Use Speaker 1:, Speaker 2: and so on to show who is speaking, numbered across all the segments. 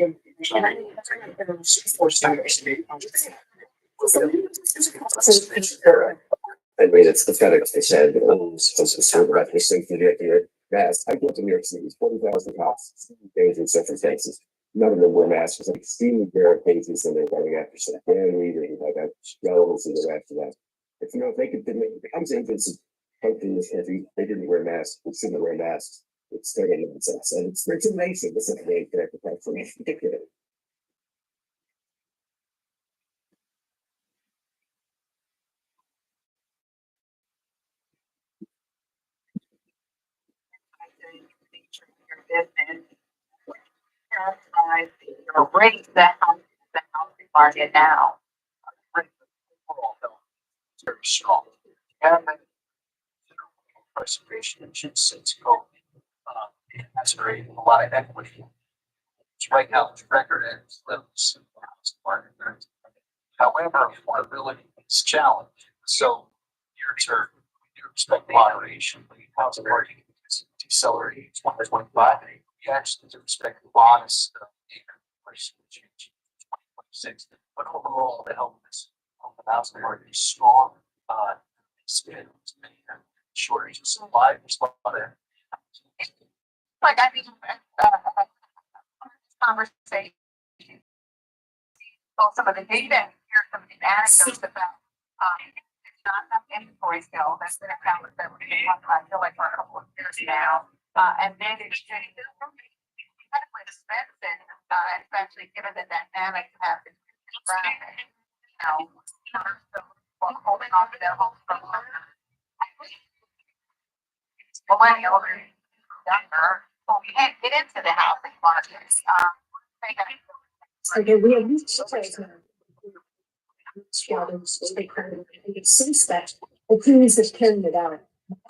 Speaker 1: And I think that's kind of been forced on
Speaker 2: I mean, it's kind of, like they said, supposed to serve about this thing to the mask. I went to New York City, 40,000 cops, days and circumstances. None of them were masks. It was like extremely rare cases, and they're going after some damn reading, like I shells and the rest of that. If you know, if they could, the ICE agents in this country, they didn't wear masks, we shouldn't wear masks. It's total nonsense, and it's amazing. This is a way to protect from it's ridiculous.
Speaker 1: your business, characterize the rate the housing market now.
Speaker 3: It's very strong. And preservation since COVID, it has created a lot of equity. It's right now, it's record at levels in the housing market. However, affordability is challenged. So near term, we do expect moderation, but the housing market is decelerating in 2025. We actually do expect a modest increase in 2026. But overall, the health of the housing market is strong. It's been shortage of supply. There's a lot of
Speaker 1: Like I mean, conversation. Well, some of the data, here's some of the anecdotes about, it's not enough inventory still, that's been a challenge that we've been talking about, I feel like for a couple of years now. And then it's incredibly expensive, especially given the dynamic of having, so holding on to their homes for longer. Millennial or younger, well, we can't get into the housing market.
Speaker 4: Okay, we have used since that the crews that carried it out.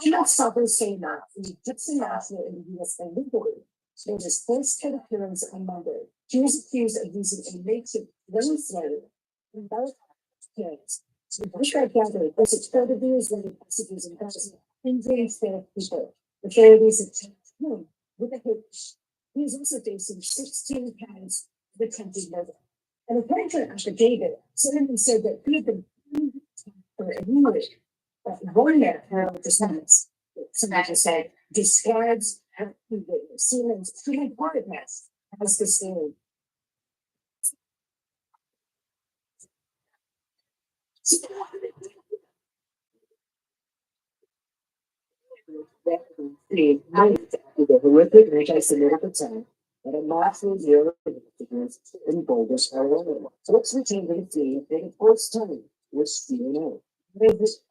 Speaker 4: I'm not stopping saying that the Dixon National in the US illegally. There was first head appearance on Monday. He was accused of using a naked women slave in both kids. So the Bush gathered was exploded years later messages and guns injuring fair people. The authorities have taken him with a hit. He is also facing 16 pounds of attempted murder. And according to an affidavit, someone said that he had been for a year, but one man heard the sentence. Somebody just said describes how he was Siemens pre-reportedness as the story. The horrific which I submitted at the time, and a massive zero in bogus Colorado. So let's return to the theme for the first time with DNA. This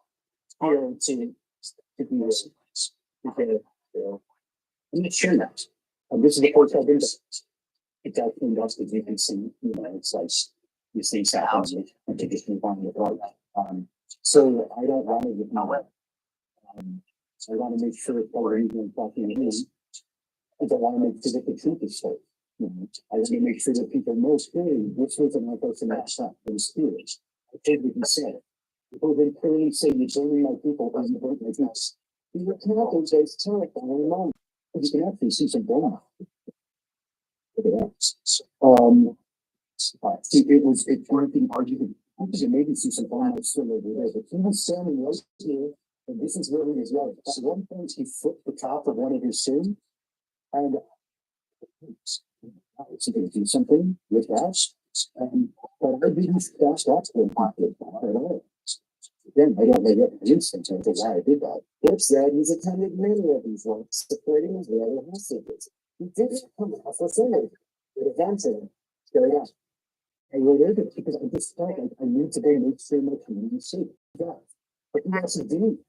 Speaker 4: here to be this because I'm not sure that. And this is the first I've been it definitely does because you can see, it's like these things happen and to just move on with life. So I don't want to get nowhere. So I want to make sure that we're even talking is. I don't want to make sure that the truth is safe. I want to make sure that people know clearly which was my person that's not in spirit. I think we can say it. People can clearly say you're burning my people as you burn my house. You cannot those days tell it all along. You can actually see some burn. It's one thing arguing. You can maybe see some burn still over there, but even standing right here. And this is where he is right. At one point, he flipped the top of one of his shoes, and so they do something with that. But I didn't that's the market at all. Again, I don't know what instance of why I did that. It said he's attended many of these works, supporting Israeli hostages. He didn't come off with it. It eventually carried out. I related it because I just felt like I need to make sure my community is safe. Yeah. But he also didn't.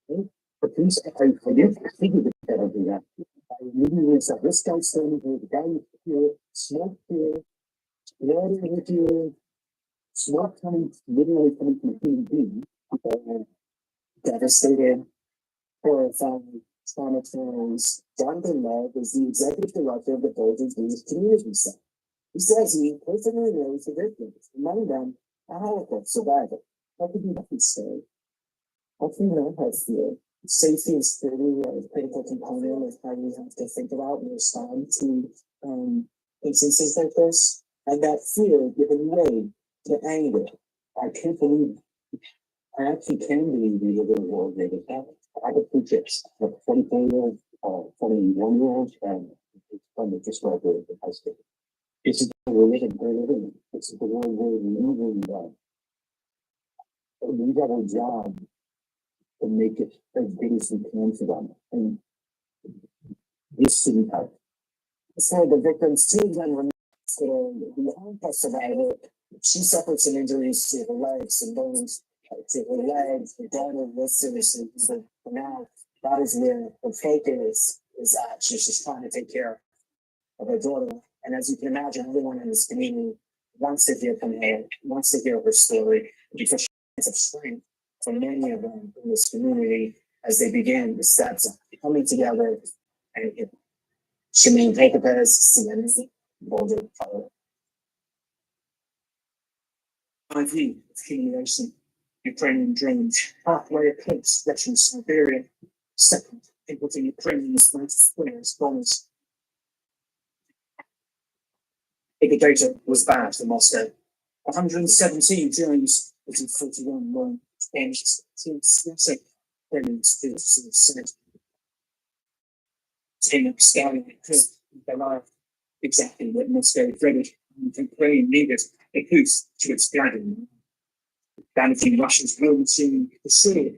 Speaker 4: But please, I didn't figure that I do that. I really was like, this guy standing here, the guy here, smoke here, water here, smoke coming, literally coming from a human being, devastated, horrified, traumatized. Jonathan Love is the executive director of the Golden Jewish Community Center. He says he personally knows the victims, among them a Holocaust survivor. How could you not say? How can you not have fear? Safety is clearly a critical component of how we have to think about and respond to instances like this, and that fear giving way to anger. I can't believe, I actually can believe we live in a world where I have two kids, a 24-year-old, 21-year-old, and it's fun to just graduated from high school. This is the world we're living in. This is the world we're living in. We have a job to make it as big as we can for them, and this shouldn't help. So the victim's children were the Holocaust survivor. She suffered some injuries to her legs and bones, to her legs. Her daughter was seriously, so for now, that is where the focus is at. She's just trying to take care of her daughter. And as you can imagine, everyone in this community wants to hear from her, wants to hear her story, because she has a strength for many of them in this community as they begin the steps of coming together and she may take it as CNC, Boulder, Colorado. IV, accumulation, Ukrainian dreams, halfway eclipse, Russian Siberia, second, able to Ukrainians, winners, bonus. The data was bad for Moscow. 117 drones, 41 were damaged, 6 Ukrainians to the Senate. Team of scouting their life exactly what Moscow dreaded. Ukraine needed a boost to its dragon, damaging Russia's will to pursue it.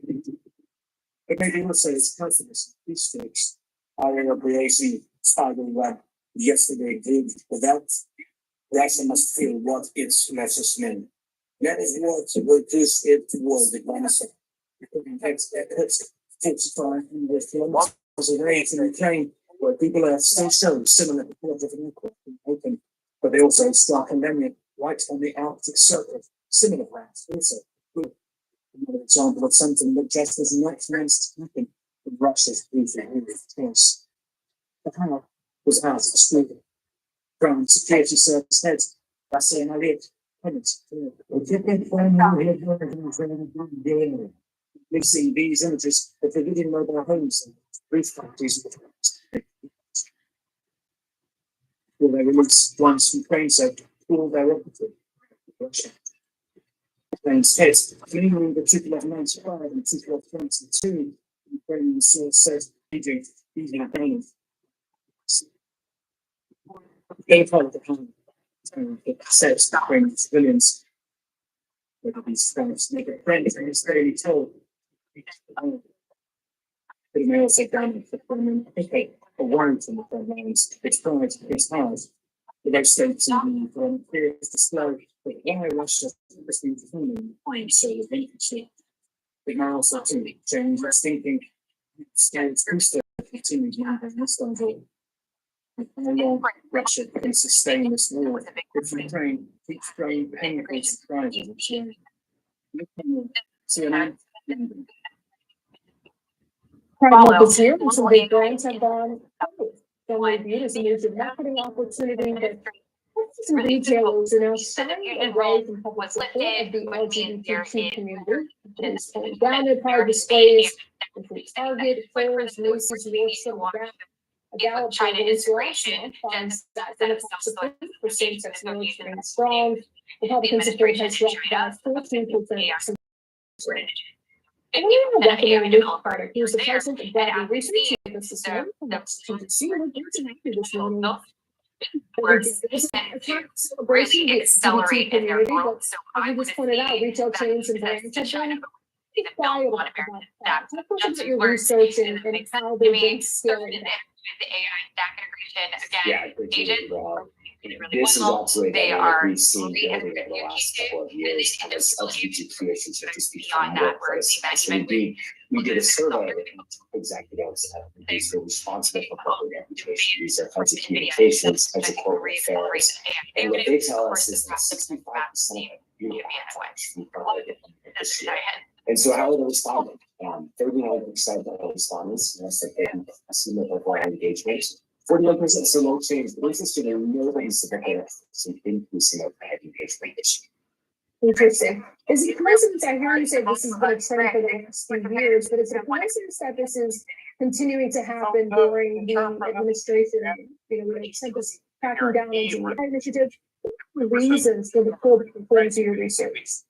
Speaker 4: But maybe also its confidence in peace stakes. Area creating spider web yesterday did without. Russia must feel what its message meant. That is what reduced it towards the dinosaur. Was a race in Ukraine where people are still shown similar to open, but they also start condemning right on the Arctic Circle, similar plans also. Another example of something that just is not meant to happen in Russia's case. The power was asked to speak. Ground Security Service head, Bastian Aliet, we've seen these images of the leading mobile homes and brief factories. Will they release once Ukraine said all their operative Russia? Ukraine's head, cleaning the triple of 95 and triple of 22, Ukrainian source says leading Ukraine. They follow the plan. It says Ukrainian civilians. Whether these friends make a friend and is daily told. They may also damage the women, a warrant from the front lines, its pride, its house. The next state TV from fears to slow, but why Russia is being defending point so the vacancy. They may also change their thinking, stands booster, continuing to have a Istanbul. How long Russia can sustain this war if Ukraine keeps throwing painful surprises. CNN.
Speaker 5: Follow this year, and some big brands have gone viewed as a major marketing opportunity that some retailers are now shying away from public support of the LGBTQ community. It's down their power displays, Target, Claire's, Macy's, Nordstrom, a Gallup poll released last month finds that Democrats support for same-sex marriage remains strong. Republican support has dropped by 14%. And we have recommended a new product. Here's the president of Bradley Research. This is him. That's consumer this morning. This celebration of the LGBT community, but as we just pointed out, retail chains and brands have been quiet about that. Talk about your research and how they've been scaling that.
Speaker 1: The AI stack integration again.
Speaker 2: Yeah, I agree with you, Rob.
Speaker 1: Really
Speaker 2: This is
Speaker 1: well.
Speaker 2: absolutely
Speaker 1: They
Speaker 2: what
Speaker 1: are
Speaker 2: we've seen
Speaker 1: free
Speaker 2: building
Speaker 1: and
Speaker 2: over the last couple of
Speaker 1: and
Speaker 2: years
Speaker 1: they
Speaker 2: as LGBTQ issues have just
Speaker 1: beyond
Speaker 2: become more
Speaker 1: that, where it's
Speaker 2: place. So
Speaker 1: even
Speaker 2: we did a survey of executives who are responsible for public education, these are heads of communications, heads of corporate affairs. And what they tell us is that 65% of you this year. And so how are they responding? 39% of the respondents said they have seen overall engagement. 41% say no change. But interesting, nobody's said that they have some increase in overhead engagement this year.
Speaker 5: Interesting. Is it coincidence? I hear you say this has been a trend for the last few years, but is it coincidence that this is continuing to happen during the administration? You know, we said this cracking down on DEI initiatives, reasons for the poor performance of your research.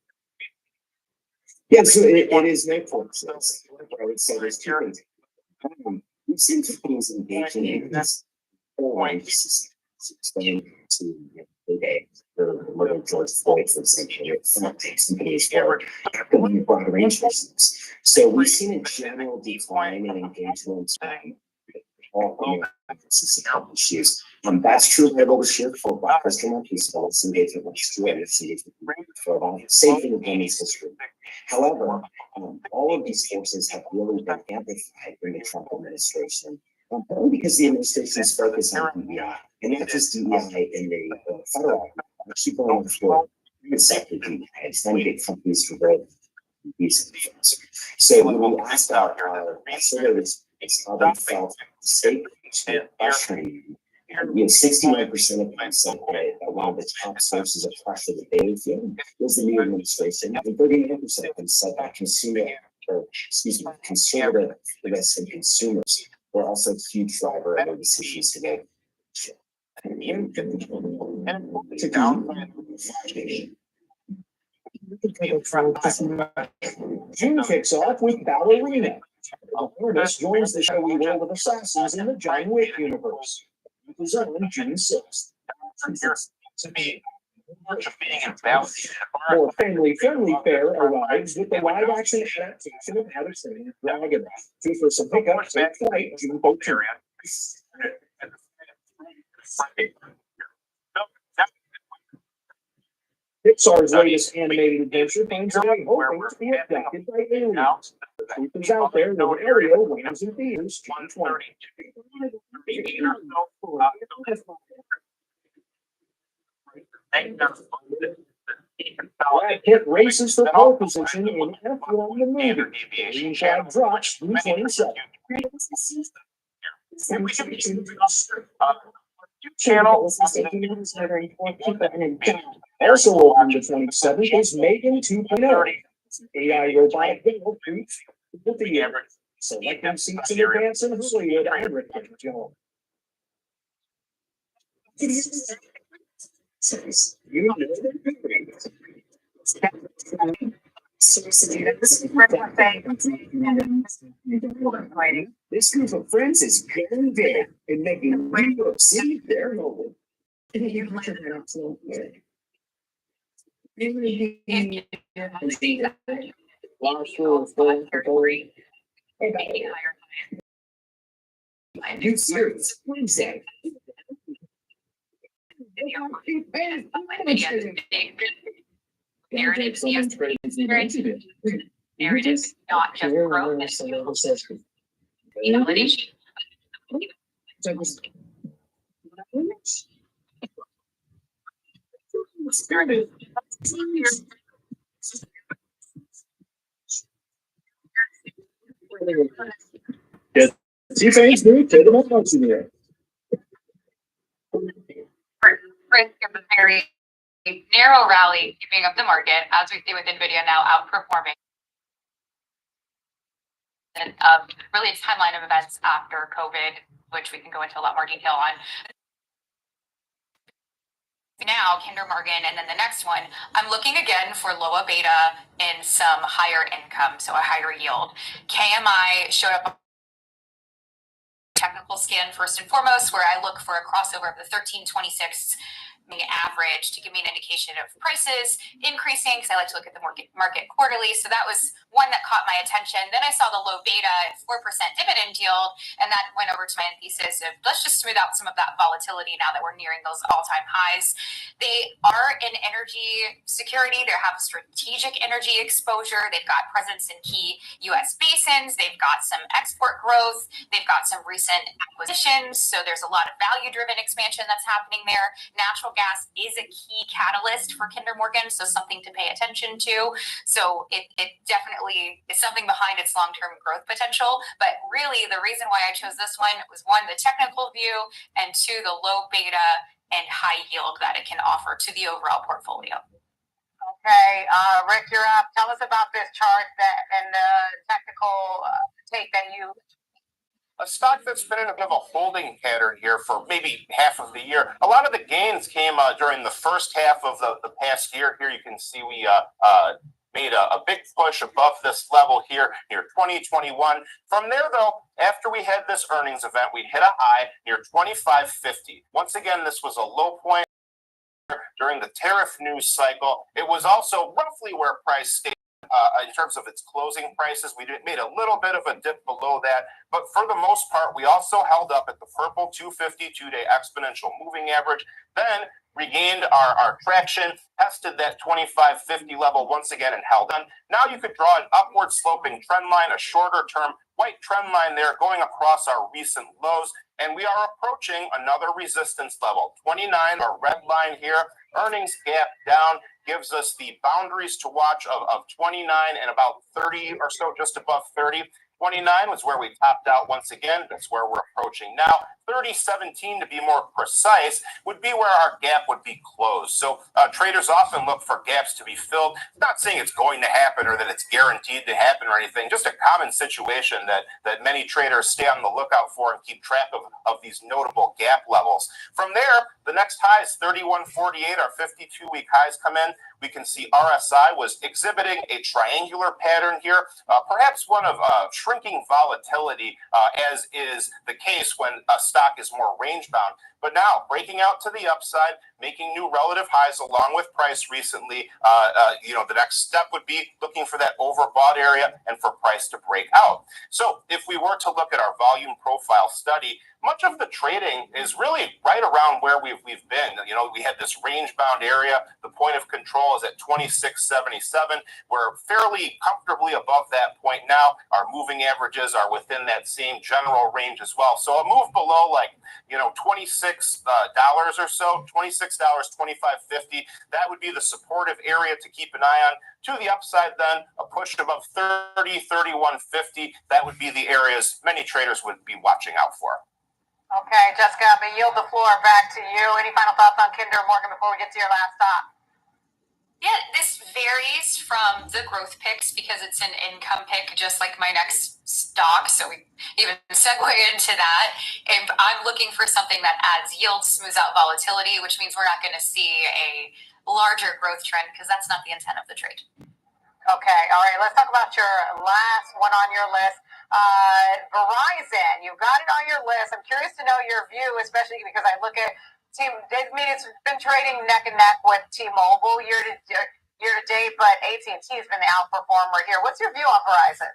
Speaker 2: Yeah, so it is made for sense. I would say there's two things. We've seen companies engaging in this point. This is explained to today for murder George Floyd, for example, companies for a broad range of things. So we've seen a general decline in engagement. All health issues. That's true by this year for Black History Month. We saw this engagement last year. It's engagement for about same thing with women's history. However, all of these forces have really been amplified during the Trump administration, only because the administration's focus on DEI, and not just DEI in the federal, actually going for private sector DEI. It's trying to get companies to vote these things. So when we asked our surveys, it's how they felt the state pressuring. 69% of them said that one of the top sources of pressure that they would feel was the new administration, and 39% of them said that conservative activists and consumers were also a huge driver of their decisions today.
Speaker 4: June kicks off with Ballerina. Ernest joins the showy world of assassins in the John Wick universe. It was on June 6th.
Speaker 3: To me, being invalid.
Speaker 4: More family-friendly fare arrives with the live-action adaptation of How to Train Your Dragon. Two for some pickups take flight June 14th. Pixar's latest animated adventure finds a way hoping to be abducted by aliens. The truth is out there when Ariel lands in theaters June 20. Brad Pitt races for pole position in F1 the movie. Green flag drops June 27.
Speaker 3: Channel.
Speaker 4: Also on the 27th is Megan 2.0. AI robotic girl proofs the theater. Selecting seats in advance in Hollywood and Rick Jones. You know this group of friends is going big and making New York City their home. New series Wednesday.
Speaker 1: Narratives, yes, narratives, not just growth and humility.
Speaker 4: See fans do take them up once in here.
Speaker 1: Risk of a very narrow rally keeping up the market, as we see with NVIDIA now outperforming. And really a timeline of events after COVID, which we can go into a lot more detail on. Now, Kinder Morgan, and then the next one, I'm looking again for lower beta and some higher income, so a higher yield. KMI showed up technical scan first and foremost, where I look for a crossover of the 1326 average to give me an indication of prices increasing, because I like to look at the market quarterly. So that was one that caught my attention. Then I saw the low beta at 4% dividend yield, and that went over to my thesis of let's just smooth out some of that volatility now that we're nearing those all-time highs. They are in energy security. They have strategic energy exposure. They've got presence in key U.S. basins. They've got some export growth. They've got some recent acquisitions. So there's a lot of value-driven expansion that's happening there. Natural gas is a key catalyst for Kinder Morgan, so something to pay attention to. So it definitely is something behind its long-term growth potential. But really, the reason why I chose this one was one, the technical view, and two, the low beta and high yield that it can offer to the overall portfolio. Okay, Rick, you're up. Tell us about this chart that and the technical take that you.
Speaker 6: a stock that's been in a bit of a holding pattern here for maybe half of the year. A lot of the gains came during the first half of the past year. Here you can see we made a big push above this level here near 2021. From there, though, after we had this earnings event, we hit a high near 25.50. Once again, this was a low point during the tariff news cycle. It was also roughly where price stayed. In terms of its closing prices, we made a little bit of a dip below that, but for the most part, we also held up at the purple 250 two-day exponential moving average, then regained our traction, tested that 25.50 level once again and held on. Now you could draw an upward sloping trend line, a shorter term white trend line there going across our recent lows, and we are approaching another resistance level, 29, our red line here. Earnings gap down gives us the boundaries to watch of 29 and about 30 or so, just above 30. 29 was where we topped out once again. That's where we're approaching now. 30.17 to be more precise would be where our gap would be closed. So traders often look for gaps to be filled. I'm not saying it's going to happen or that it's guaranteed to happen or anything, just a common situation that many traders stay on the lookout for and keep track of these notable gap levels. From there, the next high is 31.48. Our 52-week highs come in. We can see RSI was exhibiting a triangular pattern here, perhaps one of shrinking volatility, as is the case when a stock is more range bound. But now breaking out to the upside, making new relative highs along with price recently. The next step would be looking for that overbought area and for price to break out. So if we were to look at our volume profile study, much of the trading is really right around where we've been. We had this range bound area. The point of control is at 26.77. We're fairly comfortably above that point now. Our moving averages are within that same general range as well. So a move below $26 or so, $26, $25.50. That would be the supportive area to keep an eye on. To the upside then, a push above 30, 31.50. That would be the areas many traders would be watching out for.
Speaker 1: Okay, Jessica, I'm going to yield the floor back to you. Any final thoughts on Kinder Morgan before we get to your last stop?
Speaker 7: Yeah, this varies from the growth picks because it's an income pick, just like my next stock. So we even segue into that. And I'm looking for something that adds yield, smooths out volatility, which means we're not going to see a larger growth trend because that's not the intent of the trade.
Speaker 1: Okay, all right, let's talk about your last one on your list. Verizon, you've got it on your list. I'm curious to know your view, especially because I look at it's been trading neck and neck with T-Mobile year to date, but AT&T has been the outperformer here. What's your view on Verizon?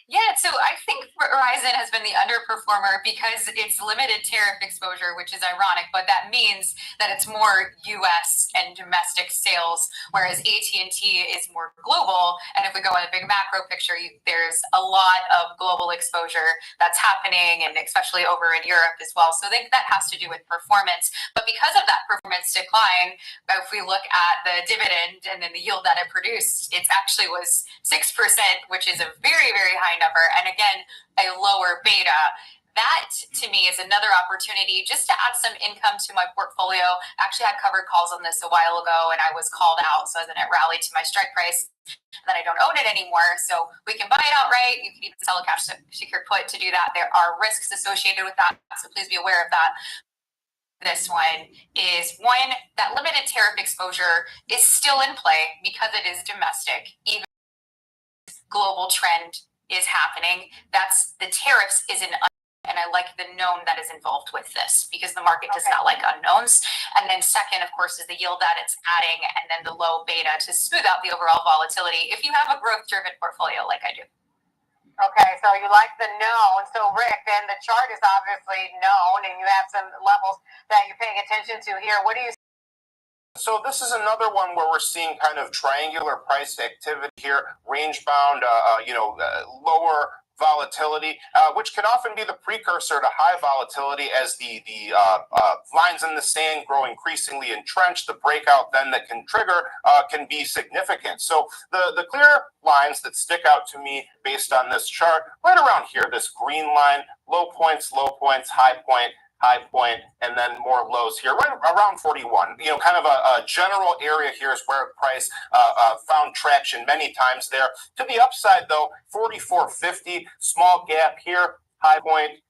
Speaker 7: Yeah, so I think Verizon has been the underperformer because it's limited tariff exposure, which is ironic, but that means that it's more U.S. and domestic sales, whereas AT&T is more global. And if we go in a big macro picture, there's a lot of global exposure that's happening, and especially over in Europe as well. So I think that has to do with performance. But because of that performance decline, if we look at the dividend and then the yield that it produced, it actually was 6%, which is a very, very high number, and again, a lower beta. That, to me, is another opportunity just to add some income to my portfolio. I actually had covered calls on this a while ago, and I was called out, so then it rallied to my strike price, and then I don't own it anymore. So we can buy it outright. You can even sell a cash secured put to do that. There are risks associated with that, so please be aware of that. This one is one that limited tariff exposure is still in play because it is domestic, even global trend is happening. That's the tariffs is an and I like the known that is involved with this because the market does not like unknowns. And then second, of course, is the yield that it's adding, and then the low beta to smooth out the overall volatility if you have a growth-driven portfolio like I do.
Speaker 1: Okay, so you like the known. So Rick, then the chart is obviously known, and you have some levels that you're paying attention to here. What do you?
Speaker 6: So this is another one where we're seeing kind of triangular price activity here, range bound, lower volatility, which can often be the precursor to high volatility as the lines in the sand grow increasingly entrenched. The breakout then that can trigger can be significant. So the clear lines that stick out to me based on this chart, right around here, this green line, low points, high point, and then more lows here, right around 41. Kind of a general area here is where price found traction many times there. To the upside, though, 44.50, small gap here. high point,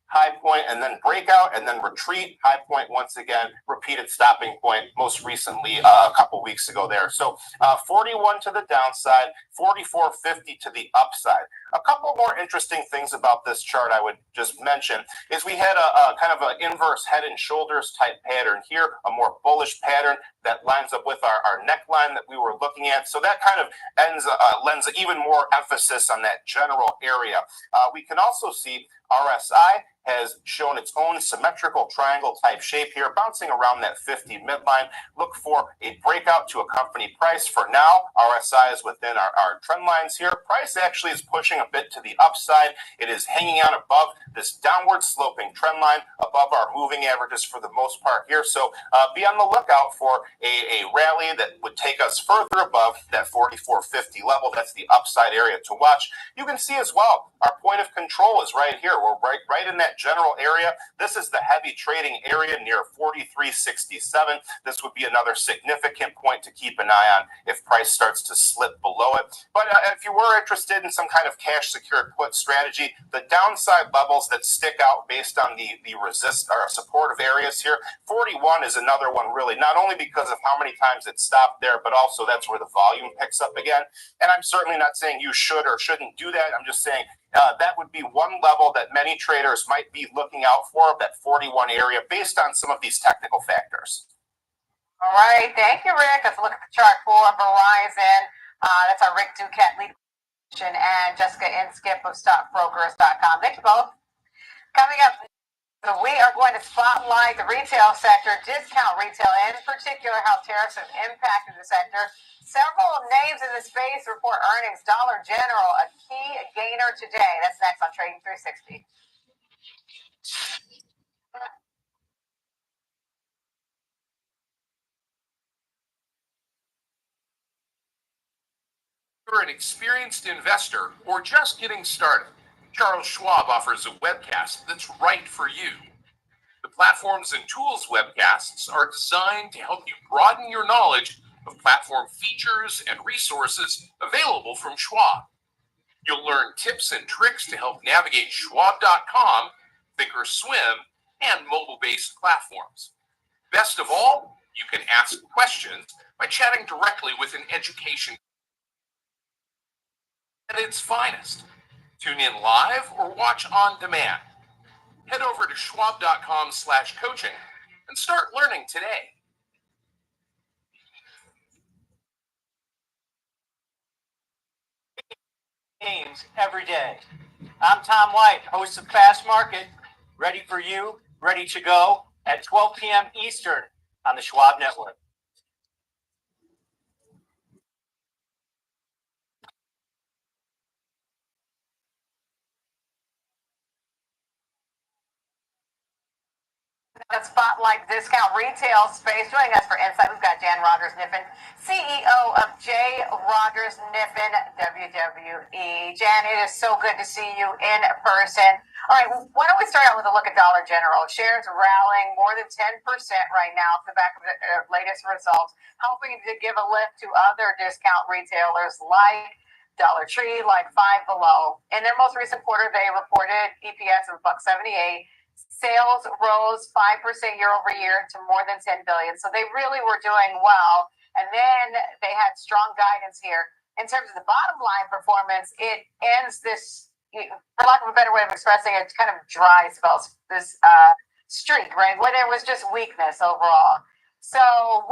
Speaker 6: and then breakout, and then retreat, high point once again, repeated stopping point, most recently a couple weeks ago there. So 41 to the downside, 44.50 to the upside. A couple more interesting things about this chart I would just mention is we had a kind of an inverse head and shoulders type pattern here, a more bullish pattern that lines up with our neckline that we were looking at. So that kind of lends even more emphasis on that general area. We can also see RSI has shown its own symmetrical triangle type shape here, bouncing around that 50 midline. Look for a breakout to accompany price. For now, RSI is within our trend lines here. Price actually is pushing a bit to the upside. It is hanging out above this downward sloping trend line, above our moving averages for the most part here. So be on the lookout for a rally that would take us further above that 44.50 level. That's the upside area to watch. You can see as well, our point of control is right here. We're right in that general area. This is the heavy trading area near 43.67. This would be another significant point to keep an eye on if price starts to slip below it. But if you were interested in some kind of cash secured put strategy, the downside levels that stick out based on the resist or supportive areas here, 41 is another one really, not only because of how many times it stopped there, but also that's where the volume picks up again. And I'm certainly not saying you should or shouldn't do that. I'm just saying that would be one level that many traders might be looking out for, that 41 area, based on some of these technical factors.
Speaker 1: All right, thank you, Rick. Let's look at the chart for Verizon. That's our Rick Duquette lead and Jessica Inskip of StockBrokers.com. Thank you both. Coming up, we are going to spotlight the retail sector, discount retail, and in particular how tariffs have impacted the sector. Several names in the space report earnings. Dollar General, a key gainer today. That's next on Trading 360.
Speaker 8: You're an experienced investor or just getting started, Charles Schwab offers a webcast that's right for you. The Platforms and Tools webcasts are designed to help you broaden your knowledge of platform features and resources available from Schwab. You'll learn tips and tricks to help navigate Schwab.com, Thinkorswim, and mobile-based platforms. Best of all, you can ask questions by chatting directly with an education at its finest. Tune in live or watch on demand. Head over to schwab.com/coaching and start learning today.
Speaker 9: Games every day. I'm Tom White, host of Fast Market, ready for you, ready to go at 12 p.m. Eastern on the Schwab Network.
Speaker 1: The Spotlight Discount Retail Space. Joining us for Insight, we've got Jan Rogers Kniffen, CEO of J. Rogers Kniffen WWE. Jan, it is so good to see you in person. All right, why don't we start out with a look at Dollar General? Shares rallying more than 10% right now off the back of the latest results, helping to give a lift to other discount retailers like Dollar Tree, like Five Below. In their most recent quarter, they reported EPS of $1.78. Sales rose 5% year over year to more than $10 billion. So they really were doing well. And then they had strong guidance here. In terms of the bottom line performance, it ends this, for lack of a better way of expressing it, kind of dry spells, this streak, right? Where there was just weakness overall. So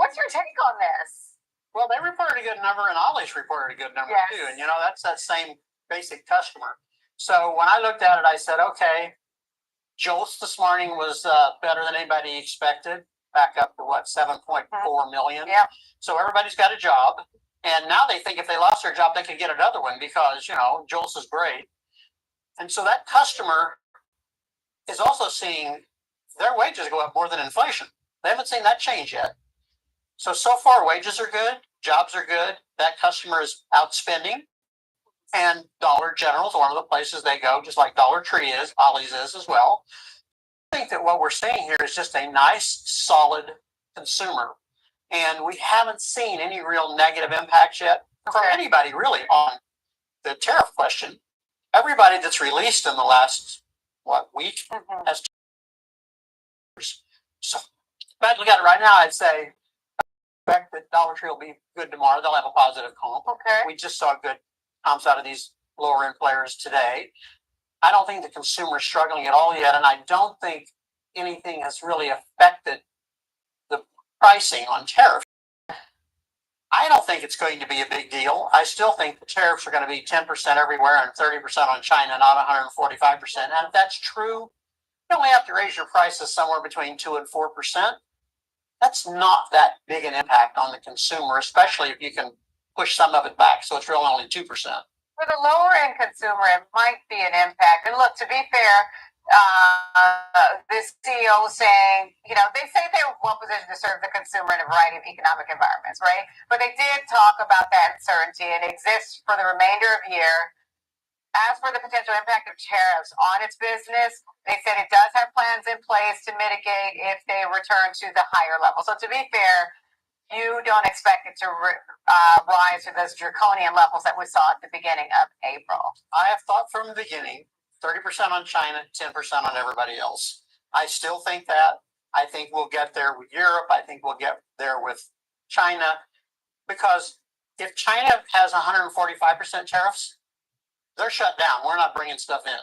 Speaker 1: what's your take on this?
Speaker 9: Well, they reported a good number, and Ollie's reported a good number too. And, you know, that's that same basic customer. So when I looked at it, I said, okay, Jolts this morning was better than anybody expected, back up to what, 7.4 million.
Speaker 1: Yeah.
Speaker 9: So everybody's got a job, and now they think if they lost their job, they could get another one because, you know, Jolts is great. And so that customer is also seeing their wages go up more than inflation. They haven't seen that change yet. So far, wages are good, jobs are good, that customer is outspending. And Dollar General is one of the places they go, just like Dollar Tree is, Ollie's is as well. I think that what we're seeing here is just a nice, solid consumer. And we haven't seen any real negative impacts yet from anybody really on the tariff question. Everybody that's released in the last week.
Speaker 1: Mhm.
Speaker 9: As so, but look at it right now. I'd say expect that Dollar Tree will be good tomorrow. They'll have a positive comp.
Speaker 1: Okay.
Speaker 9: We just saw good comps out of these lower end players today. I don't think the consumer is struggling at all yet, and I don't think anything has really affected the pricing on tariffs. I don't think it's going to be a big deal. I still think the tariffs are going to be 10% everywhere and 30% on China, not 145%. And if that's true, you only have to raise your prices somewhere between 2 and 4%. That's not that big an impact on the consumer, especially if you can push some of it back. So it's really only 2%.
Speaker 1: For the lower end consumer, it might be an impact. And look, to be fair, this CEO saying, they say they're well positioned to serve the consumer in a variety of economic environments, right? But they did talk about that uncertainty. It exists for the remainder of the year. As for the potential impact of tariffs on its business, they said it does have plans in place to mitigate if they return to the higher level. So to be fair, you don't expect it to rise to those draconian levels that we saw at the beginning of April.
Speaker 9: I have thought from the beginning, 30% on China, 10% on everybody else. I still think that. I think we'll get there with Europe. I think we'll get there with China. Because if China has 145% tariffs, they're shut down. We're not bringing stuff in.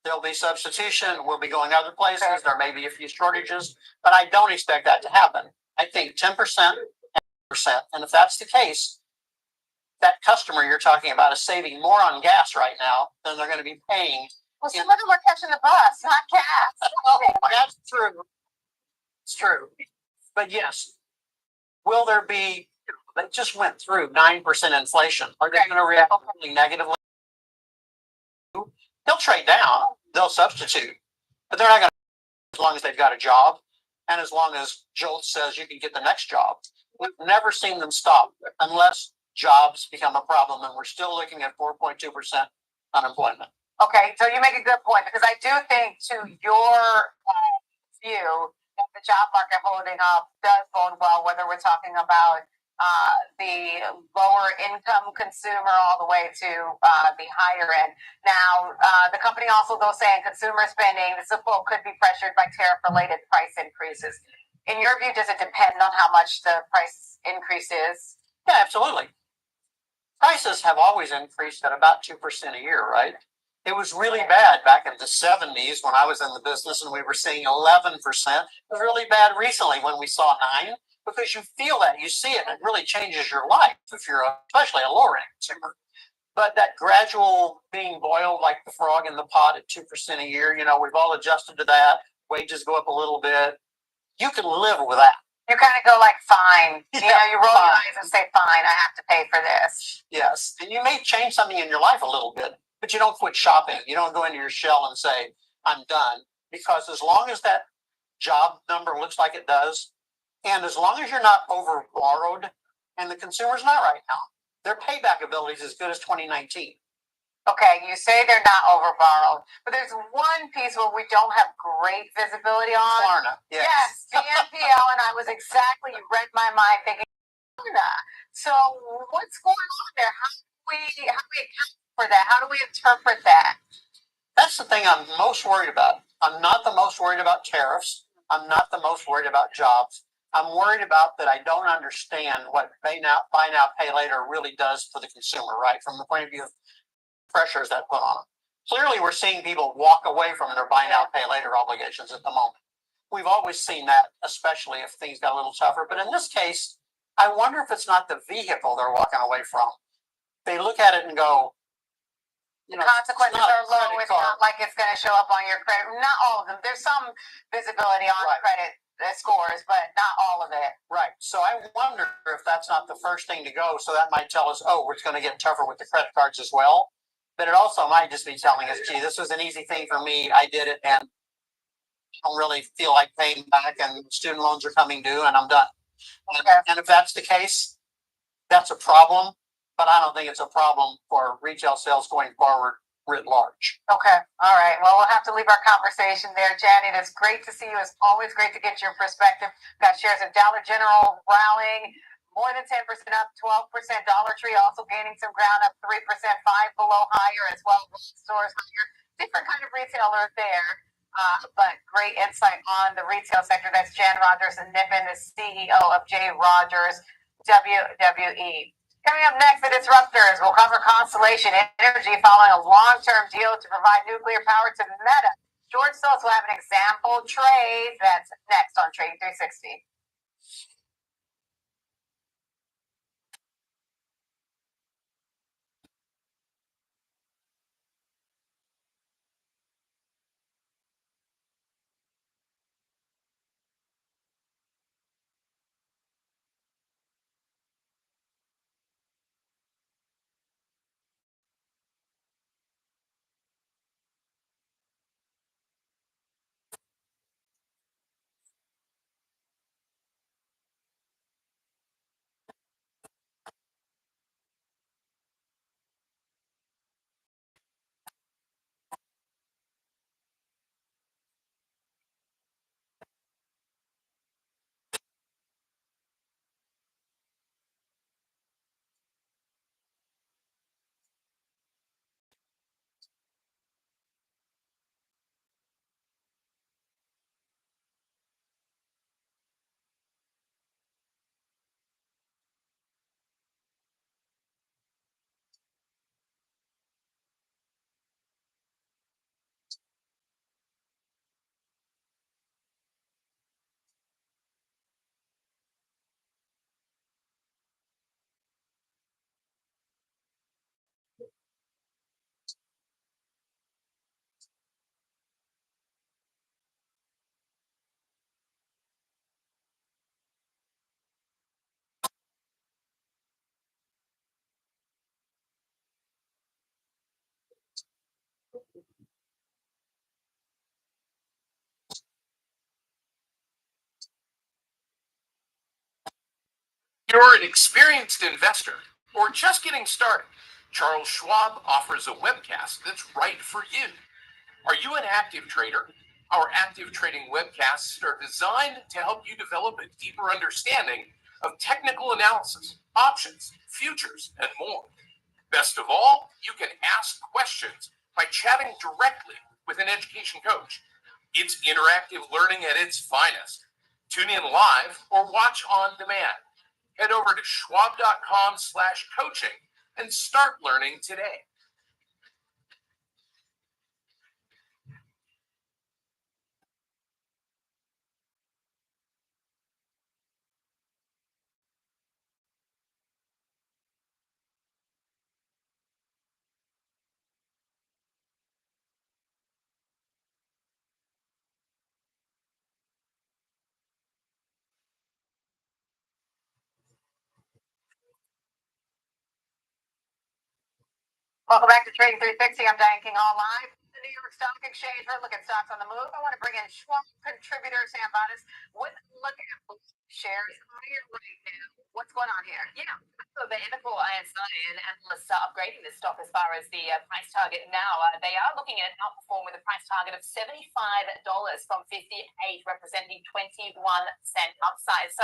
Speaker 9: There'll be substitution. We'll be going other places. Okay. There may be a few shortages, but I don't expect that to happen. I think 10%, 10%. And if that's the case, that customer you're talking about is saving more on gas right now than they're going to be paying.
Speaker 1: Well, some of them are catching the bus, not gas.
Speaker 9: That's true. It's true. But yes, will there be, they just went through 9% inflation. Are they going to react negatively? They'll trade down. They'll substitute. But they're not going to, as long as they've got a job and as long as Jolt says you can get the next job. We've never seen them stop unless jobs become a problem, and we're still looking at 4.2% unemployment.
Speaker 1: Okay, so you make a good point, because I do think, to your view, that the job market holding up does bode well, whether we're talking about the lower income consumer all the way to the higher end. Now, the company also, though, saying consumer spending, the support could be pressured by tariff-related price increases. In your view, does it depend on how much the price increase is?
Speaker 9: Yeah, absolutely. Prices have always increased at about 2% a year, right? It was really bad back in the 70s when I was in the business and we were seeing 11%. It was really bad recently when we saw 9%, because you feel that, you see it, and it really changes your life if you're especially a lower end consumer. But that gradual being boiled like the frog in the pot at 2% a year, we've all adjusted to that. Wages go up a little bit. You can live with that.
Speaker 1: You kind of go like, fine.
Speaker 9: Yeah,
Speaker 1: you roll your eyes and say, fine, I have to pay for this.
Speaker 9: Yes. And you may change something in your life a little bit, but you don't quit shopping. You don't go into your shell and say, I'm done. Because as long as that job number looks like it does, and as long as you're not over borrowed, and the consumer's not right now, their payback ability is as good as 2019.
Speaker 1: Okay, you say they're not over borrowed, but there's one piece where we don't have great visibility on.
Speaker 9: Klarna,
Speaker 1: yes. The NPL, and I was exactly, you read my mind thinking, Klarna. So what's going on there? How do we account for that? How do we interpret that?
Speaker 9: That's the thing I'm most worried about. I'm not the most worried about tariffs. I'm not the most worried about jobs. I'm worried about that I don't understand what buy now, pay later really does for the consumer, right? From the point of view of pressures that put on them. Clearly, we're seeing people walk away from their buy now, pay later obligations at the moment. We've always seen that, especially if things got a little tougher. But in this case, I wonder if it's not the vehicle they're walking away from. They look at it and go,
Speaker 1: the consequences are low. It's not like it's going to show up on your credit. Not all of them. There's some visibility on credit scores, but not all of it.
Speaker 9: Right. So I wonder if that's not the first thing to go. So that might tell us, it's going to get tougher with the credit cards as well. But it also might just be telling us, gee, this was an easy thing for me. I did it, and I don't really feel like paying back, and student loans are coming due, and I'm done.
Speaker 1: Okay.
Speaker 9: And if that's the case, that's a problem. But I don't think it's a problem for retail sales going forward writ large.
Speaker 1: Okay. All right. Well, we'll have to leave our conversation there, Janet. It's great to see you. It's always great to get your perspective. Got shares of Dollar General rallying more than 10% up, 12%. Dollar Tree also gaining some ground, up 3%, 5 below higher as well. Stores higher. different kind of retailer there. But great insight on the retail sector. That's Jan Rogers and Nippon, the CEO of J. Rogers WWE. Coming up next, the Disruptors will cover Constellation Energy following a long-term deal to provide nuclear power to Meta. George Stoltz will have an example trade. That's next on Trading 360.
Speaker 8: You're an experienced investor or just getting started. Charles Schwab offers a webcast that's right for you. Are you an active trader? Our active trading webcasts are designed to help you develop a deeper understanding of technical analysis, options, futures, and more. Best of all, you can ask questions by chatting directly with an education coach. It's interactive learning at its finest. Tune in live or watch on demand. Head over to schwab.com/coaching and start learning today.
Speaker 1: Welcome back to Trading 360. I'm Diane King, all live. The New York Stock Exchange. We're looking at stocks on the move. I want to bring in Schwab contributor Sam Vadas with a look at shares higher right now. What's going on here?
Speaker 7: Yeah, so the Evercore ISI and analysts are upgrading the stock as far as the price target now. They are looking at outperform with a price target of $75 from 58, representing 21% upside. So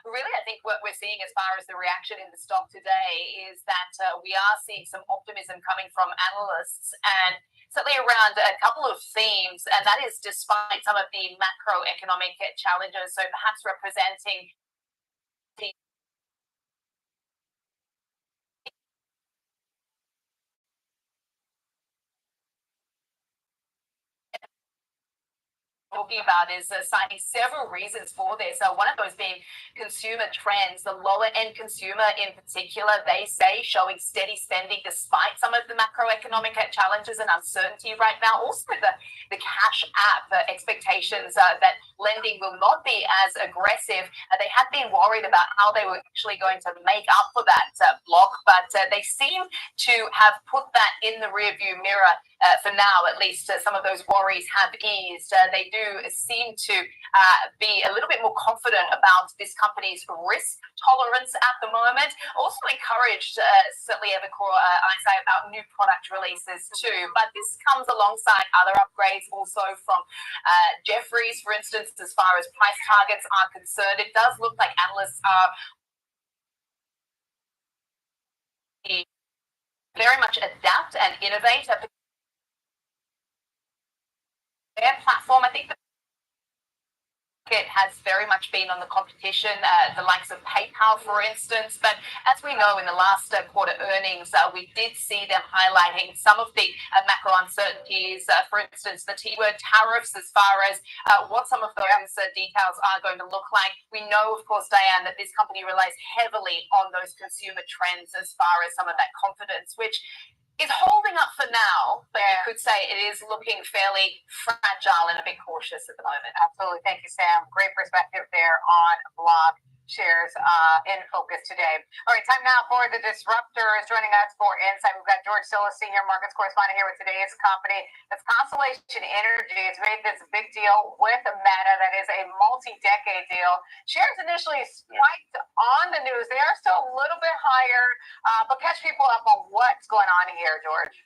Speaker 7: really, I think what we're seeing as far as the reaction in the stock today is that we are seeing some optimism coming from analysts and certainly around a couple of themes, and that is despite some of the macroeconomic challenges, so perhaps representing the talking about is citing several reasons for this. One of those being consumer trends. The lower end consumer in particular, they say, showing steady spending despite some of the macroeconomic challenges and uncertainty right now. Also the Cash App expectations that lending will not be as aggressive. They had been worried about how they were actually going to make up for that block, but they seem to have put that in the rearview mirror for now. At least some of those worries have eased. They do seem to be a little bit more confident about this company's risk tolerance at the moment. Also encouraged, certainly Evercore ISI, about new product releases too. But this comes alongside other upgrades also from Jefferies, for instance, as far as price targets are concerned. It does look like analysts are very much adapt and innovate.
Speaker 1: their platform. I think it has very much been on the competition, the likes of PayPal, for instance. But as we know, in the last quarter earnings, we did see them highlighting some of the macro uncertainties. For instance, the T-word tariffs, as far as what some of those details are going to look like. We know, of course, Diane, that this company relies heavily on those consumer trends as far as some of that confidence, which is holding up for now, but you could say it is looking fairly fragile and a bit cautious at the moment. Absolutely. Thank you, Sam. Great perspective there on Block shares in focus today. All right, time now for the disruptors. Joining us for Insight, we've got George Silas, senior markets correspondent here with today's company. That's Constellation Energy. It's made this big deal with Meta that is a multi-decade deal. Shares initially spiked on the news. They are still a little bit higher, but catch people up on what's going on here, George.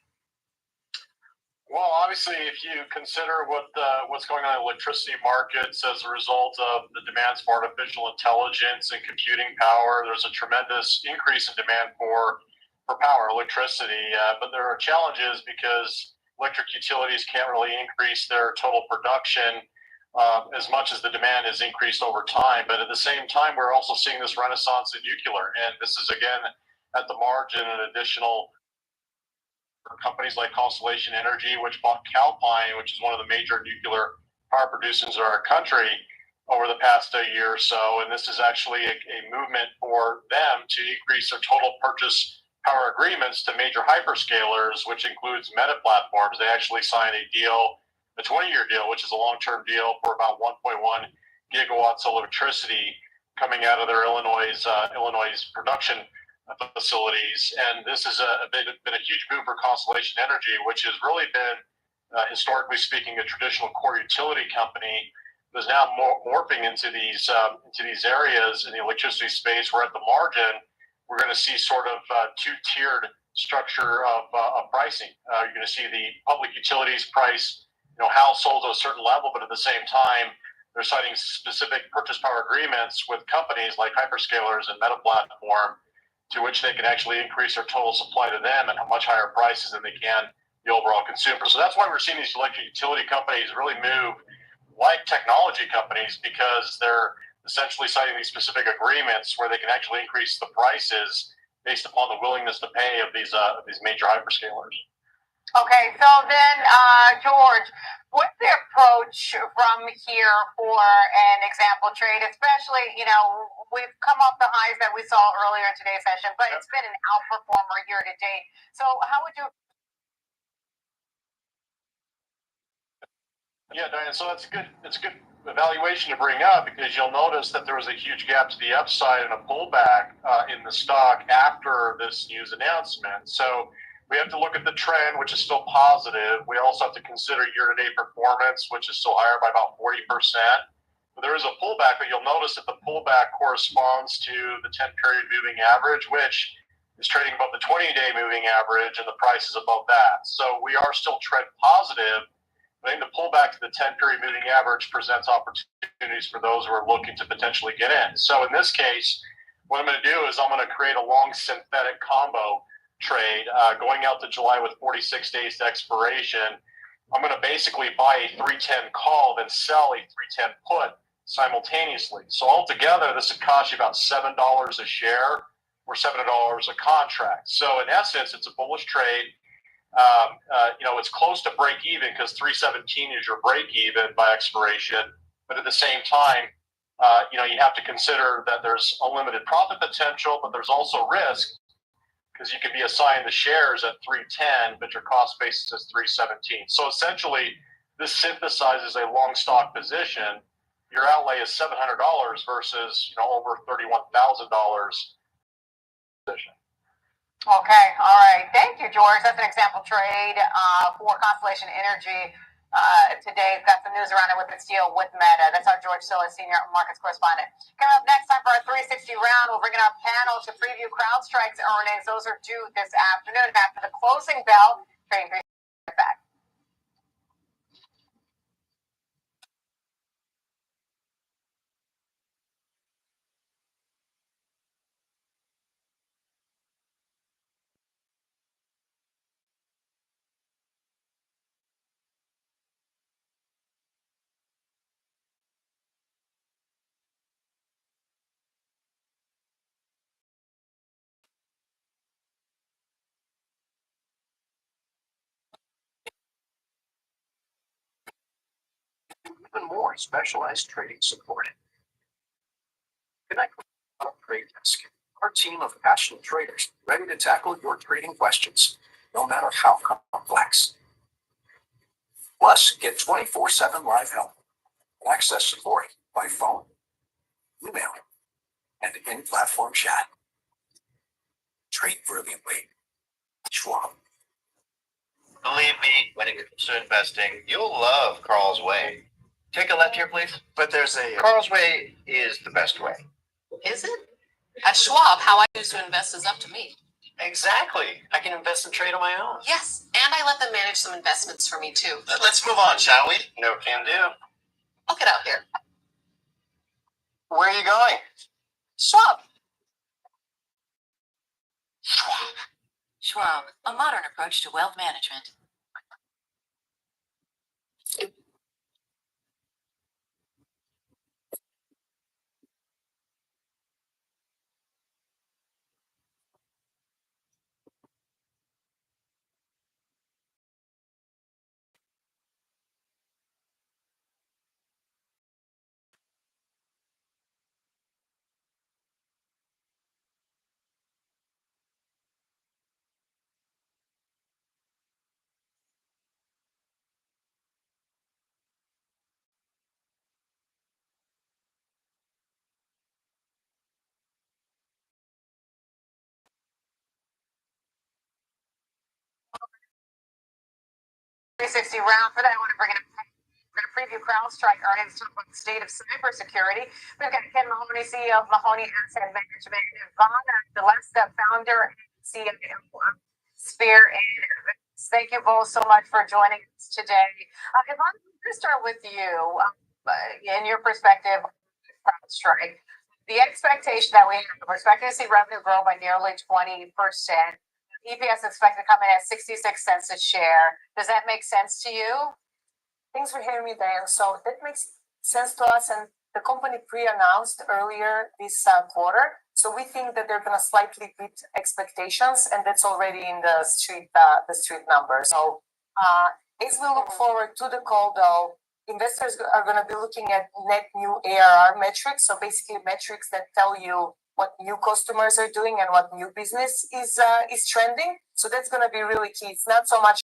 Speaker 10: Well, obviously, if you consider what's going on in electricity markets as a result of the demands for artificial intelligence and computing power, there's a tremendous increase in demand for power, electricity. But there are challenges because electric utilities can't really increase their total production as much as the demand has increased over time. But at the same time, we're also seeing this renaissance in nuclear. And this is, again, at the margin, an additional companies like Constellation Energy, which bought Calpine, which is one of the major nuclear power producers in our country over the past year or so. And this is actually a movement for them to increase their total purchase power agreements to major hyperscalers, which includes Meta Platforms. They actually signed a deal, a 20-year deal, which is a long-term deal for about 1.1 gigawatts of electricity coming out of their Illinois production facilities. And this has been a huge move for Constellation Energy, which has really been, historically speaking, a traditional core utility company that's now morphing into these areas in the electricity space, where at the margin, we're going to see sort of two-tiered structure of pricing. You're going to see the public utilities price, households at a certain level, but at the same time, they're signing specific purchase power agreements with companies like hyperscalers and Meta Platform, to which they can actually increase their total supply to them at much higher prices than they can the overall consumer. So that's why we're seeing these electric utility companies really move like technology companies, because they're essentially signing these specific agreements where they can actually increase the prices based upon the willingness to pay of these major hyperscalers.
Speaker 1: Okay, so then, George, what's the approach from here for an example trade? Especially, we've come off the highs that we saw earlier in today's session, but it's been an outperformer year to date. So how would you?
Speaker 10: Yeah, Diane, so it's a good evaluation to bring up, because you'll notice that there was a huge gap to the upside and a pullback in the stock after this news announcement. So we have to look at the trend, which is still positive. We also have to consider year-to-date performance, which is still higher by about 40%. But there is a pullback, but you'll notice that the pullback corresponds to the 10-period moving average, which is trading above the 20-day moving average, and the price is above that. So we are still trend positive. I think the pullback to the 10-period moving average presents opportunities for those who are looking to potentially get in. So in this case, what I'm going to do is I'm going to create a long synthetic combo trade going out to July with 46 days to expiration. I'm going to basically buy a 310 call, then sell a 310 put simultaneously. So altogether, this would cost you about $7 a share or $7 a contract. So in essence, it's a bullish trade. It's close to break even, because 317 is your break even by expiration. But at the same time, you have to consider that there's unlimited profit potential, but there's also risk, because you can be assigned the shares at 310, but your cost basis is 317. So essentially, this synthesizes a long stock position. Your outlay is $700 versus over $31,000 position.
Speaker 1: Okay, all right. Thank you, George. That's an example trade for Constellation Energy. Today, got some news around it with its deal with Meta. That's our George Silas, senior markets correspondent. Coming up next time for our 360 round, we'll bring in our panel to preview CrowdStrike's earnings. Those are due this afternoon after the closing bell. Trading back.
Speaker 3: even more specialized trading support. Connect with our Trade Desk, our team of passionate traders ready to tackle your trading questions, no matter how complex. Plus, get 24/7 live help and access support by phone, email, and in-platform chat. Trade brilliantly. Schwab.
Speaker 6: Believe me, when it comes to investing, you'll love Carl's Way. Take a left here, please.
Speaker 9: But there's a
Speaker 6: Carl's Way is the best way.
Speaker 11: Is it? At Schwab, how I choose to invest is up to me.
Speaker 9: exactly. I can invest and trade on my own.
Speaker 11: Yes, and I let them manage some investments for me too.
Speaker 6: Let's move on, shall we? No can do.
Speaker 11: I'll get out here.
Speaker 6: Where are you going?
Speaker 11: Schwab.
Speaker 12: Schwab, a modern approach to wealth management.
Speaker 1: .360 round for that. I want to bring it up. We're going to preview CrowdStrike earnings, talk about the state of cybersecurity. We've got Ken Mahoney, CEO of Mahoney Asset Management, Ivana Delesta, founder and CEO of Spear and Evans. Thank you both so much for joining us today. Ivana, I'm going to start with you. In your perspective, CrowdStrike, the expectation that we have, we're expecting to see revenue grow by nearly 20%. EPS expected to come in at 66 cents a share. Does that make sense to you?
Speaker 13: Thanks for hearing me, Diane. So that makes sense to us, and the company pre-announced earlier this quarter. So we think that they're going to slightly beat expectations, and that's already in the street numbers. So as we look forward to the call, though, investors are going to be looking at net new ARR metrics. So basically, metrics that tell you what new customers are doing and what new business is trending. So that's going to be really key. It's not so much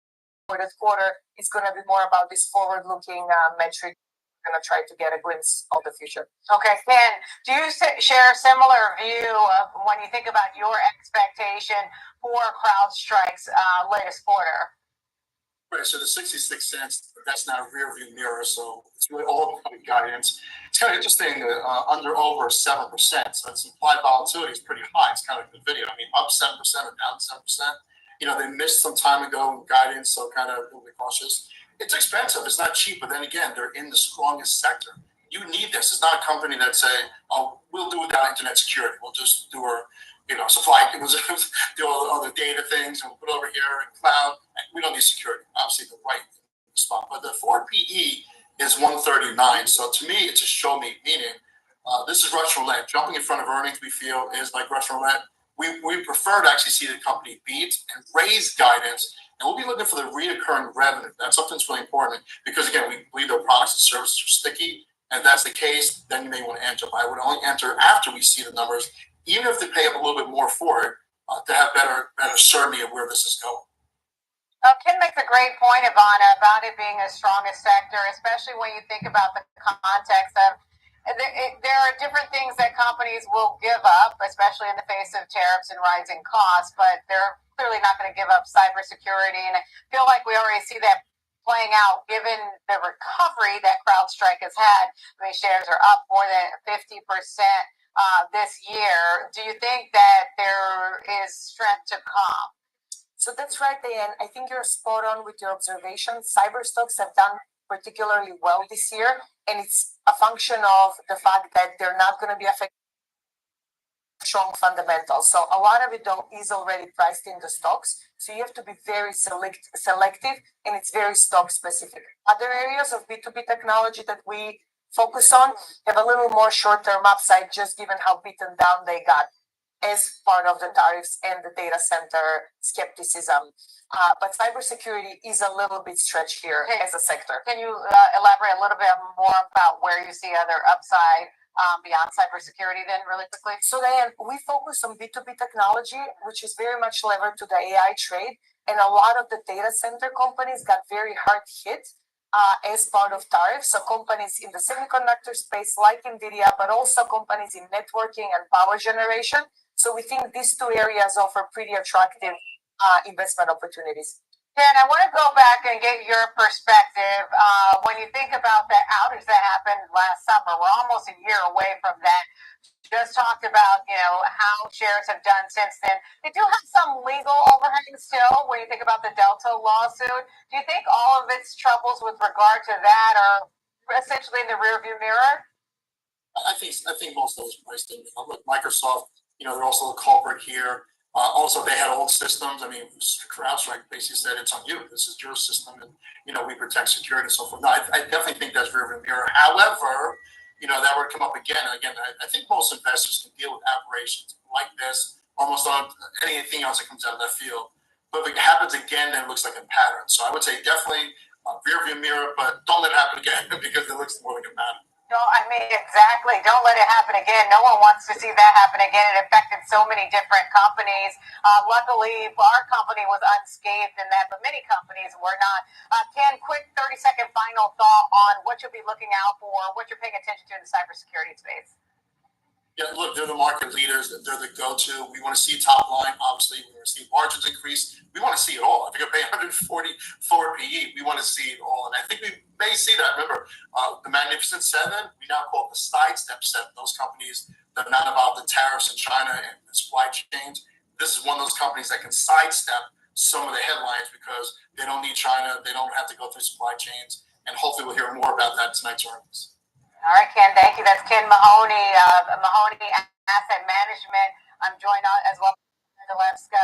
Speaker 13: for this quarter. It's going to be more about this forward-looking metric. We're going to try to get a glimpse of the future.
Speaker 1: Okay, Ken, do you share a similar view of when you think about your expectation for CrowdStrike's latest quarter?
Speaker 14: Right, so the 66 cents, that's not a rear view mirror, so it's really all public guidance. It's kind of interesting that under over 7%, so its implied volatility is pretty high. It's kind of like NVIDIA. I mean, up 7% or down 7%. You know, they missed some time ago guidance, so kind of a little bit cautious. It's expensive. It's not cheap, but then again, they're in the strongest sector. You need this. It's not a company that say, "Oh, we'll do without internet security. We'll just do our, supply. We'll just do all the data things and we'll put it over here in cloud. We don't need security." Obviously, the right spot, but the forward PE is 139. So to me, it's a show me meaning. This is Russian roulette. Jumping in front of earnings, we feel, is like Russian roulette. We prefer to actually see the company beat and raise guidance, and we'll be looking for the recurring revenue. That's something that's really important because, again, we believe their products and services are sticky, and if that's the case, then you may want to enter. But I would only enter after we see the numbers, even if they pay up a little bit more for it, to have better certainty of where this is going.
Speaker 1: Ken makes a great point, Ivana, about it being the strongest sector, especially when you think about the context of there are different things that companies will give up, especially in the face of tariffs and rising costs, but they're clearly not going to give up cybersecurity. And I feel like we already see that playing out given the recovery that CrowdStrike has had. I mean, shares are up more than 50% this year. Do you think that there is strength to come?
Speaker 13: So that's right, Diane. I think you're spot on with your observation. Cyber stocks have done particularly well this year, and it's a function of the fact that they're not going to be affected by strong fundamentals. So a lot of it, though, is already priced in the stocks. So you have to be very selective, and it's very stock specific. Other areas of B2B technology that we focus on have a little more short-term upside, just given how beaten down they got. as part of the tariffs and the data center skepticism. But cybersecurity is a little bit stretched here as a sector.
Speaker 1: Can you elaborate a little bit more about where you see other upside beyond cybersecurity then really quickly?
Speaker 13: So Diane, we focus on B2B technology, which is very much levered to the AI trade. And a lot of the data center companies got very hard hit as part of tariffs. So companies in the semiconductor space like NVIDIA, but also companies in networking and power generation. So we think these two areas offer pretty attractive investment opportunities.
Speaker 1: Ken, I want to go back and get your perspective. When you think about the outage that happened last summer, we're almost a year away from that. Just talked about, how shares have done since then. They do have some legal overhang still when you think about the Delta lawsuit. Do you think all of its troubles with regard to that are essentially in the rearview mirror?
Speaker 14: I think most of those priced in. Look, Microsoft, they're also a culprit here. Also, they had old systems. I mean, CrowdStrike basically said it's on you. This is your system, and we protect security and so forth. No, I definitely think that's rearview mirror. However, that would come up again and again. I think most investors can deal with aberrations like this almost on anything else that comes out of that field. But if it happens again, then it looks like a pattern. So I would say definitely rearview mirror, but don't let it happen again because it looks more like a pattern.
Speaker 1: No, I mean, exactly. Don't let it happen again. No one wants to see that happen again. It affected so many different companies. Luckily, our company was unscathed in that, but many companies were not. Ken, quick 30-second final thought on what you'll be looking out for, what you're paying attention to in the cybersecurity space.
Speaker 14: Yeah, look, they're the market leaders. They're the go-to. We want to see top line. Obviously, we want to see margins increase. We want to see it all. I think I pay 140 for PE. We want to see it all, and I think we may see that. Remember, the Magnificent Seven. We now call it the Sidestep Seven. Those companies that are not about the tariffs in China and the supply chains. This is one of those companies that can sidestep some of the headlines because they don't need China. They don't have to go through supply chains, and hopefully, we'll hear more about that tonight's earnings.
Speaker 1: All right, Ken, thank you. That's Ken Mahoney, Mahoney Asset Management. I'm joined as well by Zalewska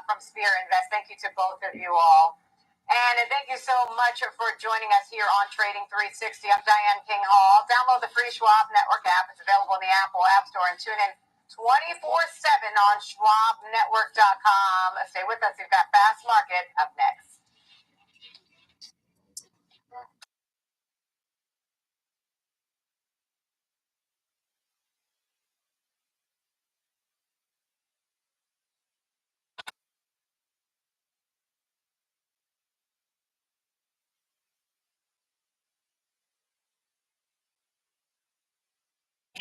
Speaker 1: from Sphere Invest. Thank you to both of you all. And thank you so much for joining us here on Trading 360. I'm Diane King Hall. Download the free Schwab Network app. It's available in the Apple App Store and tune in 24/7 on SchwabNetwork.com. Stay with us. We've got Fast Market up next.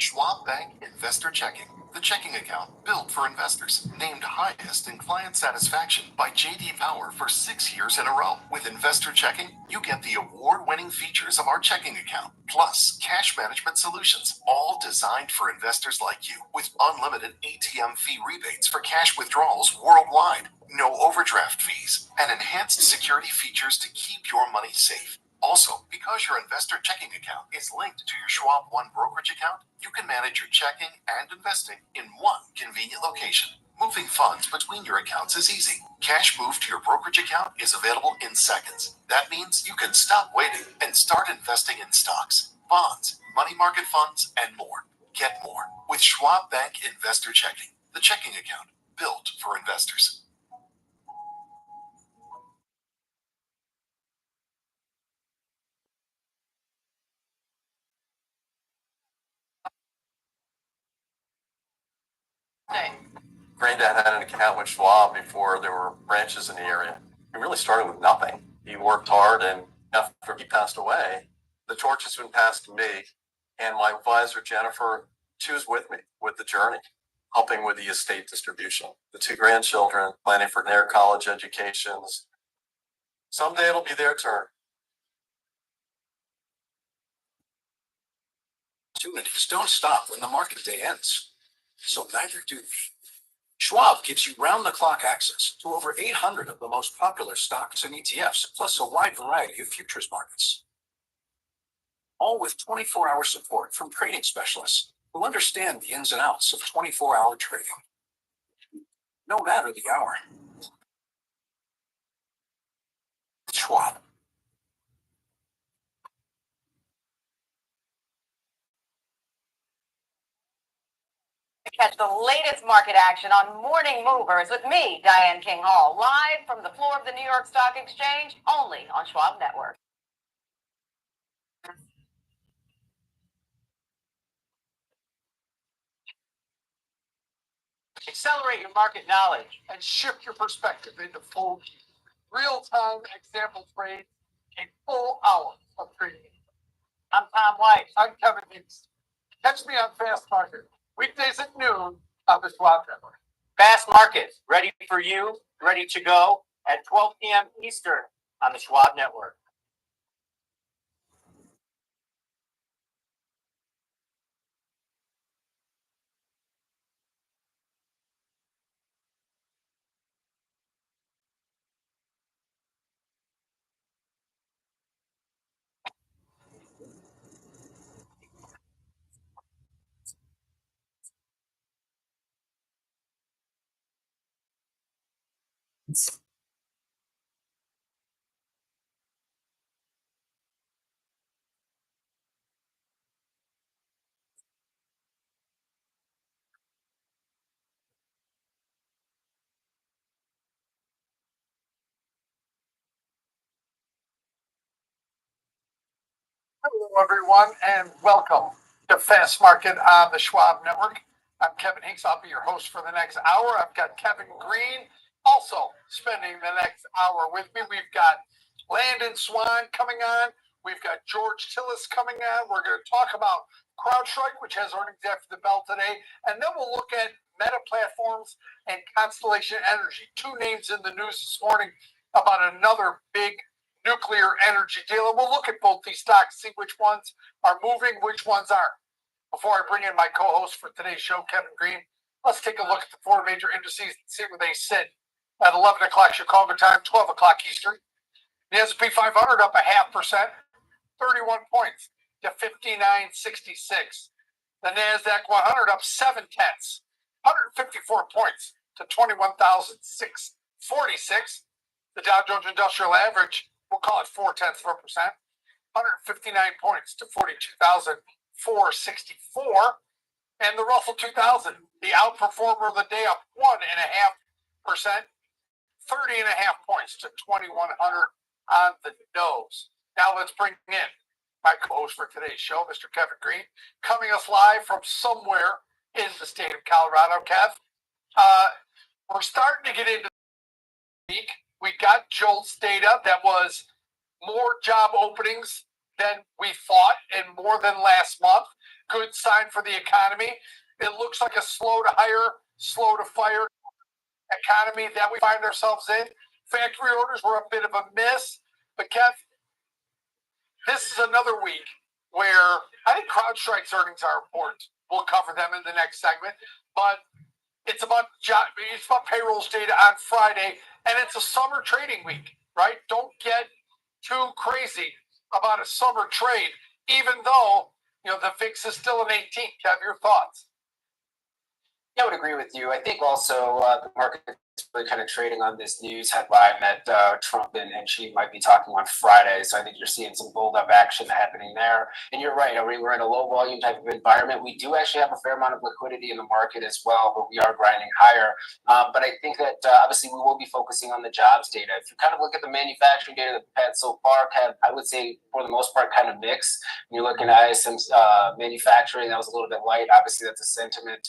Speaker 8: Schwab Bank Investor Checking, the checking account built for investors, named highest in client satisfaction by J.D. Power for 6 years in a row. With Investor Checking, you get the award-winning features of our checking account, plus cash management solutions, all designed for investors like you, with unlimited ATM fee rebates for cash withdrawals worldwide, no overdraft fees, and enhanced security features to keep your money safe. Also, because your investor checking account is linked to your Schwab One brokerage account, you can manage your checking and investing in one convenient location. Moving funds between your accounts is easy. Cash moved to your brokerage account is available in seconds. That means you can stop waiting and start investing in stocks, bonds, money market funds, and more. Get more with Schwab Bank Investor Checking, the checking account built for investors.
Speaker 3: Granddad had an account with Schwab before there were branches in the area. He really started with nothing. He worked hard, and after he passed away, the torch has been passed to me, and my advisor, Jennifer, she was with me with the journey, helping with the estate distribution. The 2 grandchildren, planning for their college educations. Someday it'll be their turn.
Speaker 15: Opportunities don't stop when the market day ends, so neither do we. Schwab gives you round-the-clock access to over 800 of the most popular stocks and ETFs, plus a wide variety of futures markets. All with 24-hour support from trading specialists who understand the ins and outs of 24-hour trading. No matter the hour. Schwab.
Speaker 16: Catch the latest market action on Morning Movers with me, Diane King Hall, live from the floor of the New York Stock Exchange, only on Schwab Network.
Speaker 9: Accelerate your market knowledge and shift your perspective into full real-time example trades, a full hour of trading. I'm Tom White. I'm Kevin Hicks. Catch me on Fast Market, weekdays at noon on the Schwab Network.
Speaker 17: Fast Market, ready for you, ready to go at 12 p.m. Eastern on the Schwab Network.
Speaker 9: Hello, everyone, and welcome to Fast Market on the Schwab Network. I'm Kevin Hicks. I'll be your host for the next hour. I've got Kevin Green also spending the next hour with me. We've got Landon Swan coming on. We've got George Tillis coming on. We're going to talk about CrowdStrike, which has earnings after the bell today. And then we'll look at Meta Platforms and Constellation Energy, two names in the news this morning about another big nuclear energy deal. And we'll look at both these stocks, see which ones are moving, which ones aren't. Before I bring in my co-host for today's show, Kevin Green, let's take a look at the four major indices and see where they sit at 11 o'clock Chicago time, 12 o'clock Eastern. The S&P 500 up 0.5%, 31 points to 59.66. The NASDAQ 100 up 0.7, 154 points to 21,646. The Dow Jones Industrial Average, we'll call it 0.4%, 159 points to 42,464. And the Russell 2000, the outperformer of the day, up 1.5%, 30.5 points to 2,100 on the nose. Now let's bring in my co-host for today's show, Mr. Kevin Green, coming us live from somewhere in the state of Colorado. Kev, we're starting to get into the week. We got JOLTS data that was more job openings than we thought and more than last month. Good sign for the economy. It looks like a slow to hire, slow to fire economy that we find ourselves in. Factory orders were a bit of a miss. But Kev, this is another week where I think CrowdStrike's earnings are important. We'll cover them in the next segment. But it's about payrolls data on Friday, and it's a summer trading week, right? Don't get too crazy about a summer trade, even though the VIX is still an 18. Kev, your thoughts?
Speaker 17: I would agree with you. I think also the market is really kind of trading on this news headline that Trump and Xi might be talking on Friday. So I think you're seeing some build up action happening there. And you're right. We're in a low volume type of environment. We do actually have a fair amount of liquidity in the market as well, but we are grinding higher. But I think that obviously we will be focusing on the jobs data. If you kind of look at the manufacturing data that we've had so far, I would say for the most part kind of mixed. You're looking at ISM's manufacturing, that was a little bit light. Obviously that's a sentiment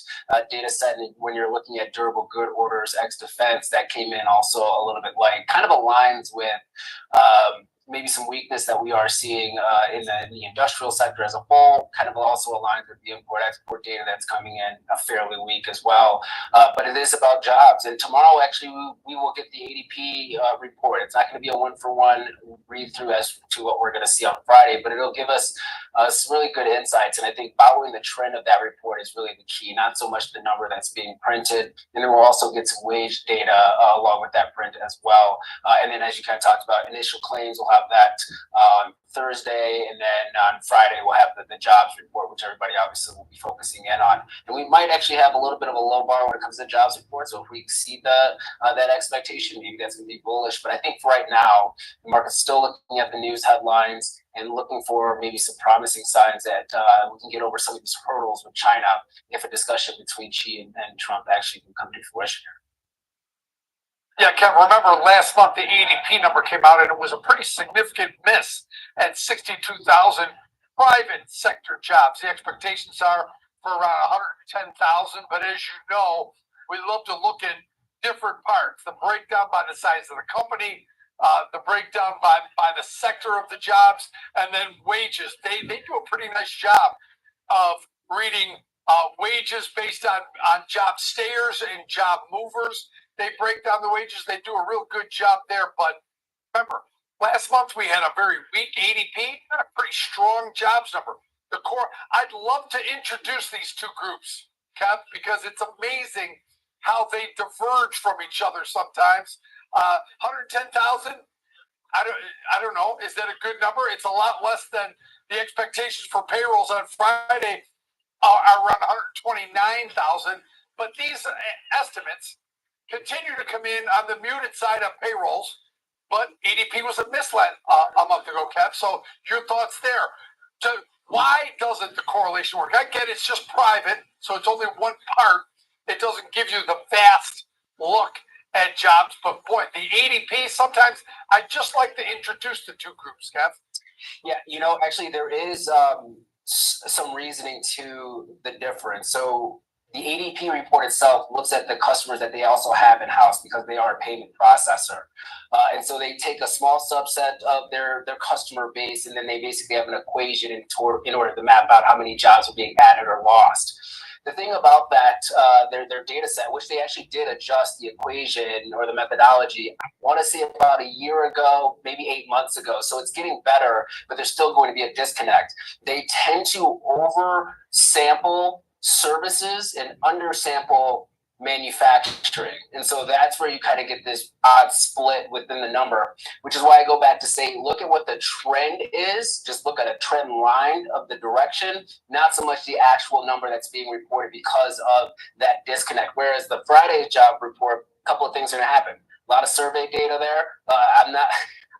Speaker 17: data set. And when you're looking at durable good orders, ex defense, that came in also a little bit light. Kind of aligns with maybe some weakness that we are seeing in the industrial sector as a whole. Kind of also aligns with the import-export data that's coming in fairly weak as well. But it is about jobs. And tomorrow, actually, we will get the ADP report. It's not going to be a one-for-one read-through as to what we're going to see on Friday, but it'll give us some really good insights. And I think following the trend of that report is really the key, not so much the number that's being printed. And then we'll also get some wage data along with that print as well. And then as you kind of talked about, initial claims, we'll have that on Thursday, and then on Friday we'll have the jobs report, which everybody obviously will be focusing in on. And we might actually have a little bit of a low bar when it comes to jobs report. So if we exceed that expectation, maybe that's going to be bullish. But I think for right now, the market's still looking at the news headlines and looking for maybe some promising signs that we can get over some of these hurdles with China if a discussion between Xi and Trump actually can come to fruition here.
Speaker 3: Yeah, Kevin, remember last month the ADP number came out and it was a pretty significant miss at 62,000 private sector jobs. The expectations are for around 110,000, but as you know, we love to look at different parts, the breakdown by the size of the company, the breakdown by the sector of the jobs, and then wages. They do a pretty nice job of reading wages based on job stayers and job movers. They break down the wages. They do a real good job there. But remember, last month we had a very weak ADP and a pretty strong jobs number. The core. I'd love to introduce these two groups, Kev, because it's amazing how they diverge from each other sometimes. 110,000. I don't know. Is that a good number? It's a lot less than the expectations for payrolls on Friday are around 129,000. But these estimates continue to come in on the muted side of payrolls. But ADP was a miss a month ago, Kev. So your thoughts there? Why doesn't the correlation work? I get it's just private, so it's only one part. It doesn't give you the vast look at jobs. But boy, the ADP, sometimes I just like to introduce the two groups, Kev.
Speaker 17: Yeah, actually there is some reasoning to the difference. So the ADP report itself looks at the customers that they also have in-house because they are a payment processor. And so they take a small subset of their customer base, and then they basically have an equation in order to map out how many jobs are being added or lost. The thing about that, their data set, which they actually did adjust the equation or the methodology, I want to say about a year ago, maybe 8 months ago. So it's getting better, but there's still going to be a disconnect. They tend to oversample services and undersample manufacturing. And so that's where you kind of get this odd split within the number, which is why I go back to say, look at what the trend is. Just look at a trend line of the direction, not so much the actual number that's being reported because of that disconnect. Whereas the Friday job report, a couple of things are going to happen. A lot of survey data there.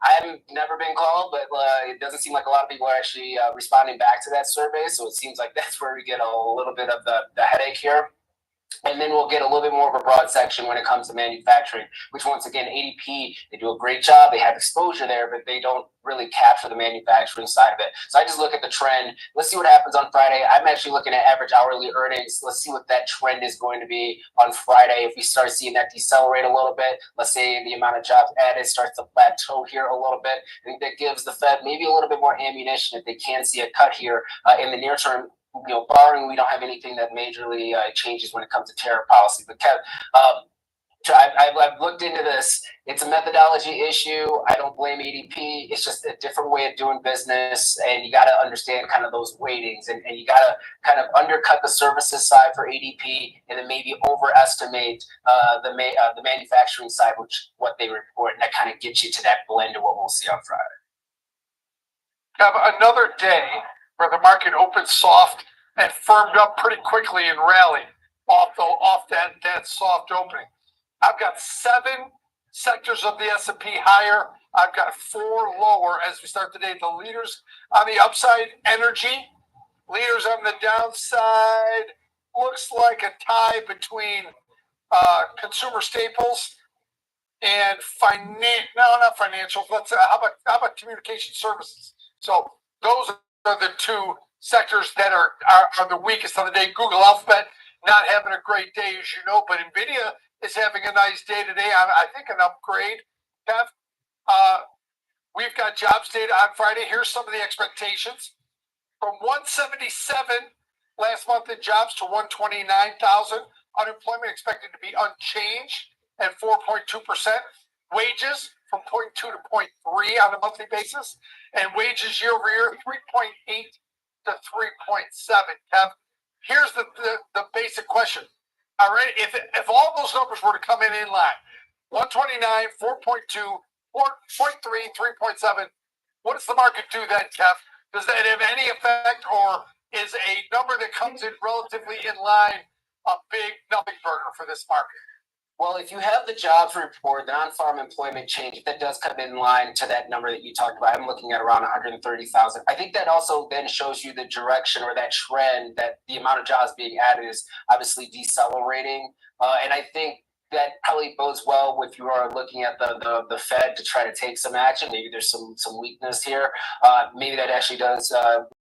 Speaker 17: I haven't never been called, but it doesn't seem like a lot of people are actually responding back to that survey. So it seems like that's where we get a little bit of the headache here. And then we'll get a little bit more of a broad section when it comes to manufacturing, which once again, ADP, they do a great job. They have exposure there, but they don't really capture the manufacturing side of it. So I just look at the trend. Let's see what happens on Friday. I'm actually looking at average hourly earnings. Let's see what that trend is going to be on Friday. If we start seeing that decelerate a little bit, let's say the amount of jobs added starts to plateau here a little bit. I think that gives the Fed maybe a little bit more ammunition if they can see a cut here in the near term. Barring we don't have anything that majorly changes when it comes to tariff policy. But Kev, I've looked into this. It's a methodology issue. I don't blame ADP. It's just a different way of doing business, and you got to understand kind of those weightings, and you got to kind of undercut the services side for ADP, and then maybe overestimate the manufacturing side, which what they report, and that kind of gets you to that blend of what we'll see on Friday.
Speaker 3: Kev, another day where the market opened soft and firmed up pretty quickly and rallied off that soft opening. I've got 7 sectors of the S&P higher. I've got 4 lower as we start today. The leaders on the upside, energy. Leaders on the downside, looks like a tie between consumer staples and not financial. How about communication services? So those are the 2 sectors that are the weakest on the day. Google Alphabet not having a great day, as you know, but NVIDIA is having a nice day today. I think an upgrade. Kev, we've got jobs data on Friday. Here's some of the expectations. From 177 last month in jobs to 129,000. Unemployment expected to be unchanged at 4.2%. Wages from 0.2 to 0.3 on a monthly basis, and wages year over year 3.8 to 3.7. Kev, here's the basic question. All right, if all those numbers were to come in line, 129, 4.2, 4.3, 3.7, what does the market do then, Kev? Does that have any effect, or is a number that comes in relatively in line a big nothing burger for this market?
Speaker 17: Well, if you have the jobs report, the non-farm employment change, if that does come in line to that number that you talked about, I'm looking at around 130,000. I think that also then shows you the direction or that trend that the amount of jobs being added is obviously decelerating. And I think that probably bodes well if you are looking at the Fed to try to take some action. Maybe there's some weakness here. Maybe that actually does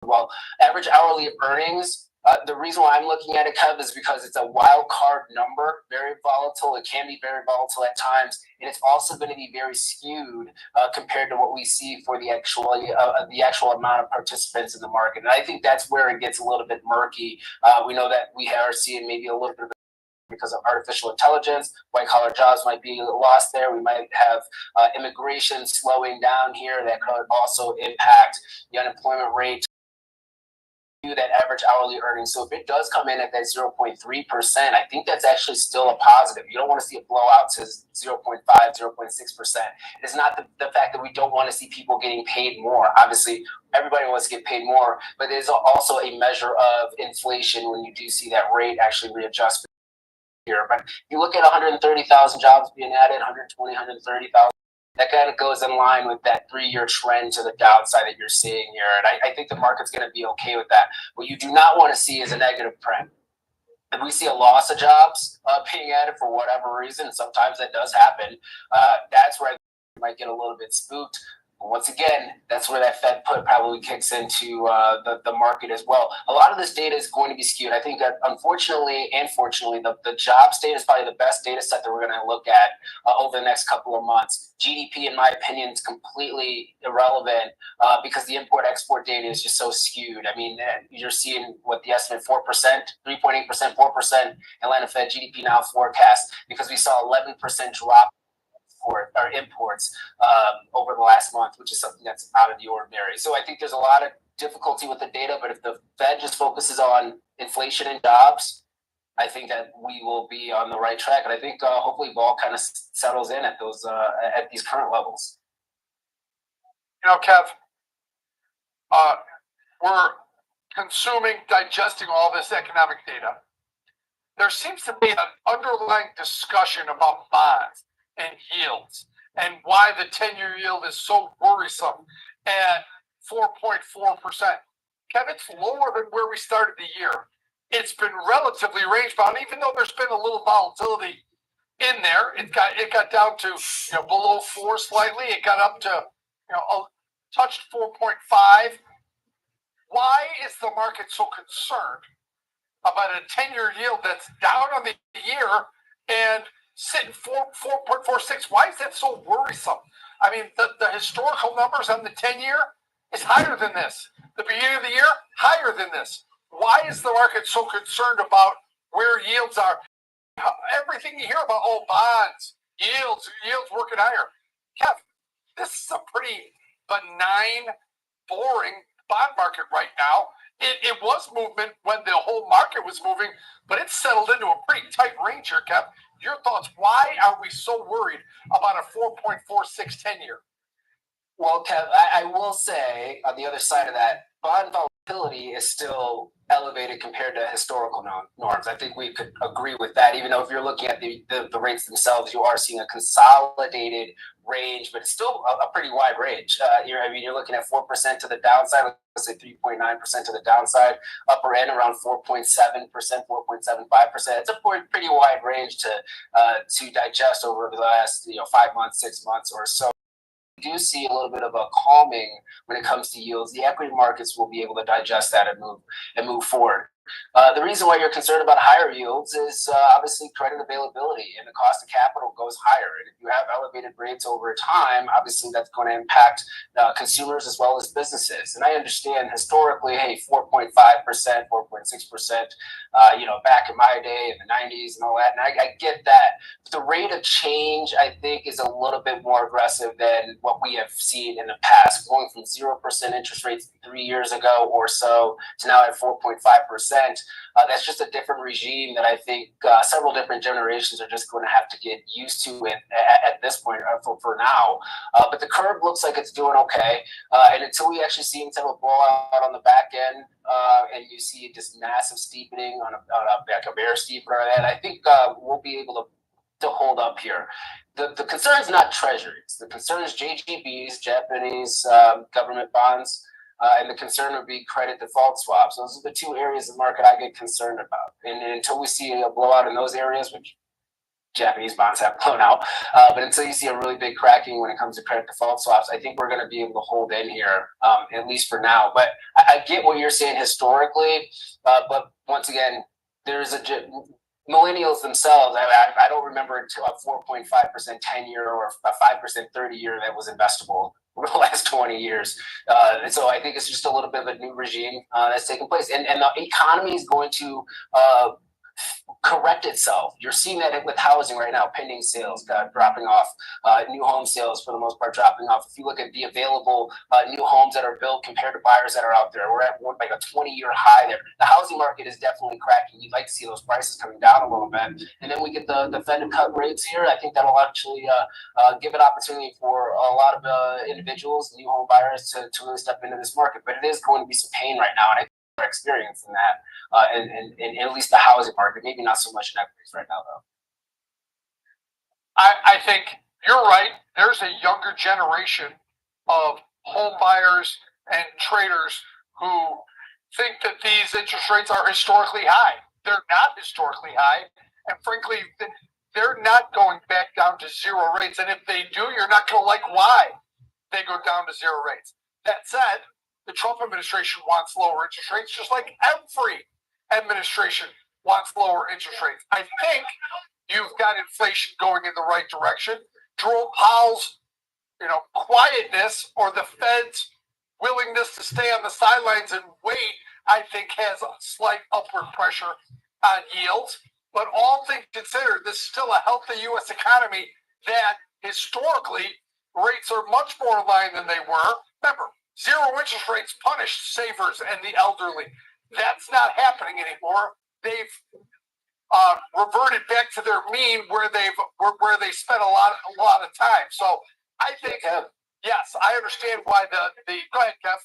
Speaker 17: well. Average hourly earnings. The reason why I'm looking at it, Kev, is because it's a wild card number, very volatile. It can be very volatile at times, and it's also going to be very skewed compared to what we see for the actual amount of participants in the market. And I think that's where it gets a little bit murky. We know that we are seeing maybe a little bit of because of artificial intelligence, white collar jobs might be lost there. We might have immigration slowing down here that could also impact the unemployment rate. That average hourly earnings. So if it does come in at that 0.3%, I think that's actually still a positive. You don't want to see a blowout to 0.5, 0.6%. It's not the fact that we don't want to see people getting paid more. Obviously, everybody wants to get paid more, but there's also a measure of inflation when you do see that rate actually readjust here. But you look at 130,000 jobs being added, 120, 130,000. That kind of goes in line with that 3-year trend to the downside that you're seeing here. And I think the market's going to be okay with that. What you do not want to see is a negative trend. If we see a loss of jobs being added for whatever reason, sometimes that does happen, that's where I might get a little bit spooked. But once again, that's where that Fed put probably kicks into the market as well. A lot of this data is going to be skewed. I think that unfortunately and fortunately, the jobs data is probably the best data set that we're going to look at over the next couple of months. GDP, in my opinion, is completely irrelevant because the import-export data is just so skewed. I mean, you're seeing what the estimate 4%, 3.8%, 4%, Atlanta Fed GDP now forecast because we saw 11% drop or imports over the last month, which is something that's out of the ordinary. So I think there's a lot of difficulty with the data, but if the Fed just focuses on inflation and jobs, I think that we will be on the right track. And I think hopefully vol kind of settles in at those at these current levels.
Speaker 18: You know, Kev, we're consuming, digesting all this economic data. There seems to be an underlying discussion about bonds and yields and why the 10-year yield is so worrisome at 4.4%. Kev, it's lower than where we started the year. It's been relatively range bound, even though there's been a little volatility in there. It got down to below 4 slightly. It got up to touched 4.5. Why is the market so concerned about a 10-year yield that's down on the year and sitting 4.46? Why is that so worrisome? I mean, the historical numbers on the 10-year is higher than this. The beginning of the year, higher than this. Why is the market so concerned about where yields are? Everything you hear about, bonds, yields working higher. Kev, this is a pretty benign, boring bond market right now. It was movement when the whole market was moving, but it's settled into a pretty tight range here, Kev. Your thoughts, why are we so worried about a 4.46 10-year?
Speaker 17: Well, Kev, I will say on the other side of that, bond volatility is still elevated compared to historical norms. I think we could agree with that, even though if you're looking at the rates themselves, you are seeing a consolidated range, but it's still a pretty wide range. You're looking at 4% to the downside, let's say 3.9% to the downside, upper end around 4.7%, 4.75%. It's a pretty wide range to digest over the last 5 months, 6 months or so. We do see a little bit of a calming when it comes to yields. The equity markets will be able to digest that and move forward. The reason why you're concerned about higher yields is obviously credit availability, and the cost of capital goes higher. And if you have elevated rates over time, obviously that's going to impact consumers as well as businesses. And I understand historically, 4.5%, 4.6%, back in my day in the 90s and all that. And I get that. But the rate of change, I think, is a little bit more aggressive than what we have seen in the past, going from 0% interest rates 3 years ago or so to now at 4.5%. That's just a different regime that I think several different generations are just going to have to get used to at this point for now. But the curve looks like it's doing okay. And until we actually see some of a blowout on the back end and you see just massive steepening on a bear steepener, and I think we'll be able to to hold up here. The concern is not treasuries. The concern is JGBs, Japanese government bonds, and the concern would be credit default swaps. Those are the two areas of the market I get concerned about. And until we see a blowout in those areas, which Japanese bonds have blown out, but until you see a really big cracking when it comes to credit default swaps, I think we're going to be able to hold in here, at least for now. But I get what you're saying historically, but once again, there's millennials themselves. I don't remember until a 4.5% 10-year or a 5% 30-year that was investable over the last 20 years. And so I think it's just a little bit of a new regime that's taking place. And the economy is going to correct itself. You're seeing that with housing right now, pending sales dropping off, new home sales for the most part dropping off. If you look at the available new homes that are built compared to buyers that are out there, we're at like a 20-year high there. The housing market is definitely cracking. You'd like to see those prices coming down a little bit. And then we get the Fed to cut rates here. I think that'll actually give an opportunity for a lot of individuals, new home buyers to really step into this market. But it is going to be some pain right now. And I think we're experiencing that. In at least the housing market, maybe not so much in equities right now, though.
Speaker 18: I think you're right. There's a younger generation of home buyers and traders who think that these interest rates are historically high. They're not historically high. And frankly, they're not going back down to zero rates. And if they do, you're not going to like why they go down to zero rates. That said, the Trump administration wants lower interest rates, just like every administration wants lower interest rates. I think you've got inflation going in the right direction. Jerome Powell's, quietness, or the Fed's willingness to stay on the sidelines and wait, I think has a slight upward pressure on yields. But all things considered, this is still a healthy U.S. economy that historically rates are much more aligned than they were. Remember, zero interest rates punished savers and the elderly. That's not happening anymore. They've reverted back to their mean where they spent a lot of time. So I think yes, I understand why the go ahead, Kev.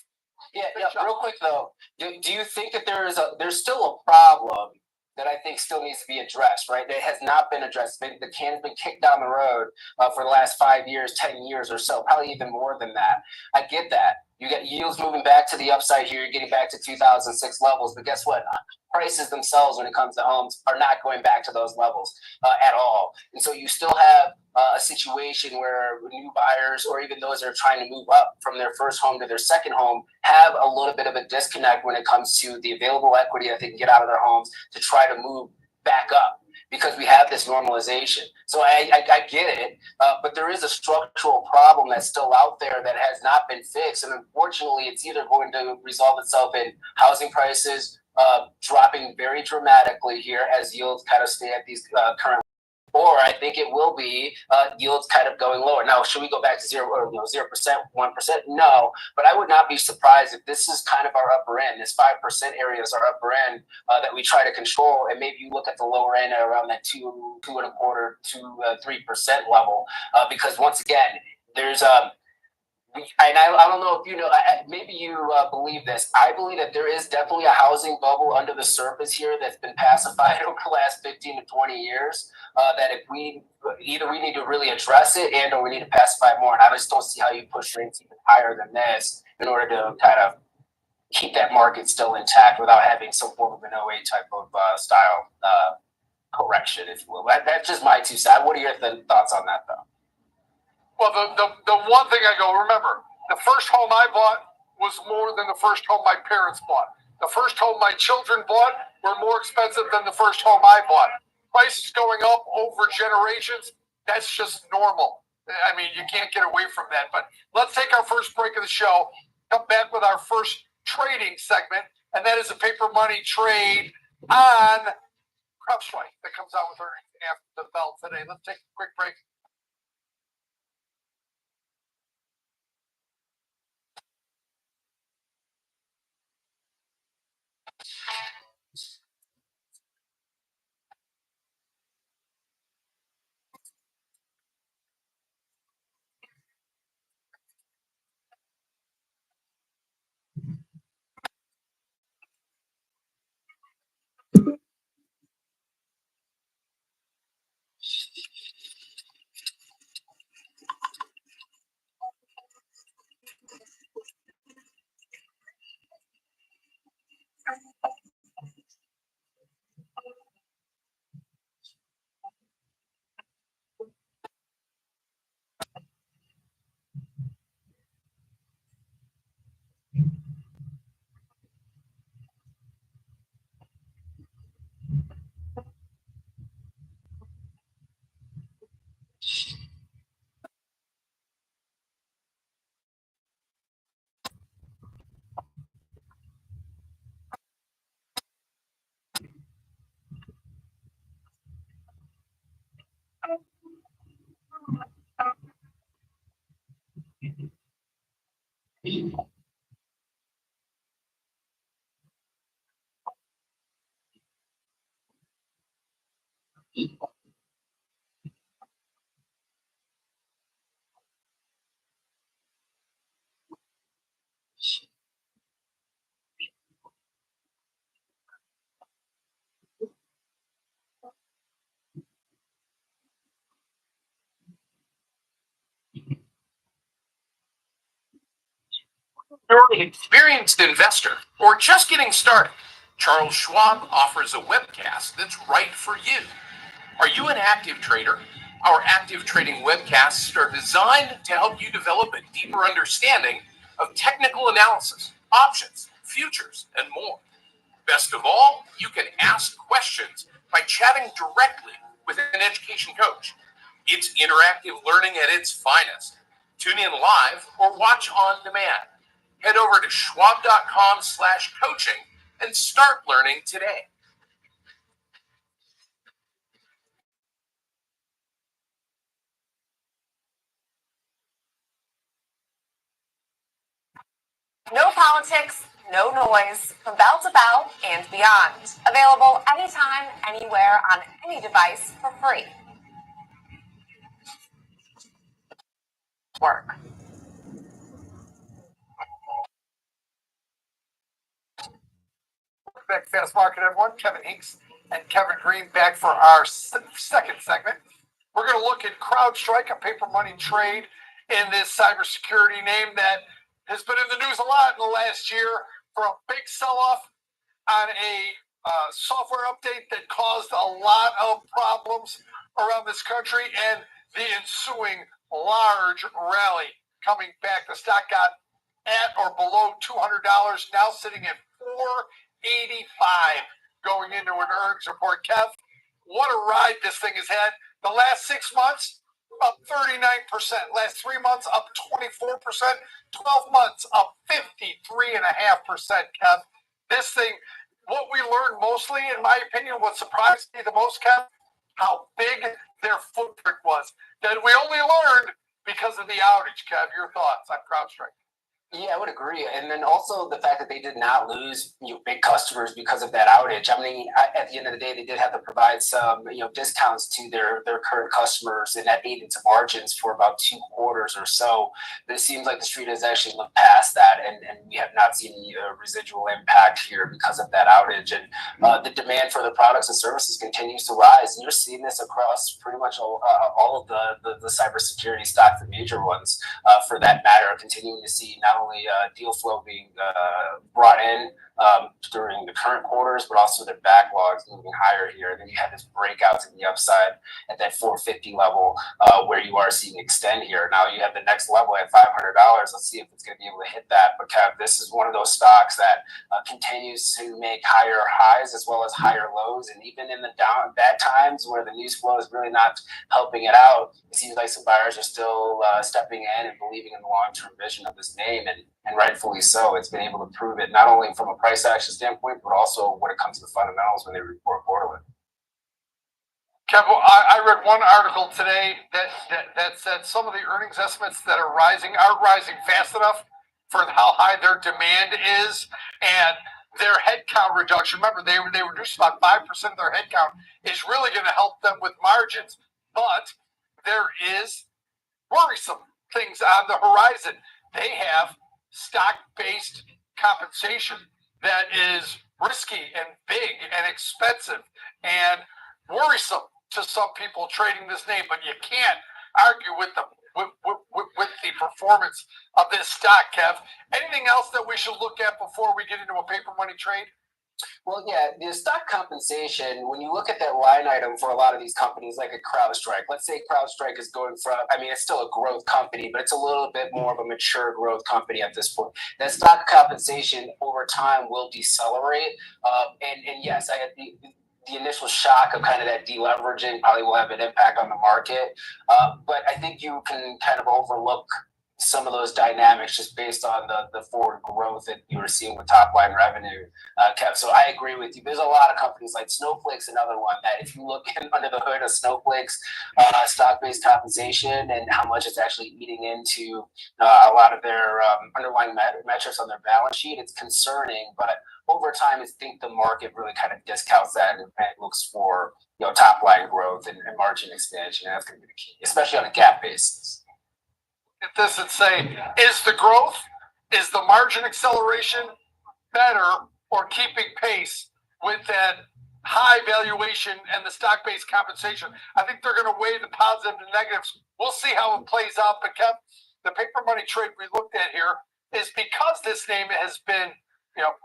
Speaker 17: Yeah, real quick though, do you think that there's still a problem that I think still needs to be addressed, right? That has not been addressed. Maybe the can has been kicked down the road for the last 5 years, 10 years or so, probably even more than that. I get that. You get yields moving back to the upside here. You're getting back to 2006 levels. But guess what? Prices themselves when it comes to homes are not going back to those levels at all. And so you still have a situation where new buyers or even those that are trying to move up from their first home to their second home have a little bit of a disconnect when it comes to the available equity that they can get out of their homes to try to move back up, because we have this normalization. So I get it, but there is a structural problem that's still out there that has not been fixed. And unfortunately, it's either going to resolve itself in housing prices dropping very dramatically here as yields kind of stay at these current, or I think it will be yields kind of going lower. Now, should we go back to 0%, 1%? No, but I would not be surprised if this is kind of our upper end. This 5% area is our upper end that we try to control, and maybe you look at the lower end at around that 2.25% to 3% level, because once again, there's and I don't know if you know, maybe you believe this. I believe that there is definitely a housing bubble under the surface here that's been pacified over the last 15 to 20 years. That if we need to really address it and or we need to pacify more. And I just don't see how you push rates even higher than this in order to kind of keep that market still intact without having some form of an 08 type of style correction, if you will. That's just my 2 cents. What are your thoughts on that, though?
Speaker 18: Well, the one thing I go, remember, the first home I bought was more than the first home my parents bought. The first home my children bought were more expensive than the first home I bought. Prices going up over generations, that's just normal. I mean, you can't get away from that. But let's take our first break of the show, come back with our first trading segment, and that is a paper money trade on CrowdStrike that comes out with earnings after the bell today. Let's take a quick break.
Speaker 8: You're an experienced investor or just getting started, Charles Schwab offers a webcast that's right for you. Are you an active trader? Our active trading webcasts are designed to help you develop a deeper understanding of technical analysis, options, futures, and more. Best of all, you can ask questions by chatting directly with an education coach. It's interactive learning at its finest. Tune in live or watch on demand. Head over to schwab.com/coaching and start learning today.
Speaker 16: No politics, no noise, from bell to bell and beyond. Available anytime, anywhere, on any device for free. Work.
Speaker 18: Back to Fast Market, everyone. Kevin Hinks and Kevin Green back for our second segment. We're going to look at CrowdStrike, a paper money trade in this cybersecurity name that has been in the news a lot in the last year for a big sell-off on a software update that caused a lot of problems around this country and the ensuing large rally coming back. The stock got at or below $200, now sitting at $485 going into an earnings report. Kev, what a ride this thing has had. The last 6 months, up 39%. Last 3 months, up 24%. 12 months, up 53.5%, Kev. This thing, what we learned mostly, in my opinion, what surprised me the most, Kev, how big their footprint was. That we only learned because of the outage, Kev. Your thoughts on CrowdStrike?
Speaker 17: Yeah, I would agree. And then also the fact that they did not lose big customers because of that outage. I mean, at the end of the day, they did have to provide some discounts to their current customers, and that ate into margins for about 2 quarters or so. But it seems like the street has actually looked past that, and we have not seen any residual impact here because of that outage. And the demand for the products and services continues to rise, and you're seeing this across pretty much all of the cybersecurity stocks, the major ones, for that matter, continuing to see not only deal flow being brought in during the current quarters, but also their backlogs moving higher here. And then you have this breakout to the upside at that 450 level, where you are seeing extend here. Now you have the next level at $500. Let's see if it's going to be able to hit that. But Kev, this is one of those stocks that continues to make higher highs as well as higher lows. And even in the bad times where the news flow is really not helping it out, it seems like some buyers are still stepping in and believing in the long-term vision of this name, and rightfully so. It's been able to prove it not only from a price action standpoint, but also when it comes to the fundamentals when they report quarterly.
Speaker 18: Kevin, I read one article today that said some of the earnings estimates that are rising aren't rising fast enough for how high their demand is, and their headcount reduction. Remember, they reduced about 5% of their headcount, is really going to help them with margins. But there is worrisome things on the horizon. They have stock-based compensation that is risky and big and expensive and worrisome to some people trading this name, but you can't argue with the performance of this stock, Kev. Anything else that we should look at before we get into a paper money trade?
Speaker 17: Well, yeah, the stock compensation, when you look at that line item for a lot of these companies like a CrowdStrike, let's say CrowdStrike is going from, I mean, it's still a growth company, but it's a little bit more of a mature growth company at this point. That stock compensation over time will decelerate. And yes, I had the initial shock of kind of that deleveraging probably will have an impact on the market. But I think you can kind of overlook some of those dynamics just based on the forward growth that you were seeing with top line revenue, Kev. So I agree with you. There's a lot of companies like Snowflake's another one that if you look under the hood of Snowflake's stock-based compensation and how much it's actually eating into a lot of their underlying metrics on their balance sheet, it's concerning. But over time, I think the market really kind of discounts that and looks for top line growth and margin expansion. And that's going to be the key, especially on a gap basis.
Speaker 18: At this and say, is the growth, is the margin acceleration better or keeping pace with that high valuation and the stock-based compensation? I think they're going to weigh the positives and negatives. We'll see how it plays out. But Kev, the paper money trade we looked at here is because this name has been,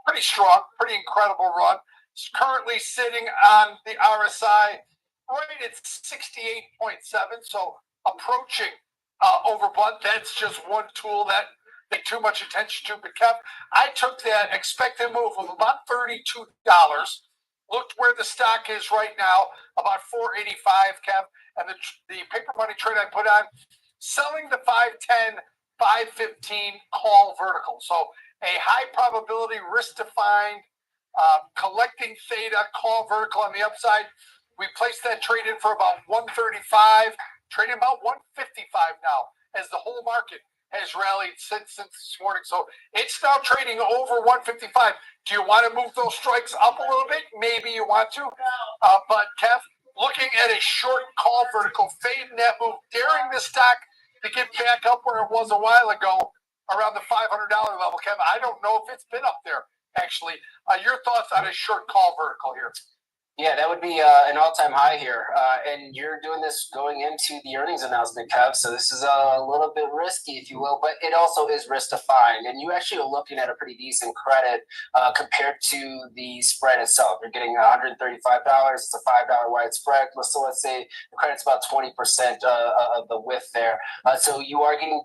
Speaker 18: pretty strong, pretty incredible run. It's currently sitting on the RSI right at 68.7, so approaching overbought. That's just one tool that they pay too much attention to. But Kev, I took that expected move of about $32. Looked where the stock is right now, about $4.85, Kev, and the paper money trade I put on, selling the 510, 515 call vertical. So a high probability risk defined, collecting theta call vertical on the upside. We placed that trade in for about 135, trading about 155 now as the whole market has rallied since this morning. So it's now trading over 155. Do you want to move those strikes up a little bit? Maybe you want to. But Kev, looking at a short call vertical, fading that move, daring the stock to get back up where it was a while ago, around the $500 level. Kev, I don't know if it's been up there, actually. Your thoughts on a short call vertical here?
Speaker 17: Yeah, that would be an all-time high here. And you're doing this going into the earnings announcement, Kev. So this is a little bit risky, if you will, but it also is risk-defined. And you actually are looking at a pretty decent credit compared to the spread itself. You're getting $135. It's a $5 wide spread. So let's say the credit's about 20% of the width there. So you are getting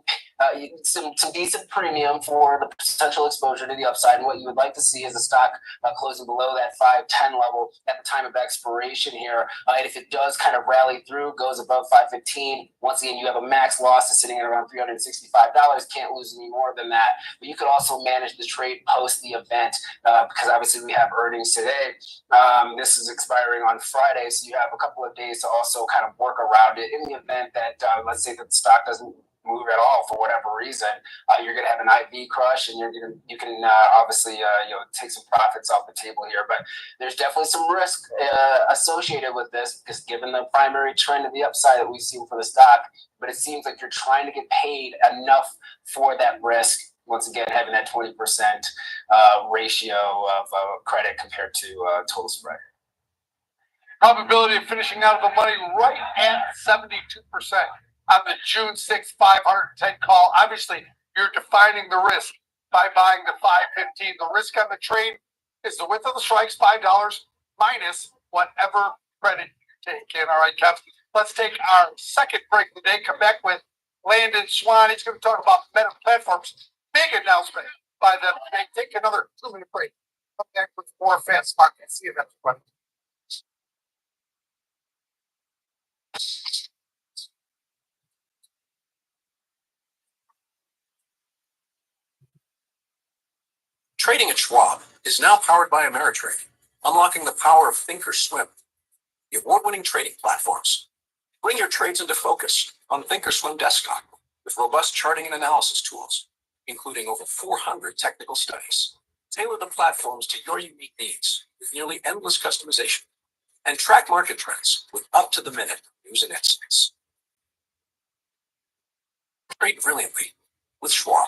Speaker 17: some decent premium for the potential exposure to the upside. And what you would like to see is the stock closing below that 510 level at the time of expiration here. And if it does kind of rally through, goes above 515, once again, you have a max loss that's sitting at around $365. Can't lose any more than that. But you could also manage the trade post the event because obviously we have earnings today. This is expiring on Friday, so you have a couple of days to also kind of work around it in the event that, let's say that the stock doesn't move at all for whatever reason. You're going to have an IV crush, and you can obviously take some profits off the table here. But there's definitely some risk associated with this, because given the primary trend of the upside that we've seen for the stock, but it seems like you're trying to get paid enough for that risk. Once again, having that 20% ratio of credit compared to total spread.
Speaker 18: Probability of finishing out of the money right at 72%. On the June 6th, 510 call. Obviously, you're defining the risk by buying the 515. The risk on the trade is the width of the strikes, $5 minus whatever credit you take in. All right, Kev, let's take our second break of the day. Come back with Landon Swan. He's going to talk about Meta Platforms. Big announcement by them. Take another 2-minute break. Come back with more Fast Market. See you next one.
Speaker 15: Trading at Schwab is now powered by Ameritrade, unlocking the power of Thinkorswim, the award-winning trading platforms. Bring your trades into focus on Thinkorswim desktop with robust charting and analysis tools, including over 400 technical studies. Tailor the platforms to your unique needs with nearly endless customization, and track market trends with up-to-the-minute news and insights. Trade brilliantly with Schwab.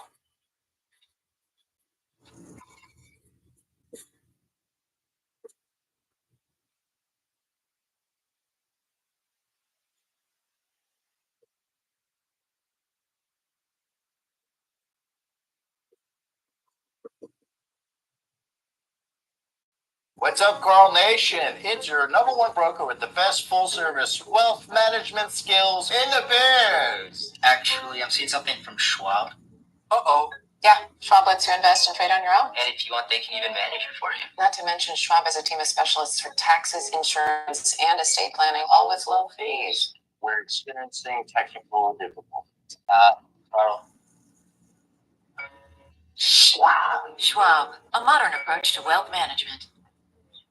Speaker 19: What's up, Carl Nation? It's your #1 broker with the best full-service wealth management skills in the biz.
Speaker 12: Actually, I'm seeing something from Schwab.
Speaker 19: Uh-oh.
Speaker 11: Yeah, Schwab lets you invest and trade on your own.
Speaker 12: And if you want, they can even manage it for you.
Speaker 11: Not to mention, Schwab has a team of specialists for taxes, insurance, and estate planning, all with low fees.
Speaker 19: We're experiencing technical difficulties. Carl.
Speaker 12: Schwab, a modern approach to wealth management.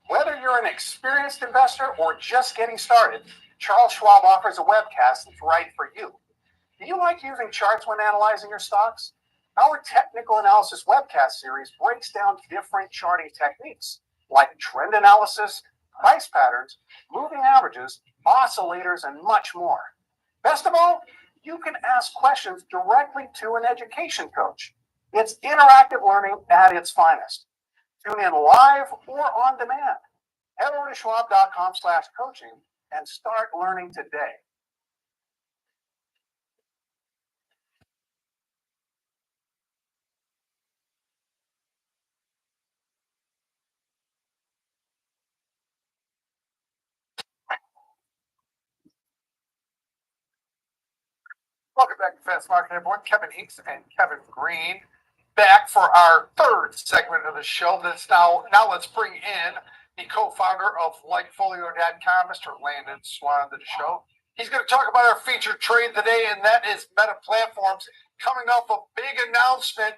Speaker 3: Whether you're an experienced investor or just getting started, Charles Schwab offers a webcast that's right for you. Do you like using charts when analyzing your stocks?
Speaker 9: Our technical analysis webcast series breaks down different charting techniques like trend analysis, price patterns, moving averages, oscillators, and much more. Best of all, you can ask questions directly to an education coach. It's interactive learning at its finest. Tune in live or on demand. Head over to schwab.com/coaching and start learning today.
Speaker 18: Welcome back to Fast Market, everyone. Kevin Hinks and Kevin Green back for our third segment of the show. Now let's bring in the co-founder of Lightfolio.com, Mr. Landon Swan, to the show. He's going to talk about our featured trade today, and that is Meta Platforms coming off a big announcement.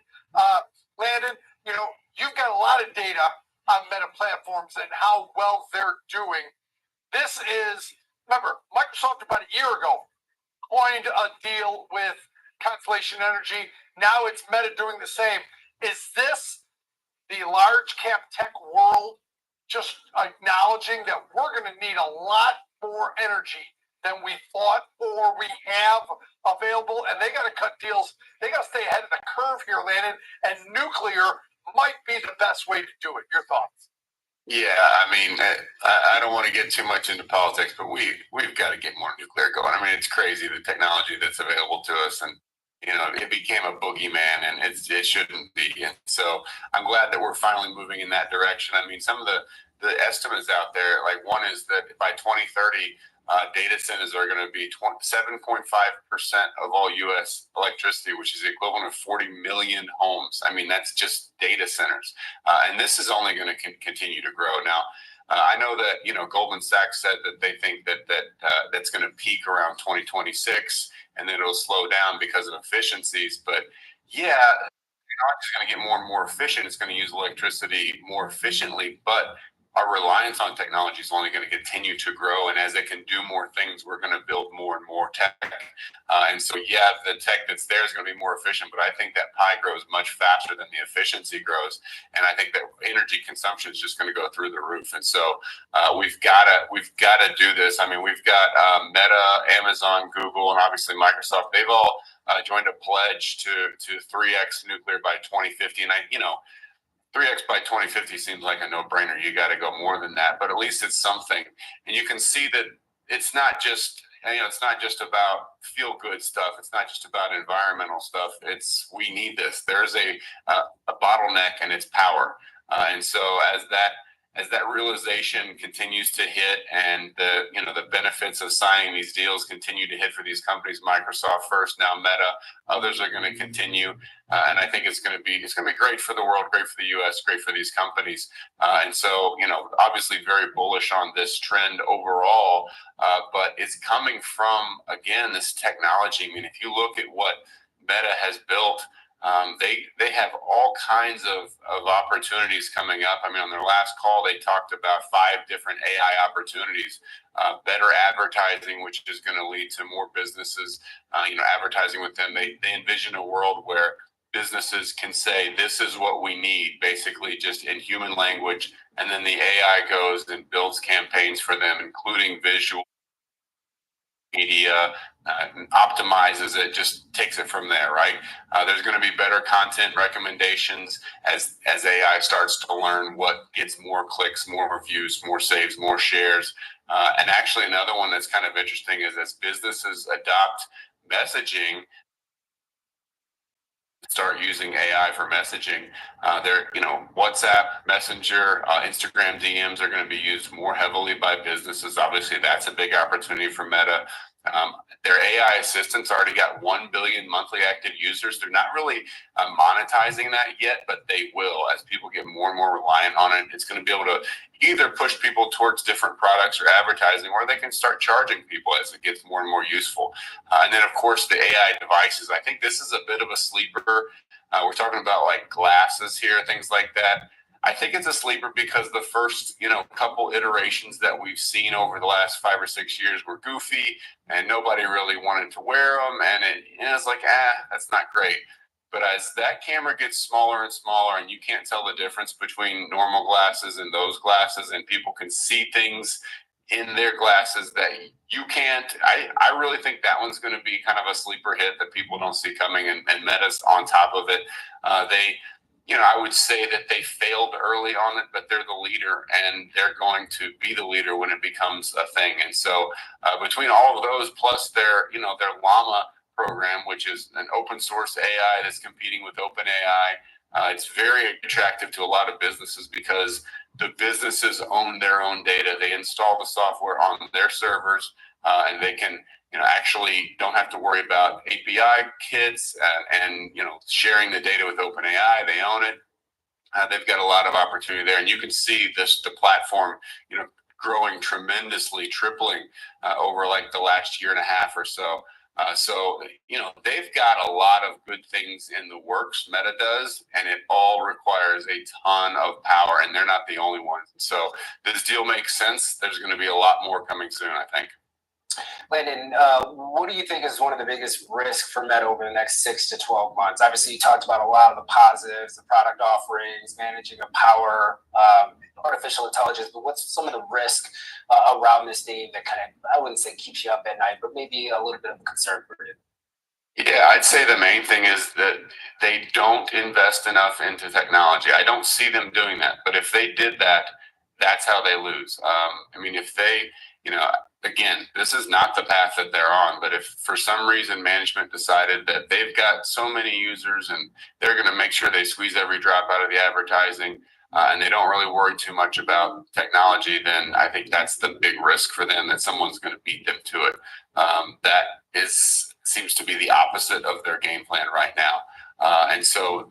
Speaker 18: Landon, you've got a lot of data on Meta Platforms and how well they're doing. Remember, Microsoft about a year ago coined a deal with Constellation Energy. Now it's Meta doing the same. Is this the large cap tech world just acknowledging that we're going to need a lot more energy than we thought or we have available, and they got to cut deals. They got to stay ahead of the curve here, Landon, and nuclear might be the best way to do it. Your thoughts?
Speaker 20: Yeah, I mean, I don't want to get too much into politics, but we've got to get more nuclear going. I mean, it's crazy the technology that's available to us, and it became a boogeyman, and it shouldn't be. And so I'm glad that we're finally moving in that direction. I mean, some of the estimates out there, like one is that by 2030, data centers are going to be 7.5% of all U.S. electricity, which is the equivalent of 40 million homes. I mean, that's just data centers. And this is only going to continue to grow. Now, I know that, Goldman Sachs said that they think that's going to peak around 2026, and then it'll slow down because of efficiencies. But yeah, you're not just going to get more and more efficient. It's going to use electricity more efficiently, but our reliance on technology is only going to continue to grow. And as it can do more things, we're going to build more and more tech. And so, yeah, the tech that's there is going to be more efficient, but I think that pie grows much faster than the efficiency grows. And I think that energy consumption is just going to go through the roof. And so we've got to do this. I mean, we've got Meta, Amazon, Google, and obviously Microsoft. They've all joined a pledge to 3x nuclear by 2050. And 3x by 2050 seems like a no-brainer. You got to go more than that, but at least it's something. And you can see that it's not just about feel-good stuff. It's not just about environmental stuff. We need this. There's a bottleneck, and it's power. And so as that realization continues to hit, and the benefits of signing these deals continue to hit for these companies, Microsoft first, now Meta, others are going to continue, and I think it's going to be great for the world, great for the U.S., great for these companies, and so obviously very bullish on this trend overall, but it's coming from, again, this technology. I mean, if you look at what Meta has built, they have all kinds of opportunities coming up. I mean, on their last call, they talked about 5 different AI opportunities, better advertising, which is going to lead to more businesses, advertising with them. They envision a world where businesses can say, this is what we need, basically just in human language. And then the AI goes and builds campaigns for them, including visual media, optimizes it, just takes it from there, right? There's going to be better content recommendations as AI starts to learn what gets more clicks, more views, more saves, more shares. And actually another one that's kind of interesting is as businesses adopt messaging, start using AI for messaging. WhatsApp, Messenger, Instagram DMs are going to be used more heavily by businesses. Obviously, that's a big opportunity for Meta. Their AI assistants already got 1 billion monthly active users. They're not really monetizing that yet, but they will as people get more and more reliant on it. It's going to be able to either push people towards different products or advertising, or they can start charging people as it gets more and more useful. And then, of course, the AI devices. I think this is a bit of a sleeper. We're talking about like glasses here, things like that. I think it's a sleeper because the first, couple iterations that we've seen over the last 5 or 6 years were goofy and nobody really wanted to wear them. And it's like, that's not great. But as that camera gets smaller and smaller, and you can't tell the difference between normal glasses and those glasses, and people can see things in their glasses that you can't, I really think that one's going to be kind of a sleeper hit that people don't see coming, and Meta's on top of it. They, you know, I would say that they failed early on it, but they're the leader, and they're going to be the leader when it becomes a thing. And so between all of those, plus their, you know, their Llama program, which is an open source AI that's competing with OpenAI, it's very attractive to a lot of businesses because the businesses own their own data. They install the software on their servers, and they can, you know, actually don't have to worry about API kits and you know, sharing the data with OpenAI. They own it. They've got a lot of opportunity there, and you can see the platform, you know, growing tremendously, tripling over like the last year and a half or so. So, you know, they've got a lot of good things in the works, Meta does, and it all requires a ton of power, and they're not the only ones. So this deal makes sense. There's going to be a lot more coming soon, I think.
Speaker 17: Landon, what do you think is one of the biggest risks for Meta over the next 6 to 12 months? Obviously, you talked about a lot of the positives, the product offerings, managing a power, artificial intelligence, but what's some of the risk around this name that kind of, I wouldn't say keeps you up at night, but maybe a little bit of a concern for you?
Speaker 20: Yeah, I'd say the main thing is that they don't invest enough into technology. I don't see them doing that, but if they did that, that's how they lose. I mean, if they, you know, again, this is not the path that they're on, but if for some reason management decided that they've got so many users and they're going to make sure they squeeze every drop out of the advertising, and they don't really worry too much about technology, then I think that's the big risk for them, that someone's going to beat them to it. That seems to be the opposite of their game plan right now. And so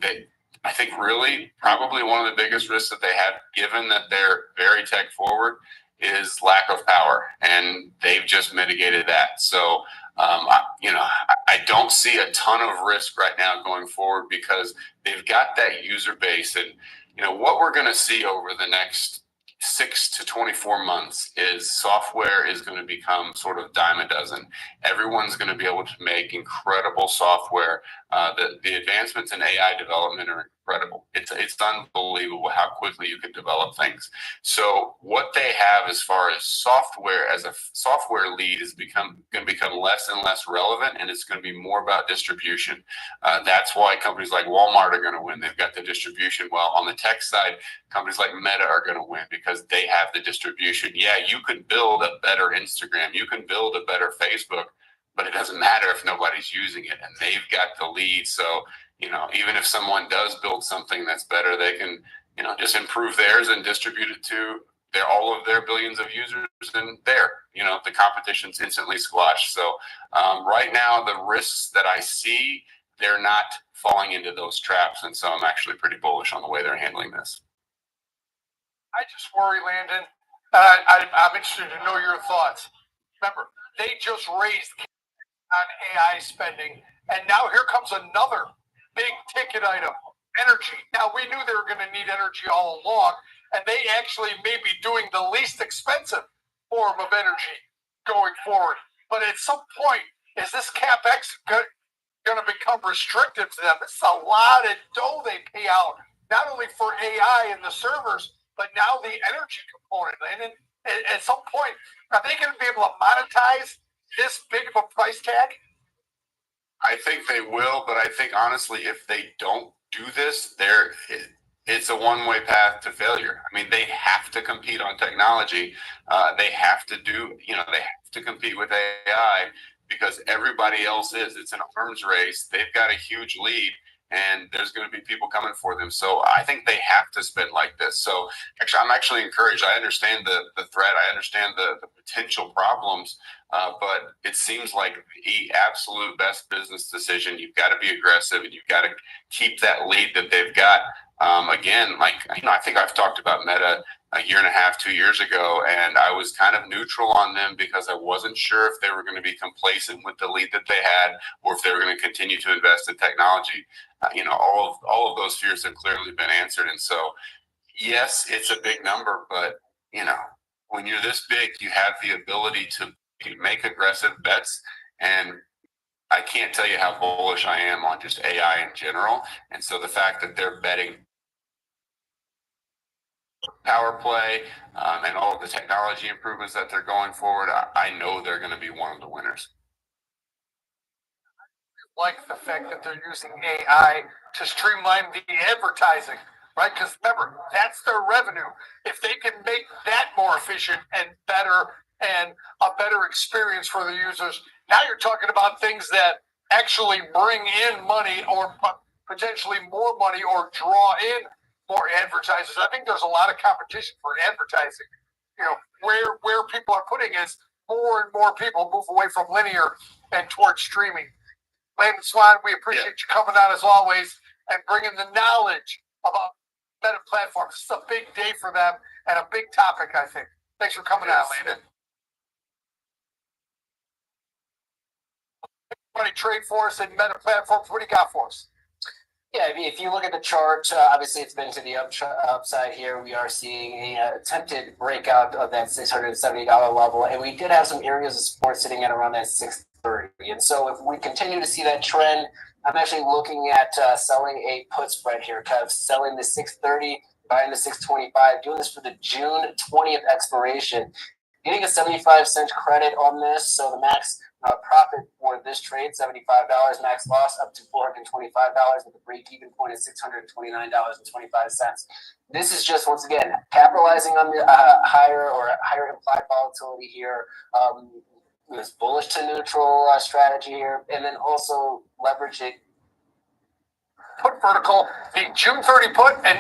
Speaker 20: I think really probably one of the biggest risks that they have, given that they're very tech forward, is lack of power, and they've just mitigated that. So, I don't see a ton of risk right now going forward because they've got that user base. And, you know, what we're going to see over the next 6 to 24 months is software is going to become sort of dime a dozen. Everyone's going to be able to make incredible software. The advancements in AI development are incredible. It's unbelievable how quickly you can develop things. So what they have as far as software, as a software lead, is going to become less and less relevant, and it's going to be more about distribution. That's why companies like Walmart are going to win. They've got the distribution. Well, on the tech side, companies like Meta are going to win because they have the distribution. Yeah, you can build a better Instagram, you can build a better Facebook, but it doesn't matter if nobody's using it, and they've got the lead. So, you know, even if someone does build something that's better, they can, you know, just improve theirs and distribute it to all of their billions of users, and you know, the competition's instantly squashed. So right now, the risks that I see, they're not falling into those traps, and so I'm actually pretty bullish on the way they're handling this.
Speaker 18: I just worry, Landon. I'm interested to know your thoughts. Remember, they just raised on AI spending, and now here comes another big ticket item, energy. Now, we knew they were going to need energy all along, and they actually may be doing the least expensive form of energy going forward. But at some point, is this CapEx going to become restrictive to them? It's a lot of dough they pay out, not only for AI and the servers, but now the energy component. And at some point, are they going to be able to monetize this big of a price tag?
Speaker 20: I think they will, but I think honestly, if they don't do this, it's a one-way path to failure. I mean, they have to compete on technology. They have to they have to compete with AI because everybody else is. It's an arms race. They've got a huge lead, and there's going to be people coming for them. So I think they have to spend like this. So actually, I'm actually encouraged. I understand the threat. I understand the potential problems, but it seems like the absolute best business decision. You've got to be aggressive, and you've got to keep that lead that they've got. Again, I think I've talked about Meta a year and a half, 2 years ago, and I was kind of neutral on them because I wasn't sure if they were going to be complacent with the lead that they had, or if they were going to continue to invest in technology. All of those fears have clearly been answered. And so, yes, it's a big number, but when you're this big, you have the ability to make aggressive bets and I can't tell you how bullish I am on just AI in general. And so the fact that they're betting power play and all of the technology improvements that they're going forward, I know they're going to be one of the winners.
Speaker 18: Like the fact that they're using AI to streamline the advertising, right? Because remember, that's their revenue. If they can make that more efficient and better and a better experience for the users, now you're talking about things that actually bring in money or potentially more money or draw in more advertisers. I think there's a lot of competition for advertising. You know, where people are putting is more and more people move away from linear and towards streaming. Landon Swan, we appreciate you coming on as always and bringing the knowledge about Meta platforms. It's a big day for them and a big topic, I think. Thanks for coming on, Landon. Money trade for us and Meta platforms. What do you got for us?
Speaker 17: Yeah, I mean, if you look at the chart, obviously it's been to the upside here. We are seeing a attempted breakout of that $670 level, and we did have some areas of support sitting at around that 630. And so if we continue to see that trend, I'm actually looking at selling a put spread here, kind of selling the 630, buying the 625, doing this for the June 20th expiration. Getting a 75-cent credit on this, so the max profit for this trade, $75, max loss up to $425 with a break-even point of $629.25. This is just, once again, capitalizing on the higher implied volatility here, this bullish to neutral strategy here, and then also leveraging
Speaker 18: put vertical, the June 30 put, an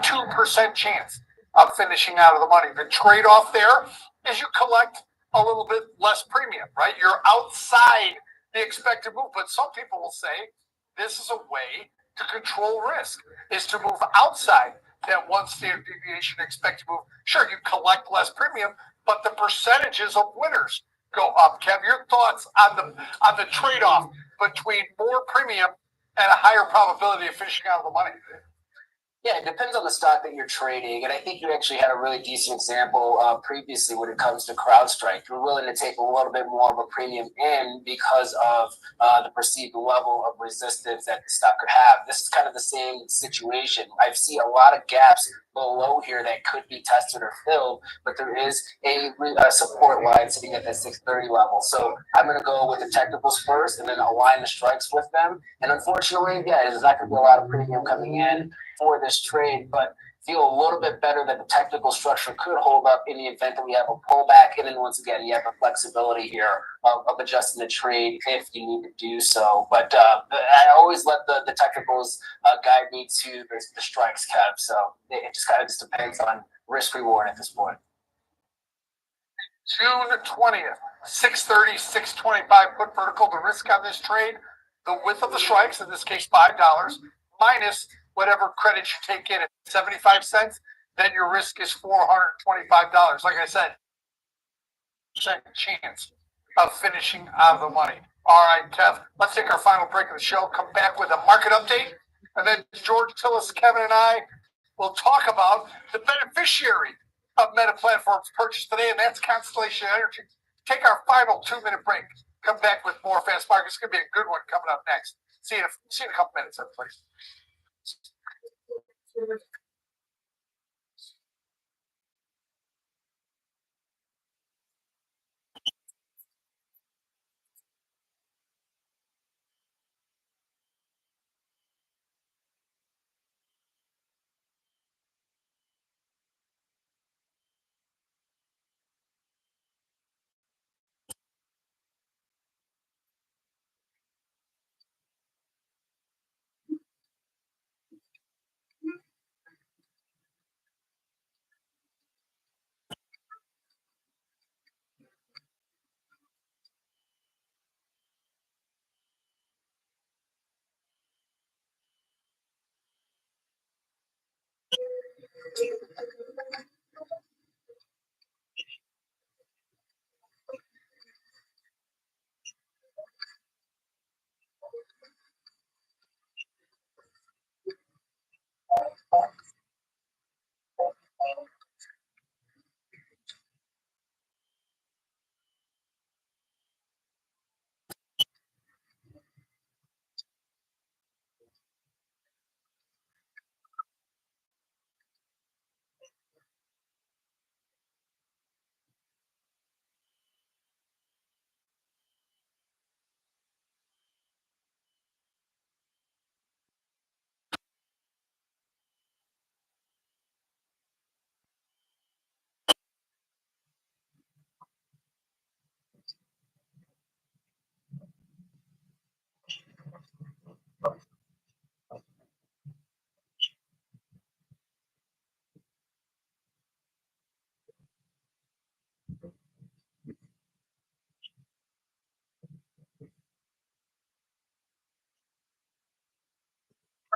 Speaker 18: 82% chance of finishing out of the money. The trade-off there is you collect a little bit less premium, right? You're outside the expected move, but some people will say this is a way to control risk, is to move outside that one standard deviation expected move. Sure, you collect less premium, but the percentages of winners go up. Kev, your thoughts on the trade-off between more premium and a higher probability of finishing out of the money?
Speaker 17: Yeah, it depends on the stock that you're trading. And I think you actually had a really decent example previously when it comes to CrowdStrike. You're willing to take a little bit more of a premium in because of the perceived level of resistance that the stock could have. This is kind of the same situation. I see a lot of gaps below here that could be tested or filled, but there is a support line sitting at that 630 level. So I'm going to go with the technicals first and then align the strikes with them. And unfortunately, yeah, there's not going to be a lot of premium coming in for this trade, but feel a little bit better that the technical structure could hold up in the event that we have a pullback. And then once again, you have the flexibility here of adjusting the trade if you need to do so. But I always let the technicals guide me to the strikes, Kev. So it just kind of depends on risk reward at this point.
Speaker 18: June 20th, 630, 625 put vertical. The risk on this trade, the width of the strikes, in this case $5, minus whatever credit you take in at 75 cents, then your risk is $425. Like I said, chance of finishing out of the money. All right, Kev, let's take our final break of the show, come back with a market update, and then George Tillis, Kevin, and I will talk about the beneficiary of Meta Platforms purchase today, and that's Constellation Energy. Take our final 2-minute break. Come back with more Fast Market. It's going to be a good one coming up next. See you in a couple minutes, everybody.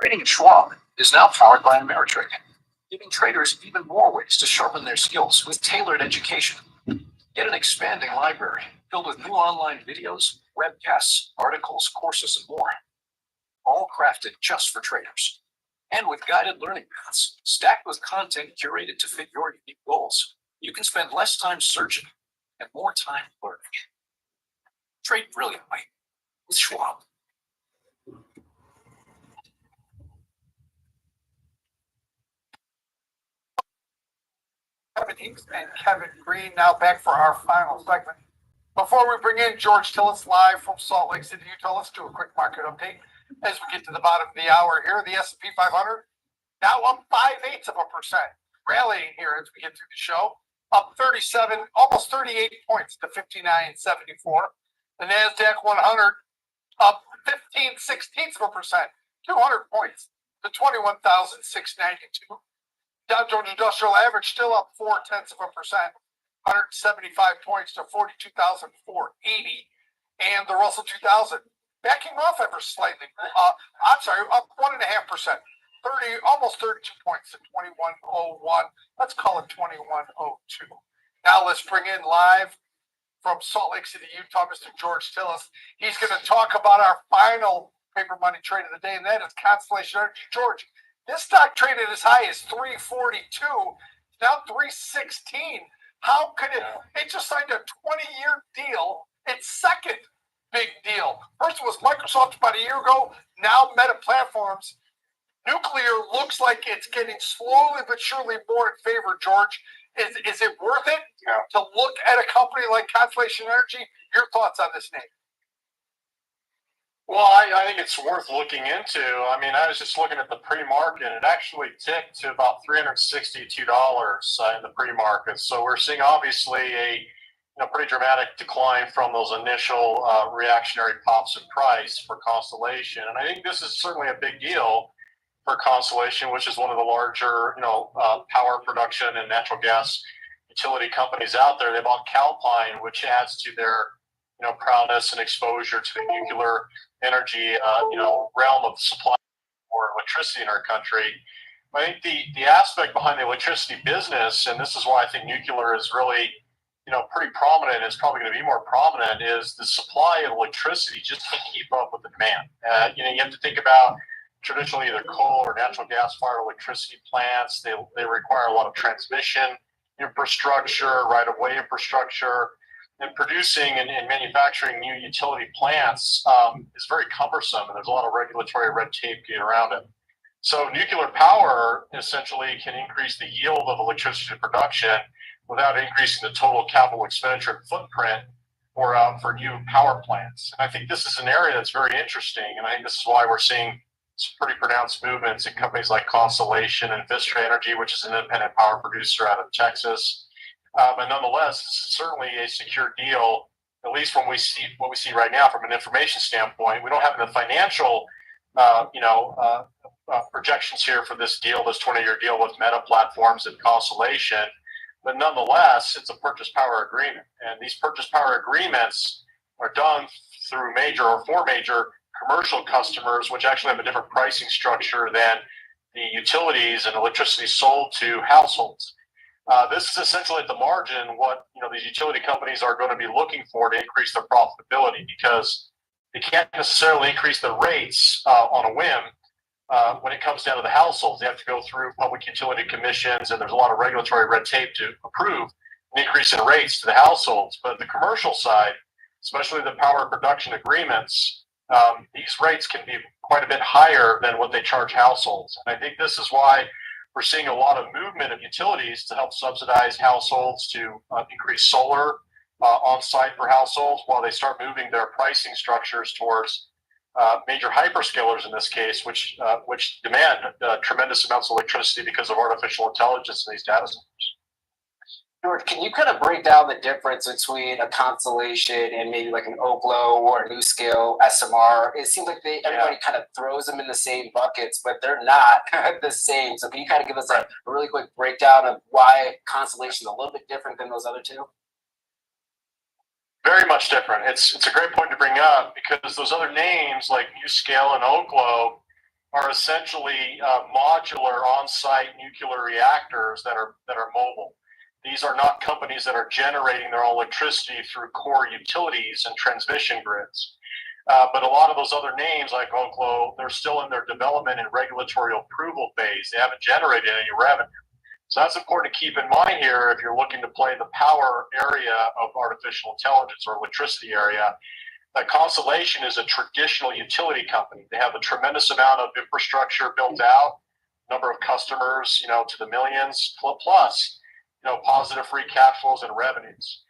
Speaker 15: Trading at Schwab is now powered by Ameritrade, giving traders even more ways to sharpen their skills with tailored education. Get an expanding library filled with new online videos, webcasts, articles, courses, and more, all crafted just for traders. And with guided learning paths, stacked with content curated to fit your unique goals, you can spend less time searching and more time learning. Trade brilliantly with Schwab.
Speaker 18: Kevin Hinks and Kevin Green now back for our final segment. Before we bring in George Tillis live from Salt Lake City, Utah, let's do a quick market update as we get to the bottom of the hour here. The S&P 500 now up 0.5%, rallying here as we get through the show, up 37, almost 38 points to 59.74. The NASDAQ 100 up 15/16%, 200 points to 21,692. Dow Jones Industrial Average still up 0.4%, 175 points to 42,480. And the Russell 2000 backing off ever slightly. Up 1.5%, almost 32 points to 2101. Let's call it 2102. Now let's bring in live from Salt Lake City, Utah, Mr. George Tillis. He's going to talk about our final paper money trade of the day, and that is Constellation Energy. George, this stock traded as high as 342, now 316. How could it? It just signed a 20-year deal. Its second big deal. First was Microsoft about a year ago. Now Meta Platforms. Nuclear looks like it's getting slowly but surely more in favor. George, is it worth it to look at a company like Constellation Energy? Your thoughts on this name?
Speaker 10: Well, I think it's worth looking into. I mean, I was just looking at the pre-market. It actually ticked to about $362 in the pre-market. So we're seeing obviously a pretty dramatic decline from those initial reactionary pops in price for Constellation. And I think this is certainly a big deal for Constellation, which is one of the larger, power production and natural gas utility companies out there. They bought Calpine, which adds to their prowess and exposure to the nuclear energy, realm of supply for electricity in our country. I think the aspect behind the electricity business, and this is why I think nuclear is really, pretty prominent, it's probably going to be more prominent, is the supply of electricity just can't keep up with the demand. You have to think about traditionally either coal or natural gas fired electricity plants. They require a lot of transmission infrastructure, right-of-way infrastructure. And producing and manufacturing new utility plants is very cumbersome, and there's a lot of regulatory red tape getting around it. So nuclear power essentially can increase the yield of electricity production without increasing the total capital expenditure footprint for new power plants. And I think this is an area that's very interesting, and I think this is why we're seeing some pretty pronounced movements in companies like Constellation and Vistra Energy, which is an independent power producer out of Texas. But nonetheless, it's certainly a secure deal, at least when we see what we see right now from an information standpoint. We don't have the financial, projections here for this deal, this 20-year deal with Meta Platforms and Constellation. But nonetheless, it's a purchase power agreement. And these purchase power agreements are done through four major commercial customers, which actually have a different pricing structure than the utilities and electricity sold to households. This is essentially at the margin what these utility companies are going to be looking for to increase their profitability, because they can't necessarily increase the rates on a whim when it comes down to the households. They have to go through public utility commissions, and there's a lot of regulatory red tape to approve an increase in rates to the households. But the commercial side, especially the power production agreements, these rates can be quite a bit higher than what they charge households. And I think this is why we're seeing a lot of movement of utilities to help subsidize households to increase solar on site for households, while they start moving their pricing structures towards major hyperscalers in this case, which demand tremendous amounts of electricity because of artificial intelligence in these data centers.
Speaker 17: George, can you kind of break down the difference between a Constellation and maybe like an Oklo or a NuScale SMR? It seems like everybody kind of throws them in the same buckets, but they're not the same. So can you kind of give us a really quick breakdown of why Constellation is a little bit different than those other two?
Speaker 10: Very much different. It's a great point to bring up, because those other names like NuScale and Oklo are essentially modular on-site nuclear reactors that are mobile. These are not companies that are generating their own electricity through core utilities and transmission grids. But a lot of those other names like Oklo, they're still in their development and regulatory approval phase. They haven't generated any revenue. So that's important to keep in mind here if you're looking to play the power area of artificial intelligence or electricity area. That Constellation is a traditional utility company. They have a tremendous amount of infrastructure built out, number of customers, to the millions, plus, positive free cash flows and revenues.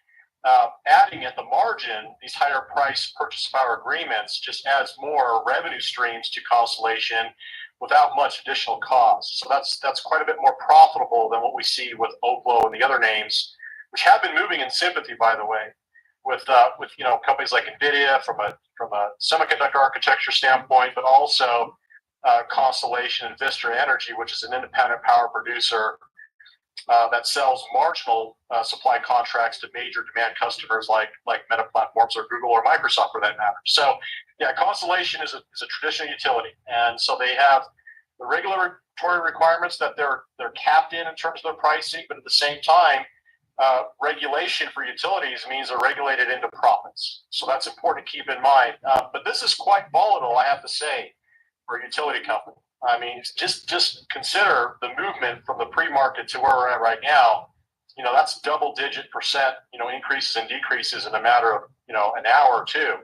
Speaker 10: Adding at the margin, these higher price purchase power agreements just adds more revenue streams to Constellation without much additional cost. So that's quite a bit more profitable than what we see with Oklo and the other names, which have been moving in sympathy, by the way, with companies like NVIDIA from a semiconductor architecture standpoint, but also Constellation and Vistra Energy, which is an independent power producer that sells marginal supply contracts to major demand customers like Meta Platforms or Google or Microsoft for that matter. So yeah, Constellation is a traditional utility, and so they have the regulatory requirements that they're capped in terms of their pricing, but at the same time, regulation for utilities means they're regulated into profits. So that's important to keep in mind. But this is quite volatile, I have to say, for a utility company. I mean, just consider the movement from the pre-market to where we're at right now. That's double-digit percent, increases and decreases in a matter of, an hour or two.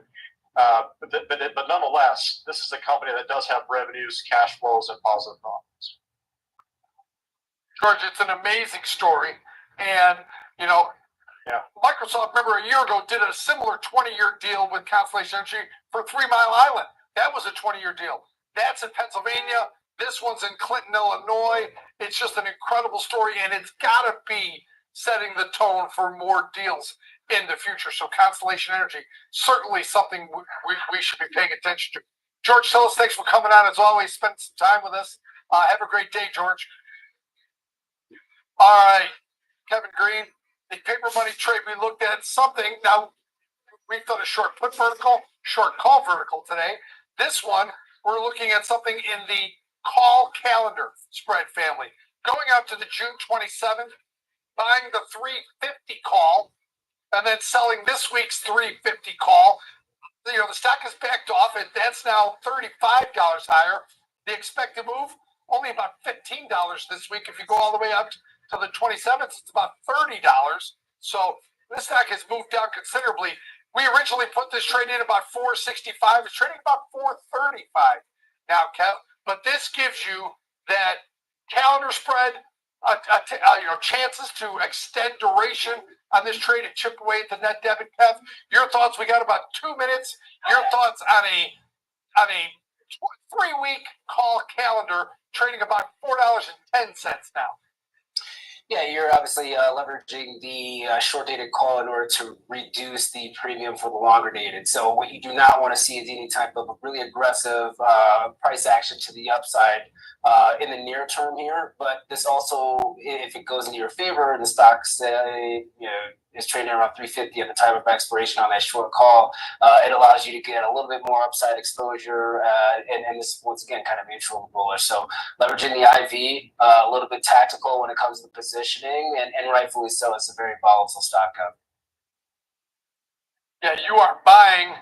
Speaker 10: But nonetheless, this is a company that does have revenues, cash flows, and positive profits.
Speaker 18: George, it's an amazing story. And, Microsoft, remember a year ago, did a similar 20-year deal with Constellation Energy for 3 Mile Island. That was a 20-year deal. That's in Pennsylvania. This one's in Clinton, Illinois. It's just an incredible story, and it's got to be setting the tone for more deals in the future. So Constellation Energy, certainly something we should be paying attention to. George Tillis, thanks for coming on. As always, spend some time with us. Have a great day, George. All right, Kevin Green, the paper money trade we looked at, something. Now, we've done a short put vertical, short call vertical today. This one, we're looking at something in the call calendar spread family. Going out to the June 27th, buying the 350 call, and then selling this week's 350 call. The stock has backed off, and that's now $35 higher. The expected move, only about $15 this week. If you go all the way up to the 27th, it's about $30. So this stock has moved down considerably. We originally put this trade in about $465. It's trading about $435 now, Kev. But this gives you that calendar spread, chances to extend duration on this trade and chip away at the net debit. Kev, your thoughts? We got about 2 minutes. Your thoughts on a 3-week call calendar trading about $4.10 now.
Speaker 17: Yeah, you're obviously leveraging the short-dated call in order to reduce the premium for the longer-dated. So what you do not want to see is any type of really aggressive price action to the upside in the near term here. But this also, if it goes in your favor and the stock, say, is trading around 350 at the time of expiration on that short call, it allows you to get a little bit more upside exposure, and this once again kind of neutral and bullish. So leveraging the IV, a little bit tactical when it comes to positioning, and rightfully so. It's a very volatile stock.
Speaker 18: Yeah, you are buying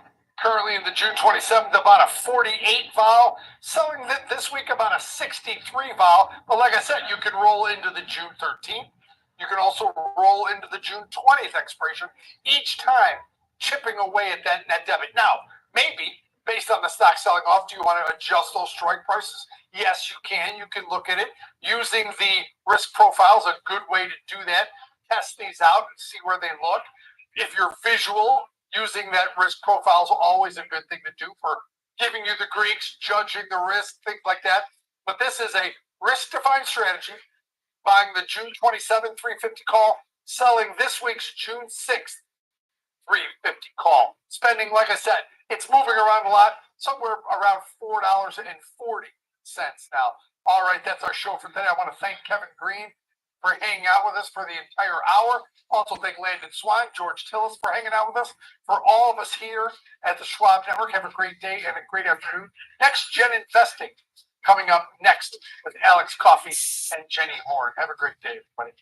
Speaker 18: currently in the June 27th about a 48 vol, selling this week about a 63 vol. But like I said, you can roll into the June 13th. You can also roll into the June 20th expiration, each time chipping away at that net debit. Now, maybe based on the stock selling off, do you want to adjust those strike prices? Yes, you can. You can look at it. Using the risk profile is a good way to do that. Test these out and see where they look. If you're visual, using that risk profile is always a good thing to do for giving you the Greeks, judging the risk, things like that. But this is a risk-defined strategy. Buying the June 27th 350 call, selling this week's June 6th 350 call. Spending, like I said, it's moving around a lot, somewhere around $4.40 now. All right, that's our show for today. I want to thank Kevin Green for hanging out with us for the entire hour. Also thank Landon Swan, George Tillis for hanging out with us. For all of us here at the Schwab Network, have a great day and a great afternoon. Next Gen Investing coming up next with Alex Coffey and Jenny Horn. Have a great day, everybody.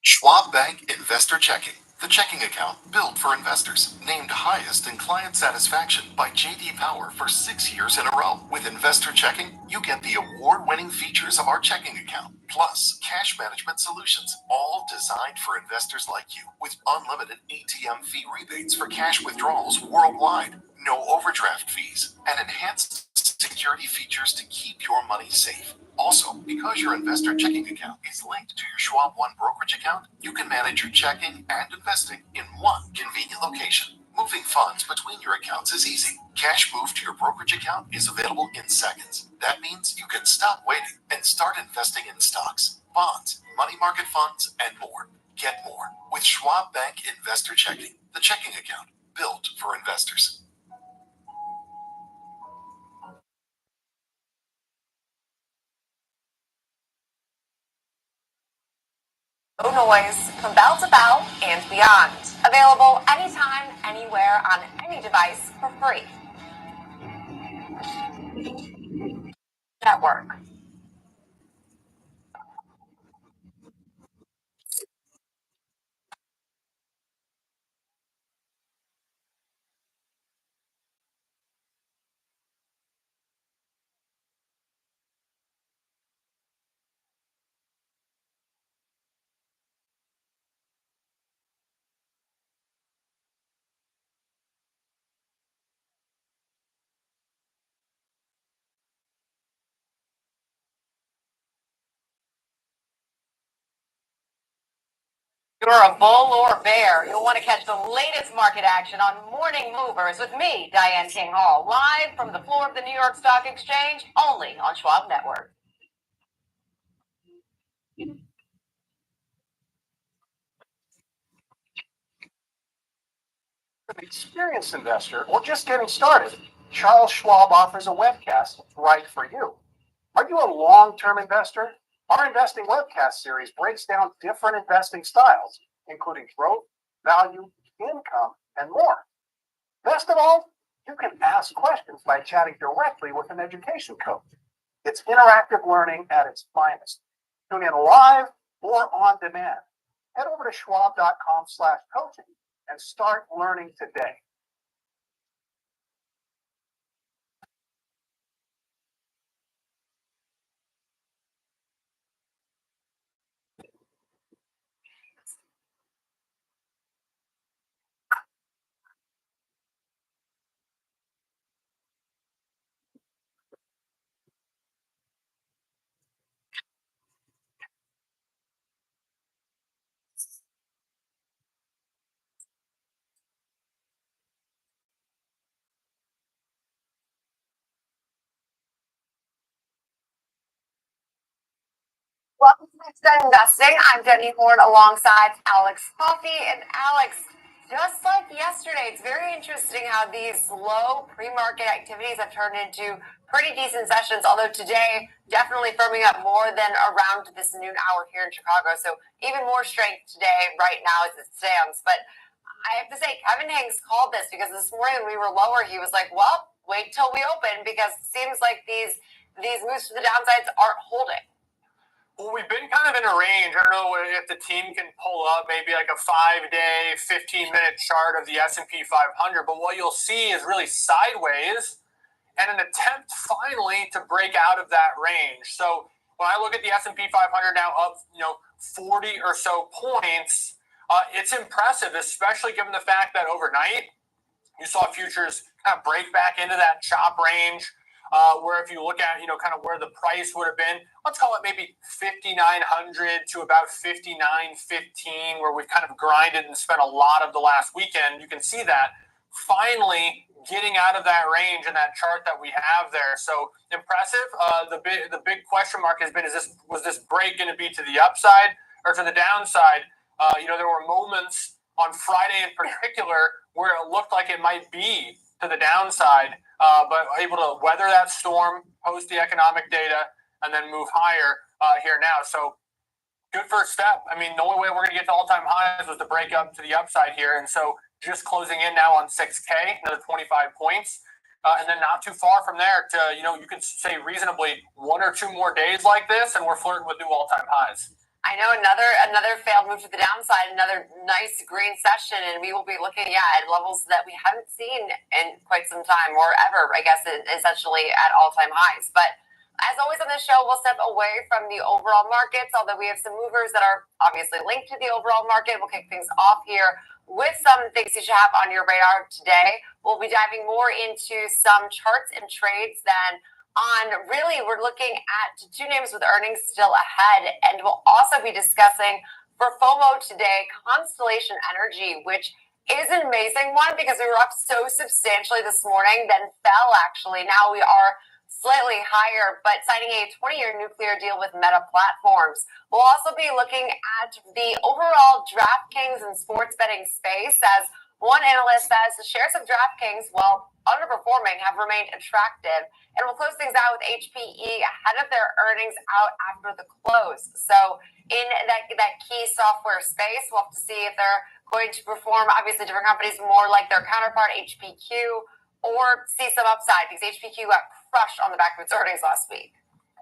Speaker 21: Schwab Bank Investor Checking, the checking account built for investors. Named highest in client satisfaction by J.D. Power for 6 years in a row. With Investor Checking, you get the award-winning features of our checking account, plus cash management solutions, all designed for investors like you, with unlimited ATM fee rebates for cash withdrawals worldwide, no overdraft fees, and enhanced security features to keep your money safe. Also, because your investor checking account is linked to your Schwab One brokerage account, you can manage your checking and investing in one convenient location. Moving funds between your accounts is easy. Cash moved to your brokerage account is available in seconds. That means you can stop waiting and start investing in stocks, bonds, money market funds, and more. Get more with Schwab Bank Investor Checking, the checking account built for investors.
Speaker 16: No noise from bell to bell and beyond. Available anytime, anywhere, on any device for free. Network. You're a bull or a bear. You'll want to catch the latest market action on Morning Movers with me, Diane King Hall, live from the floor of the New York Stock Exchange, only on Schwab Network.
Speaker 9: For the experienced investor or just getting started, Charles Schwab offers a webcast right for you. Are you a long-term investor? Our investing webcast series breaks down different investing styles, including growth, value, income, and more. Best of all, you can ask questions by chatting directly with an education coach. It's interactive learning at its finest. Tune in live or on demand. Head over to schwab.com/coaching and start learning today.
Speaker 16: Welcome to Next Gen Investing. I'm Jenny Horn alongside Alex Coffey. And Alex, just like yesterday, it's very interesting how these low pre-market activities have turned into pretty decent sessions, although today definitely firming up more than around this noon hour here in Chicago. So even more strength today right now as it stands. But I have to say, Kevin Hanks called this because this morning when we were lower, he was like, well, wait till we open because it seems like these moves to the downsides aren't holding.
Speaker 18: Well, we've been kind of in a range. I don't know if the team can pull up maybe like a 5-day, 15-minute chart of the S&P 500, but what you'll see is really sideways and an attempt finally to break out of that range. So when I look at the S&P 500 now up, 40 or so points, it's impressive, especially given the fact that overnight you saw futures kind of break back into that chop range. Where if you look at, kind of where the price would have been, let's call it maybe 5,900 to about 5,915, where we've kind of grinded and spent a lot of the last weekend. You can see that
Speaker 5: finally getting out of that range in that chart that we have there. So impressive. The big question mark has been, was this break going to be to the upside or to the downside? There were moments on Friday in particular where it looked like it might be to the downside, but able to weather that storm, post the economic data, and then move higher here now. So good first step. I mean, the only way we're going to get to all-time highs was to break up to the upside here. And so just closing in now on 6K, another 25 points. And then not too far from there to, you could say reasonably 1 or 2 more days like this, and we're flirting with new all-time highs.
Speaker 16: I know another failed move to the downside, another nice green session, and we will be looking at levels that we haven't seen in quite some time, or ever, I guess, essentially at all-time highs. But as always on this show, we'll step away from the overall markets, although we have some movers that are obviously linked to the overall market. We'll kick things off here with some things you should have on your radar today. We'll be diving more into some charts and trades than we're looking at 2 names with earnings still ahead, and we'll also be discussing for FOMO today Constellation Energy, which is an amazing one because we were up so substantially this morning, then fell actually. Now we are slightly higher, but signing a 20-year nuclear deal with Meta Platforms. We'll also be looking at the overall DraftKings and sports betting space, as one analyst says the shares of DraftKings, while underperforming, have remained attractive. And we'll close things out with HPE ahead of their earnings out after the close. So in that key software space, we'll have to see if they're going to perform, obviously different companies, more like their counterpart HPQ, or see some upside because HPQ got crushed on the back of its earnings last week.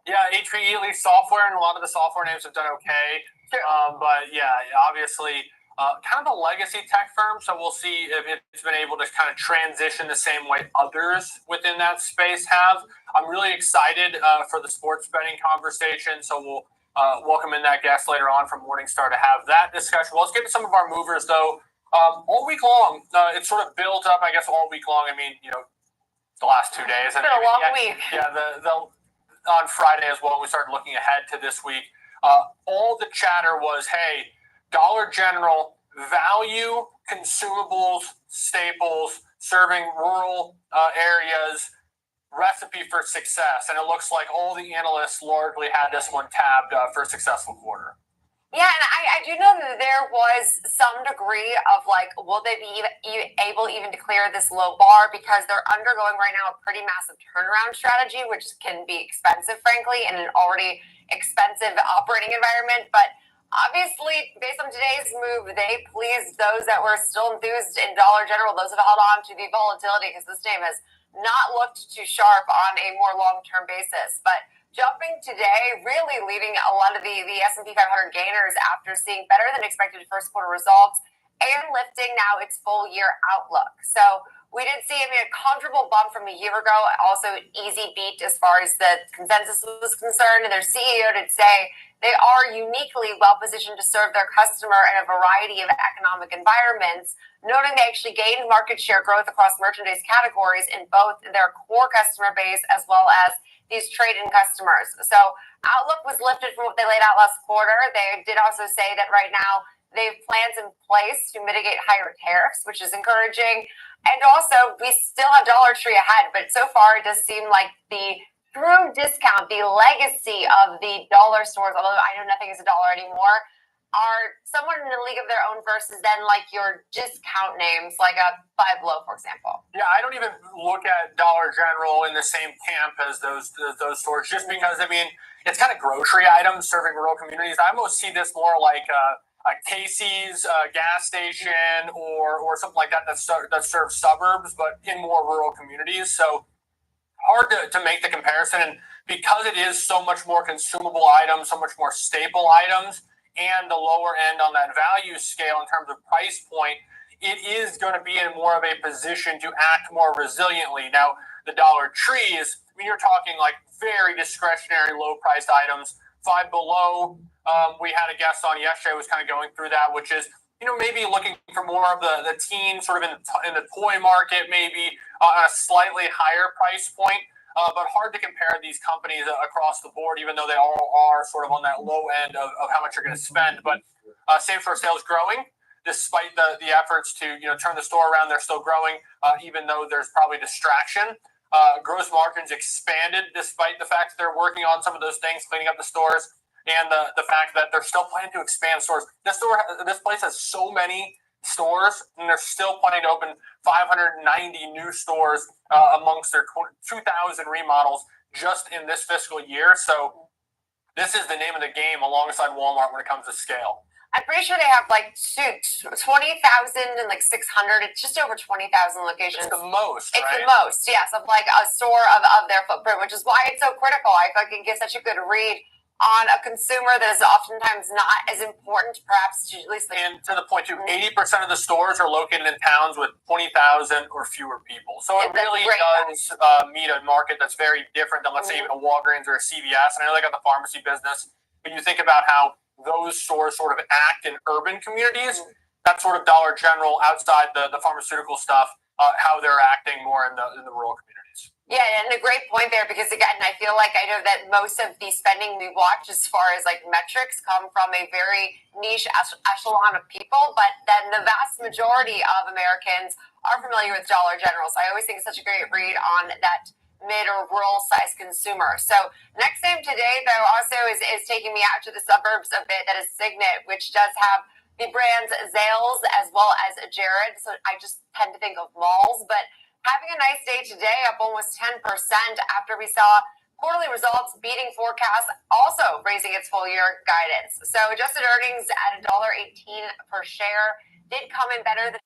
Speaker 5: Yeah, HPE, at least software, and a lot of the software names have done okay. But yeah, obviously kind of a legacy tech firm, so we'll see if it's been able to kind of transition the same way others within that space have. I'm really excited for the sports betting conversation, so we'll welcome in that guest later on from Morningstar to have that discussion. Well, let's get to some of our movers, though. All week long, it's sort of built up, I guess, all week long. I mean, the last 2 days.
Speaker 16: It's been a long week.
Speaker 5: Yeah, on Friday as well, we started looking ahead to this week. All the chatter was, hey, Dollar General, value, consumables, staples, serving rural areas, recipe for success. And it looks like all the analysts largely had this one tabbed for a successful quarter.
Speaker 16: Yeah, and I do know that there was some degree of will they be able even to clear this low bar, because they're undergoing right now a pretty massive turnaround strategy, which can be expensive, frankly, in an already expensive operating environment. But obviously, based on today's move, they pleased those that were still enthused in Dollar General, those that held on to the volatility, because this name has not looked too sharp on a more long-term basis. But jumping today, really leading a lot of the S&P 500 gainers after seeing better than expected first quarter results and lifting now its full year outlook. So we did see a comfortable bump from a year ago, also an easy beat as far as the consensus was concerned. And their CEO did say they are uniquely well positioned to serve their customer in a variety of economic environments, noting they actually gained market share growth across merchandise categories in both their core customer base as well as these trade-in customers. So outlook was lifted from what they laid out last quarter. They did also say that right now they have plans in place to mitigate higher tariffs, which is encouraging. And also, we still have Dollar Tree ahead, but so far it does seem like the true discount, the legacy of the dollar stores, although I know nothing is $1 anymore, are somewhat in a league of their own versus then your discount names, like a Five Below, for example.
Speaker 5: Yeah, I don't even look at Dollar General in the same camp as those stores, just because, I mean, it's kind of grocery items serving rural communities. I almost see this more like a Casey's gas station or something like that serves suburbs, but in more rural communities. So hard to make the comparison. And because it is so much more consumable items, so much more staple items, and the lower end on that value scale in terms of price point, it is going to be in more of a position to act more resiliently. Now, the Dollar Trees, I mean, you're talking very discretionary, low-priced items. Five Below, we had a guest on yesterday was kind of going through that, which is, maybe looking for more of the teen sort of in the toy market, maybe on a slightly higher price point. But hard to compare these companies across the board, even though they all are sort of on that low end of how much you're going to spend. But same-store sales growing despite the efforts to turn the store around. They're still growing, even though there's probably distraction. Gross margins expanded despite the fact that they're working on some of those things, cleaning up the stores, and the fact that they're still planning to expand stores. This place has so many stores, and they're still planning to open 590 new stores amongst their 2,000 remodels just in this fiscal year. So this is the name of the game alongside Walmart when it comes to scale.
Speaker 16: I'm pretty sure they have like 20,000 and like 600. It's just over 20,000 locations.
Speaker 5: It's the most,
Speaker 16: It's
Speaker 5: right?
Speaker 16: the most, yes, of like a store of their footprint, which is why it's so critical. I fucking get such a good read on a consumer that is oftentimes not as important, perhaps, to at least.
Speaker 5: And to the point too, 80% of the stores are located in towns with 20,000 or fewer people. So it really does meet a market that's very different than, let's say, even a Walgreens or a CVS. And I know they got the pharmacy business, but you think about how those stores sort of act in urban communities. That sort of Dollar General outside the pharmaceutical stuff, how they're acting more in the rural communities.
Speaker 16: Yeah, and a great point there, because again, I feel like I know that most of the spending we watch as far as like metrics come from a very niche echelon of people, but then the vast majority of Americans are familiar with Dollar General. So I always think it's such a great read on that mid or rural size consumer. So next name today, though, also is taking me out to the suburbs a bit. That is Signet, which does have the brands Zales as well as Jared. So I just tend to think of malls, but having a nice day today, up almost 10% after we saw quarterly results beating forecasts, also raising its full year guidance. So adjusted earnings at $1.18 per share did come in better than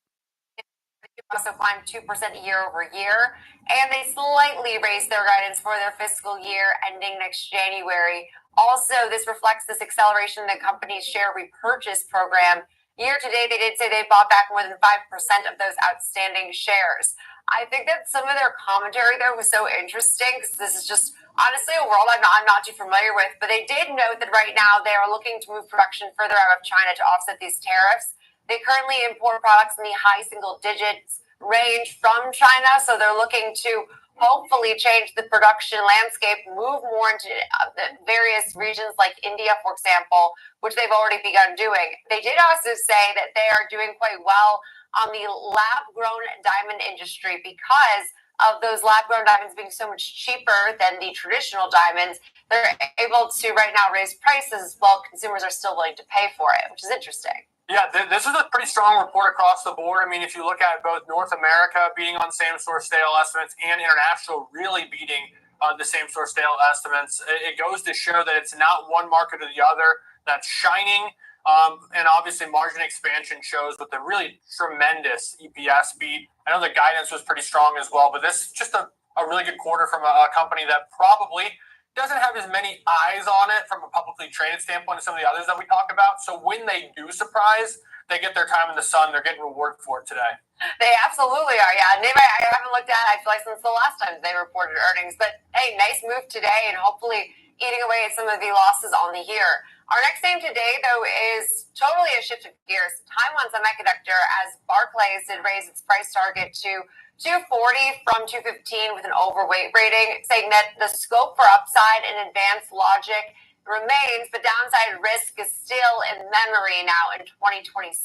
Speaker 16: also climbed 2% year over year, and they slightly raised their guidance for their fiscal year ending next January. Also, this reflects this acceleration in the company's share repurchase program. Year to date, they did say they bought back more than 5% of those outstanding shares. I think that some of their commentary, though, was so interesting, because this is just honestly a world I'm not too familiar with. But they did note that right now they are looking to move production further out of China to offset these tariffs. They currently import products in the high single digits range from China, so they're looking to hopefully change the production landscape, move more into the various regions like India, for example, which they've already begun doing. They did also say that they are doing quite well on the lab-grown diamond industry because of those lab-grown diamonds being so much cheaper than the traditional diamonds. They're able to right now raise prices while consumers are still willing to pay for it, which is interesting.
Speaker 5: Yeah, this is a pretty strong report across the board. I mean, if you look at both North America beating on same-store sale estimates and international really beating the same-store sale estimates, it goes to show that it's not one market or the other that's shining. And obviously margin expansion shows with the really tremendous EPS beat. I know the guidance was pretty strong as well, but this is just a really good quarter from a company that probably doesn't have as many eyes on it from a publicly traded standpoint as some of the others that we talk about. So when they do surprise, they get their time in the sun. They're getting rewarded for it today.
Speaker 16: They absolutely are, yeah. Name I haven't looked at, I feel like, since the last time they reported earnings. But hey, nice move today, and hopefully eating away at some of the losses on the year. Our next name today, though, is totally a shift of gears. Taiwan Semiconductor, as Barclays did raise its price target to 240 from 215 with an overweight rating, saying that the scope for upside in advanced logic remains, but downside risk is still in memory now in 2026.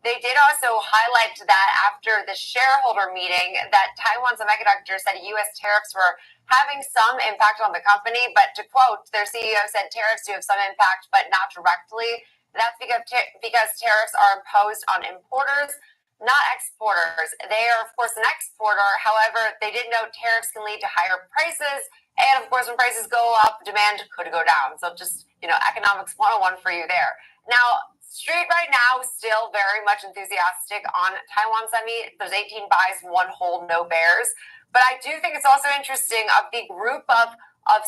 Speaker 16: They did also highlight that after the shareholder meeting that Taiwan Semiconductor said U.S. tariffs were having some impact on the company, but to quote, their CEO said tariffs do have some impact, but not directly. That's because tariffs are imposed on importers, not exporters. They are, of course, an exporter. However, they did note tariffs can lead to higher prices. And, of course, when prices go up, demand could go down. So just, economics 101 for you there. Now, Street right now is still very much enthusiastic on Taiwan Semi. There's 18 buys, 1 hold, no bears. But I do think it's also interesting of the group of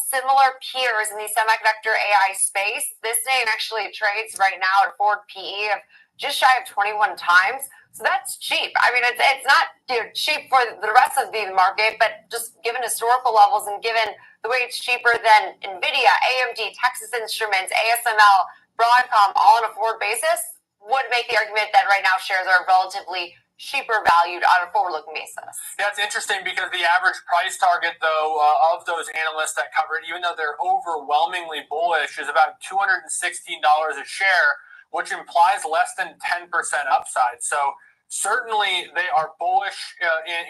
Speaker 16: similar peers in the semiconductor AI space. This name actually trades right now at a forward PE of just shy of 21 times. So that's cheap. I mean, it's not cheap for the rest of the market, but just given historical levels and given the way it's cheaper than NVIDIA, AMD, Texas Instruments, ASML, Broadcom, all on a forward basis, would make the argument that right now shares are relatively cheaper valued on a forward-looking basis.
Speaker 5: Yeah, it's interesting because the average price target, though, of those analysts that cover it, even though they're overwhelmingly bullish, is about $216 a share, which implies less than 10% upside. So certainly they are bullish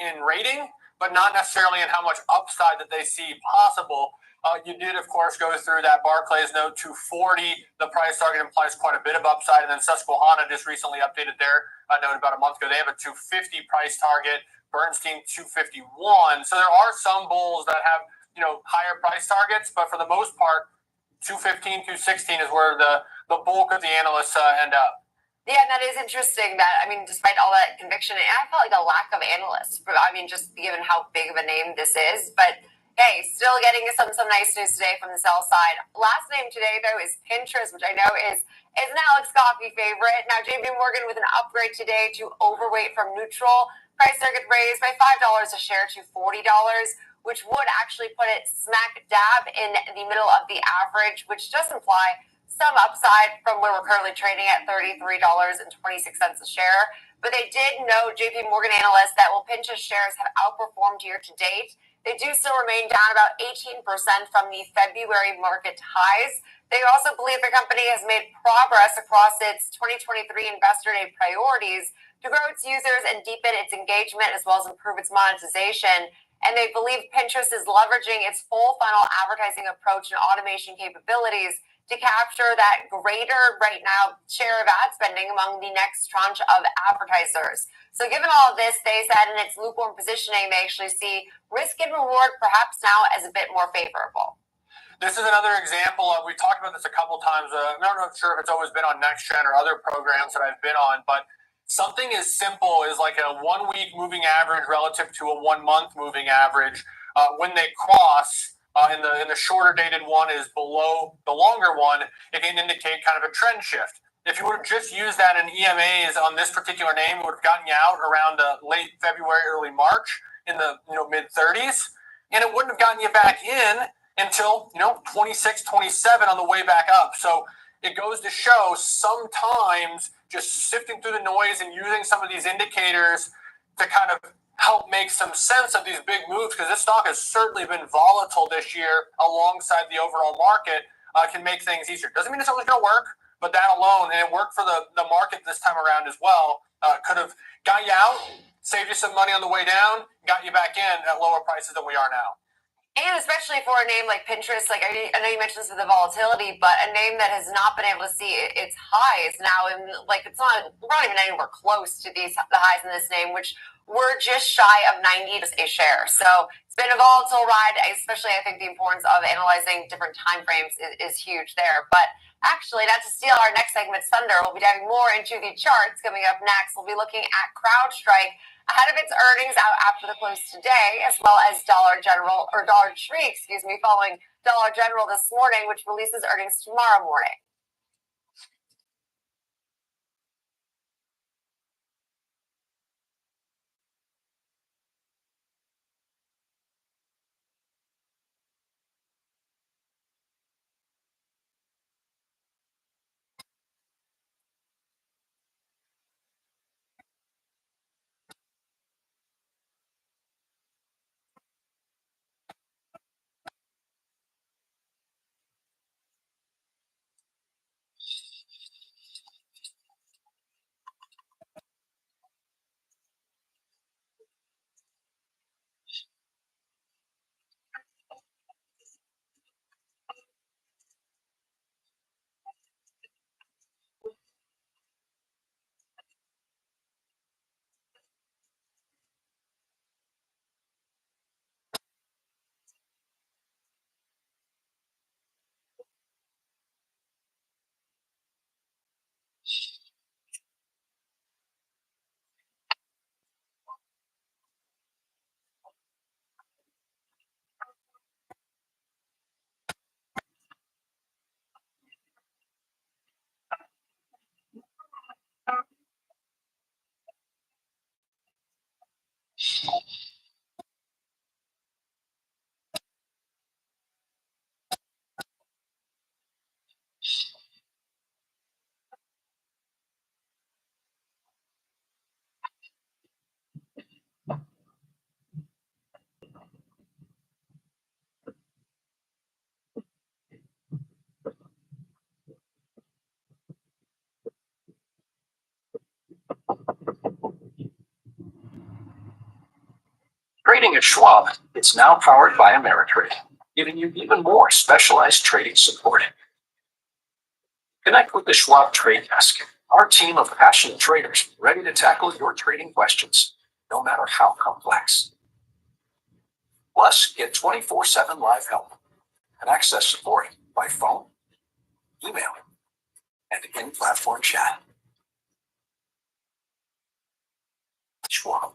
Speaker 5: in rating, but not necessarily in how much upside that they see possible. You did, of course, go through that Barclays note 240. The price target implies quite a bit of upside. And then Susquehanna just recently updated their note about a month ago. They have a 250 price target, Bernstein 251. So there are some bulls that have, higher price targets, but for the most part, 215, 216 is where the bulk of the analysts end up.
Speaker 16: Yeah, and that is interesting that, despite all that conviction, and I felt like a lack of analysts, just given how big of a name this is, but hey, still getting some nice news today from the sell side. Last name today, though, is Pinterest, which I know is an Alex Coffey favorite. Now, JP Morgan with an upgrade today to overweight from neutral. Price target raised by $5 a share to $40, which would actually put it smack dab in the middle of the average, which does imply some upside from where we're currently trading at $33.26 a share. But they did note, JP Morgan analysts, that while Pinterest shares have outperformed year to date, they do still remain down about 18% from the February market highs. They also believe the company has made progress across its 2023 Investor Day priorities to grow its users and deepen its engagement as well as improve its monetization. And they believe Pinterest is leveraging its full funnel advertising approach and automation capabilities to capture that greater right now share of ad spending among the next tranche of advertisers. So given all of this, they said in its lukewarm positioning, they actually see risk and reward perhaps now as a bit more favorable.
Speaker 5: This is another example of, we talked about this a couple times. I'm not sure if it's always been on NextGen or other programs that I've been on, but something as simple as like a 1 week moving average relative to a 1 month moving average, when they cross, and the shorter dated one is below the longer one, it can indicate kind of a trend shift. If you would have just used that in EMAs on this particular name, it would have gotten you out around late February, early March in the mid 30s, and it wouldn't have gotten you back in until 26, 27 on the way back up. So it goes to show sometimes just sifting through the noise and using some of these indicators to kind of help make some sense of these big moves, because this stock has certainly been volatile this year alongside the overall market, can make things easier. Doesn't mean it's always going to work, but that alone, and it worked for the market this time around as well, could have got you out, saved you some money on the way down, got you back in at lower prices than we are now.
Speaker 16: And especially for a name like Pinterest, like I know you mentioned this with the volatility, but a name that has not been able to see its highs now, and we're not even anywhere close to the highs in this name, which were just shy of 90 a share. So it's been a volatile ride, especially I think the importance of analyzing different time frames is huge there. But actually, not to steal our next segment, Thunder, we'll be diving more into the charts coming up next. We'll be looking at CrowdStrike ahead of its earnings out after the close today, as well as Dollar Tree, following Dollar General this morning, which releases earnings tomorrow morning.
Speaker 15: Trading at Schwab, it's now powered by Ameritrade, giving you even more specialized trading support. Connect with the Schwab Trade Desk, our team of passionate traders ready to tackle your trading questions, no matter how complex. Plus, get 24/7 live help and access support by phone, email, and in-platform chat. Schwab.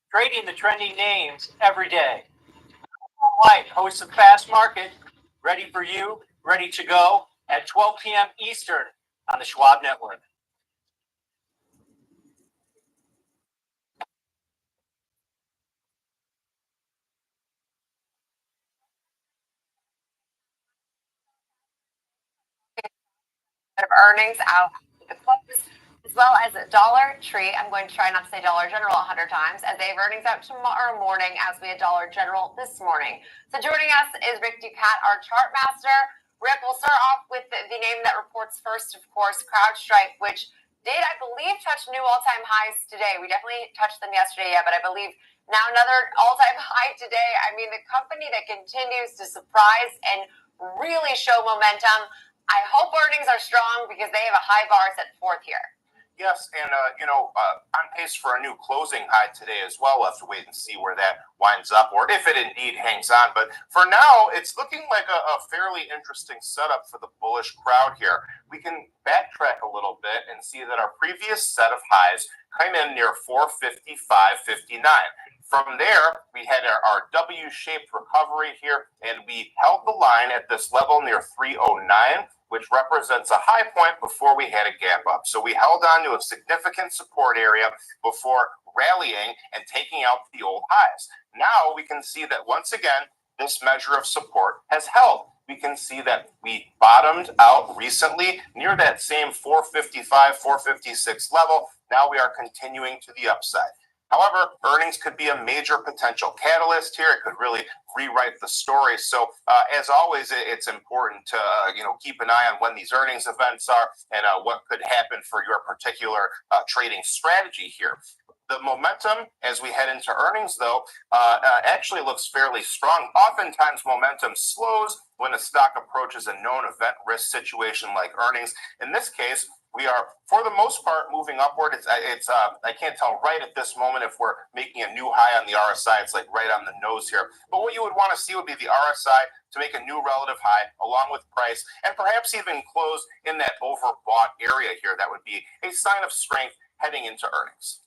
Speaker 9: Trading the trending names every day. White hosts a fast market, ready for you, ready to go at 12 p.m. Eastern on the Schwab Network.
Speaker 16: Of earnings out the close, as well as Dollar Tree. I'm going to try not to say Dollar General 100 times, as they have earnings out tomorrow morning, as we had Dollar General this morning. So joining us is Rick Ducat, our chart master. Rick, we'll start off with the name that reports first, of course, CrowdStrike, which did, I believe, touch new all-time highs today. We definitely touched them yesterday, but I believe now another all-time high today. I mean, the company that continues to surprise and really show momentum. I hope earnings are strong because they have a high bar set forth here.
Speaker 6: Yes, and on pace for a new closing high today as well. We'll have to wait and see where that winds up, or if it indeed hangs on. But for now, it's looking like a fairly interesting setup for the bullish crowd here. We can backtrack a little bit and see that our previous set of highs came in near 455.59. From there, we had our W-shaped recovery here, and we held the line at this level near 309, which represents a high point before we had a gap up. So we held on to a significant support area before rallying and taking out the old highs. Now we can see that once again, this measure of support has held. We can see that we bottomed out recently near that same 455, 456 level. Now we are continuing to the upside. However, earnings could be a major potential catalyst here. It could really rewrite the story. So, as always, it's important to keep an eye on when these earnings events are and what could happen for your particular trading strategy here. The momentum as we head into earnings, though, actually looks fairly strong. Oftentimes, momentum slows when a stock approaches a known event risk situation like earnings. In this case, we are, for the most part, moving upward. I can't tell right at this moment if we're making a new high on the RSI. It's like right on the nose here. But what you would want to see would be the RSI to make a new relative high along with price and perhaps even close in that overbought area here. That would be a sign of strength heading into earnings.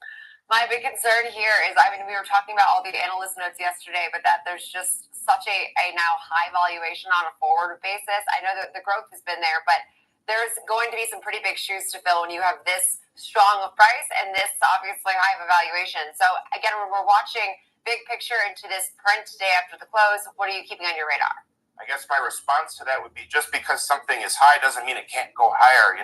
Speaker 16: My big concern here is, I mean, we were talking about all the analyst notes yesterday, but that there's just such a now high valuation on a forward basis. I know that the growth has been there, but there's going to be some pretty big shoes to fill when you have this strong of price and this obviously high of a valuation. So again, when we're watching big picture into this print today after the close, what are you keeping on your radar?
Speaker 6: I guess my response to that would be just because something is high doesn't mean it can't go higher.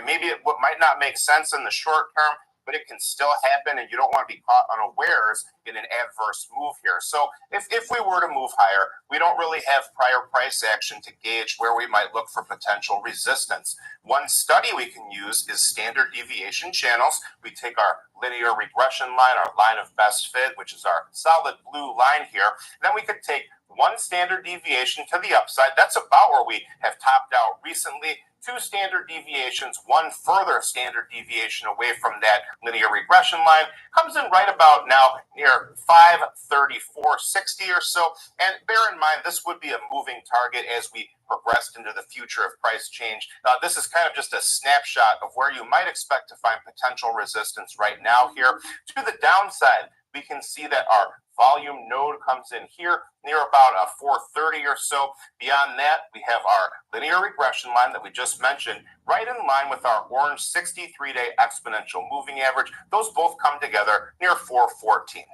Speaker 6: Maybe it might not make sense in the short term, but it can still happen, and you don't want to be caught unawares in an adverse move here. So if we were to move higher, we don't really have prior price action to gauge where we might look for potential resistance. One study we can use is standard deviation channels. We take our linear regression line, our line of best fit, which is our solid blue line here. Then we could take one standard deviation to the upside. That's about where we have topped out recently. 2 standard deviations, 1 further standard deviation away from that linear regression line, comes in right about now near 534.60 or so. And bear in mind, this would be a moving target as we progressed into the future of price change. This is kind of just a snapshot of where you might expect to find potential resistance right now here. To the downside, we can see that our volume node comes in here near about 430 or so. Beyond that, we have our linear regression line that we just mentioned, right in line with our orange 63-day exponential moving average. Those both come together near 414.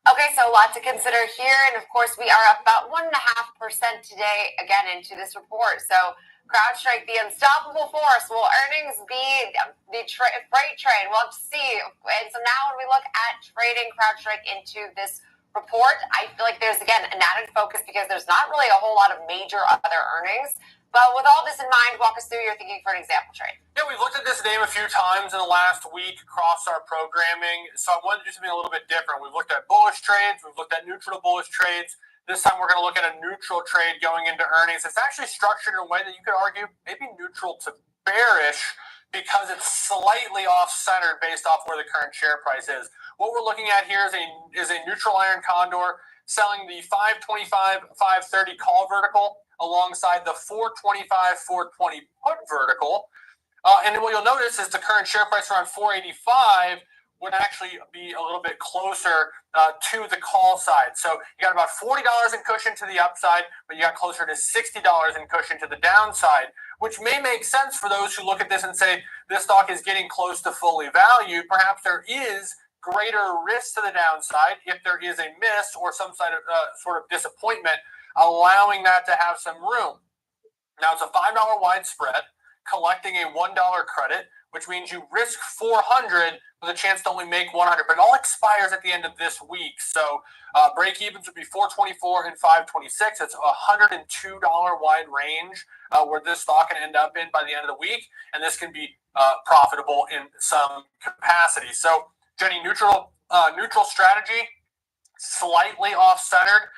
Speaker 16: Okay, so a lot to consider here. And of course, we are up about 1.5% today, again, into this report. So CrowdStrike, the unstoppable force. Will earnings be the freight train? We'll have to see. And so now when we look at trading CrowdStrike into this report, I feel like there's, again, an added focus because there's not really a whole lot of major other earnings But with all this in mind, walk us through your thinking for an example trade.
Speaker 5: Yeah, we've looked at this name a few times in the last week across our programming, so I wanted to do something a little bit different. We've looked at bullish trades, we've looked at neutral to bullish trades. This time we're going to look at a neutral trade going into earnings. It's actually structured in a way that you could argue maybe neutral to bearish because it's slightly off-centered based off where the current share price is. What we're looking at here is a neutral iron condor selling the 525, 530 call vertical alongside the 425, 420 put vertical. And what you'll notice is the current share price around 485 would actually be a little bit closer to the call side. So you got about $40 in cushion to the upside, but you got closer to $60 in cushion to the downside, which may make sense for those who look at this and say this stock is getting close to fully valued. Perhaps there is greater risk to the downside if there is a miss or some sort of disappointment, allowing that to have some room. Now, it's a $5 wide spread, collecting a $1 credit, which means you risk 400 with a chance to only make 100, but it all expires at the end of this week. So break evens would be 424 and 526. It's a $102 wide range where this stock can end up in by the end of the week, and this can be profitable in some capacity. So, Jenny, neutral strategy, slightly off-centered.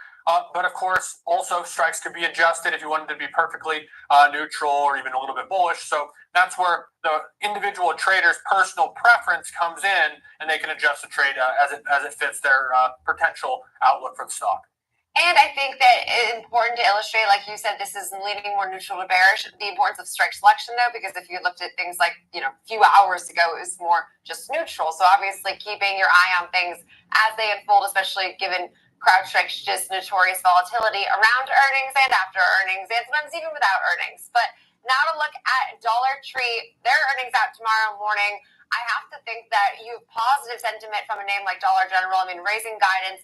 Speaker 5: But of course, also strikes could be adjusted if you wanted to be perfectly neutral or even a little bit bullish. So that's where the individual trader's personal preference comes in, and they can adjust the trade as it fits their potential outlook for the stock.
Speaker 16: And I think that it's important to illustrate, like you said, this is leaning more neutral to bearish. The importance of strike selection, though, because if you looked at things like, a few hours ago, it was more just neutral. So obviously keeping your eye on things as they unfold, especially given CrowdStrike's just notorious volatility around earnings and after earnings, and sometimes even without earnings. But now to look at Dollar Tree, their earnings out tomorrow morning. I have to think that you have positive sentiment from a name like Dollar General. I mean, raising guidance,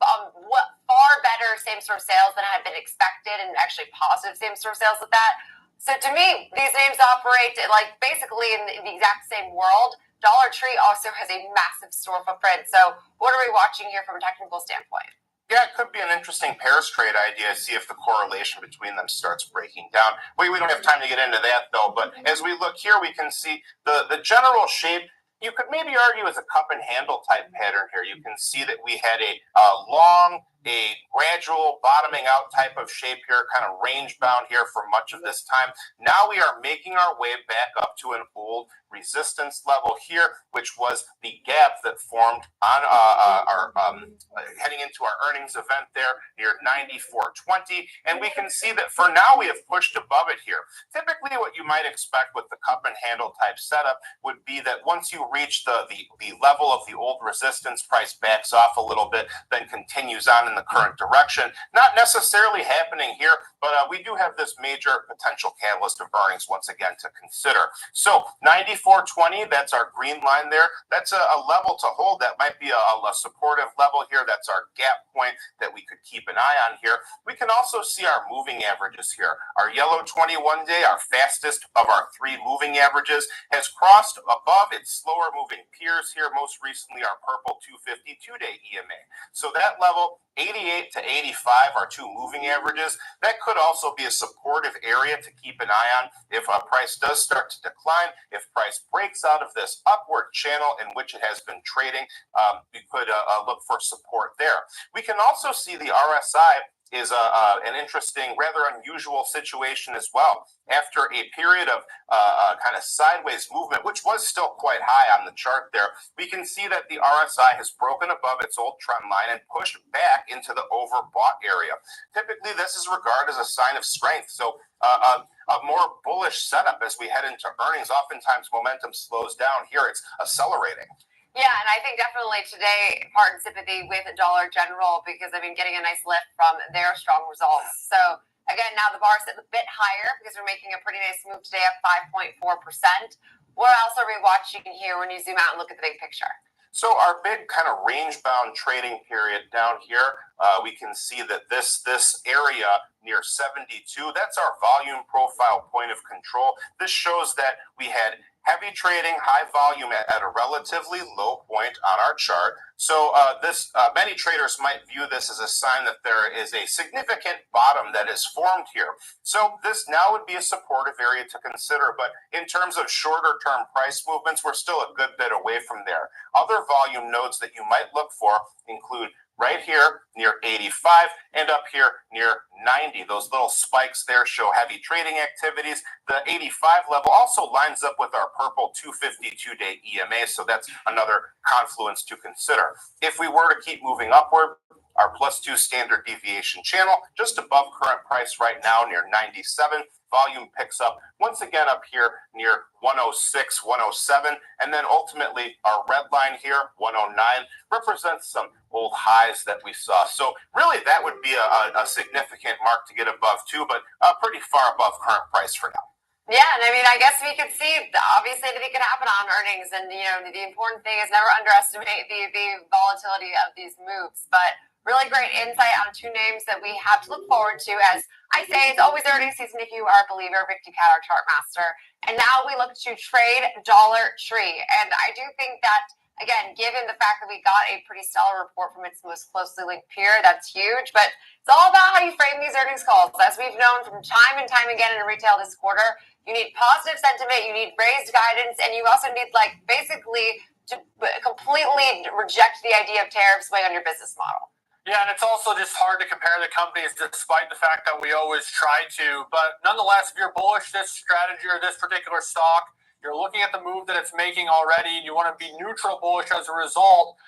Speaker 16: far better same-store sales than had been expected, and actually positive same-store sales with that. So to me, these names operate like basically in the exact same world. Dollar Tree also has a massive store footprint. So what are we watching here from a technical standpoint?
Speaker 6: Yeah, it could be an interesting pairs trade idea, see if the correlation between them starts breaking down. We don't have time to get into that, though. But as we look here, we can see the general shape. You could maybe argue as a cup and handle type pattern here. You can see that we had a long, a gradual bottoming out type of shape here, kind of range bound here for much of this time. Now we are making our way back up to an old resistance level here, which was the gap that formed on our heading into our earnings event there near 94.20. And we can see that for now we have pushed above it here. Typically what you might expect with the cup and handle type setup would be that once you reach the level of the old resistance, price backs off a little bit, then continues on in the current direction. Not necessarily happening here, but we do have this major potential catalyst of earnings once again to consider. So 94.20, that's our green line there. That's a level to hold. That might be a supportive level here. That's our gap point that we could keep an eye on here. We can also see our moving averages here. Our yellow 21 day, our fastest of our three moving averages, has crossed above its slower moving peers here. Most recently, our purple 252 day EMA. So that level, 88 to 85 are two moving averages. That could also be a supportive area to keep an eye on if a price does start to decline. If price breaks out of this upward channel in which it has been trading, we could look for support there. We can also see the RSI is an interesting, rather unusual situation as well. After a period of kind of sideways movement, which was still quite high on the chart there, we can see that the RSI has broken above its old trend line and pushed back into the overbought area. Typically, this is regarded as a sign of strength. So a more bullish setup as we head into earnings. Oftentimes, momentum slows down. Here, it's accelerating.
Speaker 16: Yeah, and I think definitely today, part in sympathy with Dollar General, because I've been getting a nice lift from their strong results. So again, now the bar is a bit higher because we're making a pretty nice move today at 5.4%. What else are we watching here when you zoom out and look at the big picture?
Speaker 6: So our big kind of range-bound trading period down here, we can see that this area near 72, that's our volume profile point of control. This shows that we had heavy trading, high volume at a relatively low point on our chart. So many traders might view this as a sign that there is a significant bottom that is formed here. So this now would be a supportive area to consider, but in terms of shorter term price movements, we're still a good bit away from there. Other volume nodes that you might look for include right here near 85 and up here near 90. Those little spikes there show heavy trading activities. The 85 level also lines up with our purple 252-day EMA, so that's another confluence to consider. If we were to keep moving upward, our +2 standard deviation channel just above current price right now near 97. Volume picks up once again up here near 106, 107, and then ultimately our red line here, 109, represents some old highs that we saw. So really that would be a significant mark to get above too, but pretty far above current price for now.
Speaker 16: Yeah, and I mean, I guess we could see, obviously, that it could happen on earnings. And, the important thing is never underestimate the volatility of these moves. But really great insight on two names that we have to look forward to. As I say, it's always earnings season if you are a believer, Victor Cat, our chart master. And now we look to trade Dollar Tree. And I do think that, again, given the fact that we got a pretty stellar report from its most closely linked peer, that's huge. But it's all about how you frame these earnings calls. As we've known from time and time again in retail this quarter, you need positive sentiment, you need raised guidance, and you also need, basically to completely reject the idea of tariffs weighing on your business model.
Speaker 5: Yeah, and it's also just hard to compare the companies despite the fact that we always try to. But nonetheless, if you're bullish this strategy or this particular stock, you're looking at the move that it's making already, and you want to be neutral bullish as a result,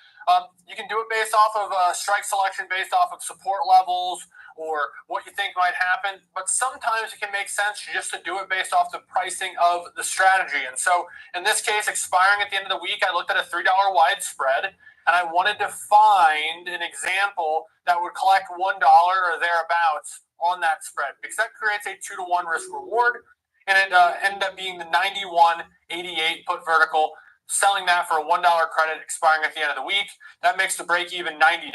Speaker 5: you can do it based off of strike selection, based off of support levels, or what you think might happen. But sometimes it can make sense just to do it based off the pricing of the strategy. And so in this case, expiring at the end of the week, I looked at a $3 wide spread, and I wanted to find an example that would collect $1 or thereabouts on that spread, because that creates a 2-to-1 risk reward. And it ended up being the 91.88 put vertical, selling that for a $1 credit expiring at the end of the week. That makes the break even $90.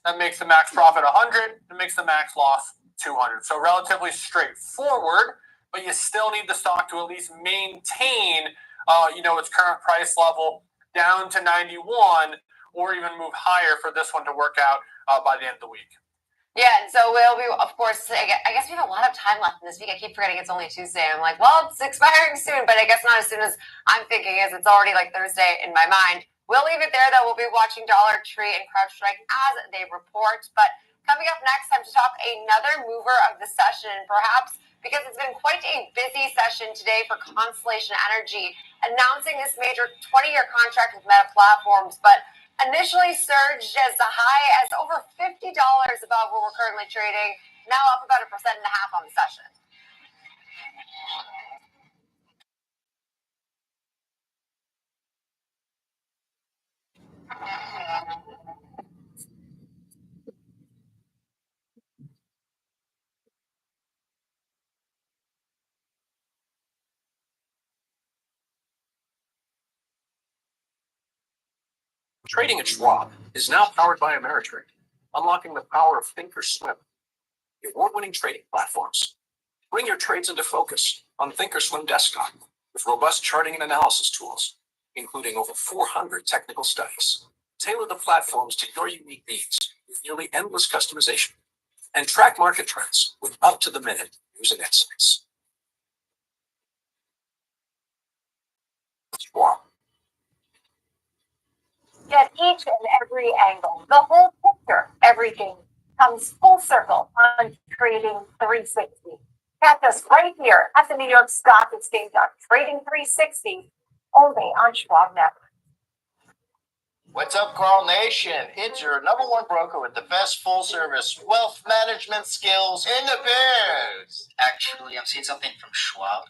Speaker 5: That makes the max profit $100. That makes the max loss $200. So relatively straightforward, but you still need the stock to at least maintain, its current price level down to 91, or even move higher for this one to work out by the end of the week.
Speaker 16: Yeah, and so we'll be, of course, I guess we have a lot of time left in this week. I keep forgetting it's only Tuesday. I'm like, well, it's expiring soon, but I guess not as soon as I'm thinking, as it's already Thursday in my mind. We'll leave it there, though. We'll be watching Dollar Tree and CrowdStrike as they report. But coming up next, time to talk another mover of the session, perhaps because it's been quite a busy session today for Constellation Energy, announcing this major 20-year contract with Meta Platforms, but initially surged as high as over $50 above where we're currently trading, now up about 1.5% on the session.
Speaker 15: Trading at Schwab is now powered by Ameritrade, unlocking the power of Thinkorswim, the award-winning trading platforms. Bring your trades into focus on Thinkorswim Desktop with robust charting and analysis tools, including over 400 technical studies. Tailor the platforms to your unique needs with nearly endless customization, and track market trends with up-to-the-minute news and insights. Schwab.
Speaker 1: Get each and every angle, the whole picture, everything comes full circle on Trading 360. Catch us right here at the New York Stock Exchange on Trading 360, only on Schwab Network.
Speaker 19: What's up, Carl Nation? It's your #1 broker with the best full-service wealth management skills in the biz.
Speaker 2: Actually, I'm seeing something from Schwab.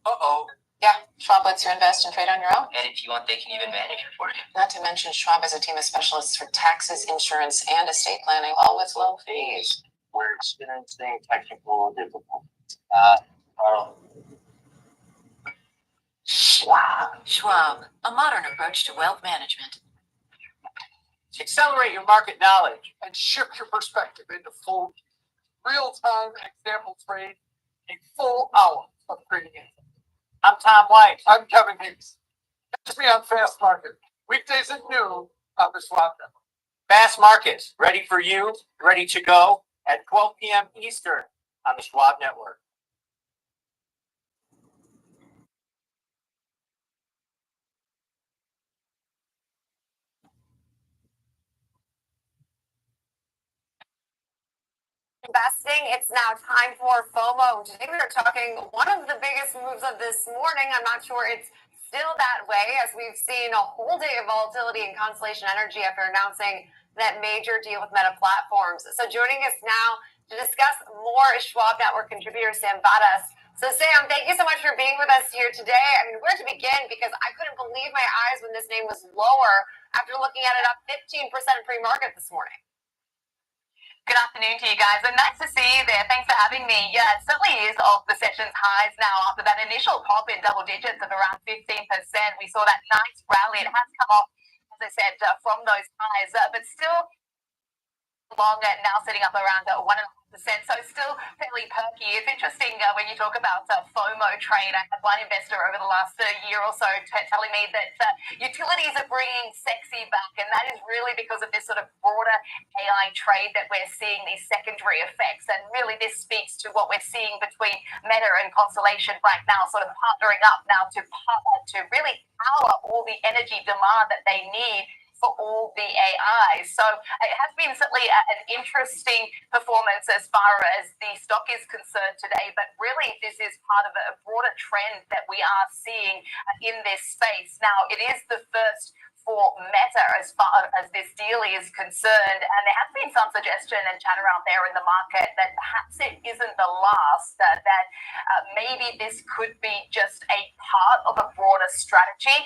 Speaker 19: Uh-oh.
Speaker 11: Yeah, Schwab lets you invest and trade on your own.
Speaker 2: And if you want, they can even manage it for you.
Speaker 11: Not to mention, Schwab has a team of specialists for taxes, insurance, and estate planning, all with low fees.
Speaker 19: We're experiencing technical difficulties. Carl.
Speaker 12: Schwab, a modern approach to wealth management.
Speaker 18: Accelerate your market knowledge and shift your perspective into full real-time example trade, a full hour of trading info.
Speaker 9: I'm Tom White.
Speaker 18: I'm Kevin Hicks. Catch me on Fast Market. Weekdays at noon on the Schwab Network.
Speaker 9: Fast Market, ready for you, ready to go at 12 p.m. Eastern on the Schwab Network.
Speaker 16: Investing, it's now time for FOMO. Today we are talking one of the biggest moves of this morning. I'm not sure it's still that way, as we've seen a whole day of volatility in Constellation Energy after announcing that major deal with Meta Platforms. So joining us now to discuss more is Schwab Network contributor Sam Vadas. So Sam, thank you so much for being with us here today. I mean, where to begin? Because I couldn't believe my eyes when this name was lower after looking at it up 15% pre-market this morning.
Speaker 7: Good afternoon to you guys, and nice to see you there. Thanks for having me. Yeah, it certainly is off the session's highs now after that initial pop in double digits of around 15%. We saw that nice rally. It has come off, as I said, from those highs, but still long now sitting up around 1.5%. So still fairly perky. It's interesting when you talk about FOMO trade. I had one investor over the last year or so telling me that utilities are bringing sexy back, and that is really because of this sort of broader AI trade that we're seeing, these secondary effects. And really this speaks to what we're seeing between Meta and Constellation right now, sort of partnering up now to really power all the energy demand that they need for all the AI. So it has been certainly an interesting performance as far as the stock is concerned today, but really this is part of a broader trend that we are seeing in this space. Now, it is the first for Meta as far as this deal is concerned, and there has been some suggestion and chatter out there in the market that perhaps it isn't the last, that maybe this could be just a part of a broader strategy,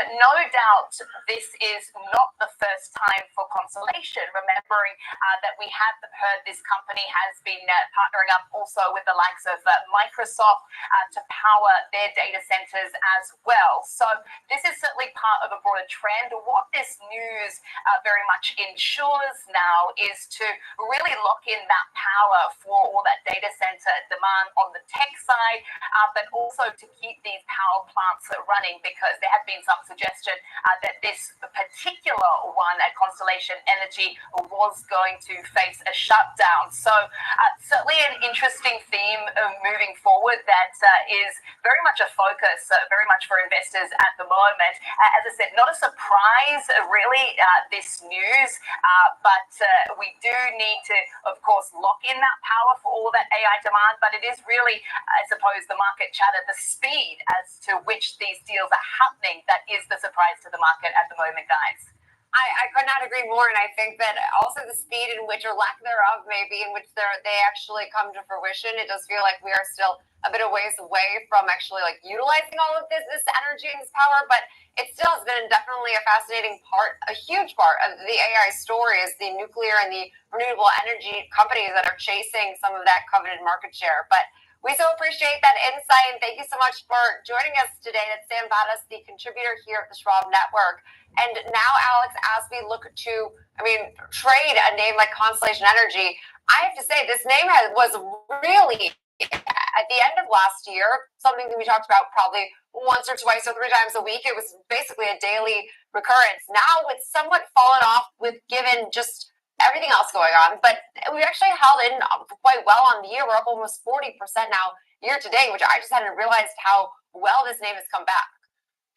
Speaker 7: but no doubt this is not the first time for Constellation, remembering that we have heard this company has been partnering up also with the likes of Microsoft to power their data centers as well. So this is certainly part of a broader trend. What this news very much ensures now is to really lock in that power for all that data center demand on the tech side, but also to keep these power plants running, because there has been some suggestion that this particular one at Constellation Energy was going to face a shutdown. So certainly an interesting theme moving forward that is very much a focus, very much for investors at the moment. As I said, not a surprise really, this news, but we do need to, of course, lock in that power for all that AI demand, but it is really, I suppose, the market chatter, the speed as to which these deals are happening, that is the surprise to the market at the moment, guys.
Speaker 16: I could not agree more, and I think that also the speed in which, or lack thereof, maybe in which they actually come to fruition. It does feel like we are still a bit of ways away from actually like utilizing all of this energy and this power, but it still has been definitely a fascinating part, a huge part of the AI story is the nuclear and the renewable energy companies that are chasing some of that coveted market share. But we so appreciate that insight, and thank you so much for joining us today. That's Sam Vadas, the contributor here at the Schwab Network. And now, Alex, as we look to, trade a name like Constellation Energy, I have to say this name was really, at the end of last year, something that we talked about probably once or twice or 3 times a week. It was basically a daily recurrence. Now it's somewhat fallen off with given just everything else going on, but we actually held in quite well on the year. We're up almost 40% now year to date, which I just hadn't realized how well this name has come back.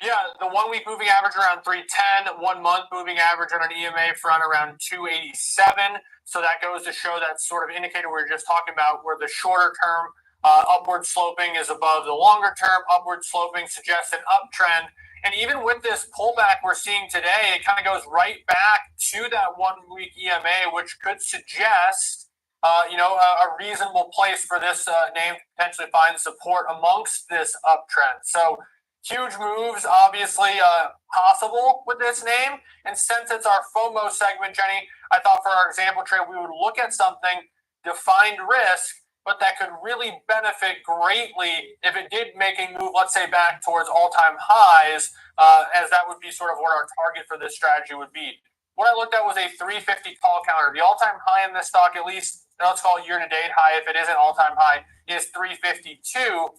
Speaker 5: Yeah, the 1 week moving average around 310, 1 month moving average on an EMA front around 287. So that goes to show that sort of indicator we were just talking about, where the shorter term upward sloping is above the longer term upward sloping, suggests an uptrend. And even with this pullback we're seeing today, it kind of goes right back to that 1 week EMA, which could suggest a reasonable place for this name to potentially find support amongst this uptrend. So huge moves, obviously, possible with this name. And since it's our FOMO segment, Jenny, I thought for our example trade, we would look at something, defined risk, but that could really benefit greatly if it did make a move, let's say, back towards all-time highs, as that would be sort of what our target for this strategy would be. What I looked at was a 350 call counter. The all-time high in this stock, at least, let's call it year-to-date high, if it isn't all-time high, is 352.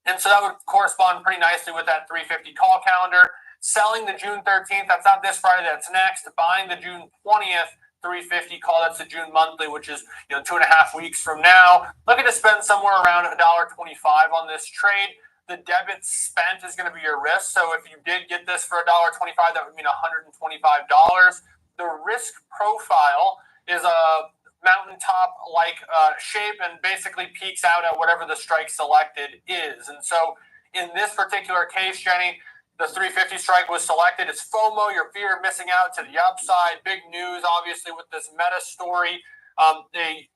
Speaker 5: And so that would correspond pretty nicely with that 350 call calendar. Selling the June 13th, that's not this Friday, that's next. Buying the June 20th 350 call, that's the June monthly, which is 2.5 weeks from now. Looking to spend somewhere around $1.25 on this trade. The debit spent is going to be your risk. So if you did get this for $1.25, that would mean $125. The risk profile is a mountaintop like shape and basically peaks out at whatever the strike selected is. And so in this particular case, Jenny, the 350 strike was selected. It's FOMO, your fear of missing out to the upside. Big news, obviously, with this Meta story. A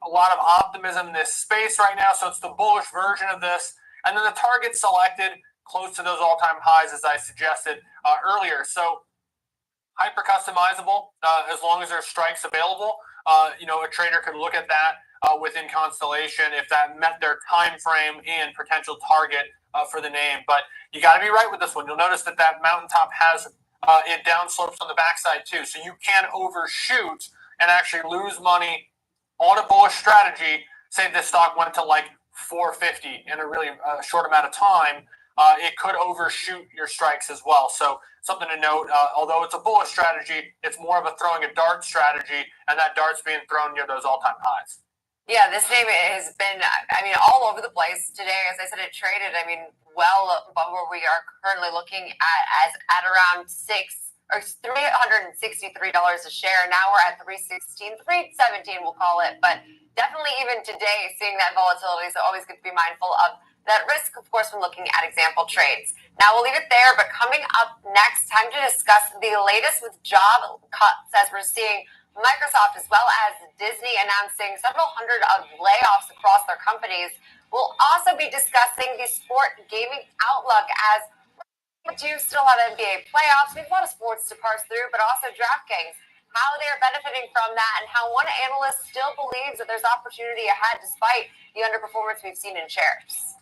Speaker 5: lot of optimism in this space right now, so it's the bullish version of this. And then the target selected close to those all-time highs, as I suggested earlier. So hyper customizable as long as there's strikes available. A trader could look at that within Constellation if that met their time frame and potential target for the name. But you got to be right with this one. You'll notice that mountaintop has it down slopes on the backside too. So you can overshoot and actually lose money on a bullish strategy. Say this stock went to like 450 in a really short amount of time. It could overshoot your strikes as well. So something to note, although it's a bullish strategy, it's more of a throwing a dart strategy, and that dart's being thrown near those all-time highs.
Speaker 16: Yeah, this name has been, all over the place today. As I said, it traded, well above where we are currently looking at around $363 a share. Now we're at $316, $317, we'll call it. But definitely even today, seeing that volatility, so always good to be mindful of that risk, of course, when looking at example trades. Now we'll leave it there, but coming up next, time to discuss the latest with job cuts as we're seeing Microsoft as well as Disney announcing several hundred of layoffs across their companies. We'll also be discussing the sport gaming outlook as we do still have NBA playoffs. We have a lot of sports to parse through, but also DraftKings, how they're benefiting from that and how one analyst still believes that there's opportunity ahead despite the underperformance we've seen in shares.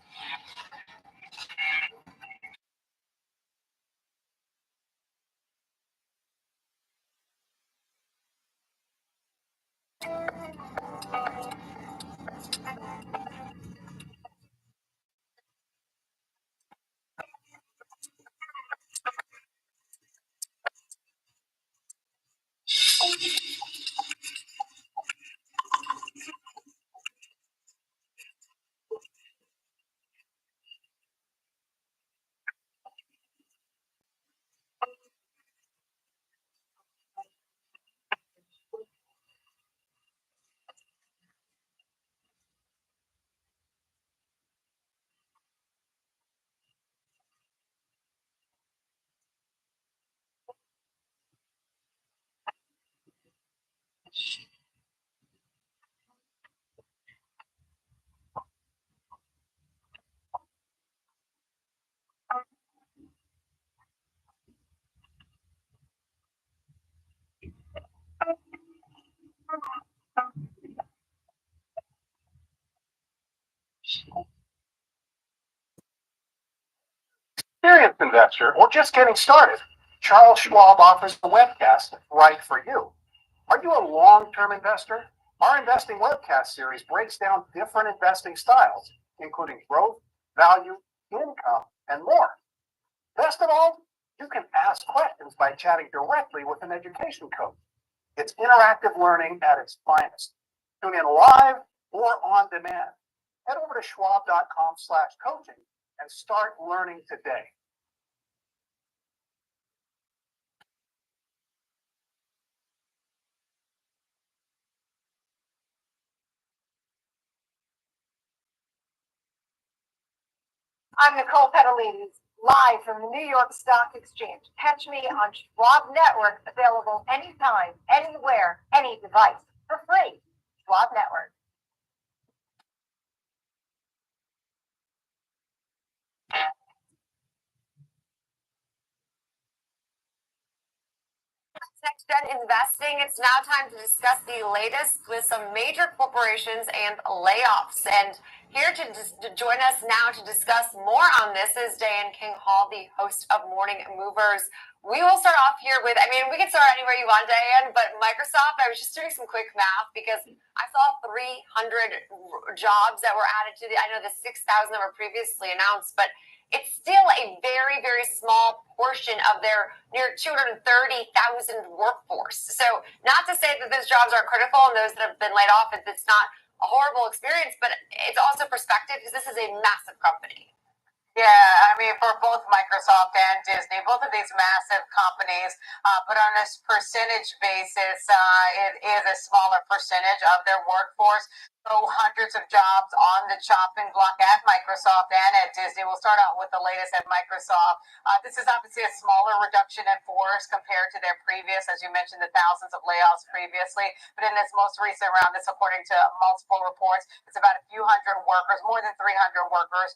Speaker 9: Experienced investor or just getting started, Charles Schwab offers a webcast right for you. Are you a long-term investor? Our investing webcast series breaks down different investing styles, including growth, value, income, and more. Best of all, you can ask questions by chatting directly with an education coach. It's interactive learning at its finest. Tune in live or on demand. Head over to schwab.com/coaching and start learning today.
Speaker 4: I'm Nicole Petalides, live from the New York Stock Exchange. Catch me on Schwab Network, available anytime, anywhere, any device, for free. Schwab Network.
Speaker 16: Next Gen Investing, it's now time to discuss the latest with some major corporations and layoffs. And here to join us now to discuss more on this is Diane King Hall, the host of Morning Movers. We will start off here with, we can start anywhere you want, Diane, but Microsoft, I was just doing some quick math because I saw 300 jobs that were added to I know the 6,000 that were previously announced, but it's still a very, very small portion of their near 230,000 workforce. So not to say that those jobs aren't critical and those that have been laid off, it's not a horrible experience, but it's also perspective because this is a massive company.
Speaker 1: Yeah, for both Microsoft and Disney, both of these massive companies, but on a percentage basis, it is a smaller percentage of their workforce. So hundreds of jobs on the chopping block at Microsoft and at Disney. We'll start out with the latest at Microsoft. This is obviously a smaller reduction in force compared to their previous, as you mentioned, the thousands of layoffs previously. But in this most recent round, this according to multiple reports, it's about a few hundred workers, more than 300 workers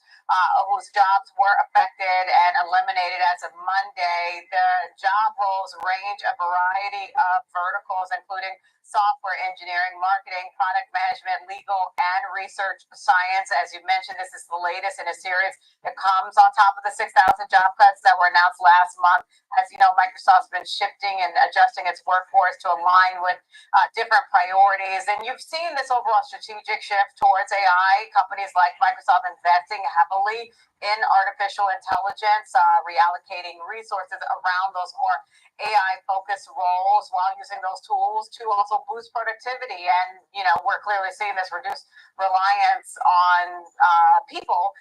Speaker 1: whose jobs were affected and eliminated as of Monday. The job roles range a variety of verticals, including software engineering, marketing, product management, legal, and research science. As you mentioned, this is the latest in a series that comes on top of the 6,000 job cuts that were announced last month. As you know, Microsoft's been shifting and adjusting its workforce to align with different priorities. And you've seen this overall strategic shift towards AI. Companies like Microsoft investing heavily in artificial intelligence, reallocating resources around those more AI-focused roles while using those tools to also boost productivity. And, we're clearly seeing this reduced reliance on people.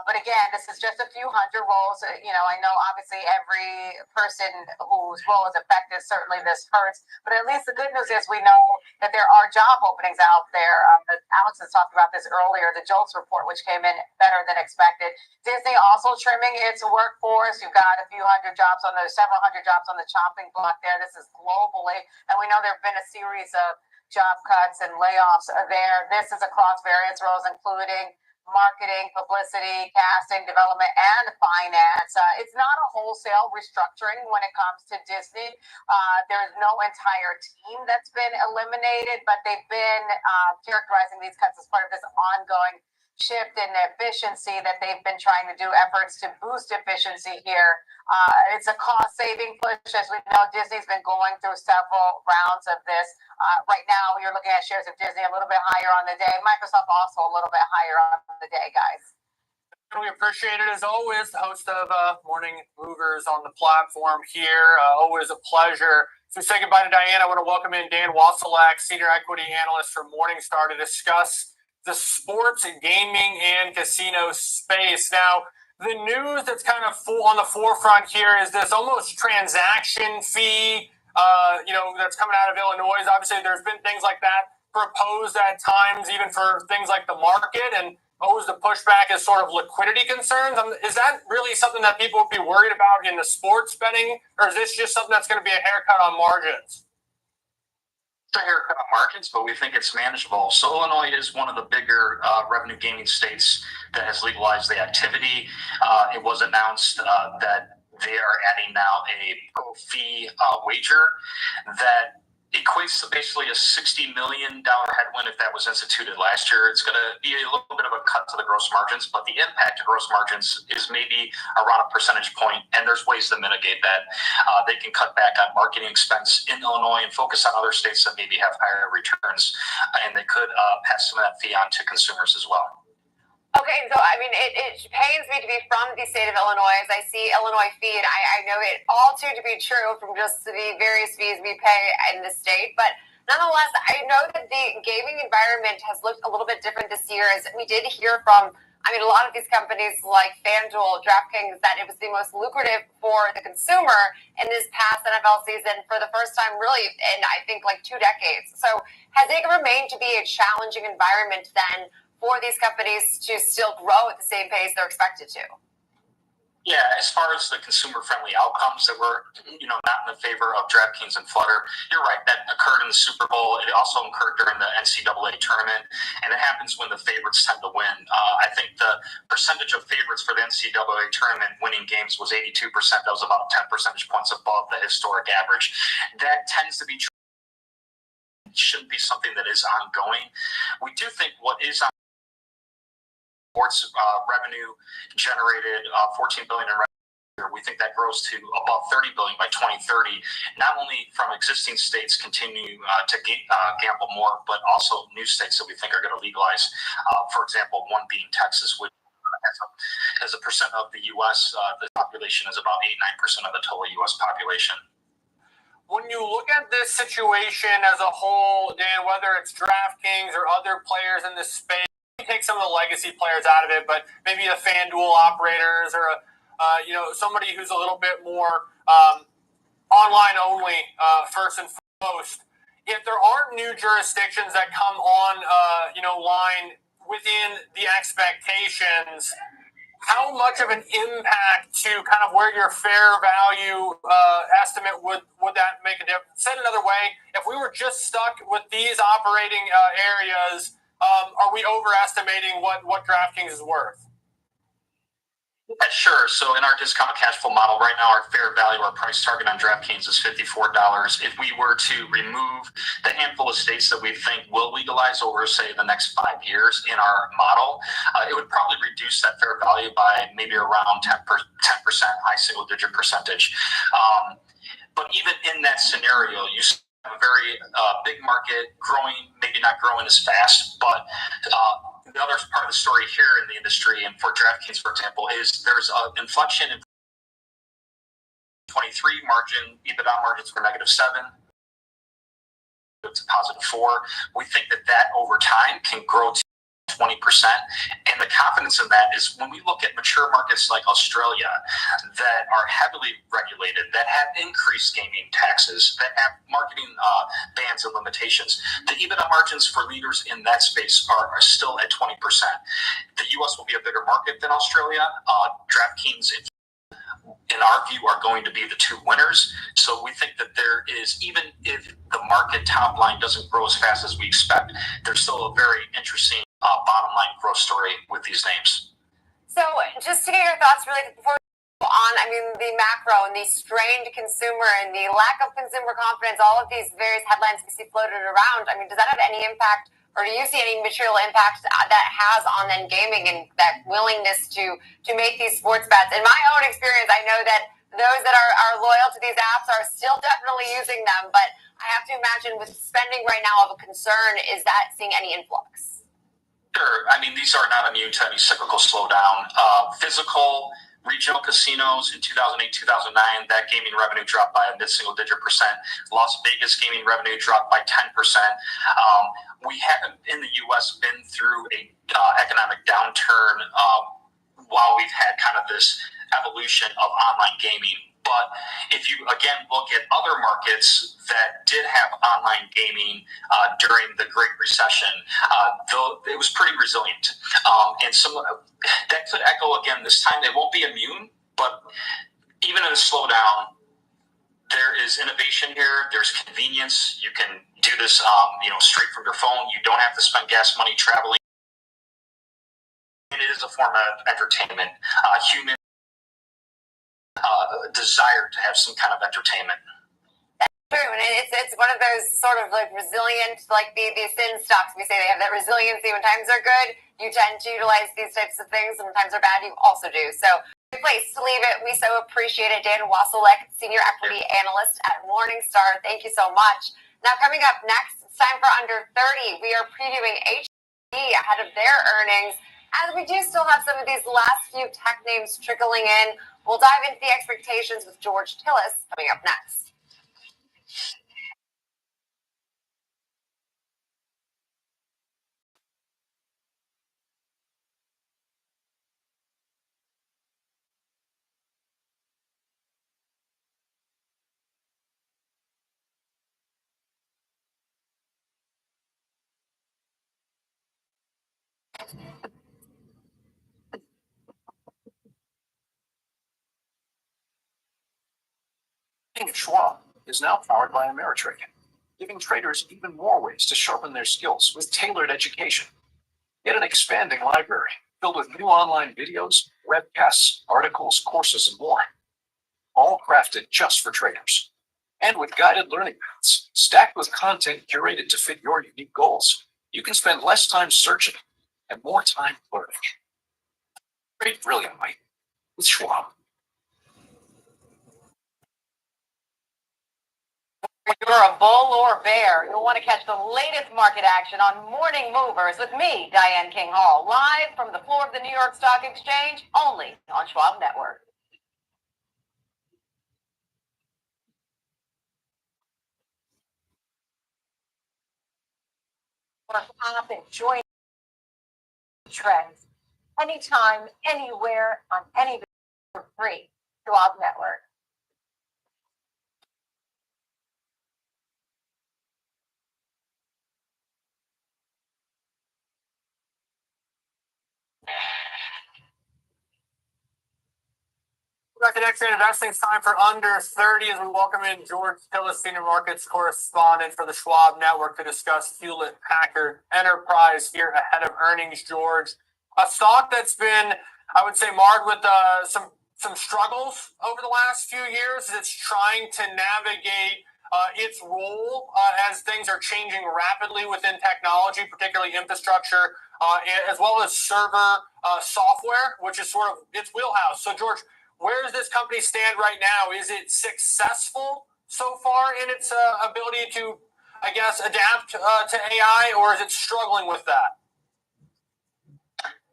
Speaker 1: But again, this is just a few hundred roles. I know obviously every person whose role is affected, certainly this hurts. But at least the good news is we know that there are job openings out there. Alex has talked about this earlier, the JOLTS report, which came in better than expected. Disney also trimming its workforce. You've got a few hundred jobs on several hundred jobs on the chopping block there. This is globally. And we know there have been a series of job cuts and layoffs there. This is across various roles, including marketing, publicity, casting, development, and finance. It's not a wholesale restructuring when it comes to Disney. There's no entire team that's been eliminated, but they've been characterizing these cuts as part of this ongoing shift in efficiency that they've been trying to do efforts to boost efficiency here. It's a cost-saving push. As we know, Disney's been going through several rounds of this. Right now, you're looking at shares of Disney a little bit higher on the day. Microsoft also a little bit higher on the day, guys.
Speaker 5: We appreciate it as always. The host of Morning Movers on the platform here. Always a pleasure. So say goodbye to Diane. I want to welcome in Dan Wasilak, Senior Equity Analyst for Morningstar, to discuss the sports and gaming and casino space. Now, the news that's kind of on the forefront here is this almost transaction fee, that's coming out of Illinois. Obviously, there's been things like that proposed at times, even for things like the market, and always the pushback is sort of liquidity concerns. Is that really something that people would be worried about in the sports betting, or is this just something that's going to be a haircut on margins?
Speaker 13: It's a haircut on margins, but we think it's manageable. So Illinois is one of the bigger revenue gaming states that has legalized the activity. It was announced that they are adding now a pro fee wager that equates to basically a $60 million headwind if that was instituted last year. It's going to be a little bit of a cut to the gross margins, but the impact to gross margins is maybe around a percentage point, and there's ways to mitigate that. They can cut back on marketing expense in Illinois and focus on other states that maybe have higher returns, and they could pass some of that fee on to consumers as well.
Speaker 16: Okay, so it pains me to be from the state of Illinois as I see Illinois fee, and I know it all to be true from just the various fees we pay in the state, but nonetheless, I know that the gaming environment has looked a little bit different this year, as we did hear from a lot of these companies like FanDuel, DraftKings, that it was the most lucrative for the consumer in this past NFL season for the first time really in I think like 2 decades. So has it remained to be a challenging environment then for these companies to still grow at the same pace they're expected to?
Speaker 13: Yeah, as far as the consumer-friendly outcomes that were, not in the favor of DraftKings and Flutter, you're right. That occurred in the Super Bowl. It also occurred during the NCAA tournament, and it happens when the favorites tend to win. I think the percentage of favorites for the NCAA tournament winning games was 82%. That was about 10 percentage points above the historic average. That tends to be true. It shouldn't be something that is ongoing. We do think what is on sports revenue generated 14 billion in revenue. We think that grows to above 30 billion by 2030. Not only from existing states continue to gamble more, but also new states that we think are going to legalize. For example, one being Texas, which as a percent of the U.S., the population is about 8-9% of the total U.S. population.
Speaker 5: When you look at this situation as a whole, Dan, whether it's DraftKings or other players in this space, take some of the legacy players out of it, but maybe the FanDuel operators or somebody who's a little bit more online only first and foremost. If there aren't new jurisdictions that come on line within the expectations, how much of an impact to kind of where your fair value estimate would that make a difference? Said another way, if we were just stuck with these operating areas, are we overestimating what DraftKings is worth?
Speaker 13: Yeah, sure. So in our discounted cash flow model right now, our fair value, our price target on DraftKings is $54. If we were to remove the handful of states that we think will legalize over, say, the next 5 years in our model, it would probably reduce that fair value by maybe around 10%, high single-digit percentage. But even in that scenario, you have a very big market growing, maybe not growing as fast, but the other part of the story here in the industry and for DraftKings, for example, is there's an inflection in 23 margin, EBITDA margins were -7 to +4. We think that over time can grow to 20%. And the confidence in that is when we look at mature markets like Australia that are heavily regulated, that have increased gaming taxes, that have marketing bans and limitations, the EBITDA margins for leaders in that space are still at 20%. The U.S. will be a bigger market than Australia. DraftKings, in our view, are going to be the two winners. So we think that there is, even if the market top line doesn't grow as fast as we expect, there's still a very interesting bottom line growth story with these names.
Speaker 16: So just to get your thoughts really before we go on, the macro and the strained consumer and the lack of consumer confidence, all of these various headlines we see floated around, does that have any impact, or do you see any material impact that has on then gaming and that willingness to make these sports bets? In my own experience, I know that those that are loyal to these apps are still definitely using them, but I have to imagine with spending right now of a concern, is that seeing any influx?
Speaker 13: Sure. These are not immune to any cyclical slowdown. Physical regional casinos in 2008, 2009, that gaming revenue dropped by a mid-single-digit percent. Las Vegas gaming revenue dropped by 10%. We haven't, in the U.S., been through a economic downturn while we've had kind of this evolution of online gaming. But if you, again, look at other markets that did have online gaming during the Great Recession, it was pretty resilient. And that could echo again this time. They won't be immune, but even in a slowdown, there is innovation here. There's convenience. You can do this straight from your phone. You don't have to spend gas money traveling. And it is a form of entertainment. Human desire to have some kind of entertainment.
Speaker 16: True, and it's one of those sort of like resilient, like the sin stocks. We say they have that resiliency when times are good. You tend to utilize these types of things, and when times are bad, you also do. So, good place to leave it. We so appreciate it. Dan Wasilek, Senior Equity Analyst at Morningstar. Thank you so much. Now, coming up next, it's time for Under 30. We are previewing HPE ahead of their earnings. As we do still have some of these last few tech names trickling in, we'll dive into the expectations with George Tillis coming up next.
Speaker 15: Trading at Schwab is now powered by Ameritrade, giving traders even more ways to sharpen their skills with tailored education. Get an expanding library filled with new online videos, webcasts, articles, courses, and more, all crafted just for traders. And with guided learning paths, stacked with content curated to fit your unique goals, you can spend less time searching and more time learning. Trade brilliantly with Schwab.
Speaker 4: Whether you're a bull or a bear, you'll want to catch the latest market action on Morning Movers with me, Diane King Hall, live from the floor of the New York Stock Exchange, only on Schwab Network. Pop and join trends anytime, anywhere, on any for free. Schwab Network.
Speaker 5: Back to Next Gen Investing. It's time for Under 30 as we welcome in George Tillis, Senior Markets Correspondent for the Schwab Network, to discuss Hewlett Packard Enterprise here ahead of earnings. George, a stock that's been, I would say, marred with some struggles over the last few years. It's trying to navigate its role as things are changing rapidly within technology, particularly infrastructure, as well as server software, which is sort of its wheelhouse. So, George, where does this company stand right now? Is it successful so far in its ability to, I guess, adapt to AI, or is it struggling with that?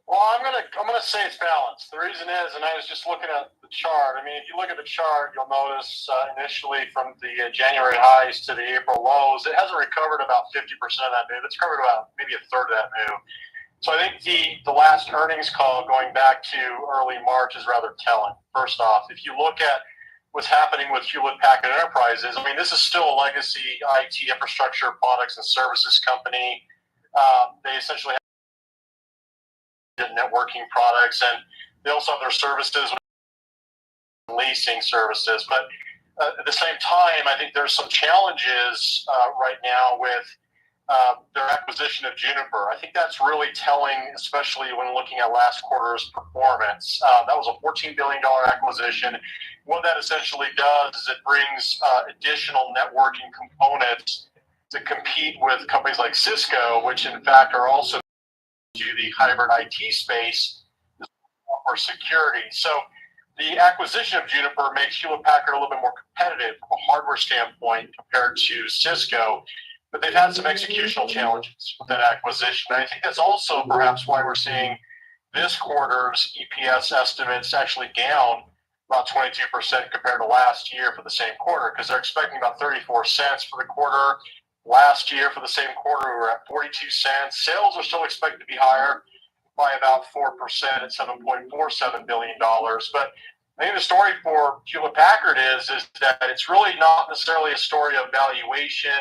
Speaker 10: Well, I'm gonna say it's balanced. The reason is, and I was just looking at the chart. I mean, if you look at the chart, you'll notice initially from the January highs to the April lows, it hasn't recovered about 50% of that move. It's covered about maybe a third of that move. So I think the last earnings call going back to early March is rather telling. First off, if you look at what's happening with Hewlett Packard Enterprises, I mean, this is still a legacy IT infrastructure products and services company. They essentially have networking products, and they also have their services, leasing services. But at the same time, I think there's some challenges right now with their acquisition of Juniper. I think that's really telling, especially when looking at last quarter's performance. That was a $14 billion acquisition. What that essentially does is it brings additional networking components to compete with companies like Cisco, which in fact are also to the hybrid IT space for security. So the acquisition of Juniper makes Hewlett Packard a little bit more competitive from a hardware standpoint compared to Cisco. But they've had some executional challenges with that acquisition. And I think that's also perhaps why we're seeing this quarter's EPS estimates actually down about 22% compared to last year for the same quarter, because they're expecting about 34 cents for the quarter. Last year for the same quarter, we were at 42 cents. Sales are still expected to be higher by about 4% at $7.47 billion. But I think the story for Hewlett Packard is that it's really not necessarily a story of valuation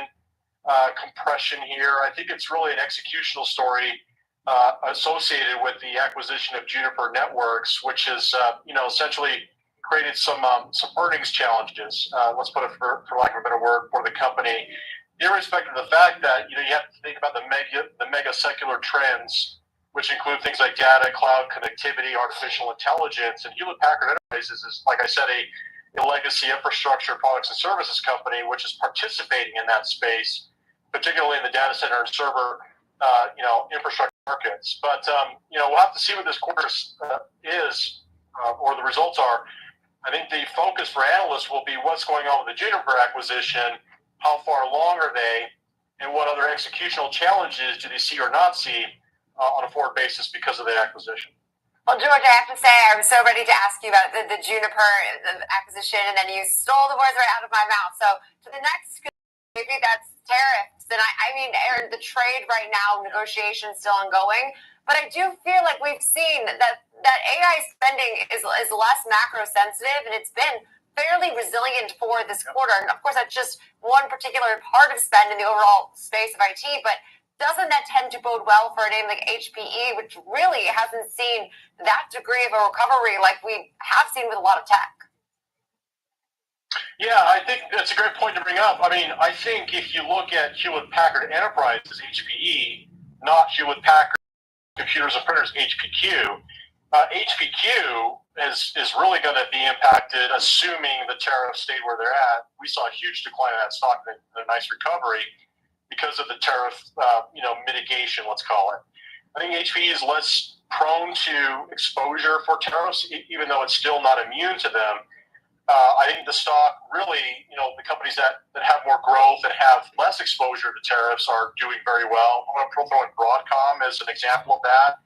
Speaker 10: compression here. I think it's really an executional story associated with the acquisition of Juniper Networks, which has essentially created some earnings challenges. Let's put it for lack of a better word, for the company, irrespective of the fact that you have to think about the mega secular trends, which include things like data, cloud connectivity, artificial intelligence, and Hewlett Packard Enterprises is, like I said, a legacy infrastructure products and services company, which is participating in that space, particularly in the data center and server, infrastructure markets. But we'll have to see what this quarter is, or the results are. I think the focus for analysts will be what's going on with the Juniper acquisition, how far along are they, and what other executional challenges do they see or not see on a forward basis because of the acquisition.
Speaker 16: Well, George, I have to say, I was so ready to ask you about the Juniper acquisition, and then you stole the words right out of my mouth. So to the next, maybe that's tariffs. And I mean, Aaron, the trade right now, negotiations still ongoing. But I do feel like we've seen that AI spending is less macro sensitive, and it's been fairly resilient for this quarter. And of course, that's just one particular part of spend in the overall space of IT. But doesn't that tend to bode well for a name like HPE, which really hasn't seen that degree of a recovery like we have seen with a lot of tech?
Speaker 10: Yeah, I think that's a great point to bring up. I mean, I think if you look at Hewlett Packard Enterprise as HPE, not Hewlett Packard Computers and Printers HPQ, HPQ is really going to be impacted, assuming the tariffs stayed where they're at. We saw a huge decline in that stock and a nice recovery because of the tariff, mitigation, let's call it. I think HPE is less prone to exposure for tariffs, even though it's still not immune to them. I think the stock really, the companies that have more growth and have less exposure to tariffs are doing very well. I'm going to throw in Broadcom as an example of that.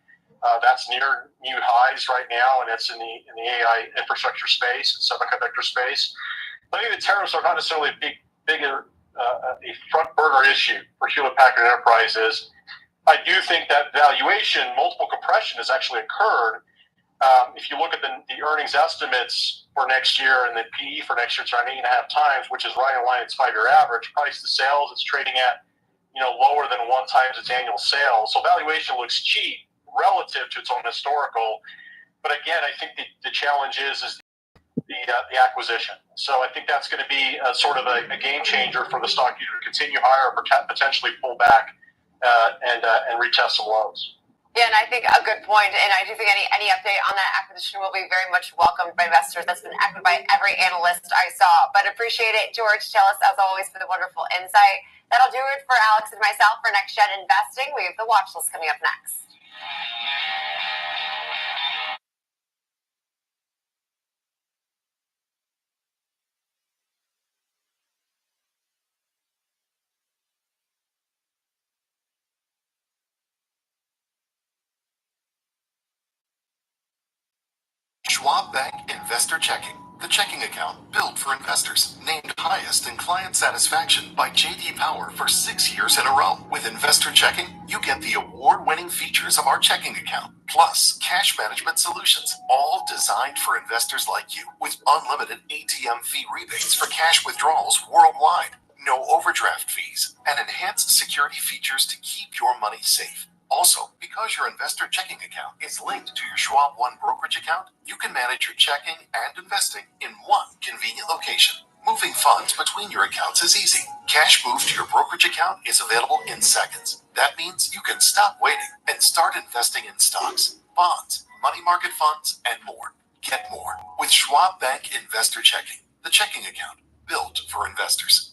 Speaker 10: That's near new highs right now, and it's in the AI infrastructure space, semiconductor space. But I think the tariffs are not necessarily a front burner issue for Hewlett Packard Enterprises. I do think that valuation, multiple compression, has actually occurred. If you look at the earnings estimates for next year and the PE for next year, it's around 8.5 times, which is right in line with its 5-year average. Price to sales, it's trading at lower than 1 times its annual sales. So valuation looks cheap relative to its own historical. But again, I think the challenge is the acquisition. So I think that's going to be sort of a game changer for the stock either to continue higher or potentially pull back and retest some lows.
Speaker 16: Yeah, and I think a good point, and I do think any update on that acquisition will be very much welcomed by investors. That's been echoed by every analyst I saw. But appreciate it, George Telles, as always, for the wonderful insight. That'll do it for Alex and myself for Next Gen Investing. We have the watch list coming up next.
Speaker 21: Schwab Bank Investor Checking, the checking account built for investors, named highest in client satisfaction by J.D. Power for 6 years in a row. With Investor Checking, you get the award-winning features of our checking account, plus cash management solutions, all designed for investors like you, with unlimited ATM fee rebates for cash withdrawals worldwide, no overdraft fees, and enhanced security features to keep your money safe. Also, because your investor checking account is linked to your Schwab One brokerage account, you can manage your checking and investing in one convenient location. Moving funds between your accounts is easy. Cash moved to your brokerage account is available in seconds. That means you can stop waiting and start investing in stocks, bonds, money market funds, and more. Get more with Schwab Bank Investor Checking, the checking account built for investors.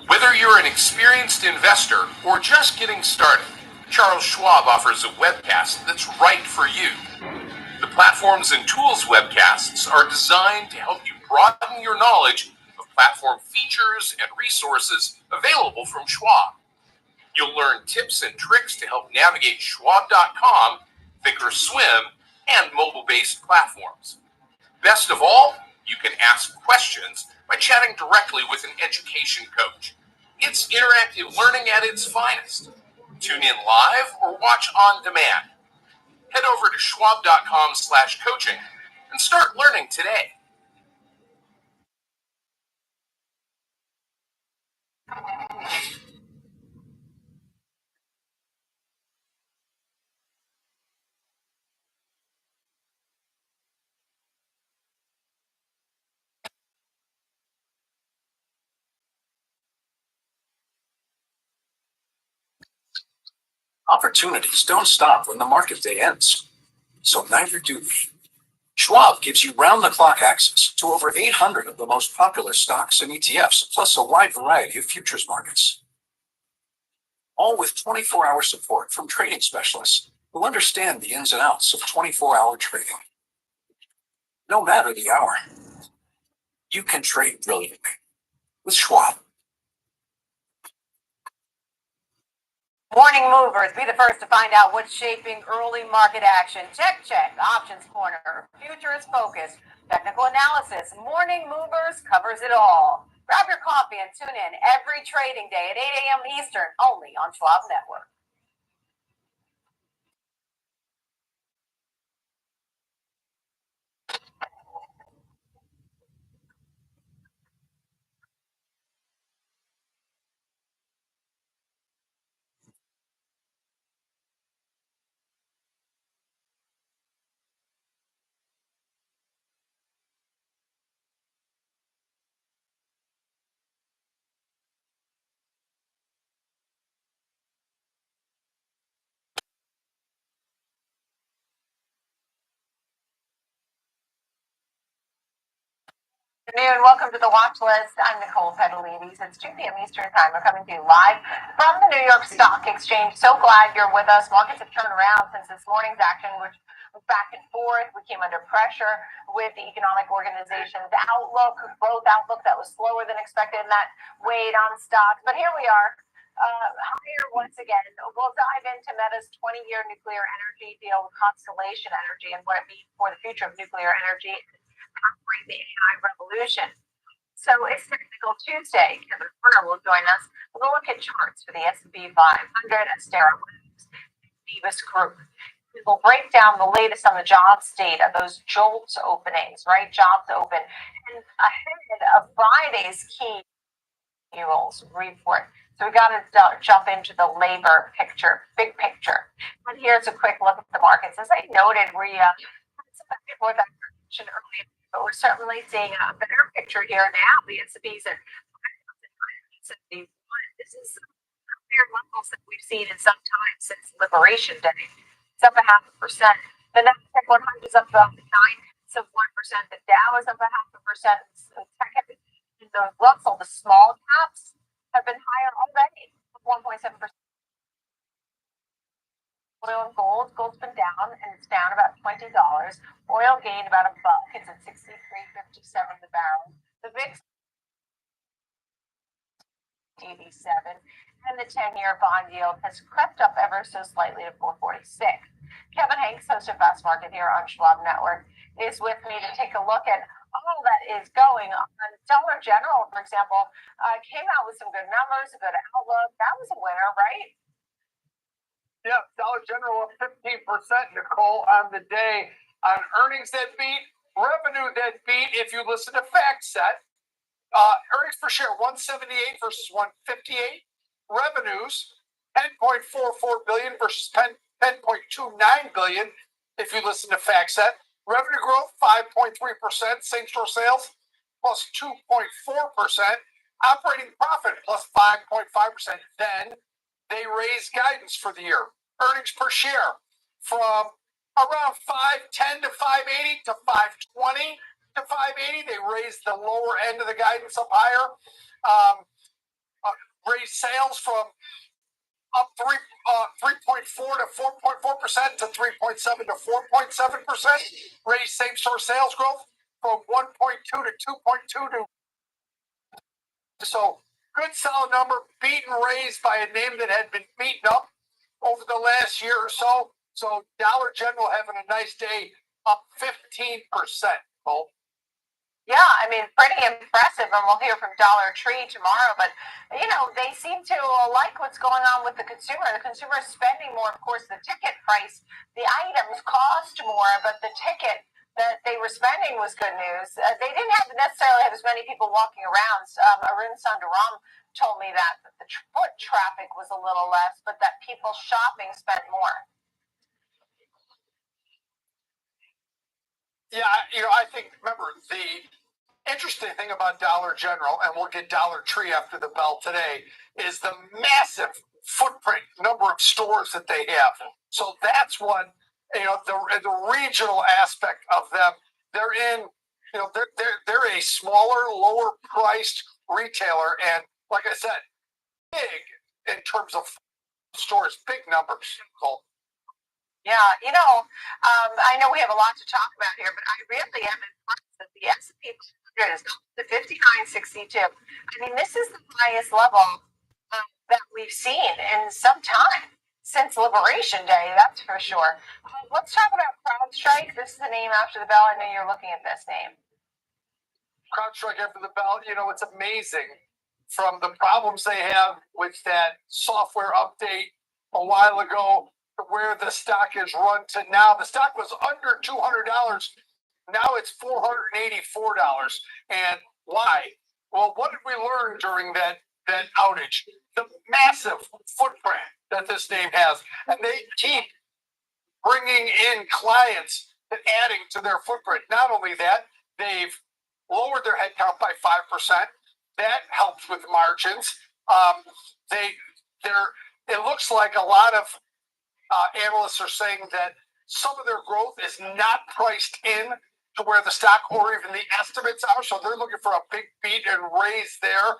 Speaker 8: Whether you're an experienced investor or just getting started, Charles Schwab offers a webcast that's right for you. The Platforms and Tools webcasts are designed to help you broaden your knowledge of platform features and resources available from Schwab. You'll learn tips and tricks to help navigate Schwab.com, Thinkorswim, and mobile-based platforms. Best of all, you can ask questions by chatting directly with an education coach. It's interactive learning at its finest. Tune in live or watch on demand. Head over to schwab.com/coaching and start learning today.
Speaker 15: Opportunities don't stop when the market day ends. So neither do we. Schwab gives you round-the-clock access to over 800 of the most popular stocks and ETFs, plus a wide variety of futures markets. All with 24-hour support from trading specialists who understand the ins and outs of 24-hour trading. No matter the hour, you can trade brilliantly with Schwab.
Speaker 4: Morning movers, be the first to find out what's shaping early market action. Check, Options Corner, Futures Focus, Technical Analysis. Morning movers covers it all. Grab your coffee and tune in every trading day at 8 a.m. Eastern, only on Schwab Network. Good afternoon. Welcome to the Watch List. I'm Nicole Petalides. It's 2 p.m. Eastern Time. We're coming to you live from the New York Stock Exchange. So glad you're with us. Markets have turned around since this morning's action, which was back and forth. We came under pressure with the economic organization's outlook, growth outlook that was slower than expected, and that weighed on stocks. But here we are. Higher once again. We'll dive into Meta's 20-year nuclear energy deal with Constellation Energy and what it means for the future of nuclear energy powering the AI revolution. So it's Technical Tuesday. Kevin Warner will join us. We'll look at charts for the S&P 500, Astera Labs, Nevis Group. We will break down the latest on the jobs data, those JOLTS openings, right? Jobs open. And ahead of Friday's key payrolls report. So we got to jump into the labor picture, big picture. And here's a quick look at the markets. As I noted, we had some back and forth action earlier, but we're certainly seeing a better picture here now. The S&P's at 5,971. This is higher levels that we've seen in some time since Liberation Day. It's up 0.5%. The Nasdaq 100 is up about 0.9%. The Dow is up 0.5%. The Russell, the small caps, have been higher already, 1.7%. Oil and gold. Gold's been down, and it's down about $20. Oil gained about $1. It's at $63.57 the barrel. The VIX 87, and the 10-year bond yield has crept up ever so slightly to 4.46. Kevin Hanks, host of Fast Market here on Schwab Network, is with me to take a look at all that is going on. Dollar General, for example, came out with some good numbers, a good outlook. That was a winner, right?
Speaker 18: Yeah, Dollar General up 15%, Nicole, on the day on earnings that beat, revenue that beat. If you listen to FactSet, earnings per share 178 versus 158. Revenues 10.44 billion versus 10.29 billion. If you listen to FactSet, revenue growth 5.3%, same-store sales plus 2.4%, operating profit plus 5.5%. Then they raised guidance for the year. Earnings per share from around 510 to 580 to 520 to 580. They raised the lower end of the guidance up higher. Raised sales from up 3.4 to 4.4% to 3.7 to 4.7%. Raised same-store sales growth from 1.2 to 2.2 to. So good solid number, beat and raised by a name that had been beaten up over the last year or so. So Dollar General having a nice day, up 15%. Cole.
Speaker 4: Yeah, I mean, pretty impressive, and we'll hear from Dollar Tree tomorrow. But, you know, they seem to like what's going on with the consumer. The consumer is spending more. Of course, the ticket price, the items cost more, but the ticket that they were spending was good news. They didn't necessarily have as many people walking around. Arun Sundaram told me that the foot traffic was a little less, but that people shopping spent more.
Speaker 18: Yeah, you know, I think, remember, the interesting thing about Dollar General, and we'll get Dollar Tree after the bell today, is the massive footprint, number of stores that they have. So that's what, you know, the regional aspect of them. They're in, you know, they're a smaller, lower priced retailer, and like I said, big in terms of stores, big numbers. Cole.
Speaker 4: Yeah, you know, I know we have a lot to talk about here, but I really am impressed that the S&P 500 is up to 59.62. I mean, this is the highest level that we've seen in some time since Liberation Day, that's for sure. Let's talk about CrowdStrike. This is the name after the bell. I know you're looking at this name.
Speaker 18: CrowdStrike after the bell, you know, it's amazing from the problems they have with that software update a while ago to where the stock is run to now. The stock was under $200. Now it's $484. And why? Well, what did we learn during that outage? The massive footprint that this name has. And they keep bringing in clients and adding to their footprint. Not only that, they've lowered their headcount by 5%. That helps with margins. It looks like a lot of analysts are saying that some of their growth is not priced in to where the stock or even the estimates are. So they're looking for a big beat and raise there.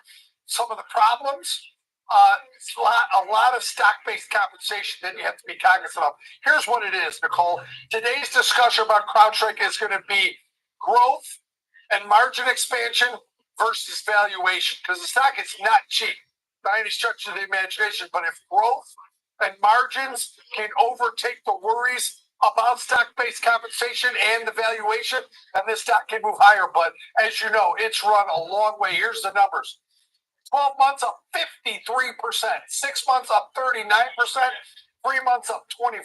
Speaker 18: Some of the problems, it's a lot of stock-based compensation that you have to be cognizant of. Here's what it is, Nicole. Today's discussion about CrowdStrike is going to be growth and margin expansion versus valuation, because the stock is not cheap by any stretch of the imagination. But if growth and margins can overtake the worries about stock-based compensation and the valuation, then this stock can move higher. But as you know, it's run a long way. Here's the numbers. 12 months up 53%, 6 months up 39%, 3 months up 24%.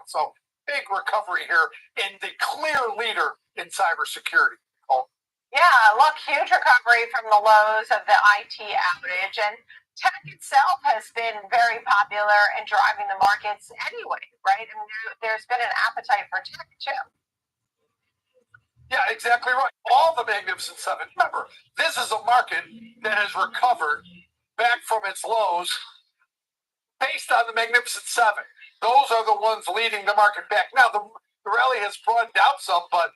Speaker 18: So big recovery here in the clear leader in cybersecurity. Oh.
Speaker 4: Yeah, look, huge recovery from the lows of the IT outage. And tech itself has been very popular and driving the markets anyway, right? I mean, there's been an appetite for tech too.
Speaker 18: Yeah, exactly right. All the Magnificent Seven. Remember, this is a market that has recovered back from its lows based on the Magnificent Seven. Those are the ones leading the market back. Now, the rally has broadened out some, but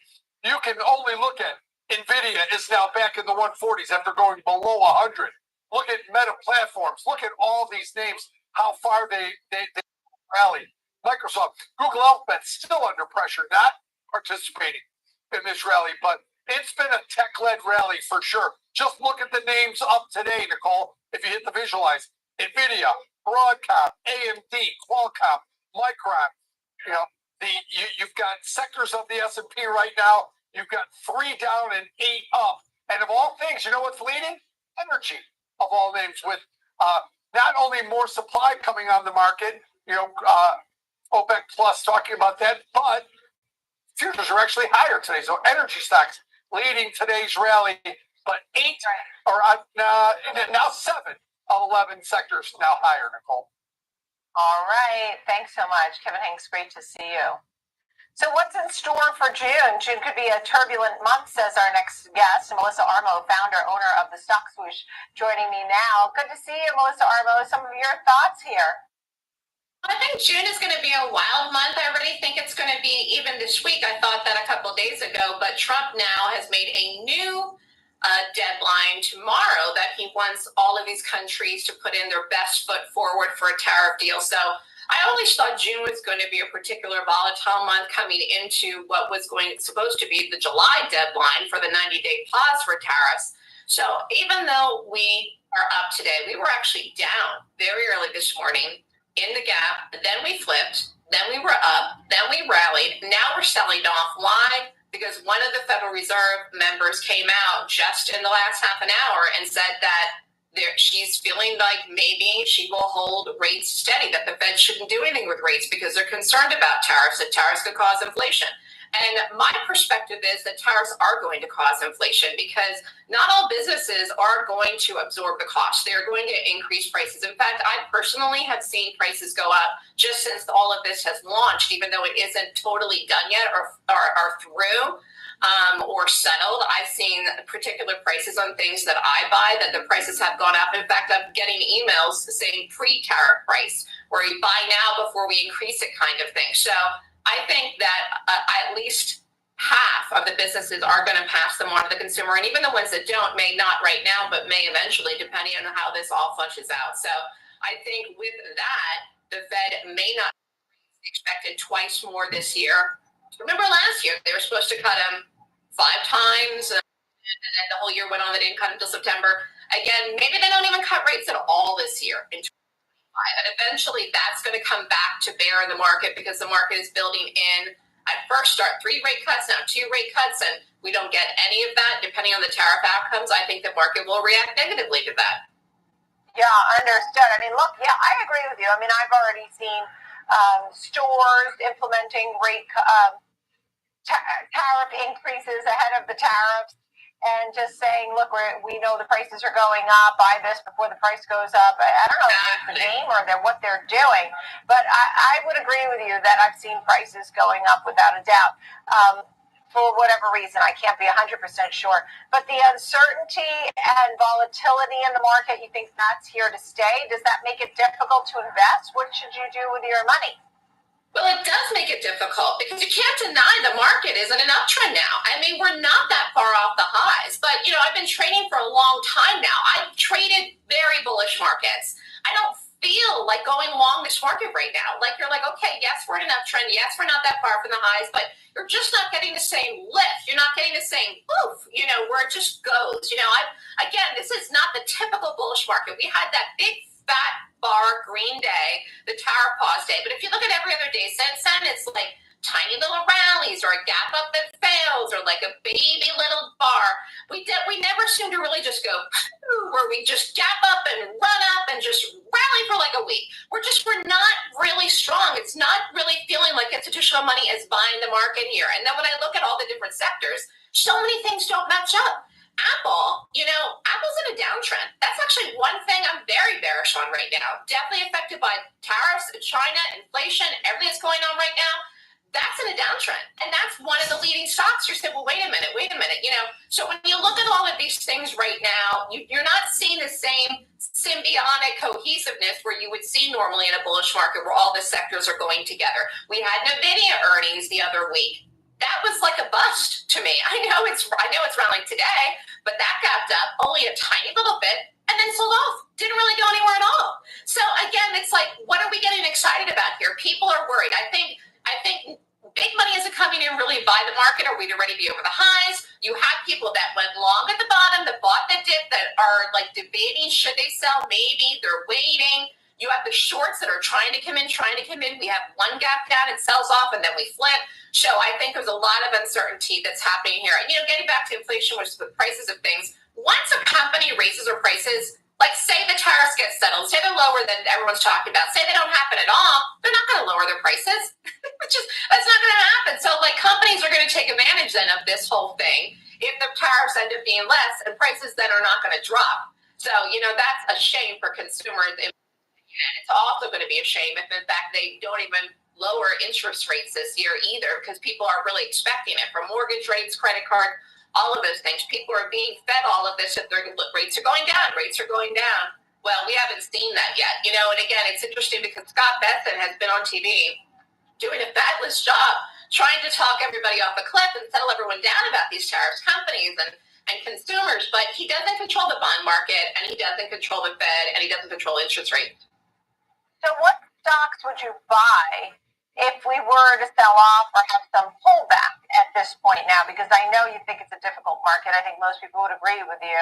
Speaker 18: you can only look at NVIDIA is now back in the 140s after going below 100. Look at Meta Platforms. Look at all these names, how far they rallied. Microsoft, Google Alphabet still under pressure, not participating in this rally, but it's been a tech-led rally for sure. Just look at the names up today, Nicole. If you hit the visualize, NVIDIA, Broadcom, AMD, Qualcomm, Micron. You know, you've got sectors of the S&P right now. You've got 3 down and 8 up. And of all things, you know what's leading? Energy, of all names, with not only more supply coming on the market, OPEC Plus talking about that, but futures are actually higher today. So energy stocks leading today's rally, but 8 or now 7 of 11 sectors now higher, Nicole.
Speaker 4: All right. Thanks so much, Kevin Hanks. Great to see you. So what's in store for June? June could be a turbulent month, says our next guest, Melissa Armo, founder, owner of the Stock Swoosh, joining me now. Good to see you, Melissa Armo. Some of your thoughts here.
Speaker 14: I think June is going to be a wild month. I really think it's going to be even this week. I thought that a couple of days ago, but Trump now has made a new deadline tomorrow that he wants all of these countries to put in their best foot forward for a tariff deal. So I always thought June was going to be a particular volatile month coming into what was supposed to be the July deadline for the 90-day pause for tariffs. So even though we are up today, we were actually down very early this morning in the gap, then we flipped, then we were up, then we rallied. Now we're selling off. Why? Because one of the Federal Reserve members came out just in the last half an hour and said that she's feeling like maybe she will hold rates steady, that the Fed shouldn't do anything with rates because they're concerned about tariffs, that tariffs could cause inflation. And my perspective is that tariffs are going to cause inflation because not all businesses are going to absorb the cost. They're going to increase prices. In fact, I personally have seen prices go up just since all of this has launched, even though it isn't totally done yet or through. Or settled. I've seen particular prices on things that I buy that the prices have gone up. In fact, I'm getting emails saying pre-tariff price, where you buy now before we increase it kind of thing. So I think that at least half of the businesses are going to pass them on to the consumer. And even the ones that don't may not right now, but may eventually, depending on how this all flushes out. So I think with that, the Fed may not expected twice more this year. Remember last year, they were supposed to cut them 5 times, and then the whole year went on. They didn't cut until September. Again, maybe they don't even cut rates at all this year in 2025. And eventually, that's going to come back to bear in the market because the market is building in. At first, start 3 rate cuts, now 2 rate cuts, and we don't get any of that. Depending on the tariff outcomes, I think the market will react negatively to that.
Speaker 4: Yeah, understood. I mean, look, yeah, I agree with you. I mean, I've already seen stores implementing rate tariff increases ahead of the tariffs and just saying, look, we know the prices are going up, buy this before the price goes up. I don't know if it's the game or what they're doing, but I would agree with you that I've seen prices going up without a doubt. For whatever reason, I can't be 100% sure. But the uncertainty and volatility in the market, you think that's here to stay? Does that make it difficult to invest? What should you do with your money?
Speaker 14: Well, it does make it it difficult because you can't deny the market is in an uptrend now. I mean, we're not that far off the highs, but you know, I've been trading for a long time now. I've traded very bullish markets. I don't feel like going long this market right now. Like you're like, okay, yes, we're in an uptrend. Yes, we're not that far from the highs, but you're just not getting the same lift. You're not getting the same poof, you know, where it just goes. You know, again, this is not the typical bullish market. We had that big fat bar green day, the tower pause day. But if you look at every other day since then, it's like tiny little rallies or a gap up that fails or like a baby little bar. We never seem to really just go where we just gap up and run up and just rally for like a week. We're not really strong. It's not really feeling like institutional money is buying the market here. And then when I look at all the different sectors, so many things don't match up. Apple, you know, Apple's in a downtrend. That's actually one thing I'm very bearish on right now. Definitely affected by tariffs, China, inflation, everything that's going on right now. That's in a downtrend. And that's one of the leading stocks. You're saying, well, wait a minute, you know. So when you look at all of these things right now, you're not seeing the same symbiotic cohesiveness where you would see normally in a bullish market where all the sectors are going together. We had NVIDIA earnings the other week. That was like a bust to me. I know it's rallying today, but that gapped up only a tiny little bit and then sold off. Didn't really go anywhere at all. So again, it's like, what are we getting excited about here? People are worried. I think big money isn't coming in really buy the market. Are we ready to be over the highs? You have people that went long at the bottom, that bought the dip, that are like debating should they sell? Maybe they're waiting. You have the shorts that are trying to come in. We have one gap down, it sells off, and then we flip. So I think there's a lot of uncertainty that's happening here. And, you know, getting back to inflation, which is the prices of things, once a company raises their prices, like say the tariffs get settled, say they're lower than everyone's talking about, say they don't happen at all, they're not going to lower their prices. That's not going to happen. So like companies are going to take advantage then of this whole thing if the tariffs end up being less and prices then are not going to drop. So, you know, that's a shame for consumers. And it's also going to be a shame if, in fact, they don't even lower interest rates this year either, because people are really expecting it from mortgage rates, credit card, all of those things. People are being fed all of this if their rates are going down. Well, we haven't seen that yet, you know. And again, it's interesting because Scott Bessent has been on TV doing a fabulous job trying to talk everybody off a cliff and settle everyone down about these tariffs, companies and consumers, but he doesn't control the bond market, and he doesn't control the Fed, and he doesn't control interest rates.
Speaker 4: So what stocks would you buy if we were to sell off or have some pullback at this point now? Because I know you think it's a difficult market. I think most people would agree with you.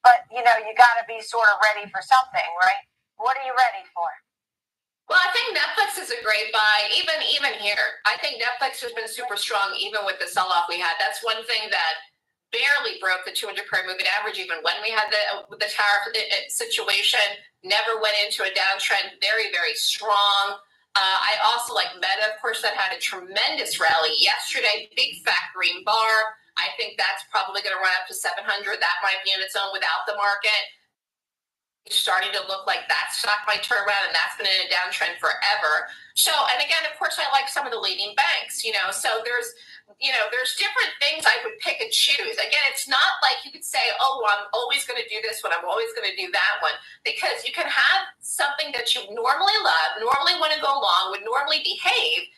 Speaker 4: But, you know, you got to be sort of ready for something, right? What are you ready for?
Speaker 14: Well, I think Netflix is a great buy, even here. I think Netflix has been super strong even with the sell-off we had. That's one thing that barely broke the 200-period moving average even when we had the tariff situation, never went into a downtrend, very, very strong. I also like Meta, of course, that had a tremendous rally yesterday, big fat green bar. I think that's probably going to run up to 700. That might be in its own without the market. It's starting to look like that stock might turn around, and that's been in a downtrend forever. So, and again, of course, I like some of the leading banks, you know, so there's different things I would pick and choose. Again, it's not like you could say, oh, I'm always going to do this one, I'm always going to do that one, because you can have something that you normally love, normally want to go along, would normally behave,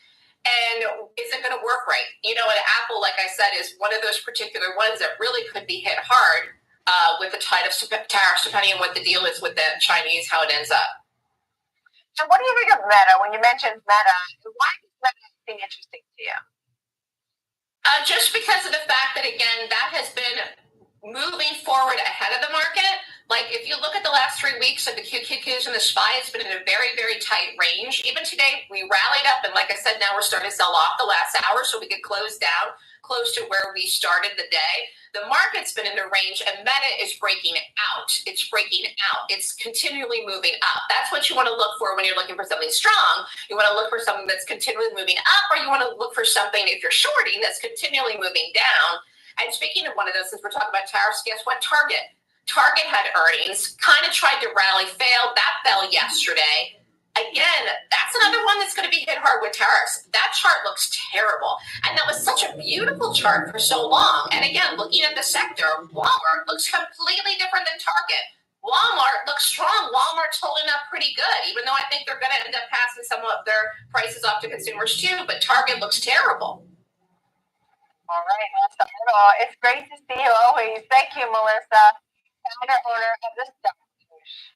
Speaker 14: and isn't going to work right. You know, and Apple, like I said, is one of those particular ones that really could be hit hard with the tide of tariffs, depending on what the deal is with the Chinese, how it ends up.
Speaker 4: So what do you think of Meta? When you mentioned Meta, why is Meta being interesting to you?
Speaker 14: Just because of the fact that, again, that has been moving forward ahead of the market. Like, if you look at the last 3 weeks of the QQQs and the SPY, it's been in a very, very tight range. Even today, we rallied up, and like I said, now we're starting to sell off the last hour, so we could close down close to where we started the day. The market's been in the range, and Meta is breaking out. It's breaking out. It's continually moving up. That's what you want to look for when you're looking for something strong. You want to look for something that's continually moving up, or you want to look for something, if you're shorting, that's continually moving down. And speaking of one of those, since we're talking about tariffs, guess what? Target had earnings, kind of tried to rally, failed. That fell yesterday. Again, that's another one that's going to be hit hard with tariffs. That chart looks terrible. And that was such a beautiful chart for so long. And again, looking at the sector, Walmart looks completely different than Target. Walmart looks strong. Walmart's holding up pretty good, even though I think they're going to end up passing some of their prices off to consumers too. But Target looks terrible.
Speaker 4: All right, Melissa Arnold, it's great to see you always. Thank you, Melissa, founder, owner of the Stock Swoosh.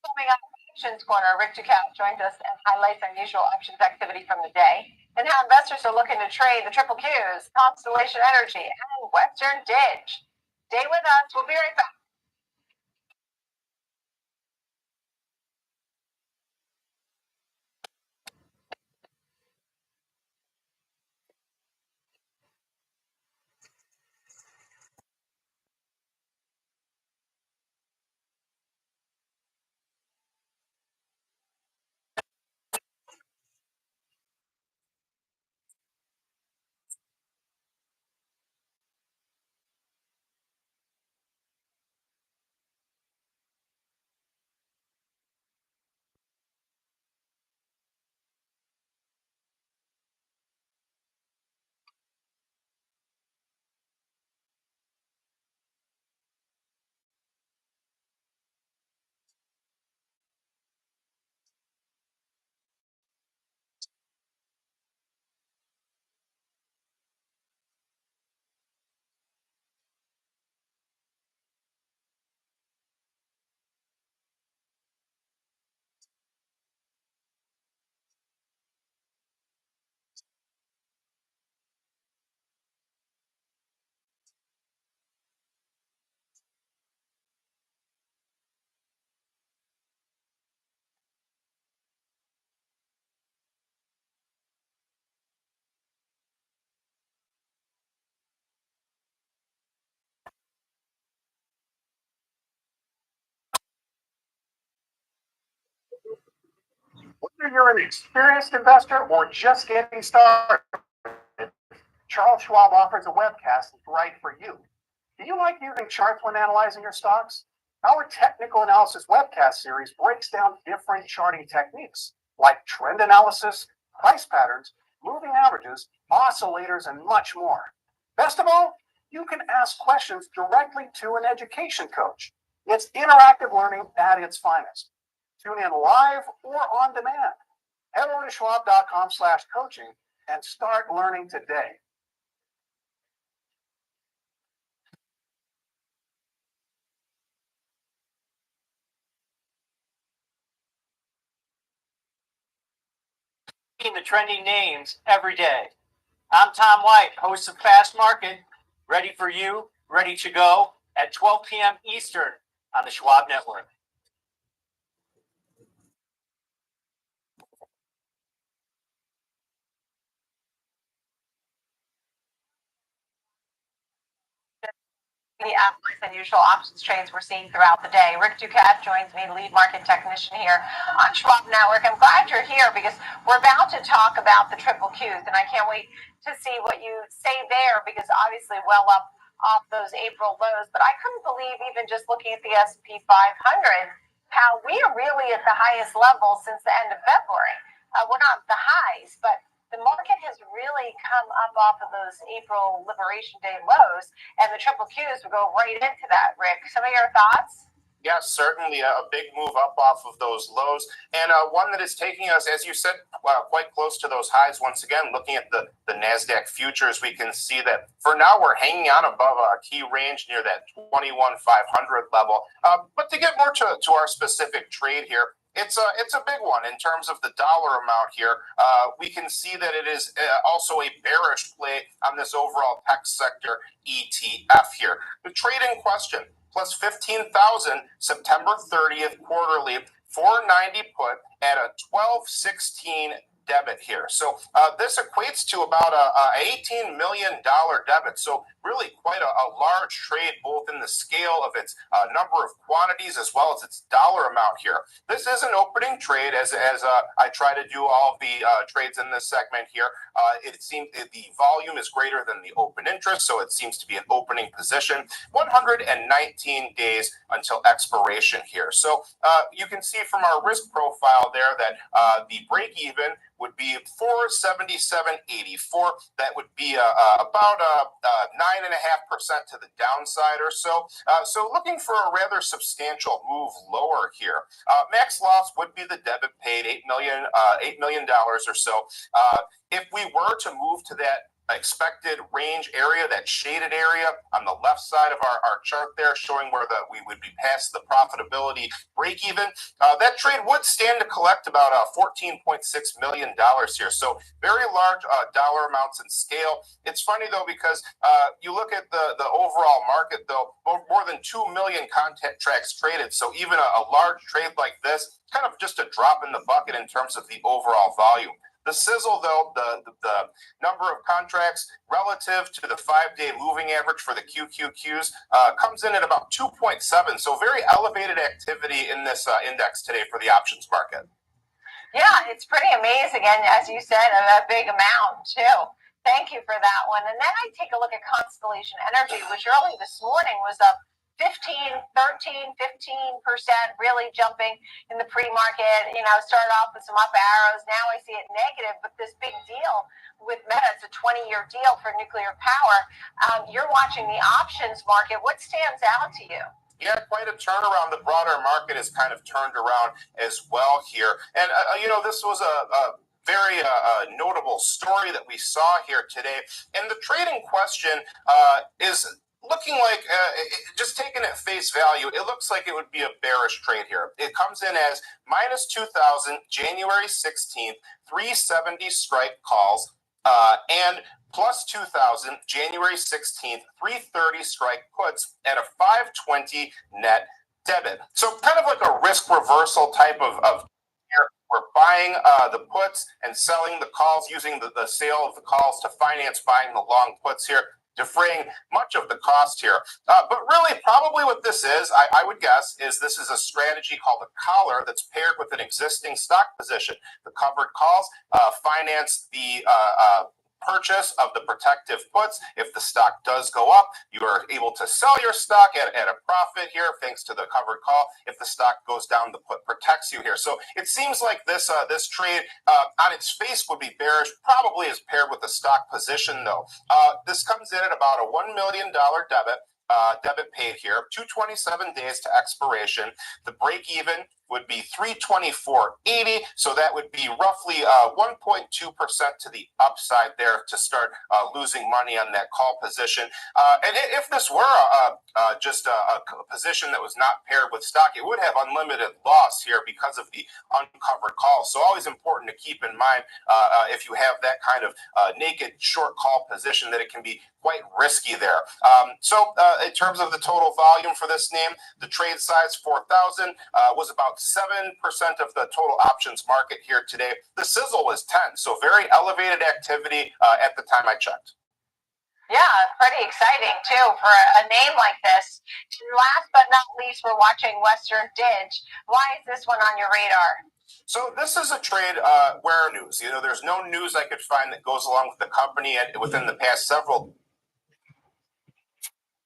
Speaker 4: Coming up, Options Corner, Rick Ducat joins us and highlights unusual options activity from the day and how investors are looking to trade the triple Qs, Constellation Energy, and Western Dig. Stay with us. We'll be right back.
Speaker 18: Whether you're an experienced investor or just getting started, Charles Schwab offers a webcast that's right for you. Do you like using charts when analyzing your stocks? Our technical analysis webcast series breaks down different charting techniques like trend analysis, price patterns, moving averages, oscillators, and much more. Best of all, you can ask questions directly to an education coach. It's interactive learning at its finest. Tune in live or on demand. Head over to schwab.com/coaching and start learning today.
Speaker 9: The trending names every day. I'm Tom White, host of Fast Market, ready for you, ready to go at 12 p.m. Eastern on the Schwab Network.
Speaker 4: The unusual options trades we're seeing throughout the day. Rick Ducat joins me, lead market technician here on Schwab Network. I'm glad you're here because we're about to talk about the triple Qs, and I can't wait to see what you say there because obviously well up off those April lows. But I couldn't believe, even just looking at the S&P 500, how we are really at the highest level since the end of February. We're not the highs, but the market has really come up off of those April Liberation Day lows, and the triple Qs will go right into that. Rick, some of your thoughts?
Speaker 6: Yes, certainly a big move up off of those lows, and one that is taking us, as you said, quite close to those highs. Once again, looking at the NASDAQ futures, we can see that for now we're hanging out above a key range near that 21,500 level. But to get more to our specific trade here, it's a big one in terms of the dollar amount here. We can see that it is also a bearish play on this overall tech sector ETF here. The trade in question, plus 15,000 September 30th quarterly, 490 put at a 1216 debit here. So this equates to about a $18 million debit. So really quite a large trade, both in the scale of its number of quantities as well as its dollar amount here. This is an opening trade, as I try to do all of the trades in this segment here. It seems the volume is greater than the open interest, so it seems to be an opening position. 119 days until expiration here. So you can see from our risk profile there that the break even would be 477.84. That would be about 9.5% to the downside or so. So looking for a rather substantial move lower here. Max loss would be the debit paid, $8 million or so. If we were to move to that expected range area, that shaded area on the left side of our chart there, showing where we would be past the profitability break even, that trade would stand to collect about $14.6 million here. So very large dollar amounts in scale. It's funny though, because you look at the overall market though, more than 2 million contracts traded. So even a large trade like this, kind of just a drop in the bucket in terms of the overall volume. The sizzle, though, the number of contracts relative to the 5-day moving average for the QQQs comes in at about 2.7. So very elevated activity in this index today for the options market.
Speaker 4: Yeah, it's pretty amazing. And as you said, a big amount too. Thank you for that one. And then I take a look at Constellation Energy, which early this morning was up 15%, really jumping in the pre-market. You know, started off with some up arrows. Now I see it negative, but this big deal with Meta, it's a 20-year deal for nuclear power. You're watching the options market. What stands out to you?
Speaker 6: Yeah, quite a turnaround. The broader market has kind of turned around as well here. And, this was a very notable story that we saw here today. And the trade in question is looking like, just taking at face value, it looks like it would be a bearish trade here. It comes in as minus 2,000, January 16th, 370 strike calls, and plus 2,000, January 16th, 330 strike puts at a 520 net debit. So kind of like a risk reversal type of here. We're buying the puts and selling the calls, using the sale of the calls to finance buying the long puts here, defraying much of the cost here. But really, probably what this is, I would guess, is this is a strategy called a collar that's paired with an existing stock position. The covered calls finance the purchase of the protective puts. If the stock does go up, you are able to sell your stock at a profit here thanks to the covered call. If the stock goes down, the put protects you here. So it seems like this trade on its face would be bearish, probably is paired with a stock position though. This comes in at about a $1 million debit paid here, 227 days to expiration. The break even would be 324.80, so that would be roughly 1.2% to the upside there to start losing money on that call position. And if this were just a position that was not paired with stock, it would have unlimited loss here because of the uncovered calls. So always important to keep in mind if you have that kind of naked short call position, that it can be quite risky there. So in terms of the total volume for this name, the trade size 4,000 was about 7% of the total options market here today. The sizzle was 10, so very elevated activity at the time I checked.
Speaker 4: Yeah, pretty exciting too for a name like this. And last but not least, we're watching Western Dig. Why is this one on your radar?
Speaker 6: So this is a trade where news. There's no news I could find that goes along with the company within the past several.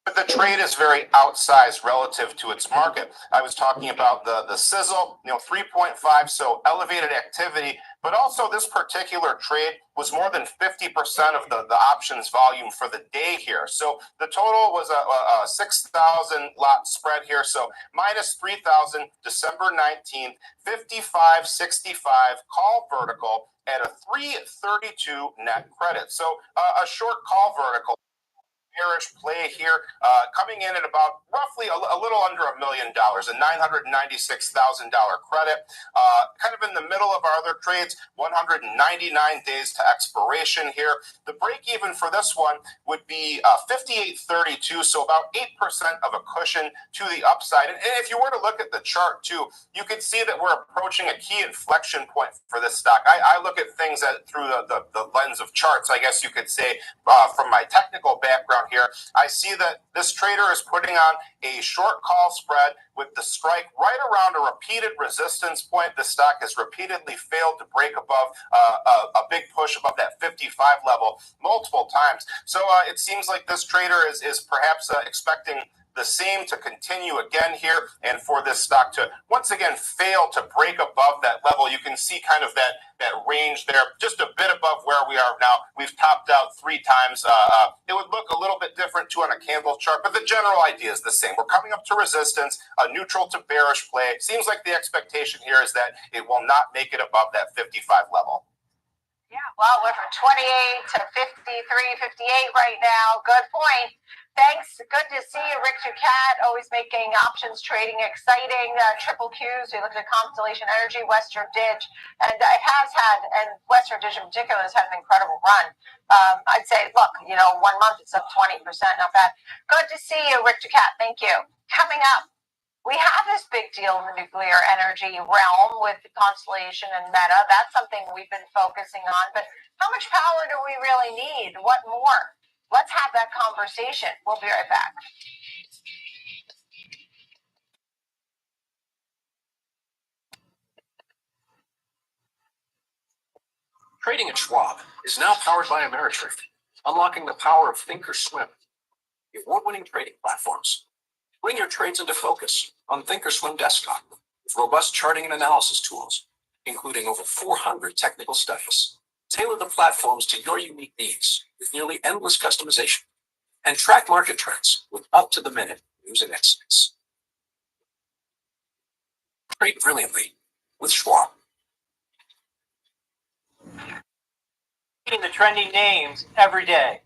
Speaker 6: But the trade is very outsized relative to its market. I was talking about the sizzle, 3.5, so elevated activity, but also this particular trade was more than 50% of the options volume for the day here. So the total was a 6,000 lot spread here. So minus 3,000, December 19th, 55.65 call vertical at a 332 net credit. So a short call vertical. Bearish play here, coming in at about roughly a little under $1 million, a $996,000 credit. Kind of in the middle of our other trades, 199 days to expiration here. The break even for this one would be 58.32, so about 8% of a cushion to the upside. And if you were to look at the chart too, you can see that we're approaching a key inflection point for this stock. I look at things through the lens of charts, I guess you could say, from my technical background here. I see that this trader is putting on a short call spread with the strike right around a repeated resistance point. The stock has repeatedly failed to break above a big push above that 55 level multiple times. So it seems like this trader is perhaps expecting the same to continue again here, and for this stock to once again fail to break above that level. You can see kind of that range there, just a bit above where we are now. We've topped out 3 times. It would look a little bit different too on a candle chart, but the general idea is the same. We're coming up to resistance, a neutral to bearish play. Seems like the expectation here is that it will not make it above that 55 level.
Speaker 4: Yeah, well, we're from 28 to 53, 58 right now. Good point. Thanks. Good to see you, Rick Ducat, always making options trading exciting. Triple Qs. We looked at Constellation Energy, Western Dig, and it has had, and Western Dig in particular has had an incredible run. I'd say, look, 1 month it's up 20%, not bad. Good to see you, Rick Ducat. Thank you. Coming up, we have this big deal in the nuclear energy realm with Constellation and Meta. That's something we've been focusing on. But how much power do we really need? What more? Let's have that conversation. We'll be right back.
Speaker 15: Trading at Schwab is now powered by Ameritrade, unlocking the power of Thinkorswim, the award-winning trading platforms. Bring your trades into focus on Thinkorswim desktop with robust charting and analysis tools, including over 400 technical studies. Tailor the platforms to your unique needs with nearly endless customization, and track market trends with up-to-the-minute news and insights. Trade brilliantly with Schwab.
Speaker 9: Reading the trending names every day.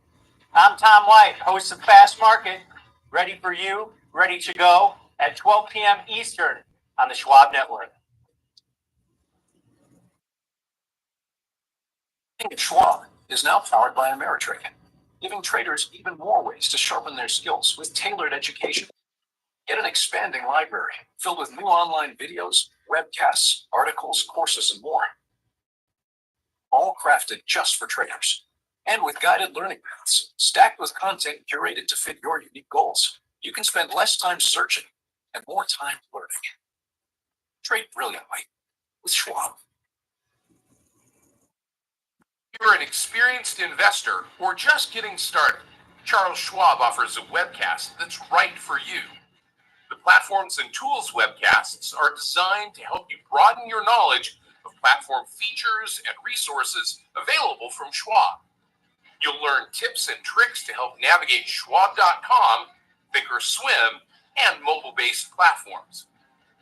Speaker 9: I'm Tom White, host of Fast Market, ready for you, ready to go at 12 p.m. Eastern on the Schwab Network.
Speaker 15: Trading at Schwab is now powered by Ameritrade, giving traders even more ways to sharpen their skills with tailored education. Get an expanding library filled with new online videos, webcasts, articles, courses, and more. All crafted just for traders, and with guided learning paths stacked with content curated to fit your unique goals. You can spend less time searching and more time learning. Trade brilliantly with Schwab.
Speaker 8: You're an experienced investor or just getting started, Charles Schwab offers a webcast that's right for you. The Platforms and Tools webcasts are designed to help you broaden your knowledge of platform features and resources available from Schwab. You'll learn tips and tricks to help navigate Schwab.com, Thinkorswim, and mobile-based platforms.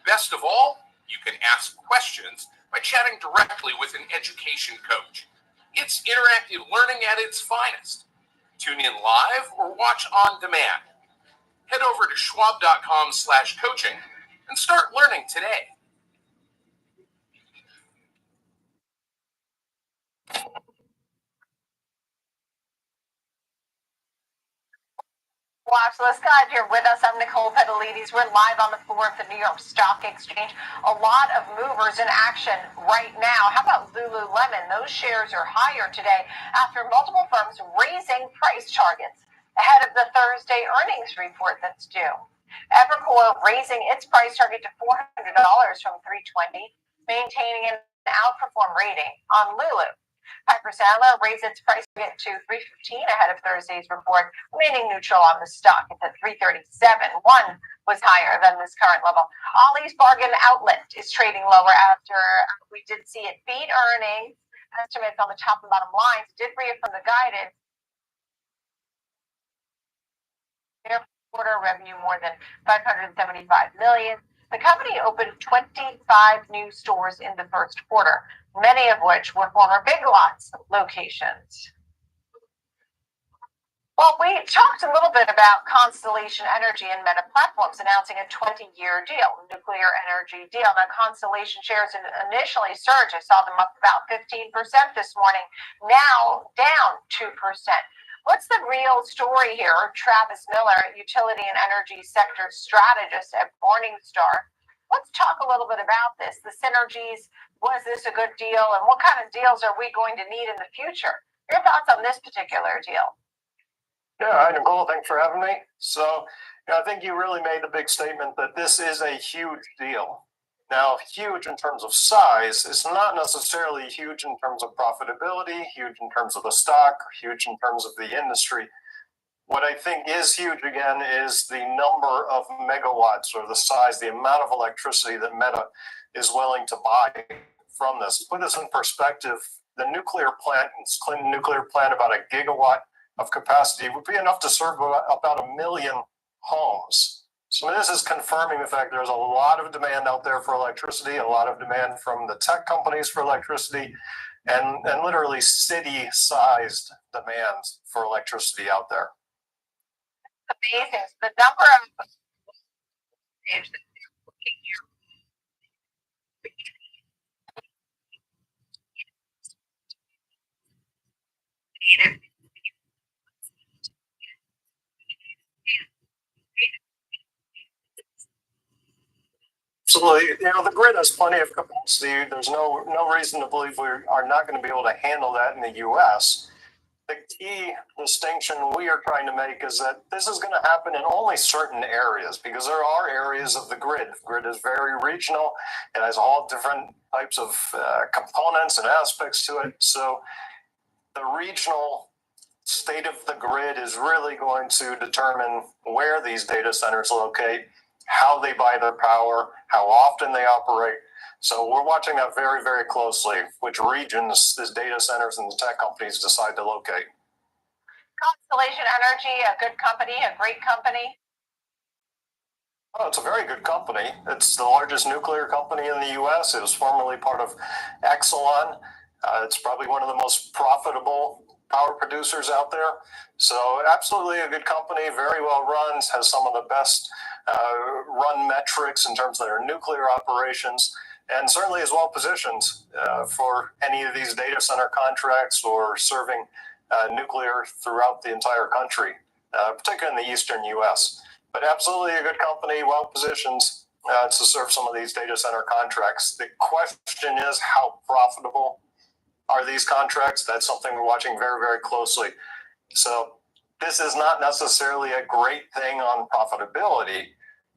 Speaker 8: Best of all, you can ask questions by chatting directly with an education coach. It's interactive learning at its finest. Tune in live or watch on demand. Head over to schwab.com/coaching and start learning today.
Speaker 4: Watch List Guide here with us. I'm Nicole Petalides. We're live on the floor of the New York Stock Exchange. A lot of movers in action right now. How about Lululemon? Those shares are higher today after multiple firms raising price targets ahead of the Thursday earnings report that's due. Evercore raising its price target to $400 from $320, maintaining an outperform rating on Lulu. Piper Sandler raised its price target to $315 ahead of Thursday's report, remaining neutral on the stock. It's at $337. One was higher than this current level. Ollie's Bargain Outlet is trading lower after we did see it beat earnings. Estimates on the top and bottom lines did reaffirm the guidance. Their quarter revenue more than $575 million. The company opened 25 new stores in the first quarter, many of which were former Big Lots locations. Well, we talked a little bit about Constellation Energy and Meta Platforms announcing a 20-year deal, nuclear energy deal. Now, Constellation shares initially surged. I saw them up about 15% this morning, now down 2%. What's the real story here? Travis Miller, utility and energy sector strategist at Morningstar. Let's talk a little bit about this. The synergies, was this a good deal? And what kind of deals are we going to need in the future? Your thoughts on this particular deal?
Speaker 10: Yeah, hi, Nicole. Thanks for having me. So, I think you really made a big statement that this is a huge deal. Now, huge in terms of size is not necessarily huge in terms of profitability, huge in terms of the stock, huge in terms of the industry. What I think is huge again is the number of megawatts or the size, the amount of electricity that Meta is willing to buy from this. To put this in perspective, the nuclear plant, Clinton nuclear plant, about a gigawatt of capacity would be enough to serve about 1 million homes. So this is confirming the fact there's a lot of demand out there for electricity, a lot of demand from the tech companies for electricity, and literally city-sized demand for electricity out there.
Speaker 4: Amazing. The number of
Speaker 10: Absolutely. The grid has plenty of capacity. There's no reason to believe we are not going to be able to handle that in the U.S. The key distinction we are trying to make is that this is going to happen in only certain areas, because there are areas of the grid. The grid is very regional. It has all different types of components and aspects to it. So the regional state of the grid is really going to determine where these data centers locate, how they buy their power, how often they operate. So we're watching that very, very closely, which regions these data centers and the tech companies decide to locate.
Speaker 4: Constellation Energy, a good company, a great company.
Speaker 10: Oh, it's a very good company. It's the largest nuclear company in the U.S. It was formerly part of Exelon. It's probably one of the most profitable power producers out there. So absolutely a good company, very well run, has some of the best run metrics in terms of their nuclear operations, and certainly is well positioned for any of these data center contracts or serving nuclear throughout the entire country, particularly in the eastern U.S. But absolutely a good company, well positioned to serve some of these data center contracts. The question is, how profitable are these contracts? That's something we're watching very, very closely. So this is not necessarily a great thing on profitability.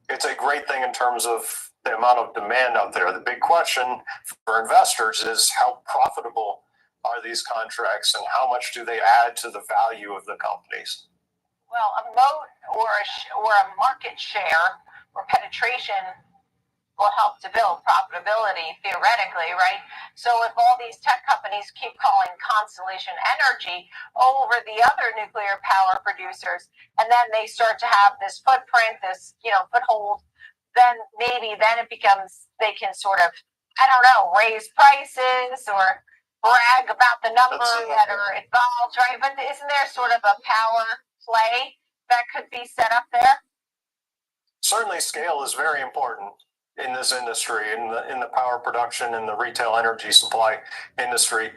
Speaker 10: It's a great thing in terms of the amount of demand out there. The big question for investors is, how profitable are these contracts and how much do they add to the value of the companies?
Speaker 4: Well, a moat or a market share or penetration will help to build profitability theoretically, right? So if all these tech companies keep calling Constellation Energy over the other nuclear power producers, and then they start to have this footprint, this foothold, then it becomes, they can sort of, raise prices or brag about the number that are involved, right? But isn't there sort of a power play that could be set up there?
Speaker 10: Certainly scale is very important in this industry, in the power production and the retail energy supply industry.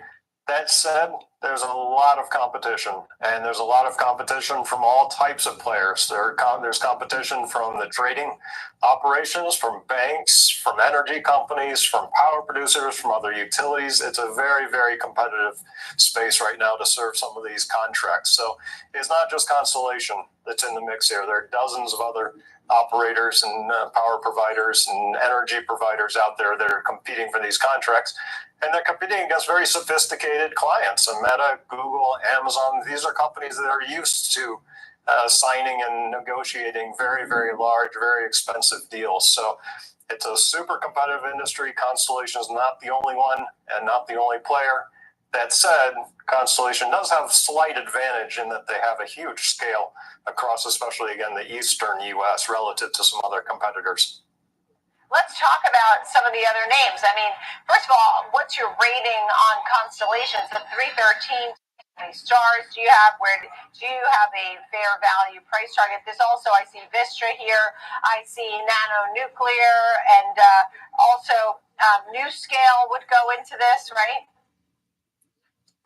Speaker 10: That said, there's a lot of competition, and there's a lot of competition from all types of players. There's competition from the trading operations, from banks, from energy companies, from power producers, from other utilities. It's a very, very competitive space right now to serve some of these contracts. So it's not just Constellation that's in the mix here. There are dozens of other operators and power providers and energy providers out there that are competing for these contracts. And they're competing against very sophisticated clients. And Meta, Google, Amazon, these are companies that are used to signing and negotiating very, very large, very expensive deals. So it's a super competitive industry. Constellation is not the only one and not the only player. That said, Constellation does have slight advantage in that they have a huge scale across, especially, again, the eastern U.S. relative to some other competitors.
Speaker 4: Let's talk about some of the other names. I mean, first of all, what's your rating on Constellations? The 313 stars do you have? Do you have a fair value price target? This also, I see Vistra here. I see Nano Nuclear, and also NuScale would go into this, right?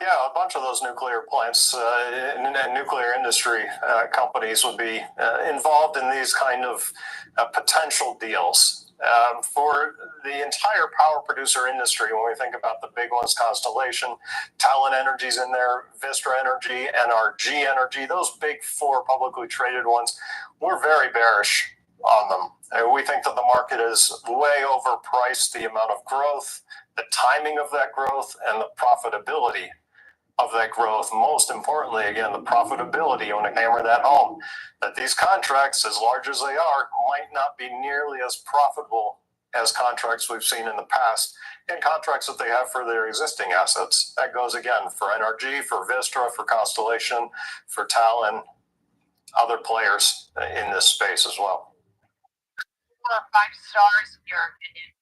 Speaker 10: Yeah, a bunch of those nuclear plants and nuclear industry companies would be involved in these kind of potential deals. For the entire power producer industry, when we think about the big ones, Constellation, Talon Energy's in there, Vistra Energy, NRG Energy, those big four publicly traded ones, we're very bearish on them. We think that the market is way overpriced, the amount of growth, the timing of that growth, and the profitability of that growth. Most importantly, again, the profitability. I want to hammer that home, that these contracts, as large as they are, might not be nearly as profitable as contracts we've seen in the past and contracts that they have for their existing assets. That goes again for NRG, for Vistra, for Constellation, for Talon, other players in this space as well.
Speaker 4: 5 stars, in your opinion?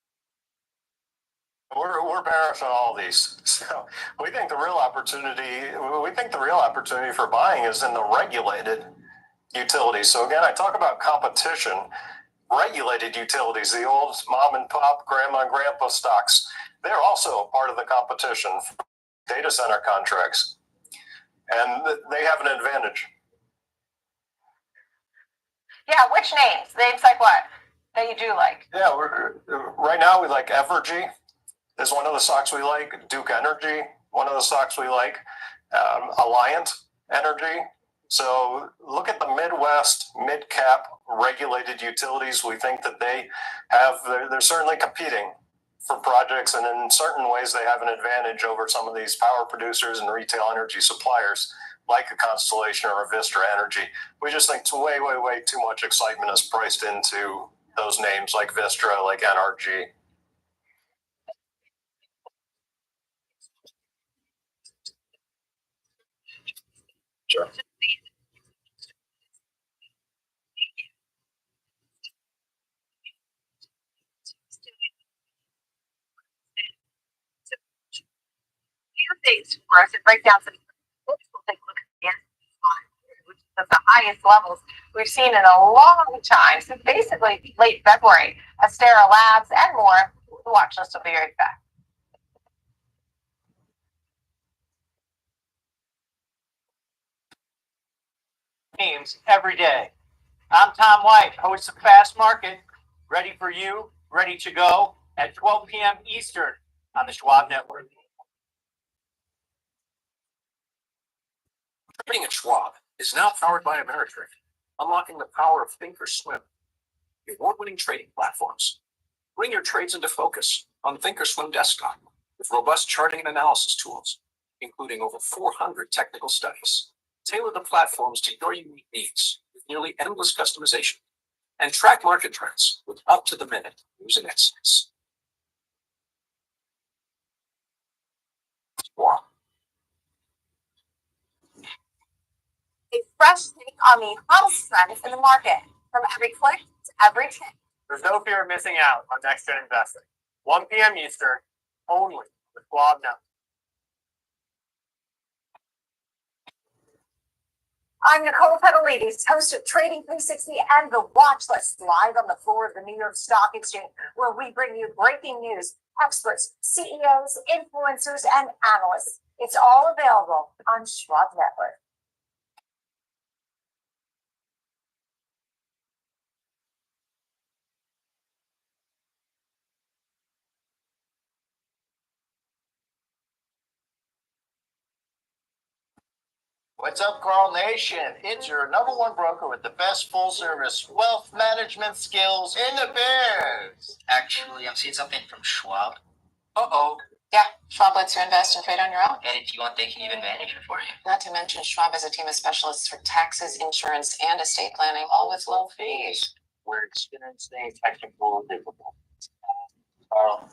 Speaker 10: We're bearish on all these. So we think the real opportunity for buying is in the regulated utilities. So again, I talk about competition. Regulated utilities, the old mom and pop, grandma and grandpa stocks, they're also a part of the competition for data center contracts. And they have an advantage.
Speaker 4: Yeah, which names? Names like what that you do like?
Speaker 10: Yeah, right now we like Evergy is one of the stocks we like. Duke Energy, one of the stocks we like. Alliant Energy. So look at the Midwest mid-cap regulated utilities. We think that they're certainly competing for projects, and in certain ways they have an advantage over some of these power producers and retail energy suppliers like a Constellation or a Vistra Energy. We just think way too much excitement is priced into those names like Vistra, like NRG. Sure.
Speaker 4: Things for us and break down some. We'll take a look at the S&P 500, which is at the highest levels we've seen in a long time. So basically, late February, Astera Labs and more. The watch list will be right back.
Speaker 9: Teams every day. I'm Tom White, host of Fast Market, ready for you, ready to go at 12 p.m. Eastern on the Schwab Network.
Speaker 15: Trading at Schwab is now powered by Ameritrade, unlocking the power of Thinkorswim, the award-winning trading platforms. Bring your trades into focus on Thinkorswim desktop with robust charting and analysis tools, including over 400 technical studies. Tailor the platforms to your unique needs with nearly endless customization, and track market trends with up-to-the-minute news and insights. Schwab.
Speaker 4: A fresh take on the hottest trends in the market, from every click to every tick.
Speaker 5: There's no fear of missing out on Next Gen Investing. 1 p.m. Eastern, only with Schwab Network.
Speaker 4: I'm Nicole Petalides, host of Trading 360 and The Watch List, live on the floor of the New York Stock Exchange, where we bring you breaking news, experts, CEOs, influencers, and analysts. It's all available on Schwab Network.
Speaker 19: What's up, Carl Nation? It's your #1 broker with the best full-service wealth management skills in the biz.
Speaker 2: Actually, I'm seeing something from Schwab.
Speaker 9: Uh-oh.
Speaker 11: Yeah, Schwab lets you invest and trade on your own.
Speaker 2: And if you want, they can even manage it for you.
Speaker 11: Not to mention, Schwab has a team of specialists for taxes, insurance, and estate planning, all with low fees.
Speaker 13: We're experiencing technical difficulties. Carl.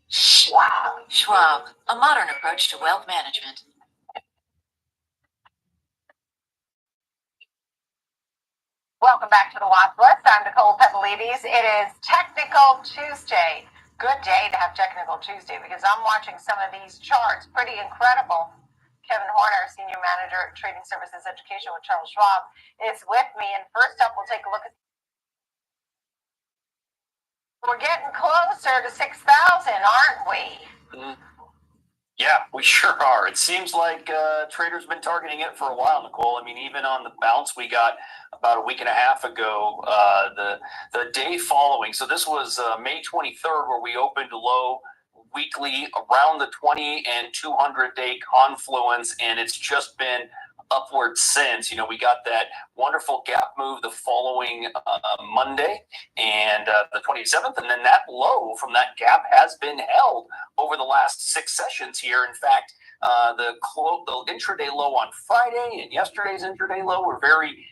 Speaker 12: Schwab, a modern approach to wealth management.
Speaker 4: Welcome back to the Watch List. I'm Nicole Petalides. It is Technical Tuesday. Good day to have Technical Tuesday because I'm watching some of these charts. Pretty incredible. Kevin Horner, Senior Manager at Trading Services Education with Charles Schwab, is with me. And first up, we'll take a look at. We're getting closer to 6,000, aren't we?
Speaker 3: Yeah, we sure are. It seems like traders been targeting it for a while, Nicole. I mean, even on the bounce we got about a week and a half ago, the day following. So this was May 23rd, where we opened low weekly around the 20 and 200 day confluence, and it's just been upward since. We got that wonderful gap move the following Monday and the 27th, and then that low from that gap has been held over the last 6 sessions here. In fact, the intraday low on Friday and yesterday's intraday low were very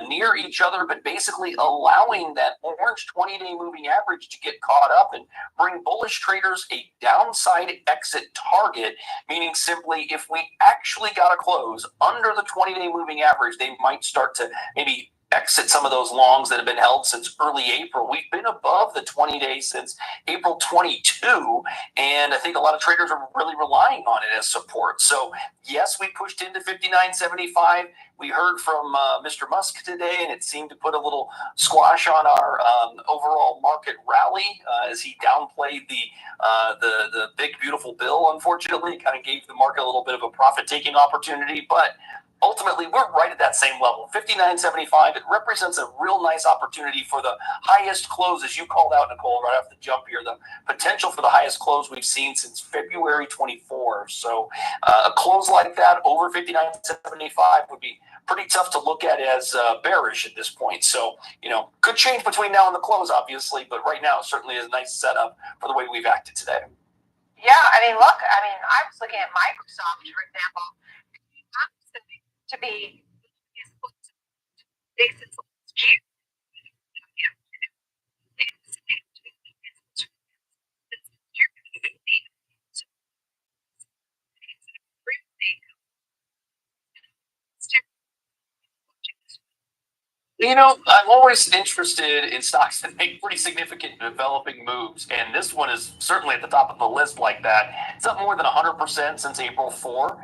Speaker 3: near each other, but basically allowing that orange 20-day moving average to get caught up and bring bullish traders a downside exit target, meaning simply if we actually got a close under the 20-day moving average, they might start to maybe exit some of those longs that have been held since early April. We've been above the 20 days since April 22, and I think a lot of traders are really relying on it as support. So yes, we pushed into 59.75. We heard from Mr. Musk today, and it seemed to put a little squash on our overall market rally as he downplayed the big beautiful bill. Unfortunately, it kind of gave the market a little bit of a profit-taking opportunity, but ultimately, we're right at that same level, 59.75. It represents a real nice opportunity for the highest close, as you called out, Nicole, right off the jump here, the potential for the highest close we've seen since February 24. So a close like that over 59.75 would be pretty tough to look at as bearish at this point. So, could change between now and the close, obviously, but right now it certainly is a nice setup for the way we've acted today.
Speaker 4: Yeah, I was looking at Microsoft, for example, to be big since last year.
Speaker 3: I'm always interested in stocks that make pretty significant developing moves, and this one is certainly at the top of the list like that. It's up more than 100% since April 4.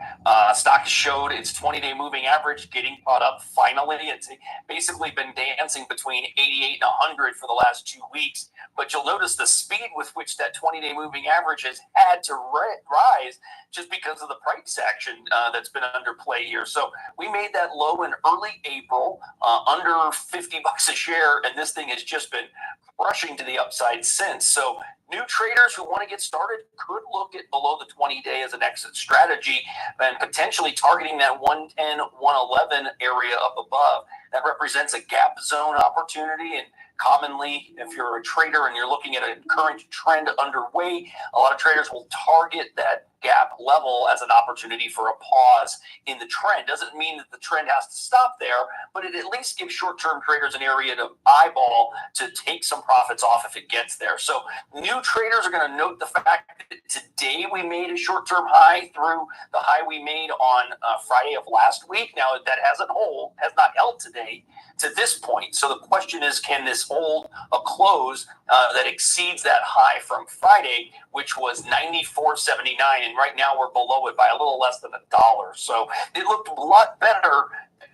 Speaker 3: Stock has showed its 20-day moving average getting caught up finally. It's basically been dancing between 88 and 100 for the last 2 weeks, but you'll notice the speed with which that 20-day moving average has had to rise just because of the price action that's been under play here. So we made that low in early April, under $50 a share, and this thing has just been rushing to the upside since. So new traders who want to get started could look at below the 20-day as an exit strategy and potentially targeting that 110, 111 area up above. That represents a gap zone opportunity, and commonly, if you're a trader and you're looking at a current trend underway, a lot of traders will target that gap level as an opportunity for a pause in the trend. Doesn't mean that the trend has to stop there, but it at least gives short-term traders an area to eyeball to take some profits off if it gets there. So new traders are going to note the fact that today we made a short-term high through the high we made on Friday of last week. Now that has not held today to this point. So the question is, can this hold a close that exceeds that high from Friday, which was 94.79, and right now we're below it by a little less than $1. So it looked a lot better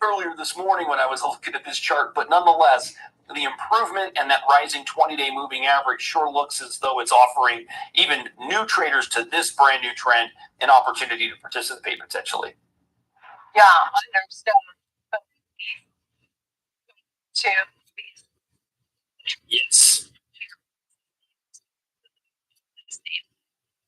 Speaker 3: earlier this morning when I was looking at this chart, but nonetheless, the improvement and that rising 20-day moving average sure looks as though it's offering even new traders to this brand new trend an opportunity to participate potentially.
Speaker 4: Yeah, understood.
Speaker 3: Yes.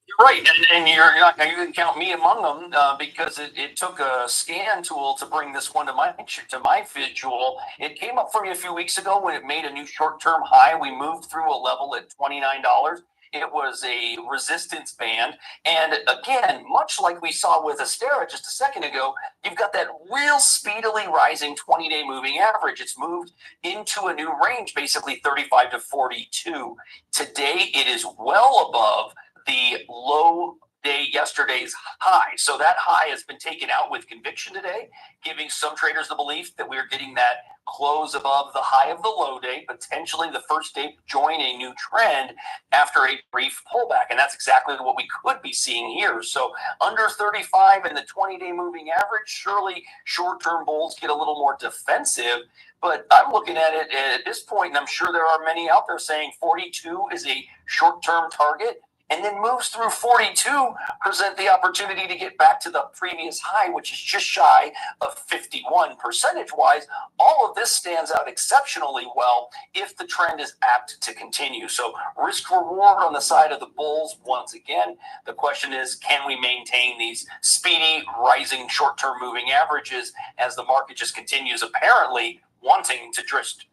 Speaker 3: You're right, and you're not going to count me among them because it took a scan tool to bring this one to my visual. It came up for me a few weeks ago when it made a new short-term high. We moved through a level at $29. It was a resistance band. And again, much like we saw with Astera just a second ago, you've got that real speedily rising 20-day moving average. It's moved into a new range, basically 35 to 42. Today, it is well above the low day yesterday's high. So that high has been taken out with conviction today, giving some traders the belief that we're getting that close above the high of the low day, potentially the first day to join a new trend after a brief pullback. And that's exactly what we could be seeing here. So under 35 and the 20-day moving average, surely short-term bulls get a little more defensive. But I'm looking at it at this point, and I'm sure there are many out there saying 42 is a short-term target. and then moves through 42, present the opportunity to get back to the previous high, which is just shy of 51 percentage-wise. All of this stands out exceptionally well if the trend is apt to continue. So risk reward on the side of the bulls once again. The question is, can we maintain these speedy rising short-term moving averages as the market just continues apparently wanting to drift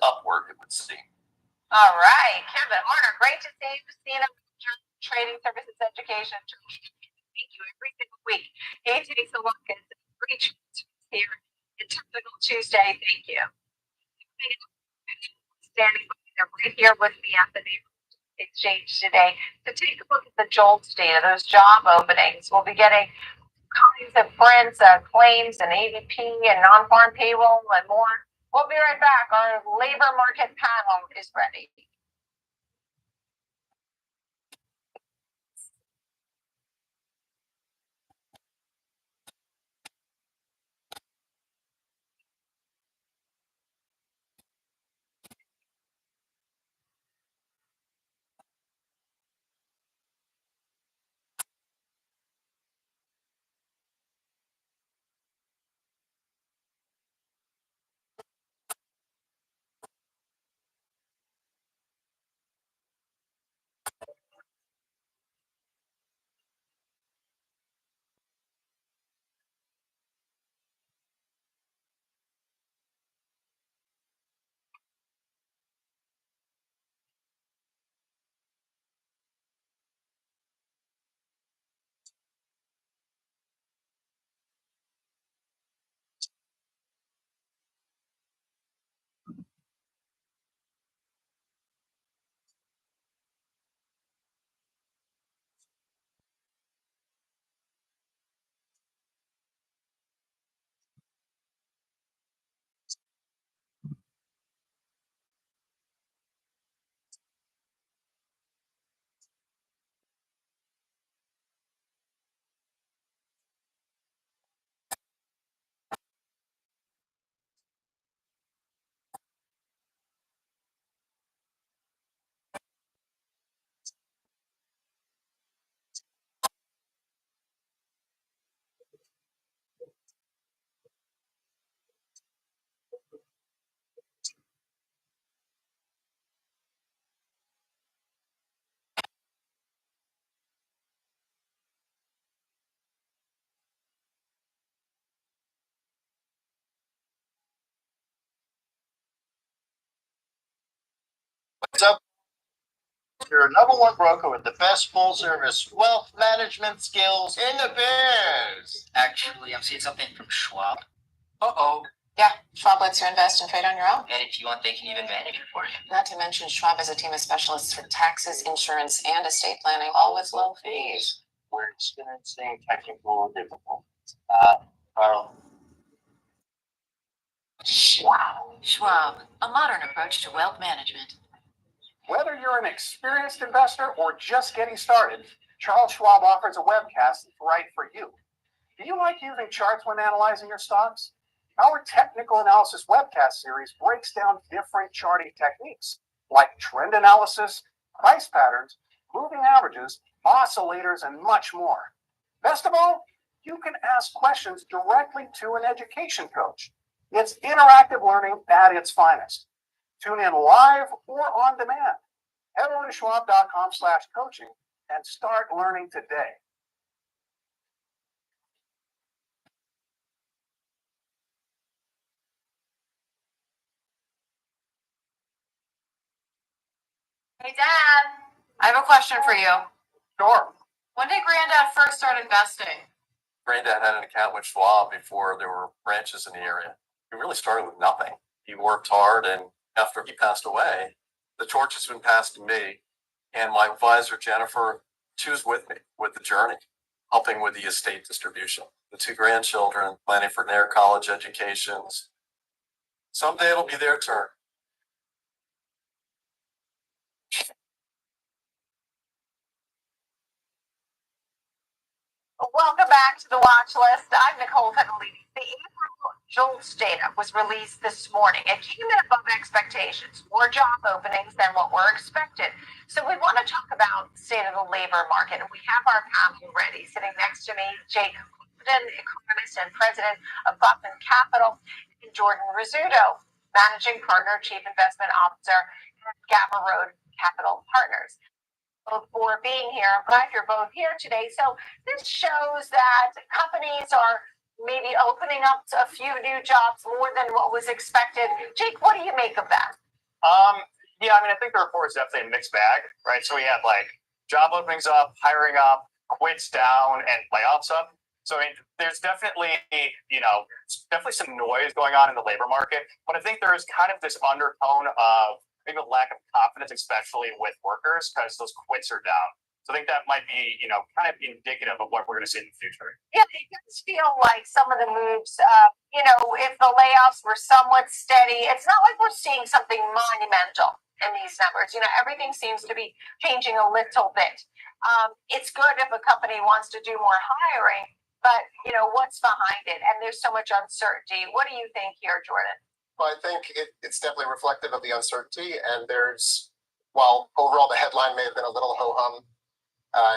Speaker 3: upward, it would seem.
Speaker 4: All right, Kevin Horner, great to see you. CNO Trading Services Education. Thank you every single week. He takes a look at reach here in Typical Tuesday. Thank you. Standing right here with me at the exchange today to take a look at the JOLTS data, those job openings. We'll be getting kinds of prints, claims, and ADP and non-farm payroll and more. We'll be right back. Our labor market panel is ready.
Speaker 19: What's up? Your number one broker with the best full service wealth management skills in the biz.
Speaker 2: Actually, I'm seeing something from Schwab.
Speaker 11: Uh-oh. Yeah, Schwab lets you invest and trade on your own.
Speaker 2: And if you want, they can even manage it for you.
Speaker 11: Not to mention, Schwab has a team of specialists for taxes, insurance, and estate planning, all with low fees.
Speaker 19: We're experiencing technical difficulties. Carl.
Speaker 12: Schwab, a modern approach to wealth management.
Speaker 15: Whether you're an experienced investor or just getting started, Charles Schwab offers a webcast that's right for you. Do you like using charts when analyzing your stocks? Our technical analysis webcast series breaks down different charting techniques like trend analysis, price patterns, moving averages, oscillators, and much more. Best of all, you can ask questions directly to an education coach. It's interactive learning at its finest. Tune in live or on demand. Head over to schwab.com/coaching and start learning today.
Speaker 16: Hey, Dad, I have a question for you.
Speaker 15: Sure.
Speaker 16: When did Granddad first start investing?
Speaker 20: Granddad had an account with Schwab before there were branches in the area. He really started with nothing. He worked hard, and after he passed away, the torch has been passed to me, and my advisor, Jennifer, she was with me with the journey, helping with the estate distribution. The two grandchildren, planning for their college educations. Someday it'll be their turn.
Speaker 4: Welcome back to the watch list. I'm Nicole Petalini. The April JOLTS data was released this morning. It came in above expectations, more job openings than what were expected. So we want to talk about the state of the labor market, and we have our panel ready. Sitting next to me, Jake Clifton, economist and president of Buckman Capital, and Jordan Rizzuto, managing partner, chief investment officer at Gamma Road Capital Partners. Both for being here. I'm glad you're both here today. So this shows that companies are maybe opening up a few new jobs more than what was expected. Jake, what do you make of that?
Speaker 5: Yeah, I mean, I think the report is definitely a mixed bag, right? So we had like job openings up, hiring up, quits down, and layoffs up. So I mean, there's definitely, definitely some noise going on in the labor market. But I think there is kind of this undertone of maybe a lack of confidence, especially with workers, because those quits are down. So I think that might be, kind of indicative of what we're going to see in the future.
Speaker 4: Yeah, it does feel like some of the moves, if the layoffs were somewhat steady, it's not like we're seeing something monumental in these numbers. Everything seems to be changing a little bit. It's good if a company wants to do more hiring, but, what's behind it? And there's so much uncertainty. What do you think here, Jordan?
Speaker 21: Well, I think it's definitely reflective of the uncertainty. And while overall the headline may have been a little ho-hum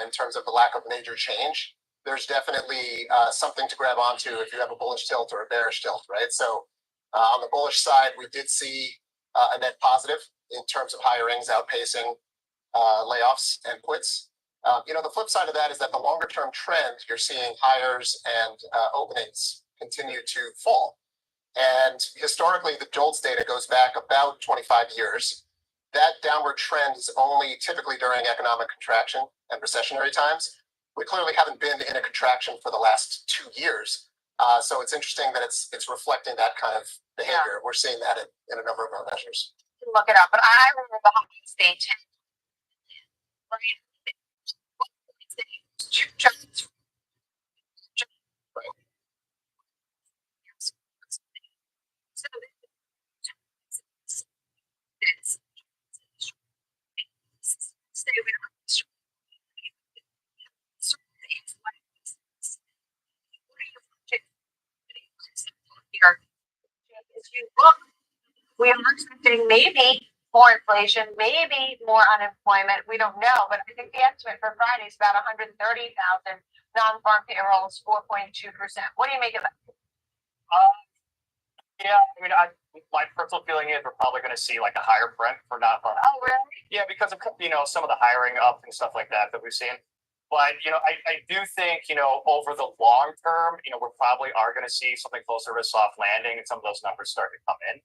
Speaker 21: in terms of the lack of major change, there's definitely something to grab onto if you have a bullish tilt or a bearish tilt, right? So on the bullish side, we did see a net positive in terms of hirings outpacing layoffs and quits. The flip side of that is that the longer term trend, you're seeing hires and openings continue to fall. And historically, the JOLTS data goes back about 25 years. That downward trend is only typically during economic contraction and recessionary times. We clearly haven't been in a contraction for the last 2 years. So it's interesting that it's reflecting that kind of behavior. Yeah. We're seeing that in a number of our measures.
Speaker 4: Look it up, but I remember the hockey state. We are expecting maybe more inflation, maybe more unemployment. We don't know, but I think the estimate for Friday is about 130,000 non-farm payrolls, 4.2%. What do you make of that?
Speaker 5: Yeah, I mean, my personal feeling is we're probably going to see like a higher print for non-farm.
Speaker 4: Oh, really?
Speaker 5: Yeah, because of some of the hiring up and stuff like that we've seen. But I do think over the long term, we probably are going to see something closer to a soft landing, and some of those numbers start to come in.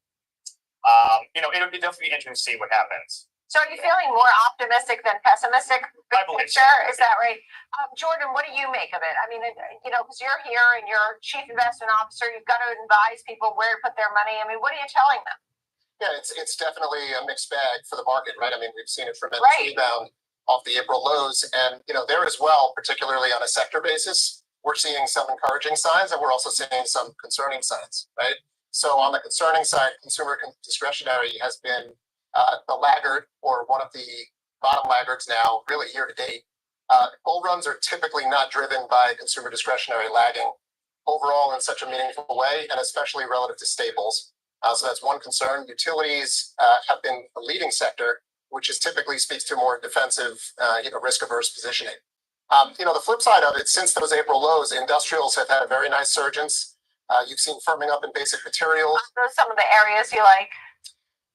Speaker 5: It'll be definitely interesting to see what happens.
Speaker 4: So are you feeling more optimistic than pessimistic?
Speaker 5: I believe so.
Speaker 4: Is that right? Jordan, what do you make of it? I mean, because you're here and you're chief investment officer, you've got to advise people where to put their money. I mean, what are you telling them?
Speaker 21: Yeah, it's definitely a mixed bag for the market, right? I mean, we've seen a tremendous rebound off the April lows. And, there as well, particularly on a sector basis, we're seeing some encouraging signs, and we're also seeing some concerning signs, right? So on the concerning side, consumer discretionary has been the laggard, or one of the bottom laggards now, really year to date. Bull runs are typically not driven by consumer discretionary lagging overall in such a meaningful way, and especially relative to staples. So that's one concern. Utilities have been a leading sector, which is typically speaks to more defensive, risk-averse positioning. The flip side of it, since those April lows, industrials have had a very nice surgence. You've seen firming up in basic materials.
Speaker 4: Those are some of the areas you like.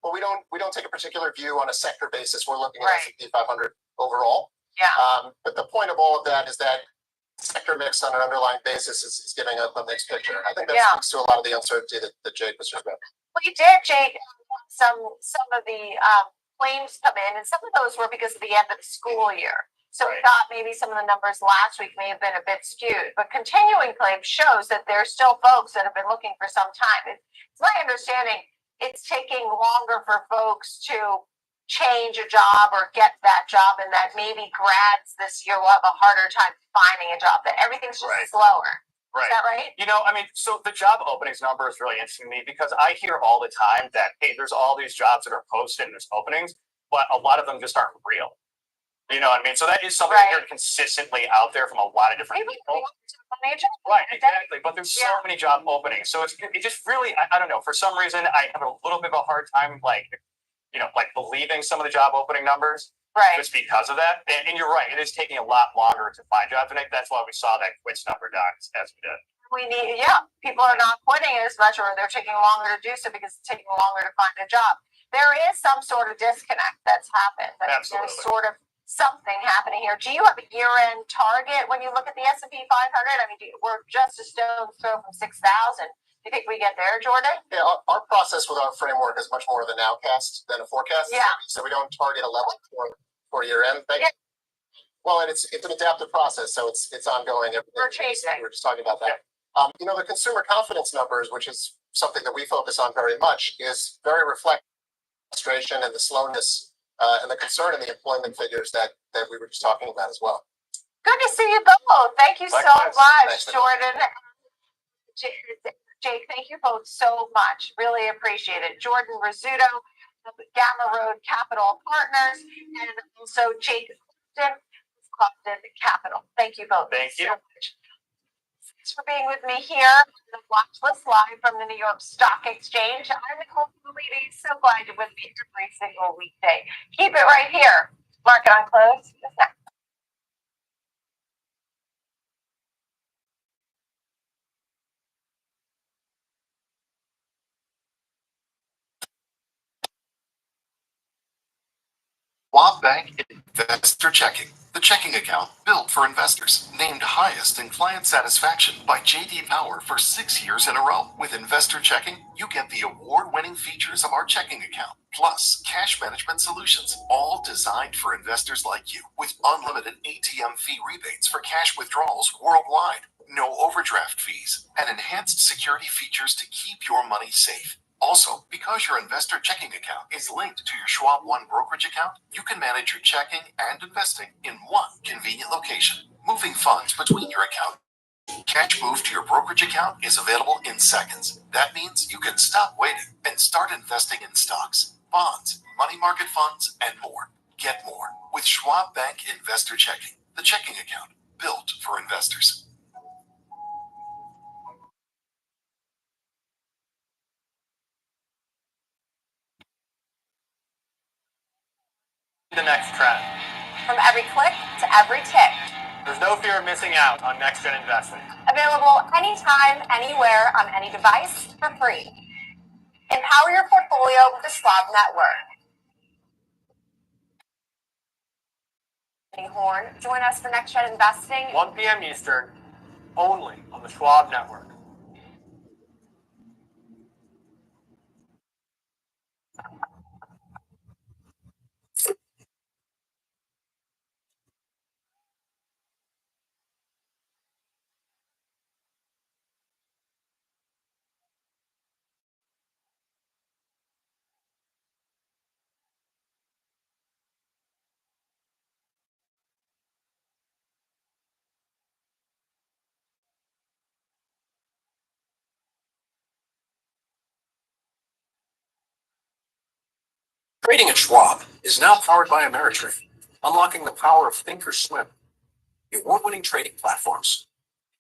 Speaker 21: Well, we don't take a particular view on a sector basis. We're looking at S&P 500 overall.
Speaker 4: Yeah.
Speaker 21: But the point of all of that is that sector mix on an underlying basis is giving a mixed picture. I think that speaks to a lot of the uncertainty that Jake was just about.
Speaker 4: Well, you did, Jake. Some of the claims come in, and some of those were because of the end of the school year. So we thought maybe some of the numbers last week may have been a bit skewed, but continuing claims shows that there's still folks that have been looking for some time. It's my understanding it's taking longer for folks to change a job or get that job, and that maybe grads this year will have a harder time finding a job, that everything's just slower.
Speaker 5: Right.
Speaker 4: Is that right?
Speaker 5: So the job openings number is really interesting to me, because I hear all the time that, hey, there's all these jobs that are posted and there's openings, but a lot of them just aren't real.
Speaker 3: You know what I mean? So that is something
Speaker 16: Right.
Speaker 3: you're consistently out there from a lot of different people. Right, exactly. But there's so many job openings. So it just really, I don't know, for some reason, I have a little bit of a hard time, like believing some of the job opening numbers.
Speaker 16: Right.
Speaker 3: Just because of that. And you're right, it is taking a lot longer to find jobs. And that's why we saw that quits number down as we did.
Speaker 16: We need, people are not quitting as much, or they're taking longer to do so because it's taking longer to find a job. There is some sort of disconnect that's happened.
Speaker 3: Absolutely.
Speaker 16: There's sort of something happening here. Do you have a year-end target when you look at the S&P 500? I mean, we're just a stone's throw from 6,000. Do you think we get there, Jordan?
Speaker 19: Yeah, our process with our framework is much more of a nowcast than a forecast.
Speaker 16: Yeah.
Speaker 19: So we don't target a level for year end. Well, and it's an adaptive process, so it's ongoing.
Speaker 16: We're chasing.
Speaker 19: We're just talking about that. The consumer confidence numbers, which is something that we focus on very much, is very reflective of the frustration and the slowness and the concern in the employment figures that we were just talking about as well.
Speaker 16: Good to see you both. Thank you so
Speaker 19: Likewise.
Speaker 16: much,
Speaker 19: Thanks,
Speaker 16: Jordan. Jake, thank you both so much. Really appreciate it. Jordan Rizzuto of Gamma Road Capital Partners, and also Jake Clifton of Clifton Capital. Thank you both.
Speaker 3: Thank you.
Speaker 16: So much. Thanks for being with me here on the Watch List live from the New York Stock Exchange. I'm Nicole Levy. So glad you're with me every single weekday. Keep it right here. Market on Close is next.
Speaker 21: Schwab Bank Investor Checking, the checking account built for investors, named highest in client satisfaction by JD Power for 6 years in a row. With Investor Checking, you get the award-winning features of our checking account, plus cash management solutions, all designed for investors like you, with unlimited ATM fee rebates for cash withdrawals worldwide, no overdraft fees, and enhanced security features to keep your money safe. Also, because your investor checking account is linked to your Schwab One brokerage account, you can manage your checking and investing in one convenient location, moving funds between your accounts. Cash moved to your brokerage account is available in seconds. That means you can stop waiting and start investing in stocks, bonds, money market funds, and more. Get more with Schwab Bank Investor Checking, the checking account built for investors.
Speaker 5: The next trend.
Speaker 16: From every click to every tick.
Speaker 5: There's no fear of missing out on next gen investing.
Speaker 16: Available anytime, anywhere, on any device for free. Empower your portfolio with the Schwab Network. Horn, join us for Next Gen Investing.
Speaker 5: 1 p.m. Eastern, only on the Schwab Network.
Speaker 15: Trading at Schwab is now powered by Ameritrade, unlocking the power of Thinkorswim, the award-winning trading platforms.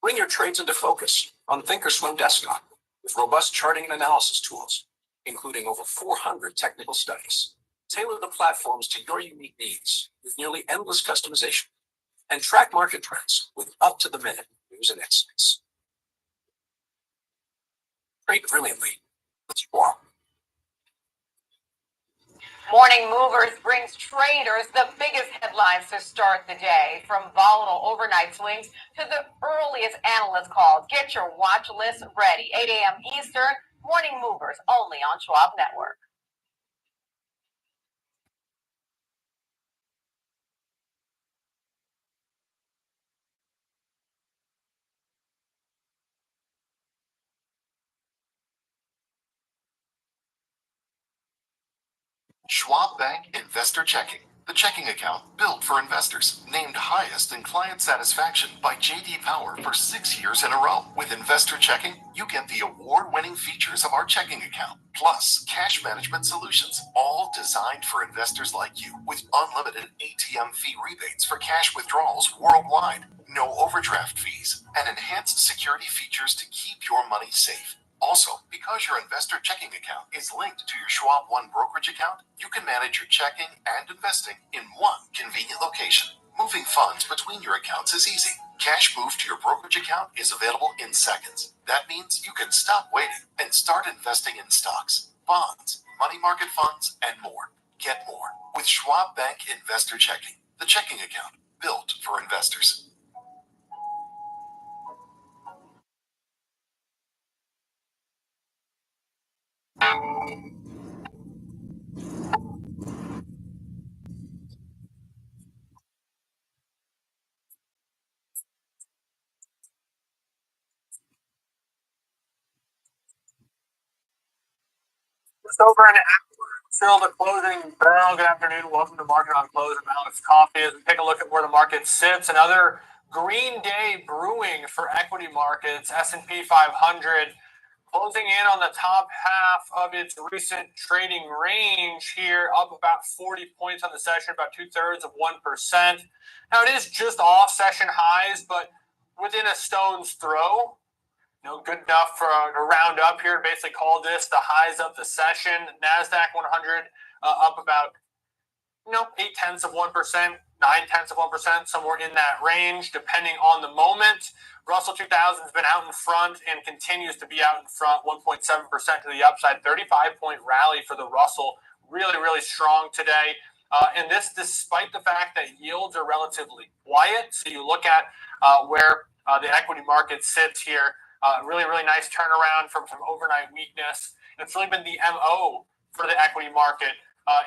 Speaker 15: Bring your trades into focus on Thinkorswim desktop with robust charting and analysis tools, including over 400 technical studies. Tailor the platforms to your unique needs with nearly endless customization, and track market trends with up-to-the-minute news and insights. Trade brilliantly with Schwab.
Speaker 17: Morning Movers brings traders the biggest headlines to start the day, from volatile overnight swings to the earliest analyst calls. Get your watch list ready. 8 a.m. Eastern, Morning Movers, only on Schwab Network.
Speaker 21: Schwab Bank Investor Checking, the checking account built for investors. Named highest in client satisfaction by JD Power for 6 years in a row. With Investor Checking, you get the award-winning features of our checking account, plus cash management solutions, all designed for investors like you, with unlimited ATM fee rebates for cash withdrawals worldwide, no overdraft fees, and enhanced security features to keep your money safe. Also, because your investor checking account is linked to your Schwab One brokerage account, you can manage your checking and investing in one convenient location. Moving funds between your accounts is easy. Cash moved to your brokerage account is available in seconds. That means you can stop waiting and start investing in stocks, bonds, money market funds, and more. Get more with Schwab Bank Investor Checking, the checking account built for investors.
Speaker 5: Just over an hour till the closing bell. Good afternoon. Welcome to Market on Close. I'm Alex Coffey. As we take a look at where the market sits, another green day brewing for equity markets. S&P 500 closing in on the top half of its recent trading range here, up about 40 points on the session, about 2/3 of 1%. Now, it is just off session highs, but within a stone's throw. Good enough for a round up here. Basically call this the highs of the session. NASDAQ 100 up about 0.8 of 1%, 0.9 of 1%, somewhere in that range, depending on the moment. Russell 2000 has been out in front and continues to be out in front, 1.7% to the upside. 35-point rally for the Russell. Really, really strong today. And this despite the fact that yields are relatively quiet. So you look at where the equity market sits here. Really, really nice turnaround from some overnight weakness. It's really been the MO for the equity market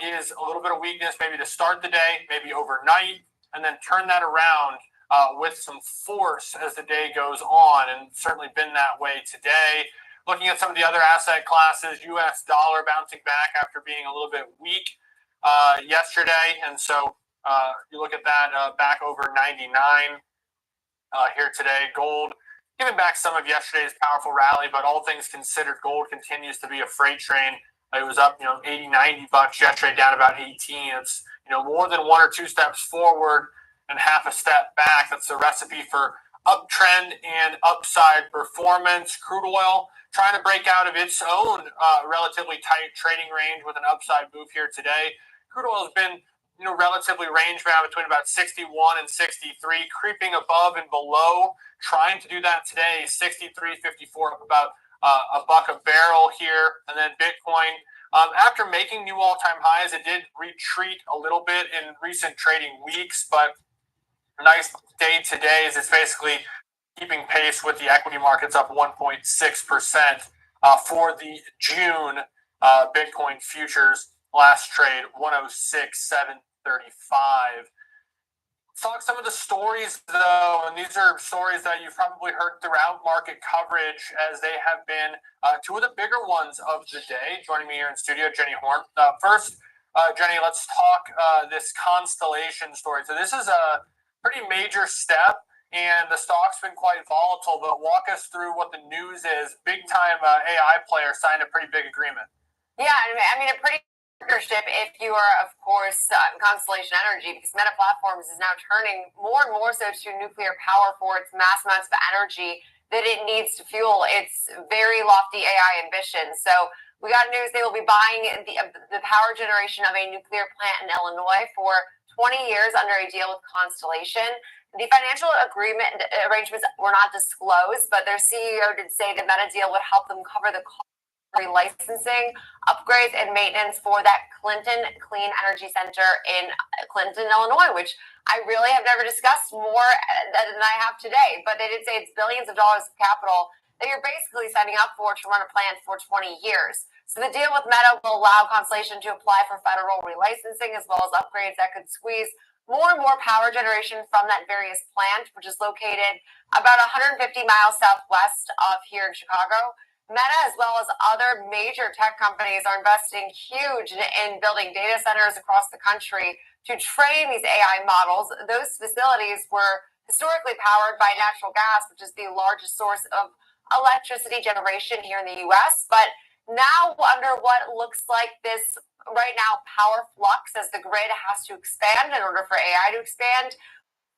Speaker 5: is a little bit of weakness maybe to start the day, maybe overnight, and then turn that around with some force as the day goes on, and certainly been that way today. Looking at some of the other asset classes, U.S. dollar bouncing back after being a little bit weak yesterday, and so you look at that back over 99 here today. Gold giving back some of yesterday's powerful rally, but all things considered, gold continues to be a freight train. It was up, $80-90 yesterday, down about 18. It's, more than one or two steps forward and half a step back. That's the recipe for uptrend and upside performance. Crude oil trying to break out of its own relatively tight trading range with an upside move here today. Crude oil has been relatively range bound between about 61 and 63, creeping above and below. Trying to do that today, 63.54, up about $1 a barrel here. And then Bitcoin, after making new all-time highs, it did retreat a little bit in recent trading weeks, but a nice day today is it's basically keeping pace with the equity markets, up 1.6% for the June Bitcoin futures. Last trade, 106,735. Talk some of the stories, though, and these are stories that you've probably heard throughout market coverage, as they have been two of the bigger ones of the day. Joining me here in studio, Jenny Horn. First, Jenny, let's talk this Constellation story. So this is a pretty major step, and the stock's been quite volatile, but walk us through what the news is. Big-time AI player signed a pretty big agreement.
Speaker 16: Yeah, I mean, a pretty partnership if you are, of course, Constellation Energy, because Meta Platforms is now turning more and more so to nuclear power for its mass amounts of energy that it needs to fuel its very lofty AI ambitions. So we got news they will be buying the power generation of a nuclear plant in Illinois for 20 years under a deal with Constellation. The financial agreement arrangements were not disclosed, but their CEO did say the Meta deal would help them cover the cost licensing, upgrades, and maintenance for that Clinton Clean Energy Center in Clinton, Illinois, which I really have never discussed more than I have today. But they did say it's billions of dollars of capital that you're basically signing up for to run a plant for 20 years. So the deal with Meta will allow Constellation to apply for federal relicensing as well as upgrades that could squeeze more and more power generation from that various plant, which is located about 150 miles southwest of here in Chicago. Meta, as well as other major tech companies, are investing huge in building data centers across the country to train these AI models. Those facilities were historically powered by natural gas, which is the largest source of electricity generation here in the U.S. But now, under what looks like this right now power flux, as the grid has to expand in order for AI to expand,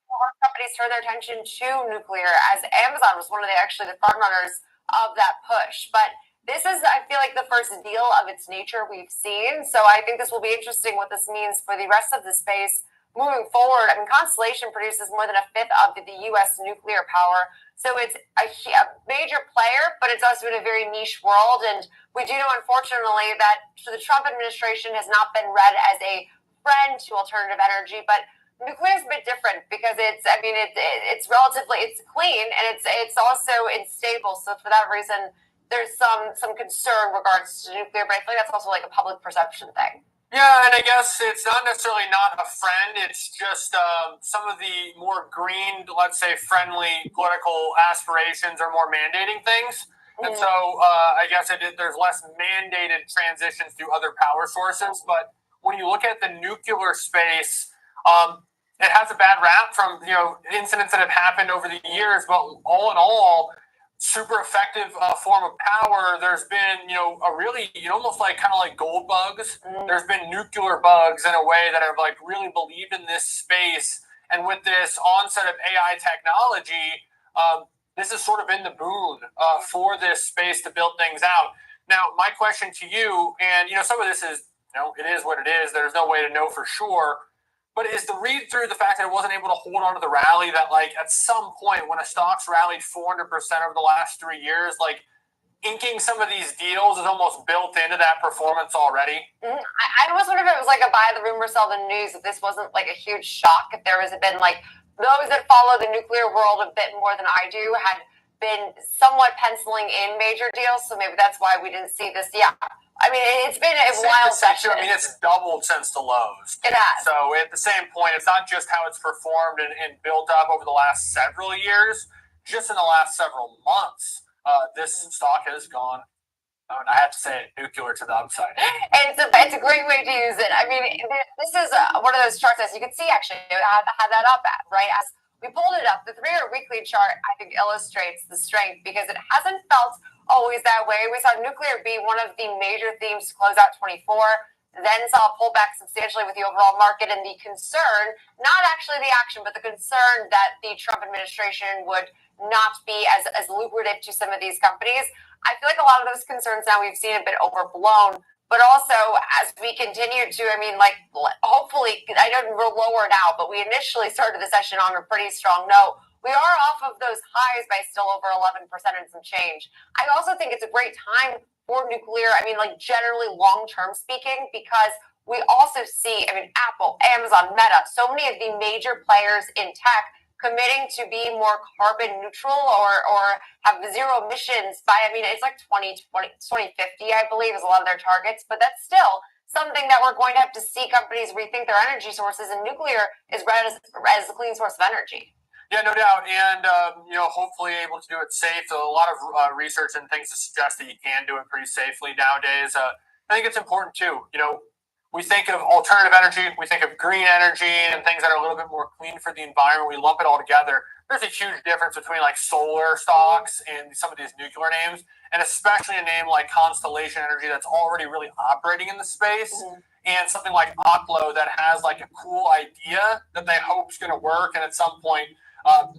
Speaker 16: more companies turn their attention to nuclear, as Amazon was one of the front runners of that push. But this is, I feel like, the first deal of its nature we've seen. So I think this will be interesting what this means for the rest of the space moving forward. I mean, Constellation produces more than a fifth of the U.S. nuclear power. So it's a major player, but it's also in a very niche world. And we do know, unfortunately, that the Trump administration has not been read as a friend to alternative energy. But nuclear is a bit different because it's relatively, it's clean, and it's also unstable. So for that reason, there's some concern regards to nuclear. But I feel like that's also like a public perception thing.
Speaker 5: Yeah, and I guess it's not necessarily not a friend. It's just some of the more green, let's say, friendly political aspirations are more mandating things. And so I guess there's less mandated transitions to other power sources. But when you look at the nuclear space, it has a bad rap from incidents that have happened over the years. But all in all, super effective form of power. There's been, a really, almost like kind of like gold bugs. There's been nuclear bugs in a way that have like really believed in this space. And with this onset of AI technology, this is sort of in the boon for this space to build things out. Now, my question to you, and some of this is, it is what it is. There's no way to know for sure. But is the read through the fact that it wasn't able to hold on to the rally, that like at some point when a stock's rallied 400% over the last 3 years, like inking some of these deals is almost built into that performance already?
Speaker 16: I almost wonder if it was like a buy the rumor, sell the news, if this wasn't like a huge shock, if there was been like those that follow the nuclear world a bit more than I do had been somewhat penciling in major deals. So maybe that's why we didn't see this. Yeah. I mean, it's been a wild session.
Speaker 5: I mean, it's doubled since the lows.
Speaker 16: It has.
Speaker 5: So at the same point, it's not just how it's performed and built up over the last several years. Just in the last several months, this stock has gone, I have to say it, nuclear to the upside.
Speaker 16: And it's a great way to use it. I mean, this is one of those charts, as you can see, actually, I had that up at, right? As we pulled it up, the 3-year weekly chart, I think, illustrates the strength because it hasn't felt always that way. We saw nuclear be one of the major themes to close out 24, then saw a pullback substantially with the overall market and the concern, not actually the action, but the concern that the Trump administration would not be as lucrative to some of these companies. I feel like a lot of those concerns now we've seen a bit overblown, but also as we continue to, hopefully, I know we're lower now, but we initially started the session on a pretty strong note. We are off of those highs by still over 11% and some change. I also think it's a great time for nuclear, generally long-term speaking, because we also see, Apple, Amazon, Meta, so many of the major players in tech committing to be more carbon neutral or have zero emissions by, it's like 2050, I believe, is a lot of their targets, but that's still something that we're going to have to see companies rethink their energy sources, and nuclear is read as a clean source of energy.
Speaker 5: Yeah, no doubt. And, hopefully able to do it safe. So a lot of research and things to suggest that you can do it pretty safely nowadays. I think it's important too. We think of alternative energy, we think of green energy and things that are a little bit more clean for the environment. We lump it all together. There's a huge difference between like solar stocks and some of these nuclear names, and especially a name like Constellation Energy that's already really operating in the space. And something like Oklo that has like a cool idea that they hope is going to work, and at some point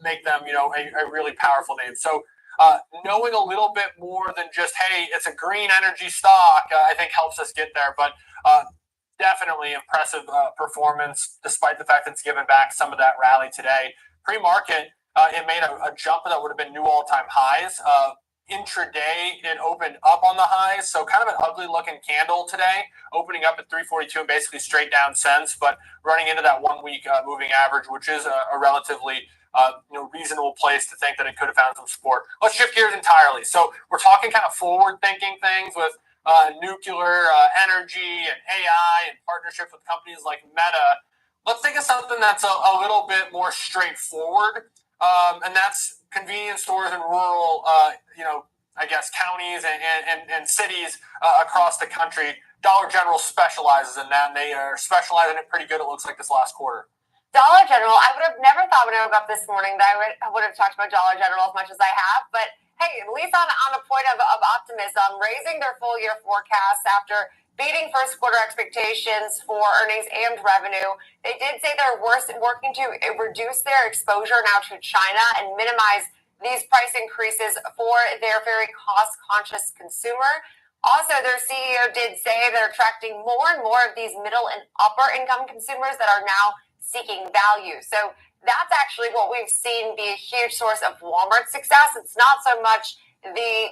Speaker 5: make them, a really powerful name. So knowing a little bit more than just, hey, it's a green energy stock, I think helps us get there. But definitely impressive performance, despite the fact that it's given back some of that rally today. Pre-market, it made a jump that would have been new all-time highs. Intraday, it opened up on the highs, so kind of an ugly-looking candle today, opening up at 342 and basically straight down since, but running into that 1 week moving average, which is a relatively reasonable place to think that it could have found some support. Let's shift gears entirely. So we're talking kind of forward-thinking things with nuclear energy and AI and partnerships with companies like Meta. Let's think of something that's a little bit more straightforward, and that's convenience stores in rural, I guess, counties and cities across the country. Dollar General specializes in that, and they are specializing it pretty good, it looks like, this last quarter.
Speaker 16: Dollar General, I would have never thought when I woke up this morning that I would have talked about Dollar General as much as I have, but hey, at least on a point of optimism, raising their full year forecasts after beating first quarter expectations for earnings and revenue. They did say they're working to reduce their exposure now to China and minimize these price increases for their very cost-conscious consumer. Also, their CEO did say they're attracting more and more of these middle and upper income consumers that are now seeking value. So that's actually what we've seen be a huge source of Walmart's success. It's not so much the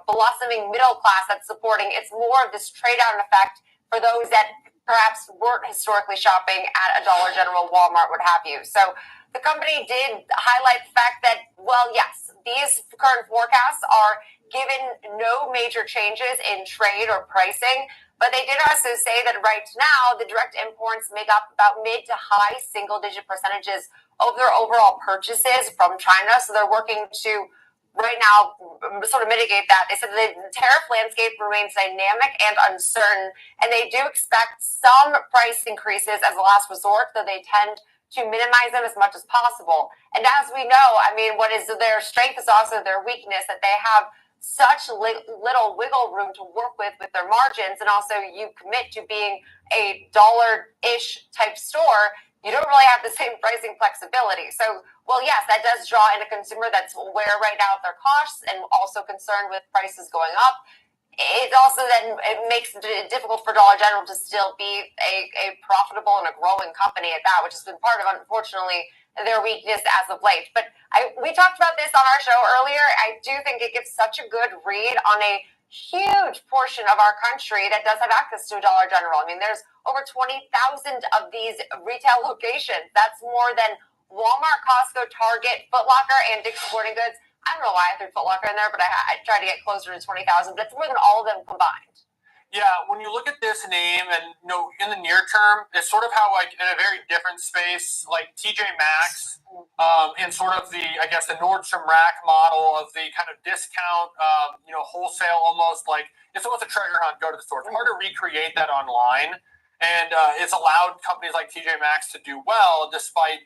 Speaker 16: blossoming middle class that's supporting. It's more of this trade down effect for those that perhaps weren't historically shopping at a Dollar General, Walmart, what have you. So the company did highlight the fact that, well, yes, these current forecasts are given no major changes in trade or pricing, but they did also say that right now the direct imports make up about mid to high single-digit percentages of their overall purchases from China. So they're working to right now sort of mitigate that. They said the tariff landscape remains dynamic and uncertain, and they do expect some price increases as a last resort, though they tend to minimize them as much as possible. And as we know, I mean, what is their strength is also their weakness, that they have such little wiggle room to work with their margins, and also you commit to being a dollar-ish type store, you don't really have the same pricing flexibility. So, well, yes, that does draw in a consumer that's aware right now of their costs and also concerned with prices going up. It also then it makes it difficult for Dollar General to still be a profitable and a growing company at that, which has been part of, unfortunately, their weakness as of late. But we talked about this on our show earlier. I do think it gives such a good read on a huge portion of our country that does have access to a Dollar General. I mean, there's over 20,000 of these retail locations. That's more than Walmart, Costco, Target, Foot Locker, and Dick's Sporting Goods. I don't know why I threw Foot Locker in there, but I tried to get closer to 20,000, but it's more than all of them combined.
Speaker 5: Yeah, when you look at this name, and in the near term, it's sort of how, like, in a very different space, like TJ Maxx, in sort of the, I guess, the Nordstrom Rack model of the kind of discount, wholesale, almost like it's almost a treasure hunt. Go to the store. It's hard to recreate that online, and it's allowed companies like TJ Maxx to do well despite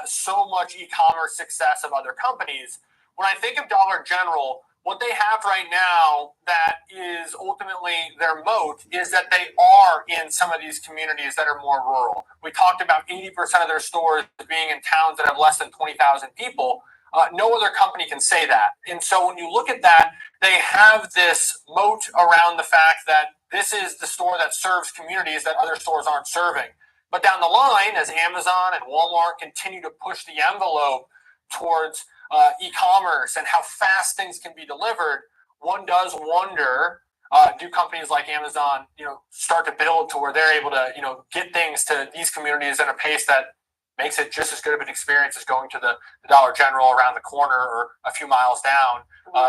Speaker 5: so much e-commerce success of other companies. When I think of Dollar General, what they have right now that is ultimately their moat is that they are in some of these communities that are more rural. We talked about 80% of their stores being in towns that have less than 20,000 people. No other company can say that. And so when you look at that, they have this moat around the fact that this is the store that serves communities that other stores aren't serving. But down the line, as Amazon and Walmart continue to push the envelope towards e-commerce and how fast things can be delivered, one does wonder, do companies like Amazon, start to build to where they're able to, get things to these communities at a pace that makes it just as good of an experience as going to the Dollar General around the corner or a few miles down.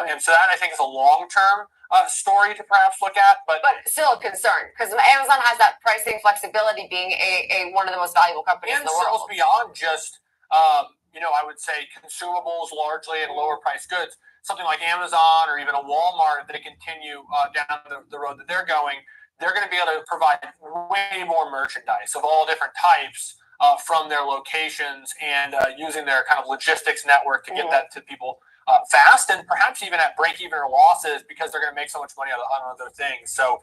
Speaker 5: And so that, I think, is a long-term story to perhaps look at. But
Speaker 16: still a concern, because Amazon has that pricing flexibility, being a one of the most valuable companies in the world.
Speaker 5: And sells beyond just I would say consumables largely and lower priced goods. Something like Amazon or even a Walmart, if they continue down the road that they're going, they're going to be able to provide way more merchandise of all different types from their locations and using their kind of logistics network to get that to people fast and perhaps even at break even or losses because they're going to make so much money on other things. So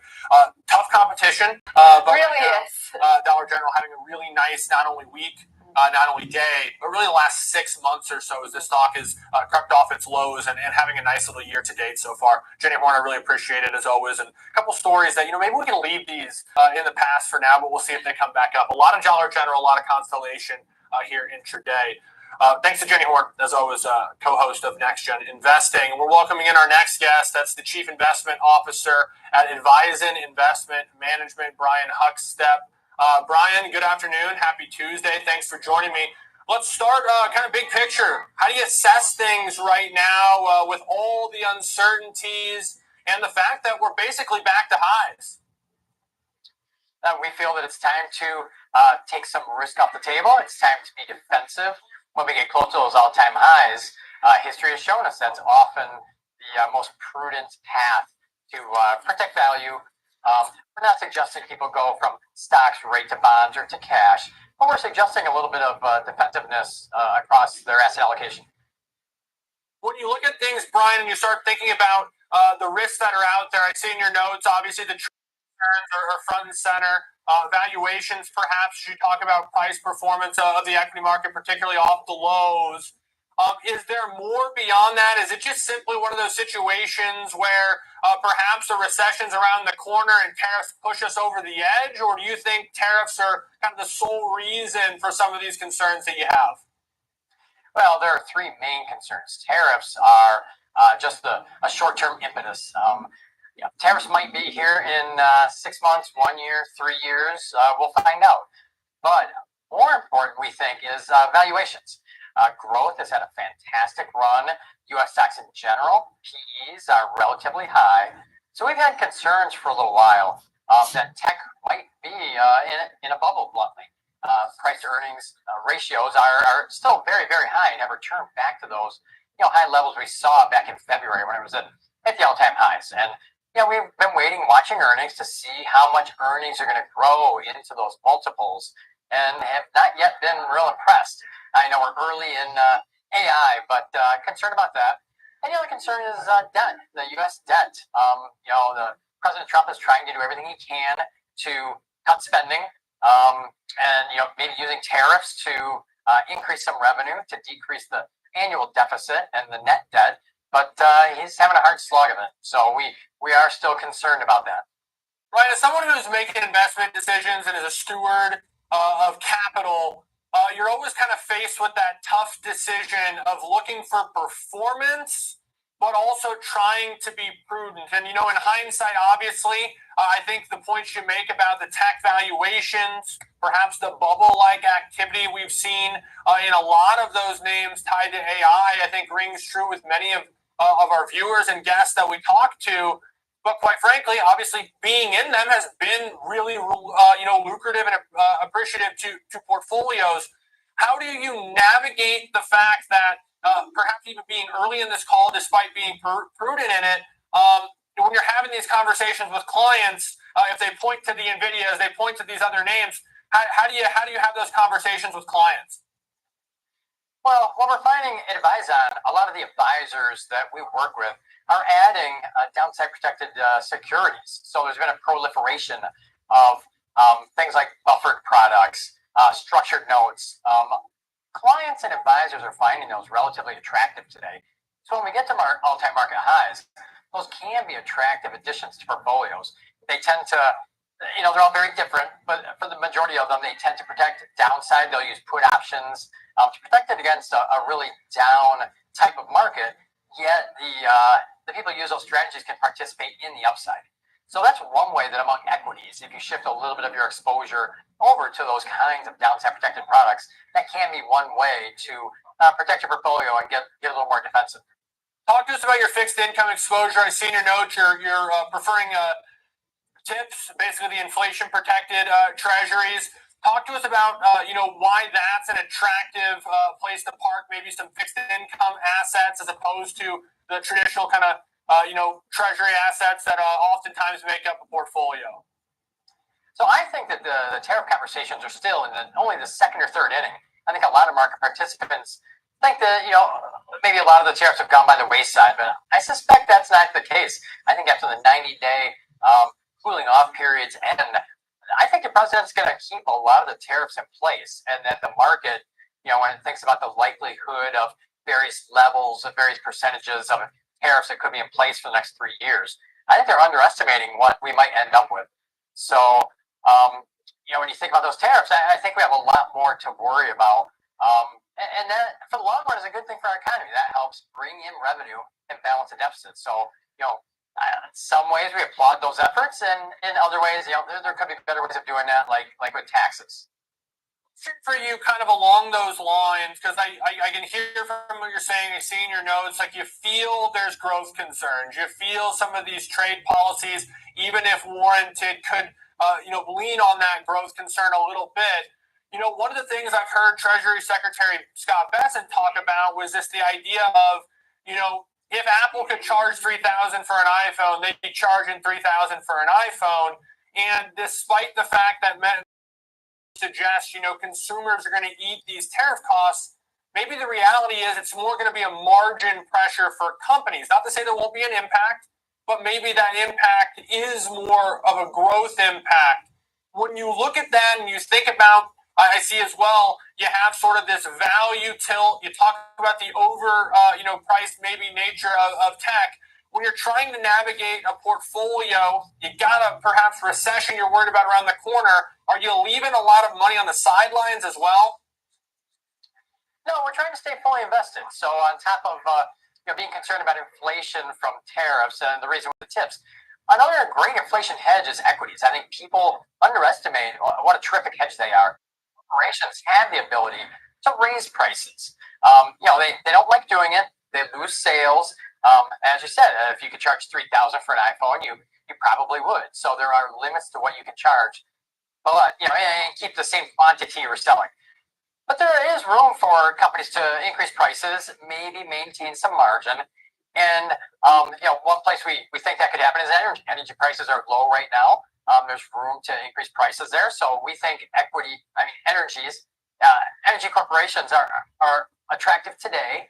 Speaker 5: tough competition. But
Speaker 16: really is.
Speaker 5: Dollar General having a really nice, not only week, not only day, but really the last 6 months or so as the stock has crept off its lows and having a nice little year to date so far. Jenny Horn, I really appreciate it as always. And a couple stories that, maybe we can leave these in the past for now, but we'll see if they come back up. A lot of Dollar General, a lot of Constellation here intraday. Thanks to Jenny Horn, as always, co-host of Next Gen Investing. We're welcoming in our next guest. That's the Chief Investment Officer at Advisen Investment Management, Brian Huckstep. Brian, good afternoon. Happy Tuesday. Thanks for joining me. Let's start kind of big picture. How do you assess things right now with all the uncertainties and the fact that we're basically back to highs?
Speaker 9: We feel that it's time to take some risk off the table. It's time to be defensive. When we get close to those all-time highs, history has shown us that's often the most prudent path to protect value. We're not suggesting people go from stocks right to bonds or to cash, but we're suggesting a little bit of defensiveness across their asset allocation.
Speaker 5: When you look at things, Brian, and you start thinking about the risks that are out there, I see in your notes, obviously the returns are front and center. Valuations, perhaps you talk about price performance of the equity market, particularly off the lows. Is there more beyond that? Is it just simply one of those situations where perhaps a recession's around the corner and tariffs push us over the edge? Or do you think tariffs are kind of the sole reason for some of these concerns that you have?
Speaker 9: Well, there are three main concerns. Tariffs are just a short-term impetus. Tariffs might be here in 6 months, 1 year, 3 years. We'll find out. But more important, we think, is valuations. Growth has had a fantastic run. U.S. stocks in general, PEs are relatively high. So we've had concerns for a little while that tech might be in a bubble, bluntly. Price to earnings ratios are still very, very high, never turned back to those high levels we saw back in February when it was at the all-time highs. And we've been waiting, watching earnings to see how much earnings are going to grow into those multiples, and have not yet been real impressed. I know we're early in AI, but concerned about that. And the other concern is debt, the U.S. debt. The President Trump is trying to do everything he can to cut spending, and maybe using tariffs to increase some revenue to decrease the annual deficit and the net debt. But he's having a hard slog of it. So we are still concerned about that.
Speaker 5: Right, as someone who's making investment decisions and is a steward of capital, you're always kind of faced with that tough decision of looking for performance, but also trying to be prudent. And, in hindsight, obviously, I think the points you make about the tech valuations, perhaps the bubble-like activity we've seen in a lot of those names tied to AI, I think rings true with many of our viewers and guests that we talk to. But quite frankly, obviously, being in them has been really, lucrative and appreciative to portfolios. How do you navigate the fact that perhaps even being early in this call, despite being prudent in it, when you're having these conversations with clients, if they point to the NVIDIAs, they point to these other names, how do you have those conversations with clients?
Speaker 9: Well, what we're finding at Advizon, a lot of the advisors that we work with are adding downside protected securities. So there's been a proliferation of things like buffered products, structured notes. Clients and advisors are finding those relatively attractive today. So when we get to all-time market highs, those can be attractive additions to portfolios. They tend to, they're all very different, but for the majority of them, they tend to protect downside. They'll use put options to protect it against a really down type of market. Yet the people who use those strategies can participate in the upside. So that's one way that among equities, if you shift a little bit of your exposure over to those kinds of downside protected products, that can be one way to protect your portfolio and get a little more defensive.
Speaker 5: Talk to us about your fixed income exposure. I see in your notes you're preferring TIPS, basically the inflation protected treasuries. Talk to us about why that's an attractive place to park maybe some fixed income assets as opposed to the traditional kind of treasury assets that oftentimes make up a portfolio.
Speaker 9: So I think that the tariff conversations are still in only the second or third inning. I think a lot of market participants think that maybe a lot of the tariffs have gone by the wayside, but I suspect that's not the case. I think after the 90-day cooling off periods end, I think the president's going to keep a lot of the tariffs in place, and that the market, when it thinks about the likelihood of various levels, of various percentages of tariffs that could be in place for the next 3 years, I think they're underestimating what we might end up with. So, when you think about those tariffs, I think we have a lot more to worry about. And that, for the long run, is a good thing for our economy. That helps bring in revenue and balance the deficit. So, in some ways we applaud those efforts, and in other ways, there could be better ways of doing that, like with taxes.
Speaker 5: For you, kind of along those lines, because I can hear from what you're saying, I see in your notes, like you feel there's growth concerns. You feel some of these trade policies, even if warranted, could lean on that growth concern a little bit. One of the things I've heard Treasury Secretary Scott Bessent talk about was the idea of, if Apple could charge $3,000 for an iPhone, they'd be charging $3,000 for an iPhone. And despite the fact that Meta suggests, consumers are going to eat these tariff costs, maybe the reality is it's more going to be a margin pressure for companies. Not to say there won't be an impact, but maybe that impact is more of a growth impact. When you look at that and you think about, I see as well, you have sort of this value tilt. You talk about the priced maybe nature of tech. When you're trying to navigate a portfolio, you got a perhaps recession you're worried about around the corner. Are you leaving a lot of money on the sidelines as well?
Speaker 9: No, we're trying to stay fully invested. So on top of being concerned about inflation from tariffs and the reason with the tips, another great inflation hedge is equities. I think people underestimate what a terrific hedge they are. Corporations have the ability to raise prices. They don't like doing it. They lose sales. As you said, if you could charge $3,000 for an iPhone, you probably would. So there are limits to what you can charge, but and keep the same quantity you're selling. But there is room for companies to increase prices, maybe maintain some margin. And one place we think that could happen is energy. Energy prices are low right now. There's room to increase prices there. So we think energy corporations are attractive today.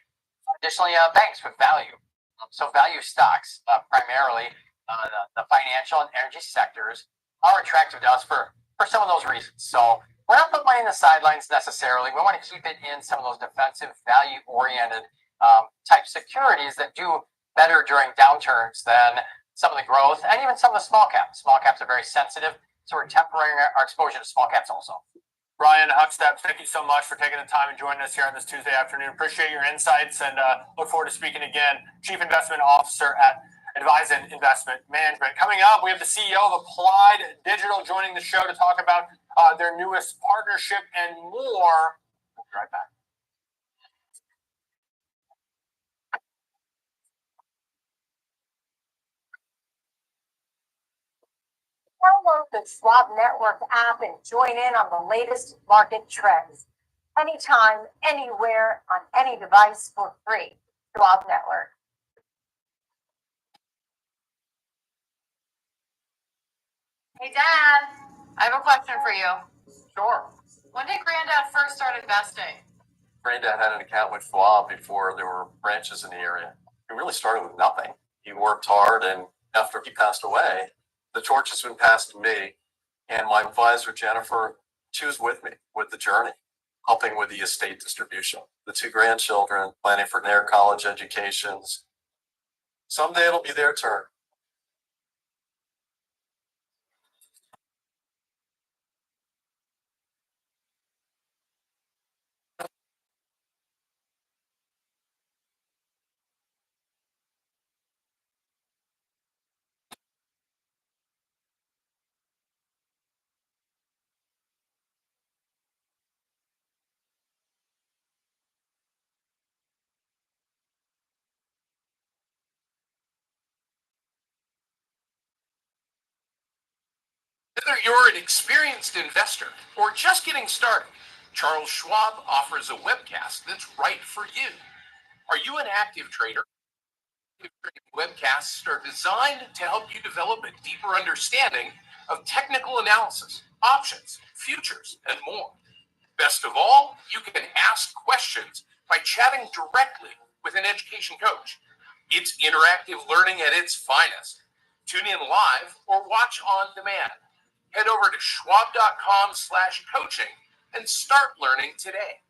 Speaker 9: Additionally, banks with value. So value stocks, primarily the financial and energy sectors, are attractive to us for some of those reasons. So we're not putting money in the sidelines necessarily. We want to keep it in some of those defensive, value-oriented type securities that do better during downturns than some of the growth and even some of the small caps. Small caps are very sensitive, so we're tempering our exposure to small caps also.
Speaker 5: Ryan Huckstep, thank you so much for taking the time and joining us here on this Tuesday afternoon. Appreciate your insights and look forward to speaking again. Chief Investment Officer at Advisen Investment Management. Coming up, we have the CEO of Applied Digital joining the show to talk about their newest partnership and more. We'll be right back.
Speaker 4: Download the Schwab Network app and join in on the latest market trends. Anytime, anywhere, on any device for free. Schwab Network.
Speaker 17: Hey, Dad, I have a question for you.
Speaker 5: Sure.
Speaker 17: When did Granddad first start investing?
Speaker 20: Granddad had an account with Schwab before there were branches in the area. He really started with nothing. He worked hard, and after he passed away, the torch has been passed to me, and my advisor, Jennifer, she was with me with the journey, helping with the estate distribution. The two grandchildren, planning for their college educations. Someday it'll be their turn.
Speaker 8: Whether you're an experienced investor or just getting started, Charles Schwab offers a webcast that's right for you. Are you an active trader? Webcasts are designed to help you develop a deeper understanding of technical analysis, options, futures, and more. Best of all, you can ask questions by chatting directly with an education coach. It's interactive learning at its finest. Tune in live or watch on demand. Head over to schwab.com/coaching and start learning today.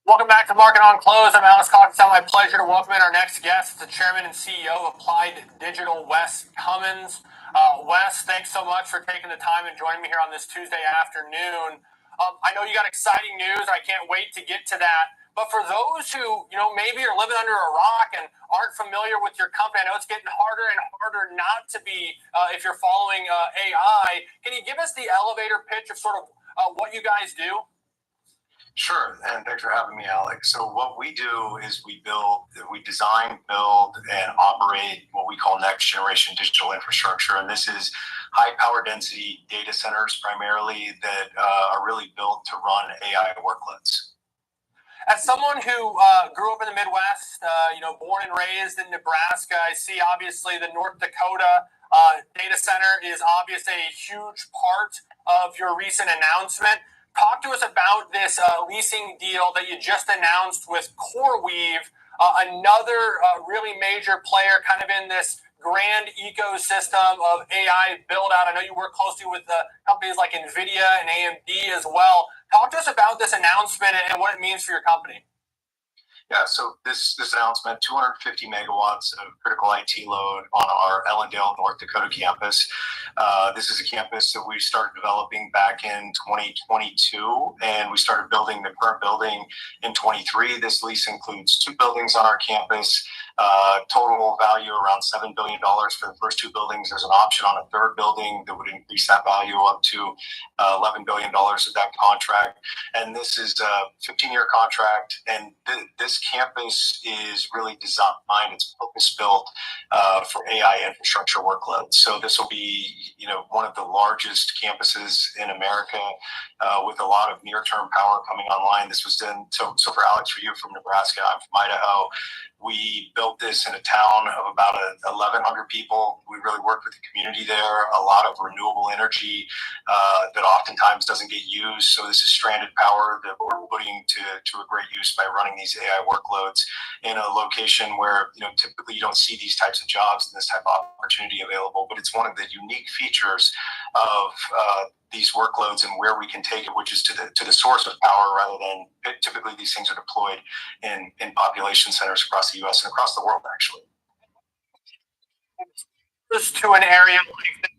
Speaker 5: Welcome back to Market on Close. I'm Alex Cox. It's my pleasure to welcome in our next guest, the Chairman and CEO of Applied Digital, Wes Cummins. Wes, thanks so much for taking the time and joining me here on this Tuesday afternoon. I know you got exciting news. I can't wait to get to that. But for those who, maybe are living under a rock and aren't familiar with your company, I know it's getting harder and harder not to be if you're following AI. Can you give us the elevator pitch of sort of what you guys do?
Speaker 7: Sure, and thanks for having me, Alex. So what we do is we design, build, and operate what we call next generation digital infrastructure. And this is high power density data centers primarily that are really built to run AI workloads.
Speaker 5: As someone who grew up in the Midwest, born and raised in Nebraska, I see obviously the North Dakota data center is obviously a huge part of your recent announcement. Talk to us about this leasing deal that you just announced with CoreWeave, another really major player kind of in this grand ecosystem of AI build out. I know you work closely with companies like NVIDIA and AMD as well. Talk to us about this announcement and what it means for your company.
Speaker 7: Yeah, so this announcement, 250 megawatts of critical IT load on our Ellendale, North Dakota campus. This is a campus that we started developing back in 2022, and we started building the current building in 23. This lease includes 2 buildings on our campus, total value around $7 billion for the first 2 buildings. There's an option on a third building that would increase that value up to $11 billion of that contract. And this is a 15-year contract, and this campus is really designed, it's purpose-built for AI infrastructure workloads. So this will be, one of the largest campuses in America with a lot of near-term power coming online. This was done, so for Alex, for you from Nebraska, I'm from Idaho. We built this in a town of about 1,100 people. We really worked with the community there, a lot of renewable energy that oftentimes doesn't get used. So this is stranded power that we're putting to a great use by running these AI workloads in a location where, typically you don't see these types of jobs and this type of opportunity available. But it's one of the unique features of these workloads and where we can take it, which is to the source of power rather than typically these things are deployed in population centers across the U.S. and across the world, actually.
Speaker 5: Just to an area like that,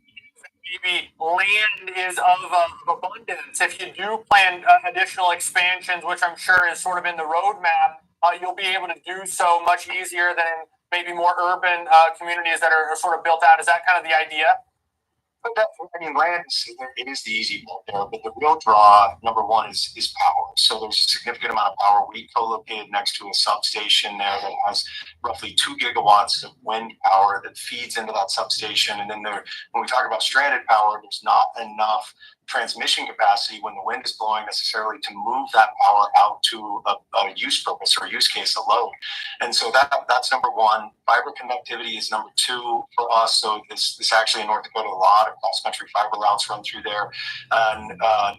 Speaker 5: maybe land is of abundance. If you do plan additional expansions, which I'm sure is sort of in the roadmap, you'll be able to do so much easier than in maybe more urban communities that are sort of built out. Is that kind of the idea?
Speaker 7: Land is the easy part there, but the real draw, number one, is power. So there's a significant amount of power. We co-located next to a substation there that has roughly 2 gigawatts of wind power that feeds into that substation. And then when we talk about stranded power, there's not enough transmission capacity when the wind is blowing necessarily to move that power out to a use purpose or use case, a load. And so that's number one. Fiber connectivity is number 2 for us. So this actually in North Dakota, a lot of cross-country fiber routes run through there. And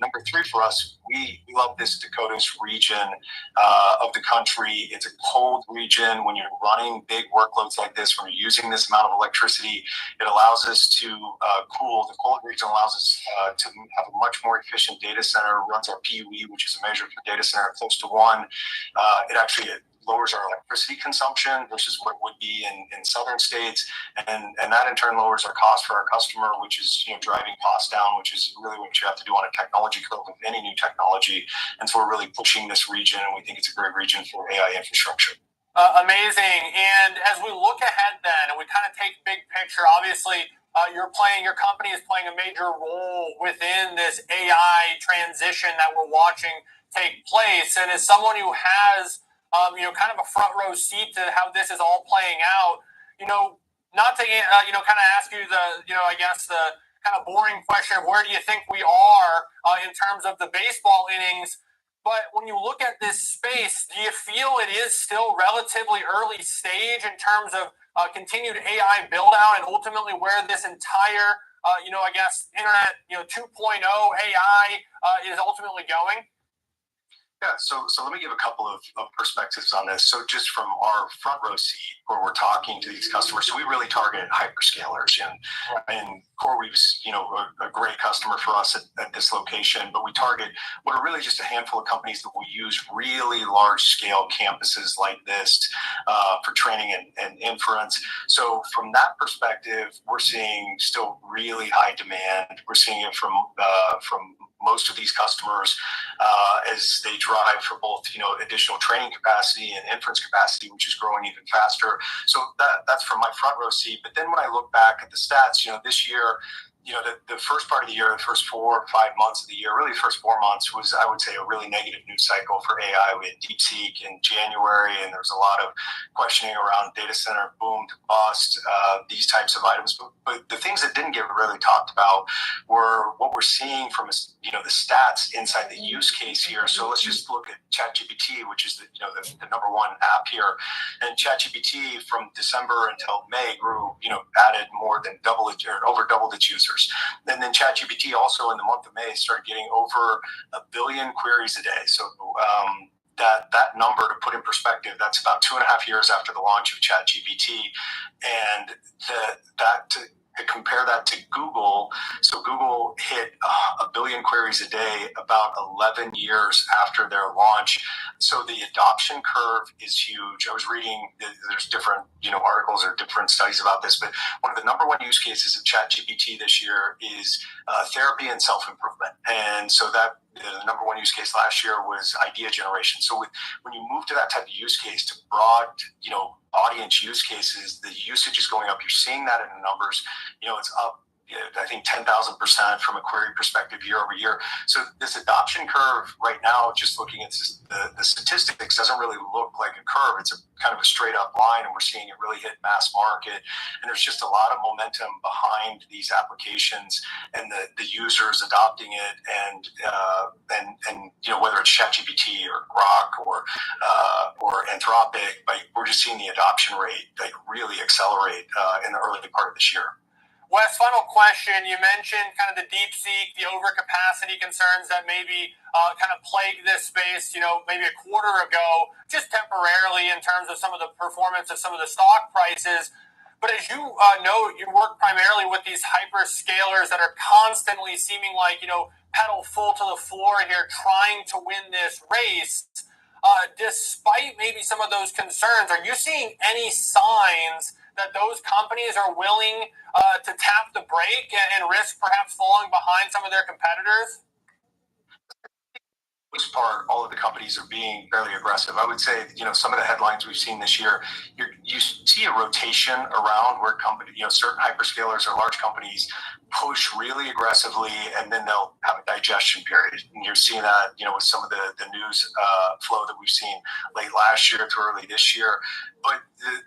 Speaker 7: number 3 for us, we love this Dakotas region of the country. It's a cold region. When you're running big workloads like this, when you're using this amount of electricity, it allows us to cool. The cold region allows us to have a much more efficient data center. Runs our PUE, which is a measure for data center, close to 1. It actually lowers our electricity consumption versus what it would be in southern states, and that in turn lowers our cost for our customer, which is driving costs down, which is really what you have to do on a technology curve with any new technology. And so we're really pushing this region, and we think it's a great region for AI infrastructure.
Speaker 5: Amazing. And as we look ahead then, and we kind of take big picture, obviously your company is playing a major role within this AI transition that we're watching take place. And as someone who has, kind of a front row seat to how this is all playing out, not to, kind of ask you I guess the kind of boring question of where do you think we are in terms of the baseball innings. But when you look at this space, do you feel it is still relatively early stage in terms of continued AI build out and ultimately where this entire, I guess, internet, 2.0 AI is ultimately going?
Speaker 7: Yeah, so let me give a couple of perspectives on this. So just from our front row seat, where we're talking to these customers, so we really target hyperscalers, and CoreWeave's a great customer for us at this location. But we target what are really just a handful of companies that will use really large scale campuses like this for training and inference. So from that perspective, we're seeing still really high demand. We're seeing it from most of these customers as they drive for both additional training capacity and inference capacity, which is growing even faster. So that's from my front row seat. But then when I look back at the stats, this year the first part of the year, the first 4 or 5 months of the year, really the first 4 months was, I would say, a really negative news cycle for AI. We had DeepSeek in January, and there was a lot of questioning around data center boom to bust, these types of items. But the things that didn't get really talked about were what we're seeing from, the stats inside the use case here. So let's just look at ChatGPT, which is the number one app here. And ChatGPT from December until May grew, added more than over doubled its users. And then ChatGPT also in the month of May started getting over 1 billion queries a day. So that number, to put in perspective, that's about 2.5 years after the launch of ChatGPT. And to compare that to Google, so Google hit 1 billion queries a day about 11 years after their launch. So the adoption curve is huge. I was reading, there's different articles or different studies about this, but one of the number one use cases of ChatGPT this year is therapy and self-improvement. And so that the number one use case last year was idea generation. So when you move to that type of use case, to broad, audience use cases, the usage is going up. You're seeing that in the numbers. It's up, I think 10,000% from a query perspective year over year. So this adoption curve right now, just looking at the statistics, doesn't really look like a curve. It's a kind of a straight up line, and we're seeing it really hit mass market. And there's just a lot of momentum behind these applications and the users adopting it, and whether it's ChatGPT or Grok or Anthropic, we're just seeing the adoption rate really accelerate in the early part of this year.
Speaker 5: Wes, final question. You mentioned kind of the DeepSeek, the overcapacity concerns that maybe kind of plagued this space, maybe a quarter ago, just temporarily in terms of some of the performance of some of the stock prices. But as you know, you work primarily with these hyperscalers that are constantly seeming like, pedal full to the floor here, trying to win this race. Despite maybe some of those concerns, are you seeing any signs that those companies are willing to tap the brake and risk perhaps falling behind some of their competitors?
Speaker 7: For the most part, all of the companies are being fairly aggressive. I would say, some of the headlines we've seen this year, you see a rotation around where certain hyperscalers or large companies push really aggressively, and then they'll have a digestion period. And you're seeing that, with some of the news flow that we've seen late last year to early this year. But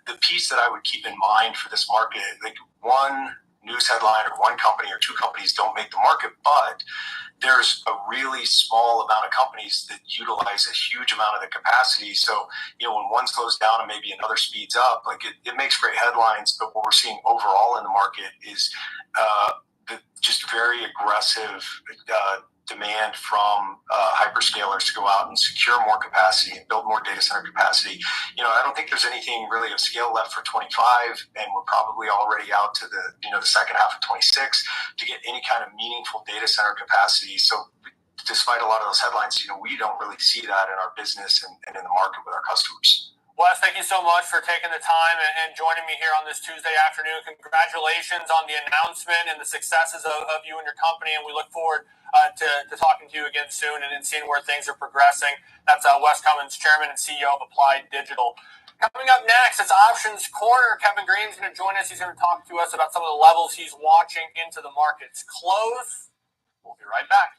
Speaker 7: the piece that I would keep in mind for this market, like one news headline or one company or two companies don't make the market, but there's a really small amount of companies that utilize a huge amount of the capacity. So, when one slows down and maybe another speeds up, it makes great headlines. But what we're seeing overall in the market is just very aggressive demand from hyperscalers to go out and secure more capacity and build more data center capacity. I don't think there's anything really of scale left for 25, and we're probably already out to the second half of 26 to get any kind of meaningful data center capacity. So despite a lot of those headlines, we don't really see that in our business and in the market with our customers.
Speaker 5: Wes, thank you so much for taking the time and joining me here on this Tuesday afternoon. Congratulations on the announcement and the successes of you and your company, and we look forward to talking to you again soon and seeing where things are progressing. That's Wes Cummins, Chairman and CEO of Applied Digital. Coming up next, it's Options Corner. Kevin Green's going to join us. He's going to talk to us about some of the levels he's watching into the market's close. We'll be right back.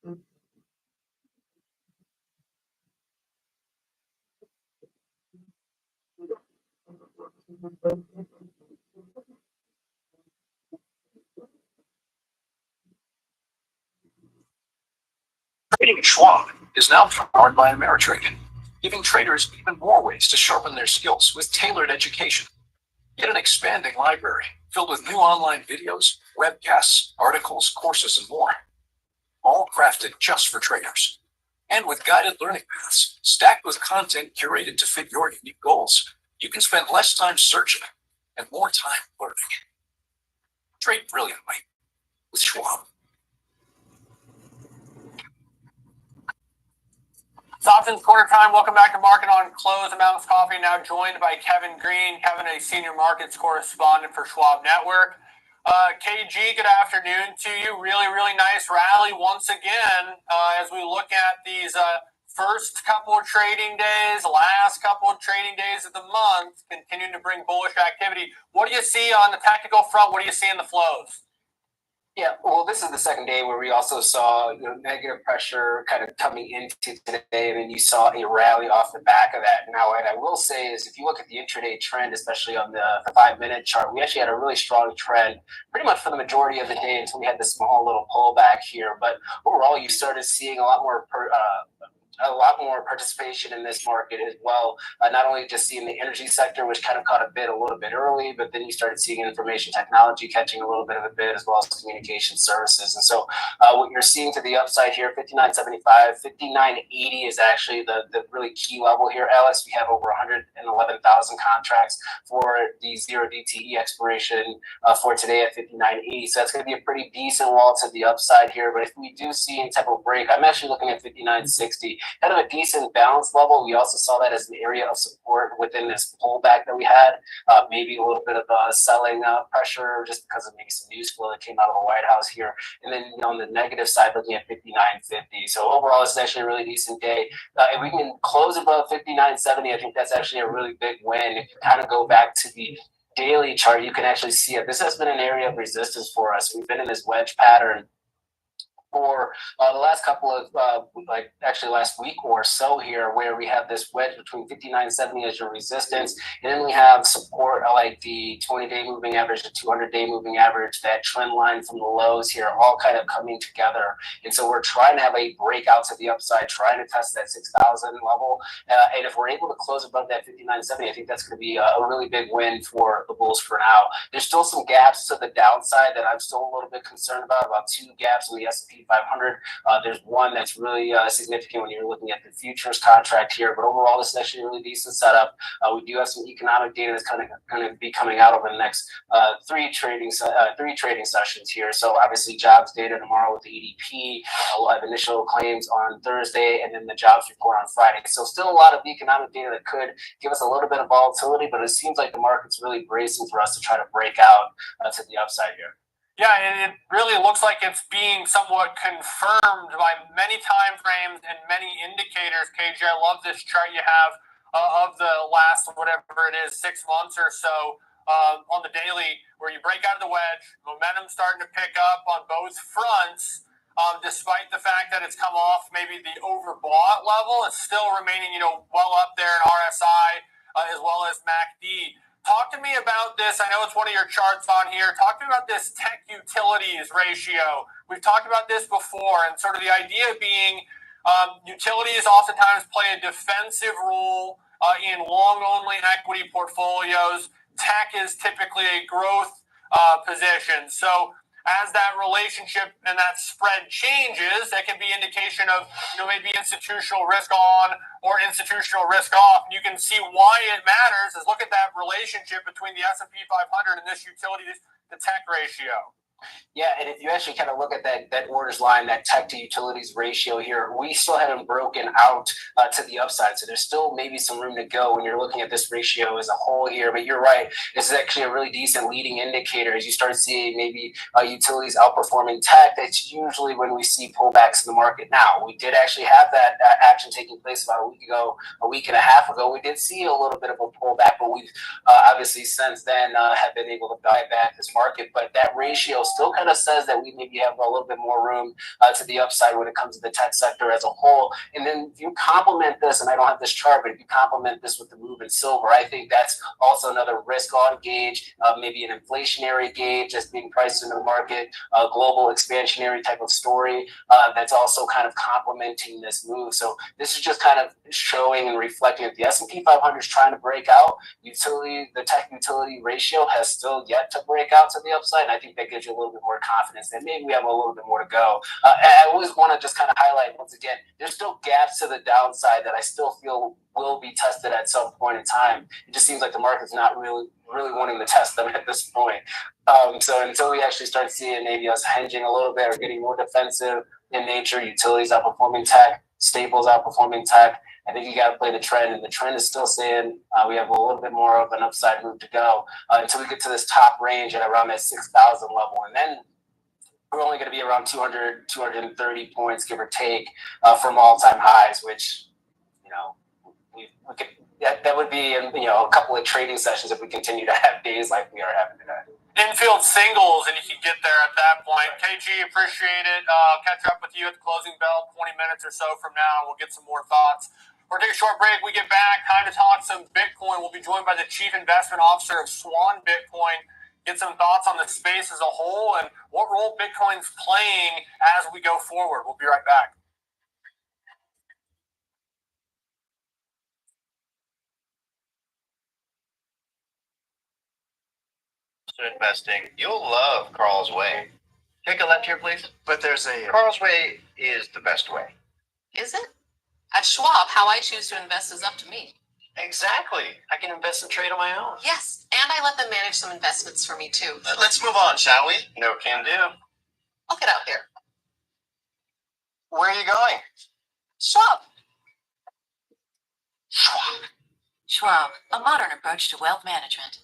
Speaker 15: Trading at Schwab is now powered by Ameritrade, giving traders even more ways to sharpen their skills with tailored education. Get an expanding library filled with new online videos, webcasts, articles, courses, and more, all crafted just for traders. And with guided learning paths stacked with content curated to fit your unique goals, you can spend less time searching and more time learning. Trade brilliantly with Schwab.
Speaker 5: It's Options Quarter Time. Welcome back to Market on Close. I'm Alex Coffey, now joined by Kevin Green. Kevin, a senior markets correspondent for Schwab Network. KG, good afternoon to you. Really, really nice rally once again as we look at these first couple of trading days, last couple of trading days of the month, continuing to bring bullish activity. What do you see on the tactical front? What do you see in the flows?
Speaker 2: Yeah, well, this is the second day where we also saw negative pressure kind of coming into today, and then you saw a rally off the back of that. Now, what I will say is if you look at the intraday trend, especially on the 5-minute chart, we actually had a really strong trend pretty much for the majority of the day until we had this small little pullback here. But overall, you started seeing a lot more participation in this market as well. Not only just seeing the energy sector, which kind of caught a bid a little bit early, but then you started seeing information technology catching a little bit of a bid, as well as communication services. And so what you're seeing to the upside here, 59.75, 59.80 is actually the really key level here, Alex. We have over 111,000 contracts for the 0 DTE expiration for today at 59.80. So that's going to be a pretty decent wall to the upside here. But if we do see any type of break, I'm actually looking at 59.60. Kind of a decent balance level. We also saw that as an area of support within this pullback that we had. Maybe a little bit of selling pressure just because of maybe some news flow that came out of the White House here. And then on the negative side, looking at 59.50. So overall, it's actually a really decent day. If we can close above 59.70, I think that's actually a really big win. If you kind of go back to the daily chart, you can actually see it. This has been an area of resistance for us. We've been in this wedge pattern for the last couple of, actually last week or so here, where we have this wedge between 59.70 as your resistance, and then we have support like the 20-day moving average, the 200-day moving average, that trend line from the lows here, all kind of coming together. And so we're trying to have a breakout to the upside, trying to test that 6,000 level. And if we're able to close above that 59.70, I think that's going to be a really big win for the bulls for now. There's still some gaps to the downside that I'm still a little bit concerned about 2 gaps in the S&P 500. There's one that's really significant when you're looking at the futures contract here, but overall, this is actually a really decent setup. We do have some economic data that's going to be coming out over the next three trading sessions here. So obviously, jobs data tomorrow with the ADP. We'll have initial claims on Thursday, and then the jobs report on Friday. So still a lot of economic data that could give us a little bit of volatility, but it seems like the market's really bracing for us to try to break out to the upside here.
Speaker 5: Yeah, and it really looks like it's being somewhat confirmed by many time frames and many indicators. KJ, I love this chart you have of the last, whatever it is, 6 months or so on the daily, where you break out of the wedge, momentum starting to pick up on both fronts. Despite the fact that it's come off maybe the overbought level, it's still remaining, well up there in RSI as well as MACD. Talk to me about this. I know it's one of your charts on here. Talk to me about this tech utilities ratio. We've talked about this before, and sort of the idea being utilities oftentimes play a defensive role in long-only equity portfolios. Tech is typically a growth position. So as that relationship and that spread changes, that can be indication of maybe institutional risk on or institutional risk off. And you can see why it matters is look at that relationship between the S&P 500 and this utilities to tech ratio.
Speaker 2: Yeah, and if you actually kind of look at that orders line, that tech to utilities ratio here, we still haven't broken out to the upside. So there's still maybe some room to go when you're looking at this ratio as a whole here. But you're right, this is actually a really decent leading indicator. As you start seeing maybe utilities outperforming tech, that's usually when we see pullbacks in the market. Now, we did actually have that action taking place about a week ago, a week and a half ago. We did see a little bit of a pullback, but we've obviously since then have been able to buy back this market. But that ratio still kind of says that we maybe have a little bit more room to the upside when it comes to the tech sector as a whole. And then if you complement this, and I don't have this chart, but if you complement this with the move in silver, I think that's also another risk on gauge, maybe an inflationary gauge that's being priced into the market, a global expansionary type of story that's also kind of complementing this move. So this is just kind of showing and reflecting that the S&P 500 is trying to break out. The tech utility ratio has still yet to break out to the upside. And I think that gives you a little bit more confidence that maybe we have a little bit more to go. I always want to just kind of highlight once again, there's still gaps to the downside that I still feel will be tested at some point in time. It just seems like the market's not really wanting to test them at this point. So until we actually start seeing maybe us hedging a little bit or getting more defensive in nature, utilities outperforming tech, staples outperforming tech, I think you got to play the trend, and the trend is still saying we have a little bit more of an upside move to go until we get to this top range at around that 6,000 level, and then we're only going to be around 200, 230 points, give or take, from all-time highs, which, we could, that would be in, a couple of trading sessions if we continue to have days like we are having today.
Speaker 5: Infield singles, and you can get there at that point. KG, appreciate it. Catch up with you at the closing bell 20 minutes or so from now. We'll get some more thoughts. We'll take a short break. We get back, time to talk some Bitcoin. We'll be joined by the Chief Investment Officer of Swan Bitcoin. Get some thoughts on the space as a whole and what role Bitcoin's playing as we go forward. We'll be right back.
Speaker 1: Investing, you'll love Carl's Way. Take a left here, please. But there's Carl's Way is the best way.
Speaker 11: Is it? At Schwab, how I choose to invest is up to me.
Speaker 1: Exactly. I can invest and trade on my own.
Speaker 11: Yes, and I let them manage some investments for me too.
Speaker 1: Let's move on, shall we? No can do.
Speaker 11: I'll get out there.
Speaker 1: Where are you going?
Speaker 11: Schwab.
Speaker 12: Schwab, a modern approach to wealth management.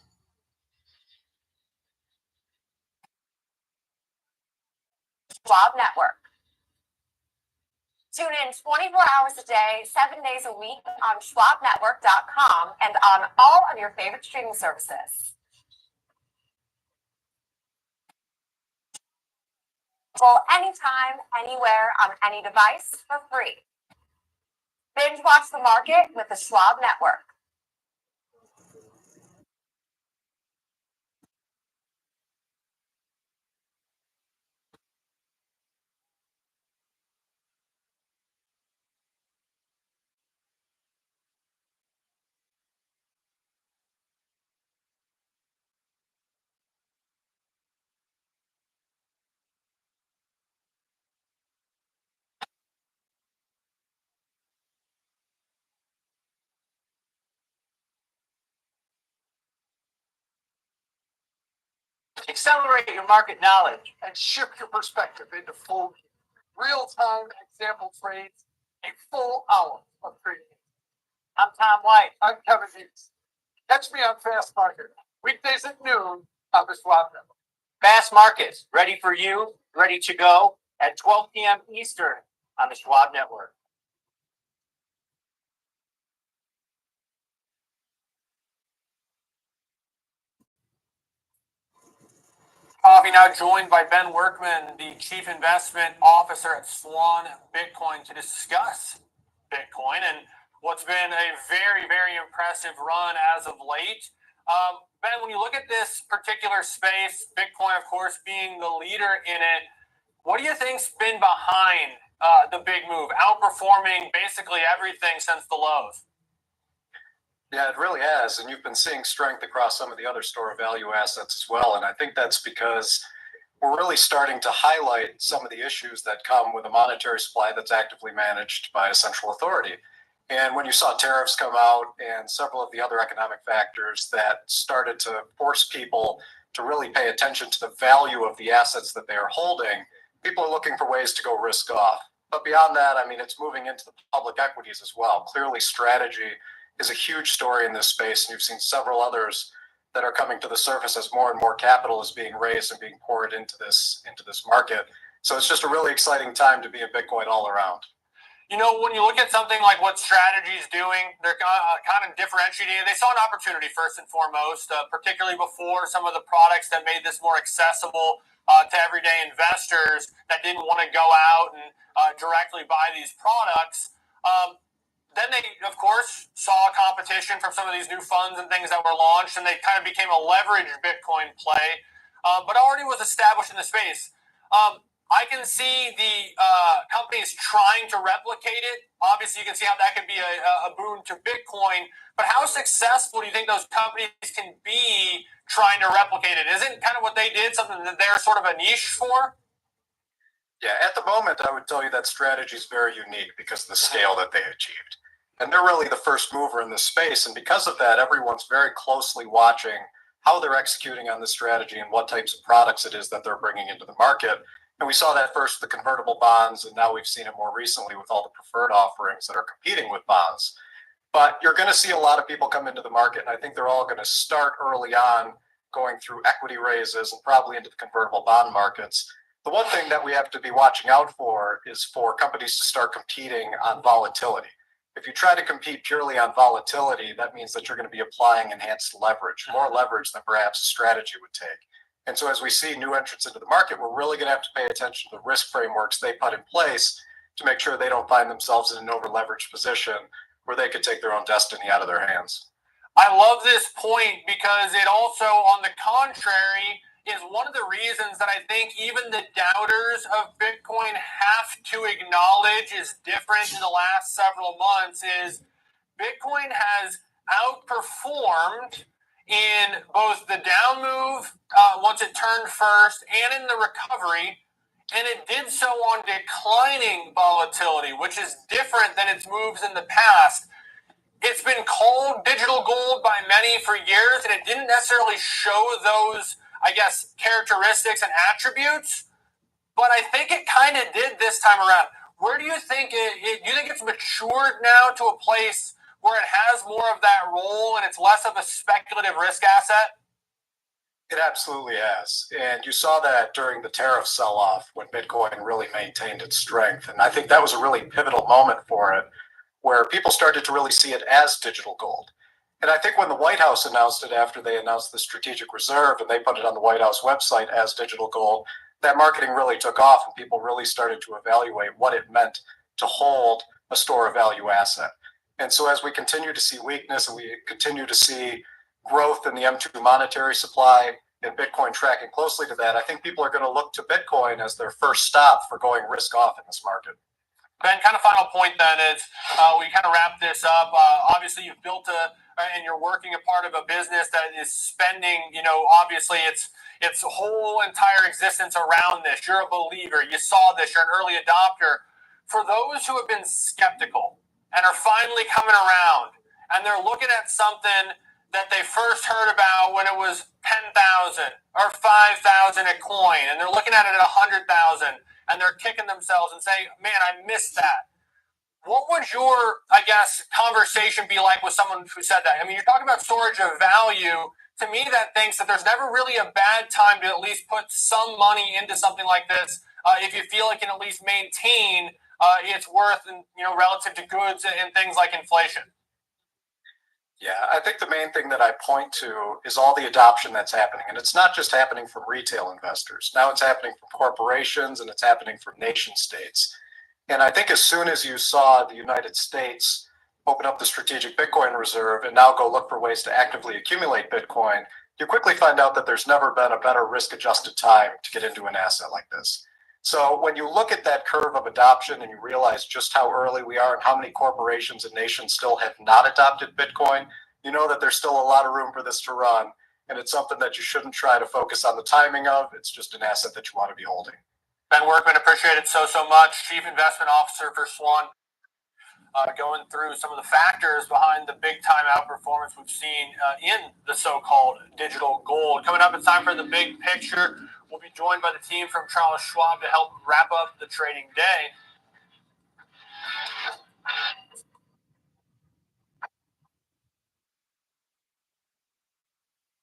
Speaker 16: Schwab Network. Tune in 24 hours a day, 7 days a week on schwabnetwork.com and on all of your favorite streaming services. Anytime, anywhere, on any device for free. Binge watch the market with the Schwab Network.
Speaker 18: Accelerate your market knowledge and shift your perspective into full real-time example trades, a full hour of trading. I'm Tom White. I'm Kevin Hughes. Catch me on Fast Market, weekdays at noon on the Schwab Network.
Speaker 22: Fast Markets, ready for you, ready to go at 12 p.m. Eastern on the Schwab Network.
Speaker 5: Coffee now joined by Ben Workman, the Chief Investment Officer at Swan Bitcoin, to discuss Bitcoin and what's been a very, very impressive run as of late. Ben, when you look at this particular space, Bitcoin, of course, being the leader in it, what do you think's been behind the big move, outperforming basically everything since the lows?
Speaker 23: Yeah, it really has. And you've been seeing strength across some of the other store of value assets as well. And I think that's because we're really starting to highlight some of the issues that come with a monetary supply that's actively managed by a central authority. And when you saw tariffs come out and several of the other economic factors that started to force people to really pay attention to the value of the assets that they are holding, people are looking for ways to go risk off. But beyond that, I mean, it's moving into the public equities as well. Clearly, strategy is a huge story in this space, and you've seen several others that are coming to the surface as more and more capital is being raised and being poured into this market. So it's just a really exciting time to be in Bitcoin all around.
Speaker 5: you know, when you look at something like what Strategy is doing, they're kind of differentiating. They saw an opportunity first and foremost, particularly before some of the products that made this more accessible to everyday investors that didn't want to go out and directly buy these products. Then they, of course, saw competition from some of these new funds and things that were launched, and they kind of became a leveraged Bitcoin play, but already was established in the space. I can see the companies trying to replicate it. Obviously, you can see how that could be a boon to Bitcoin. But how successful do you think those companies can be trying to replicate it? Isn't kind of what they did something that they're sort of a niche for?
Speaker 23: Yeah, at the moment, I would tell you that strategy is very unique because of the scale that they achieved. And they're really the first mover in this space. And because of that, everyone's very closely watching how they're executing on this strategy and what types of products it is that they're bringing into the market. And we saw that first with the convertible bonds, and now we've seen it more recently with all the preferred offerings that are competing with bonds. But you're going to see a lot of people come into the market, and I think they're all going to start early on going through equity raises and probably into the convertible bond markets. The one thing that we have to be watching out for is for companies to start competing on volatility. If you try to compete purely on volatility, that means that you're going to be applying enhanced leverage, more leverage than perhaps a strategy would take. And so as we see new entrants into the market, we're really going to have to pay attention to the risk frameworks they put in place to make sure they don't find themselves in an over-leveraged position where they could take their own destiny out of their hands.
Speaker 5: I love this point because it also, on the contrary, is one of the reasons that I think even the doubters of Bitcoin have to acknowledge is different in the last several months is Bitcoin has outperformed in both the down move once it turned first and in the recovery, and it did so on declining volatility, which is different than its moves in the past. It's been called digital gold by many for years, and it didn't necessarily show those, I guess, characteristics and attributes, but I think it kind of did this time around. Where do you think do you think it's matured now to a place where it has more of that role and it's less of a speculative risk asset?
Speaker 23: It absolutely has. And you saw that during the tariff sell-off when Bitcoin really maintained its strength. And I think that was a really pivotal moment for it, where people started to really see it as digital gold. And I think when the White House announced it after they announced the strategic reserve and they put it on the White House website as digital gold, that marketing really took off and people really started to evaluate what it meant to hold a store of value asset. And so as we continue to see weakness and we continue to see growth in the M2 monetary supply and Bitcoin tracking closely to that, I think people are going to look to Bitcoin as their first stop for going risk off in this market.
Speaker 5: Ben, kind of final point then is we kind of wrap this up. Obviously, you've built and you're working a part of a business that is spending, obviously its whole entire existence around this. You're a believer. You saw this. You're an early adopter. For those who have been skeptical and are finally coming around, and they're looking at something that they first heard about when it was 10,000 or 5,000 a coin, and they're looking at it at 100,000, and they're kicking themselves and saying, man, I missed that. What would your, I guess, conversation be like with someone who said that? I mean, you're talking about storage of value. To me, that thinks that there's never really a bad time to at least put some money into something like this if you feel it can at least maintain its worth, and relative to goods and things like inflation.
Speaker 23: Yeah, I think the main thing that I point to is all the adoption that's happening. And it's not just happening from retail investors. Now it's happening from corporations and it's happening from nation states. And I think as soon as you saw the United States open up the strategic Bitcoin reserve and now go look for ways to actively accumulate Bitcoin, you quickly find out that there's never been a better risk-adjusted time to get into an asset like this. So when you look at that curve of adoption and you realize just how early we are and how many corporations and nations still have not adopted Bitcoin, you know that there's still a lot of room for this to run. And it's something that you shouldn't try to focus on the timing of. It's just an asset that you want to be holding.
Speaker 5: Ben Workman, appreciate it so much. Chief Investment Officer for Swan. Going through some of the factors behind the big time outperformance we've seen in the so-called digital gold. Coming up, it's time for the big picture. We'll be joined by the team from Charles Schwab to help wrap up the trading day.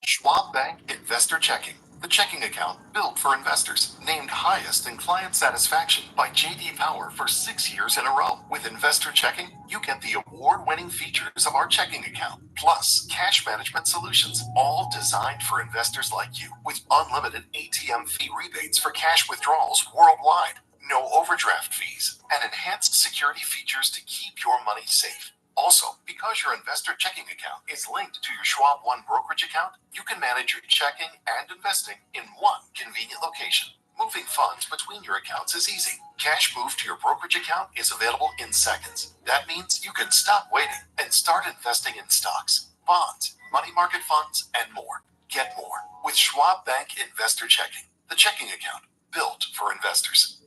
Speaker 21: Schwab Bank Investor Checking, the checking account built for investors. Named highest in client satisfaction by JD Power for 6 years in a row. With Investor Checking, you get the award-winning features of our checking account, plus cash management solutions, all designed for investors like you, with unlimited ATM fee rebates for cash withdrawals worldwide, no overdraft fees, and enhanced security features to keep your money safe. Also, because your investor checking account is linked to your Schwab One brokerage account, you can manage your checking and investing in one convenient location. Moving funds between your accounts is easy. Cash moved to your brokerage account is available in seconds. That means you can stop waiting and start investing in stocks, bonds, money market funds, and more. Get more with Schwab Bank Investor Checking, the checking account built for investors.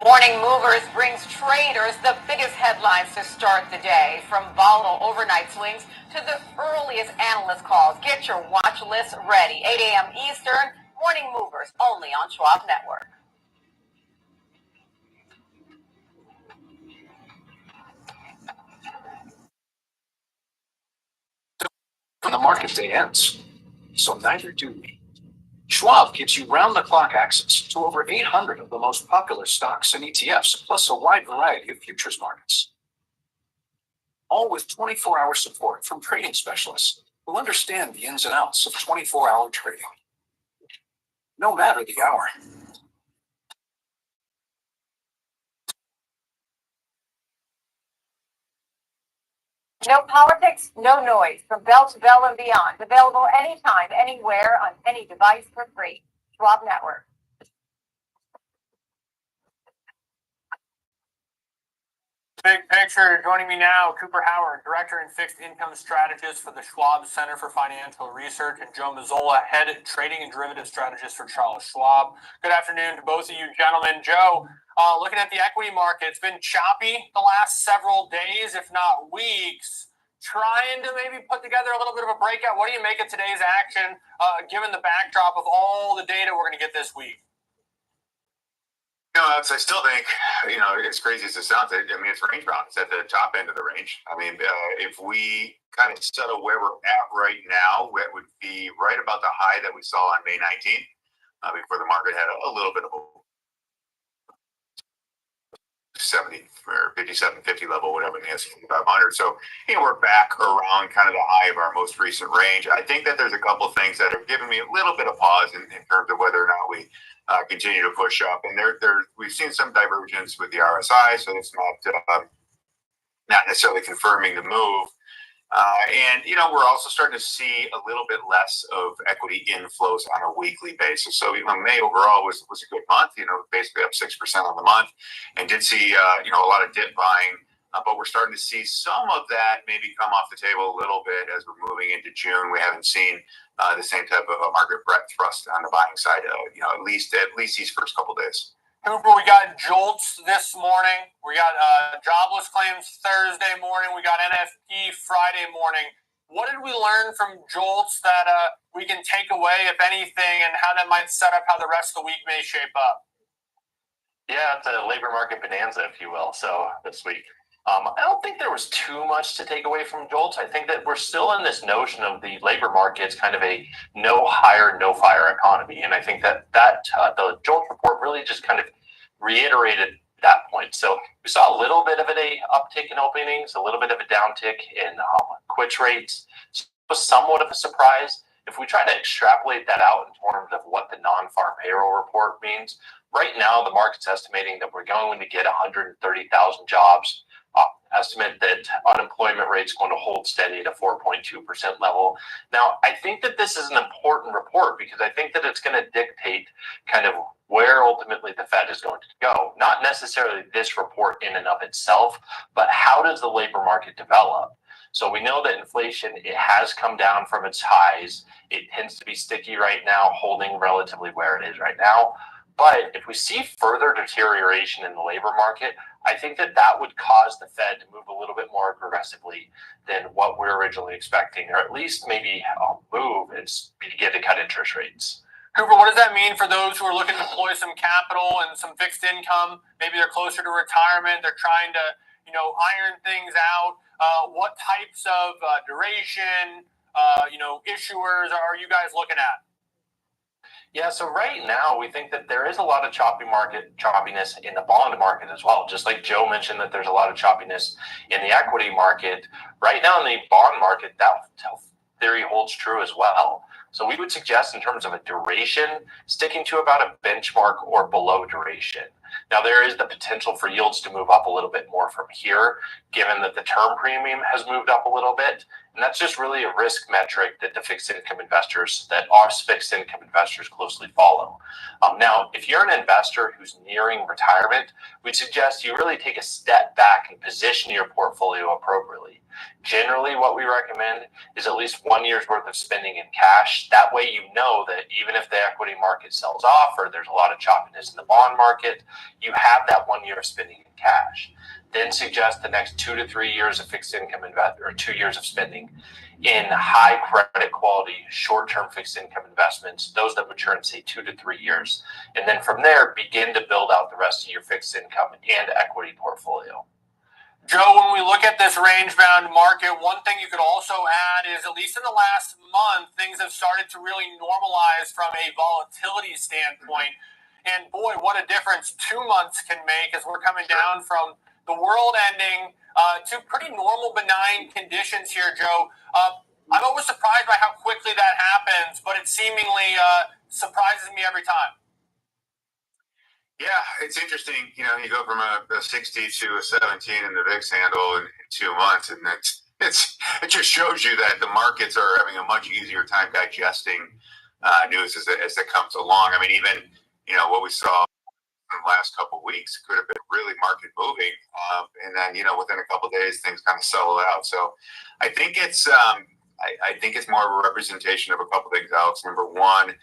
Speaker 17: Morning Movers brings traders the biggest headlines to start the day, from volatile overnight swings to the earliest analyst calls. Get your watch list ready. 8 a.m. Eastern, Morning Movers, only on Schwab Network.
Speaker 15: When the market day ends, so neither do we. Schwab gives you round-the-clock access to over 800 of the most popular stocks and ETFs, plus a wide variety of futures markets. All with 24-hour support from trading specialists who understand the ins and outs of 24-hour trading. No matter the hour.
Speaker 4: No politics, no noise. From bell to bell and beyond. Available anytime, anywhere, on any device for free. Schwab Network.
Speaker 5: Big picture. Joining me now, Cooper Howard, Director and Fixed Income Strategist for the Schwab Center for Financial Research, and Joe Mazzola, Head Trading and Derivative Strategist for Charles Schwab. Good afternoon to both of you gentlemen. Joe, looking at the equity market, it's been choppy the last several days, if not weeks. Trying to maybe put together a little bit of a breakout. What do you make of today's action, given the backdrop of all the data we're going to get this week?
Speaker 1: I still think, as crazy as it sounds, I mean, it's range bound. It's at the top end of the range. I mean, if we kind of settle where we're at right now, it would be right about the high that we saw on May 19th, before the market had a little bit of a 70 or 5750 level, whatever it is, 500. So, we're back around kind of the high of our most recent range. I think that there's a couple of things that have given me a little bit of pause in terms of whether or not we continue to push up. And we've seen some divergence with the RSI, so it's not necessarily confirming the move. And we're also starting to see a little bit less of equity inflows on a weekly basis. So May overall was a good month. Basically up 6% on the month, and did see a lot of dip buying. But we're starting to see some of that maybe come off the table a little bit as we're moving into June. We haven't seen the same type of a market breadth thrust on the buying side, at least these first couple of days.
Speaker 5: Cooper, we got JOLTS this morning. We got jobless claims Thursday morning. We got NFP Friday morning. What did we learn from JOLTS that we can take away, if anything, and how that might set up how the rest of the week may shape up?
Speaker 20: Yeah, it's a labor market bonanza, if you will. So this week, I don't think there was too much to take away from JOLTS. I think that we're still in this notion of the labor market's kind of a no hire, no fire economy. And I think that the JOLTS report really just kind of reiterated that point. So we saw a little bit of an uptick in openings, a little bit of a downtick in quits rates. So it was somewhat of a surprise. If we try to extrapolate that out in terms of what the non-farm payroll report means, right now the market's estimating that we're going to get 130,000 jobs. Estimate that unemployment rate is going to hold steady at a 4.2% level. Now, I think that this is an important report because I think that it's going to dictate kind of where ultimately the Fed is going to go. Not necessarily this report in and of itself, but how does the labor market develop? So we know that inflation, it has come down from its highs. It tends to be sticky right now, holding relatively where it is right now. But if we see further deterioration in the labor market, I think that would cause the Fed to move a little bit more aggressively than what we're originally expecting, or at least maybe move and begin to cut interest rates.
Speaker 5: Cooper, what does that mean for those who are looking to deploy some capital and some fixed income? Maybe they're closer to retirement. They're trying to, iron things out? What types of duration, issuers are you guys looking at?
Speaker 6: Yeah, so right now we think that there is a lot of choppiness in the bond market as well. Just like Joe mentioned that there's a lot of choppiness in the equity market. Right now in the bond market, that theory holds true as well. So we would suggest in terms of a duration, sticking to about a benchmark or below duration. Now there is the potential for yields to move up a little bit more from here, given that the term premium has moved up a little bit. And that's just really a risk metric that the fixed income investors closely follow. Now, if you're an investor who's nearing retirement, we'd suggest you really take a step back and position your portfolio appropriately. Generally, what we recommend is at least 1 year's worth of spending in cash. That way you know that even if the equity market sells off or there's a lot of choppiness in the bond market, you have that 1 year of spending in cash. Then suggest the next 2 to 3 years of fixed income or 2 years of spending in high credit quality, short-term fixed income investments, those that mature in say 2 to 3 years. And then from there, begin to build out the rest of your fixed income and equity portfolio.
Speaker 5: Joe, when we look at this range-bound market, one thing you could also add is, at least in the last month, things have started to really normalize from a volatility standpoint. And boy, what a difference 2 months can make as we're coming down from the world ending to pretty normal, benign conditions here, Joe. I'm always surprised by how quickly that happens, but it seemingly surprises me every time.
Speaker 1: Yeah, it's interesting. You go from a 60 to a 17 in the VIX handle in 2 months, and it just shows you that the markets are having a much easier time digesting news as it comes along. I mean, even what we saw in the last couple of weeks could have been really market moving, and then within a couple of days things kind of settle out. So I think it's more of a representation of a couple of things, Alex. Number one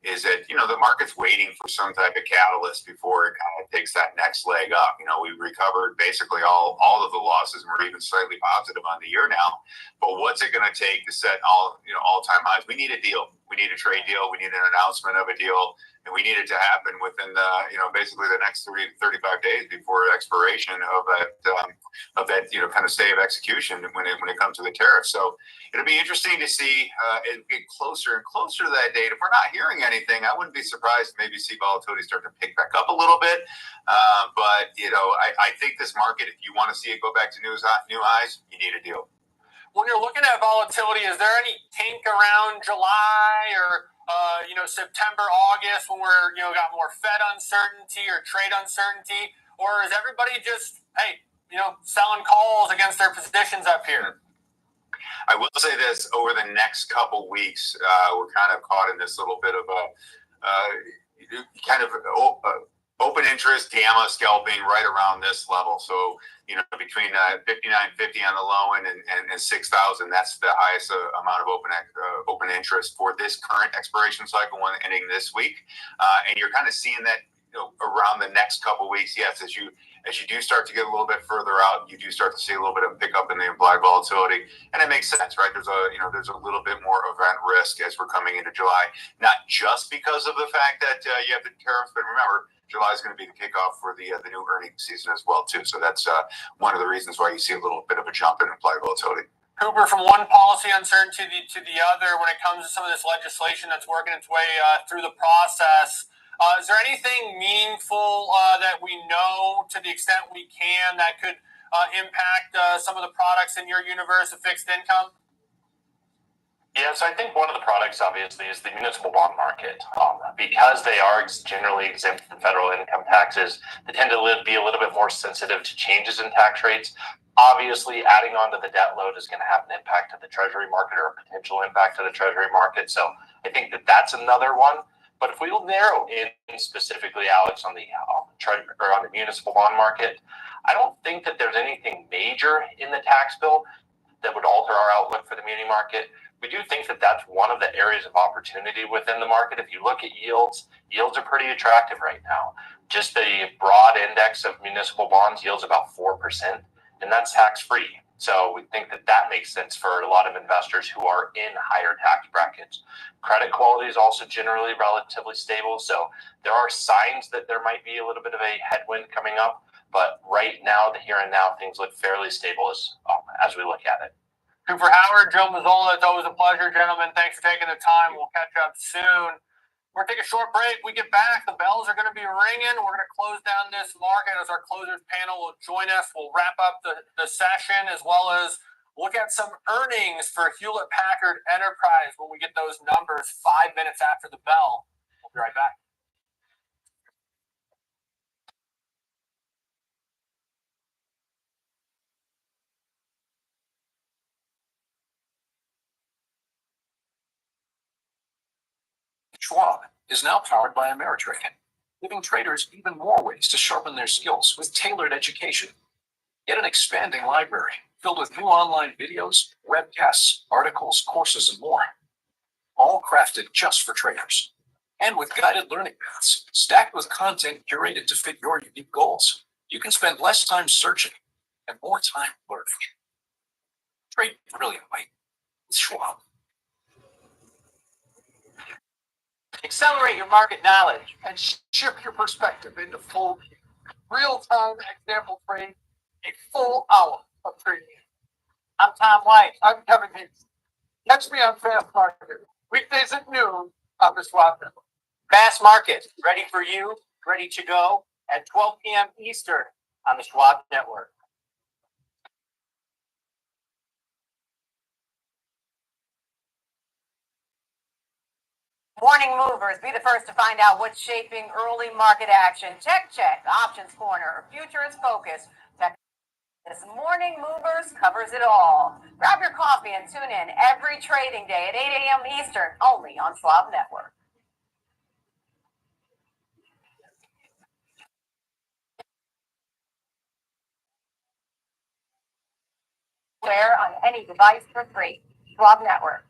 Speaker 1: is that the market's waiting for some type of catalyst before it kind of takes that next leg up. We recovered basically all of the losses, and we're even slightly positive on the year now. But what's it going to take to set all-time highs? We need a deal. We need a trade deal. We need an announcement of a deal, and we need it to happen within the basically the next 30 to 35 days before expiration of that kind of stay of execution when it comes to the tariffs. So it'll be interesting to see it get closer and closer to that date. If we're not hearing anything, I wouldn't be surprised to maybe see volatility start to pick back up a little bit. But I think this market, if you want to see it go back to new highs, you need a deal.
Speaker 5: When you're looking at volatility, is there any kink around July or September, August, when we're got more Fed uncertainty or trade uncertainty, or is everybody just selling calls against their positions up here?
Speaker 1: I will say this: over the next couple weeks, we're kind of caught in this little bit of a open interest gamma scalping right around this level. So between 59.50 on the low end and 6,000, that's the highest amount of open interest for this current expiration cycle, one ending this week. And you're kind of seeing that around the next couple weeks. Yes, as you do start to get a little bit further out, you do start to see a little bit of pickup in the implied volatility, and it makes sense, right? There's a little bit more event risk as we're coming into July, not just because of the fact that you have the tariffs, but remember, July is going to be the kickoff for the new earnings season as well too. So that's one of the reasons why you see a little bit of a jump in implied volatility.
Speaker 5: Cooper, from one policy uncertainty to the other, when it comes to some of this legislation that's working its way through the process, is there anything meaningful that we know, to the extent we can, that could impact some of the products in your universe of fixed income?
Speaker 6: Yeah, so I think one of the products, obviously, is the municipal bond market. Because they are generally exempt from federal income taxes, they tend to be a little bit more sensitive to changes in tax rates. Obviously, adding on to the debt load is going to have an impact to the Treasury market, or a potential impact to the Treasury market. So I think that that's another one. But if we will narrow in specifically, Alex, on the municipal bond market, I don't think that there's anything major in the tax bill that would alter our outlook for the muni market. We do think that that's one of the areas of opportunity within the market. If you look at yields are pretty attractive right now. Just the broad index of municipal bonds yields about 4%, and that's tax-free. So we think that that makes sense for a lot of investors who are in higher tax brackets. Credit quality is also generally relatively stable. So there are signs that there might be a little bit of a headwind coming up, But right now, the here and now, things look fairly stable as we look at it.
Speaker 5: Cooper Howard, Joe Mazzola, it's always a pleasure, gentlemen. Thanks for taking the time. We'll catch up soon. We're going to take a short break. We get back. The bells are going to be ringing. We're going to close down this market as our closers panel will join us. We'll wrap up the session as well as look at some earnings for Hewlett Packard Enterprise when we get those numbers 5 minutes after the bell. We'll be right back.
Speaker 15: Schwab is now powered by Ameritrade, giving traders even more ways to sharpen their skills with tailored education. Get an expanding library filled with new online videos, webcasts, articles, courses, and more. All crafted just for traders. And with guided learning paths, stacked with content curated to fit your unique goals. You can spend less time searching and more time learning. Trade brilliantly with Schwab.
Speaker 9: Accelerate your market knowledge.
Speaker 18: And shift your perspective into full view. Real-time example trade, a full hour of trading.
Speaker 9: I'm Tom White.
Speaker 18: I'm Kevin Hayes. Catch me on Fast Market, weekdays at noon on the Schwab Network.
Speaker 22: Fast Market, ready for you, ready to go at 12 p.m. Eastern on the Schwab Network.
Speaker 17: Morning movers, be the first to find out what's shaping early market action. Check, Options Corner, Futures Focus. This Morning Movers covers it all. Grab your coffee and tune in every trading day at 8 a.m. Eastern, only on Schwab Network. Where on any device for free. Schwab Network.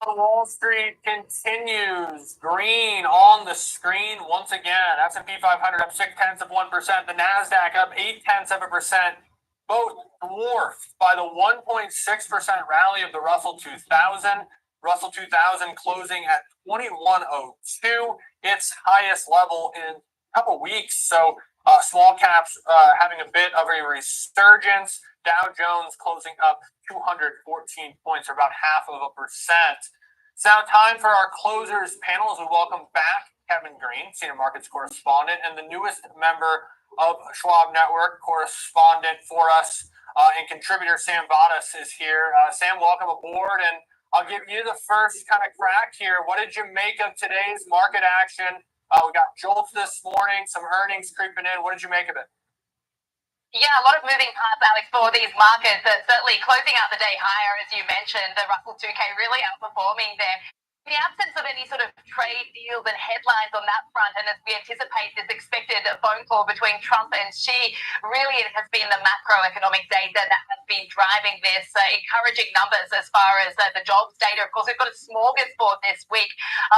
Speaker 5: Wall Street continues green on the screen once again. S&P 500 up 0.6%. The Nasdaq up 0.8%. Both dwarfed by the 1.6% rally of the Russell 2000. Russell 2000 closing at 2102, its highest level in a couple weeks. So small caps having a bit of a resurgence. Dow Jones closing up 214 points, or about 0.5%. It's now time for our closers panel as we welcome back Kevin Green, Senior Markets Correspondent, and the newest member of Schwab Network, correspondent for us, and contributor Sam Vadas is here. Sam, welcome aboard, and I'll give you the first kind of crack here. What did you make of today's market action? We got jolts this morning, some earnings creeping in. What did you make of it?
Speaker 17: Yeah, a lot of moving parts, Alex, for these markets. Certainly closing out the day higher, as you mentioned, the Russell 2K really outperforming there. In the absence of any sort of trade deals and headlines on that front, and as we anticipate this expected phone call between Trump and Xi, really it has been the macroeconomic data that has been driving this, encouraging numbers as far as the jobs data. Of course, we've got a smorgasbord this week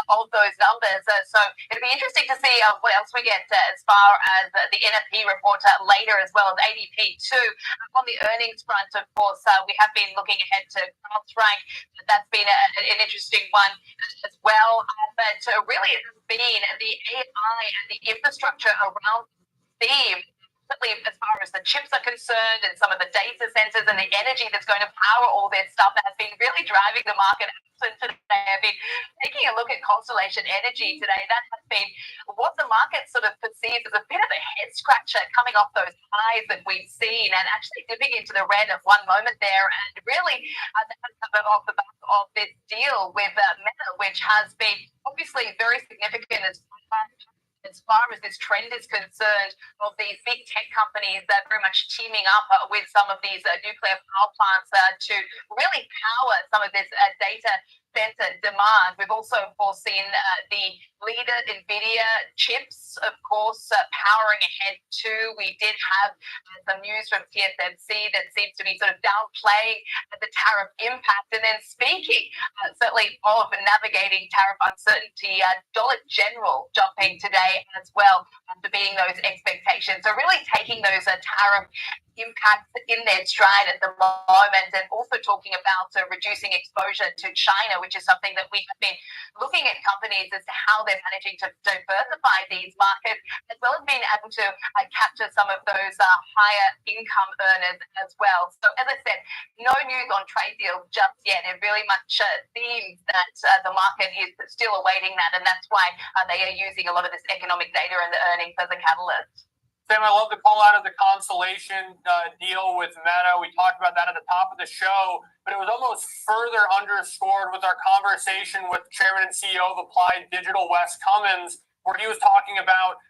Speaker 17: of those numbers, so it'll be interesting to see what else we get as far as the NFP report later, as well as ADP too. On the earnings front, of course, we have been looking ahead to CrowdStrike. That's been an interesting one as well, but really it has been the AI and the infrastructure around theme, certainly as far as the chips are concerned and some of the data centers and the energy that's going to power all this stuff that has been really driving the market. Today, I've been taking a look at Constellation Energy today. That has been what the market sort of perceives as a bit of a head scratcher coming off those highs that we've seen and actually dipping into the red at one moment there. And really, that off the back of this deal with Meta, which has been obviously very significant as far as this trend is concerned, of these big tech companies that are very much teaming up with some of these nuclear power plants to really power some of this data center demand. We've also foreseen the leader NVIDIA chips, of course, powering ahead too. We did have some news from TSMC that seems to be sort of downplaying the tariff impact. And then speaking certainly of navigating tariff uncertainty, Dollar General jumping today as well after beating those expectations. So really taking those tariff impacts in their stride at the moment, and also talking about reducing exposure to China, which is something that we have been looking at companies as to how they're managing to diversify these markets, as well as being able to capture some of those higher income earners as well. So as I said, no news on trade deals just yet. It really much seems that the market is still awaiting that, and that's why they are using a lot of this economic data and the earnings as a catalyst.
Speaker 5: Sam, I love the call out of the Constellation deal with Meta. We talked about that at the top of the show, but it was almost further underscored with our conversation with Chairman and CEO of Applied Digital, Wes Cummins, where he was talking about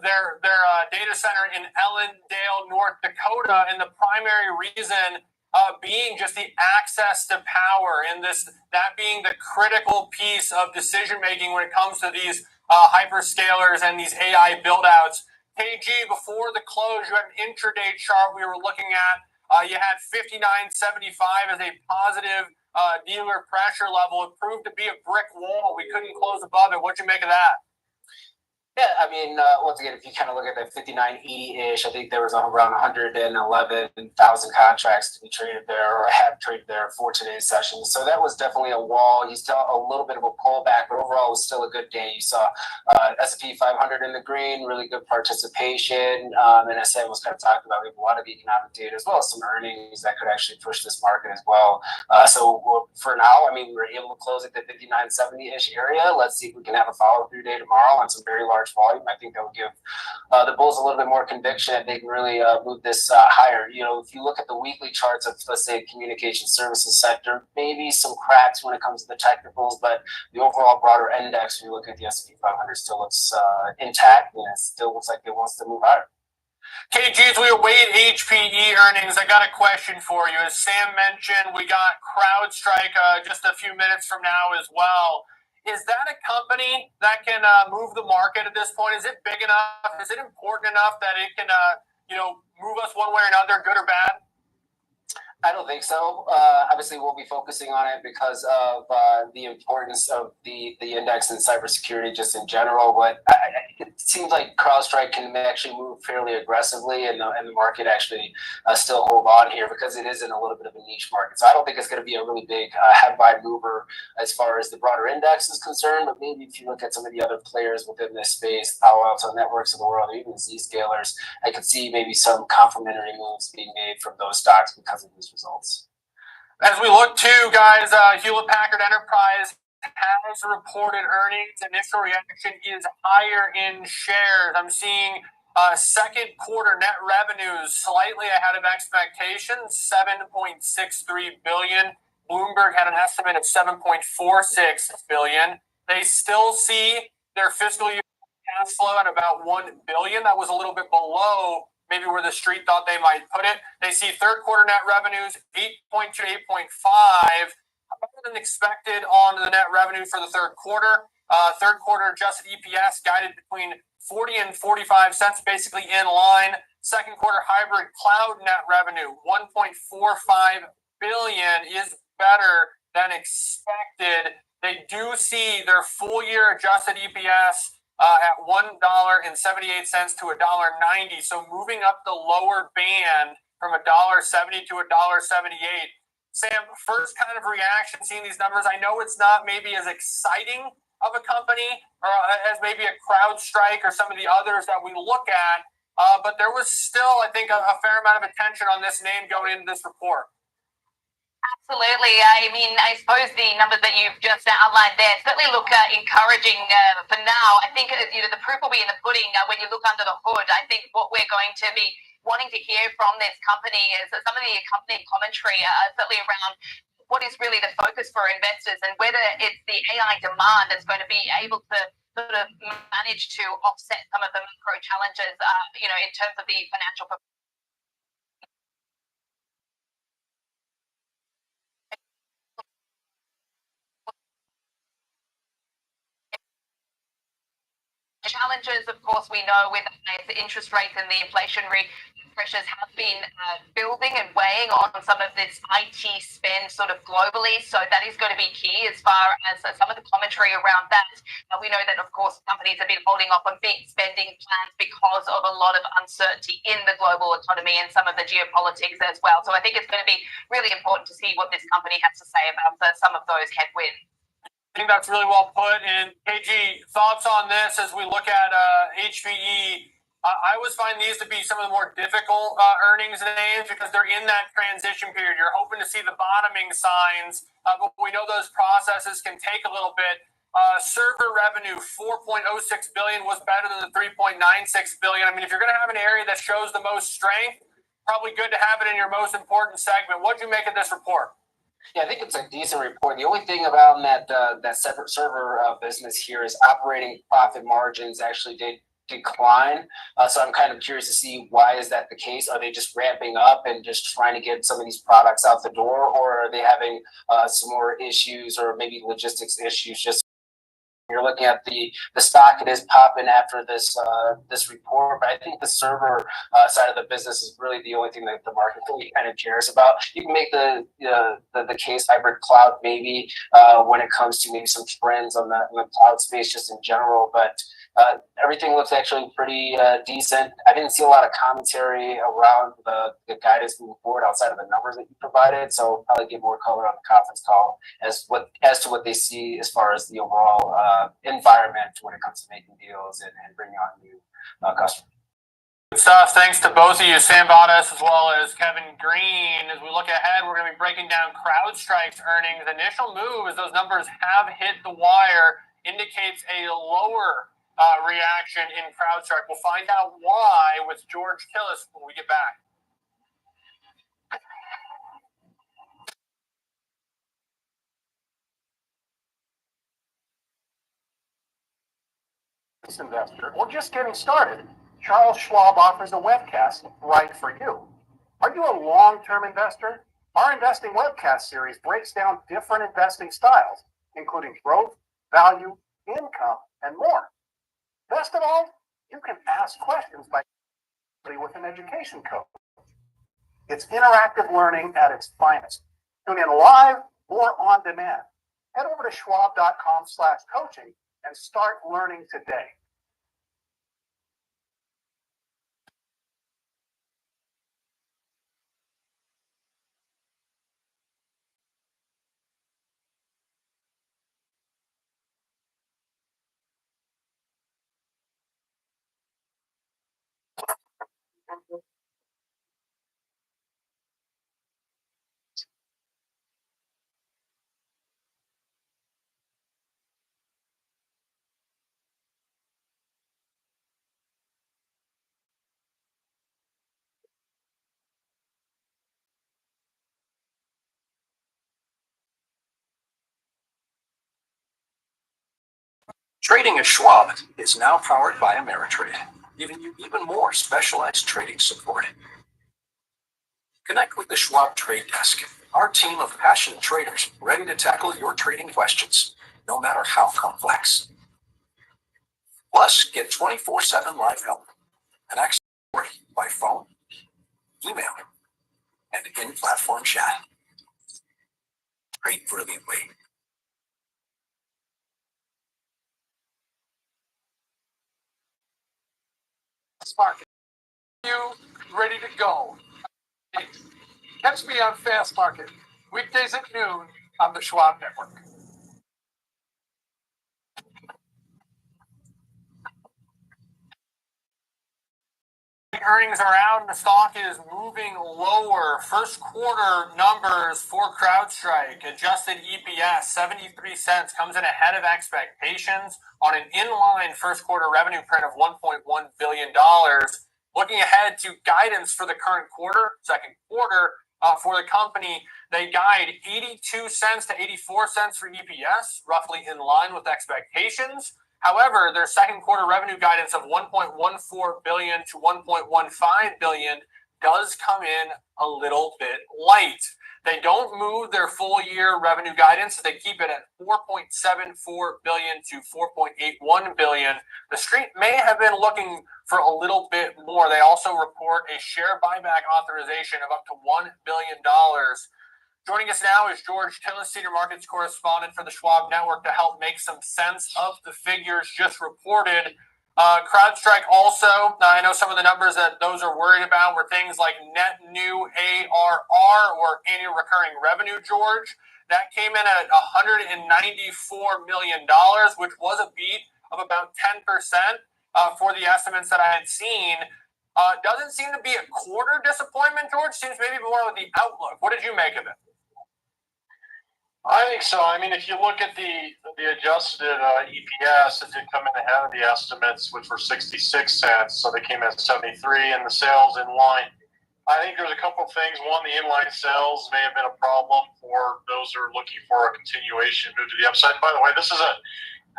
Speaker 5: their data center in Ellendale, North Dakota, and the primary reason being just the access to power, and that being the critical piece of decision making when it comes to these hyperscalers and these AI build-outs. KG, before the close, you had an intraday chart we were looking at. You had 59.75 as a positive dealer pressure level. It proved to be a brick wall. We couldn't close above it. What'd you make of that?
Speaker 2: Yeah, I mean, once again, if you kind of look at that 59.80-ish, I think there was around 111,000 contracts to be traded there or have traded there for today's session. So that was definitely a wall. You saw a little bit of a pullback, but overall it was still a good day. You saw S&P 500 in the green, really good participation. And as I was kind of talking about, we have a lot of economic data as well as some earnings that could actually push this market as well. So for now, I mean, we were able to close at the 59.70-ish area. Let's see if we can have a follow-through day tomorrow on some very large volume. I think that would give the bulls a little bit more conviction that they can really move this higher. You know, if you look at the weekly charts of, let's say, communication services sector, maybe some cracks when it comes to the technicals, but the overall broader index, when you look at the S&P 500, still looks intact, and it still looks like it wants to move higher.
Speaker 5: KG, as we await HPE earnings, I got a question for you. As Sam mentioned, we got CrowdStrike just a few minutes from now as well. Is that a company that can move the market at this point? Is it big enough? Is it important enough that it can, move us one way or another, good or bad?
Speaker 2: I don't think so. Obviously, we'll be focusing on it because of the importance of the index and cybersecurity just in general. But it seems like CrowdStrike can actually move fairly aggressively, and the market actually still hold on here because it is in a little bit of a niche market. So I don't think it's going to be a really big head-buy mover as far as the broader index is concerned. But maybe if you look at some of the other players within this space, Palo Alto Networks of the world, or even Zscalers, I could see maybe some complementary moves being made from those stocks because of these results.
Speaker 5: As we look to, guys, Hewlett Packard Enterprise has reported earnings. Initial reaction is higher in shares. I'm seeing second quarter net revenues slightly ahead of expectations, $7.63 billion. Bloomberg had an estimate of $7.46 billion. They still see their fiscal year cash flow at about $1 billion. That was a little bit below maybe where the street thought they might put it. They see third quarter net revenues 8.2, 8.5, better than expected on the net revenue for the third quarter. Third quarter adjusted EPS guided between 40 and 45 cents, basically in line. Second quarter hybrid cloud net revenue 1.45 billion is better than expected. They do see their full year adjusted EPS at $1.78 to $1.90. So moving up the lower band from $1.70 to $1.78. Sam, first kind of reaction seeing these numbers. I know it's not maybe as exciting of a company or as maybe a CrowdStrike or some of the others that we look at, but there was still, I think, a fair amount of attention on this name going into this report.
Speaker 17: Absolutely. I mean, I suppose the numbers that you've just outlined there certainly look encouraging for now. I think the proof will be in the pudding when you look under the hood. I think what we're going to be wanting to hear from this company is some of the company commentary, certainly around what is really the focus for investors and whether it's the AI demand that's going to be able to sort of manage to offset some of the macro challenges, in terms of the financial performance. challenges, of course, we know with the interest rates and the inflationary pressures have been building and weighing on some of this IT spend sort of globally. So that is going to be key as far as some of the commentary around that. We know that, of course, companies have been holding off on big spending plans because of a lot of uncertainty in the global economy and some of the geopolitics as well. So I think it's going to be really important to see what this company has to say about some of those headwinds.
Speaker 5: I think that's really well put. And KG, thoughts on this as we look at HPE? I always find these to be some of the more difficult earnings names because they're in that transition period. You're hoping to see the bottoming signs, but we know those processes can take a little bit. Server revenue, $4.06 billion, was better than the $3.96 billion. I mean, if you're going to have an area that shows the most strength, probably good to have it in your most important segment. What do you make of this report?
Speaker 2: Yeah, I think it's a decent report. The only thing about that separate server business here is operating profit margins actually did decline. So I'm kind of curious to see why is that the case? Are they just ramping up and just trying to get some of these products out the door, or are they having some more issues or maybe logistics issues? Just you're looking at the stock, it is popping after this report, but I think the server side of the business is really the only thing that the market really kind of cares about. You can make the case hybrid cloud maybe when it comes to maybe some trends on the cloud space just in general, but everything looks actually pretty decent. I didn't see a lot of commentary around the guidance moving forward outside of the numbers that you provided, so probably get more color on the conference call as to what they see as far as the overall environment when it comes to making deals and bringing on new customers.
Speaker 5: Good stuff. Thanks to both of you, Sam Bottas as well as Kevin Green. As we look ahead, we're going to be breaking down CrowdStrike's earnings. Initial move, as those numbers have hit the wire, indicates a lower reaction in CrowdStrike. We'll find out why with George Tillis when we get back.
Speaker 15: Investor or just getting started, Charles Schwab offers a webcast right for you. Are you a long-term investor? Our investing webcast series breaks down different investing styles, including growth, value, income, and more. Best of all, you can ask questions with an education code. It's interactive learning at its finest. Tune in live or on demand. Head over to schwab.com/coaching and start learning today. Trading at Schwab is now powered by Ameritrade, giving you even more specialized trading support. Connect with the Schwab Trade Desk, our team of passionate traders ready to tackle your trading questions, no matter how complex. Plus, get 24/7 live help and access by phone, email, and in-platform chat. Trade brilliantly.
Speaker 18: Market. You ready to go? Catch me on Fast Market weekdays at noon on the Schwab Network.
Speaker 5: Earnings are out and the stock is moving lower. First quarter numbers for CrowdStrike. Adjusted EPS, 73 cents, comes in ahead of expectations on an inline first quarter revenue print of $1.1 billion. Looking ahead to guidance for the current quarter, second quarter, for the company, they guide 82 cents to 84 cents for EPS, roughly in line with expectations. However, their second quarter revenue guidance of $1.14 billion to $1.15 billion does come in a little bit light. They don't move their full year revenue guidance. They keep it at $4.74 billion to $4.81 billion. The street may have been looking for a little bit more. They also report a share buyback authorization of up to $1 billion. Joining us now is George Tillis, Senior Markets Correspondent for the Schwab Network, to help make some sense of the figures just reported. CrowdStrike also, I know some of the numbers that those are worried about were things like net new ARR, or annual recurring revenue, George. That came in at $194 million, which was a beat of about 10% for the estimates that I had seen. Doesn't seem to be a quarter disappointment, George. Seems maybe more with the outlook. What did you make of it?
Speaker 18: I think so. I mean, if you look at the adjusted EPS, it did come in ahead of the estimates, which were 66 cents. So they came in at 73, and the sales in line. I think there's a couple of things. One, the inline sales may have been a problem for those who are looking for a continuation move to the upside. And by the way, this is a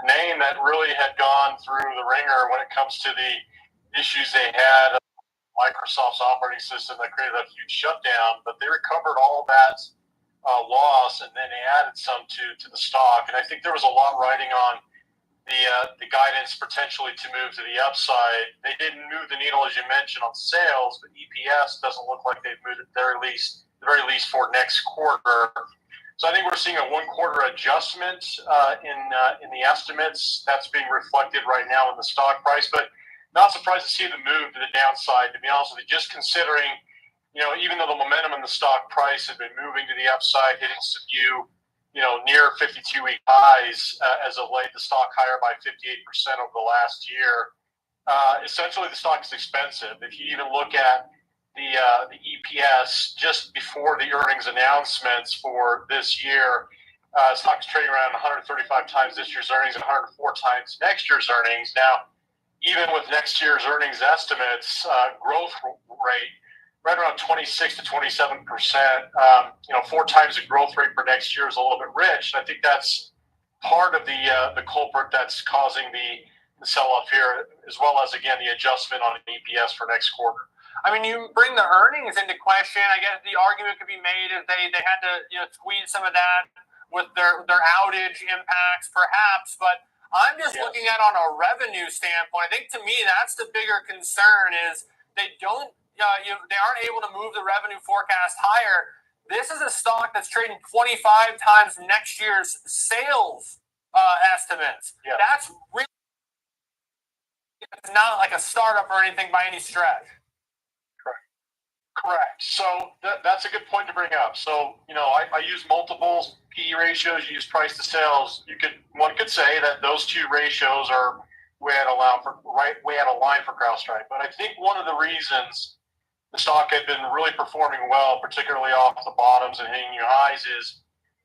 Speaker 18: name that really had gone through the ringer when it comes to the issues they had. Microsoft's operating system that created a huge shutdown, but they recovered all that loss, and then they added some to the stock. And I think there was a lot riding on the guidance potentially to move to the upside. They didn't move the needle, as you mentioned, on sales, but EPS doesn't look like they've moved at the very least for next quarter. So I think we're seeing a 1 quarter adjustment in the estimates. That's being reflected right now in the stock price, but not surprised to see the move to the downside, to be honest with you, just considering, even though the momentum in the stock price had been moving to the upside, hitting some near 52-week highs as of late, the stock higher by 58% over the last year. Essentially, the stock is expensive. If you even look at the EPS just before the earnings announcements for this year, stock's trading around 135 times this year's earnings and 104 times next year's earnings. Now, even with next year's earnings estimates, growth rate right around 26 to 27%. 4 times the growth rate for next year is a little bit rich. And I think that's part of the culprit that's causing the sell-off here, as well as, again, the adjustment on EPS for next quarter.
Speaker 5: I mean, you bring the earnings into question. I guess the argument could be made if they had to squeeze some of that with their outage impacts, perhaps. But I'm just looking at it on a revenue standpoint. I think to me that's the bigger concern is they don't. They aren't able to move the revenue forecast higher. This is a stock that's trading 25 times next year's sales estimates. Yeah. That's really, it's not like a startup or anything by any stretch.
Speaker 18: Correct. So that's a good point to bring up. So, I use multiples, PE ratios, you use price to sales. One could say that those two ratios are way out of line for CrowdStrike. But I think one of the reasons the stock had been really performing well, particularly off the bottoms and hitting new highs, is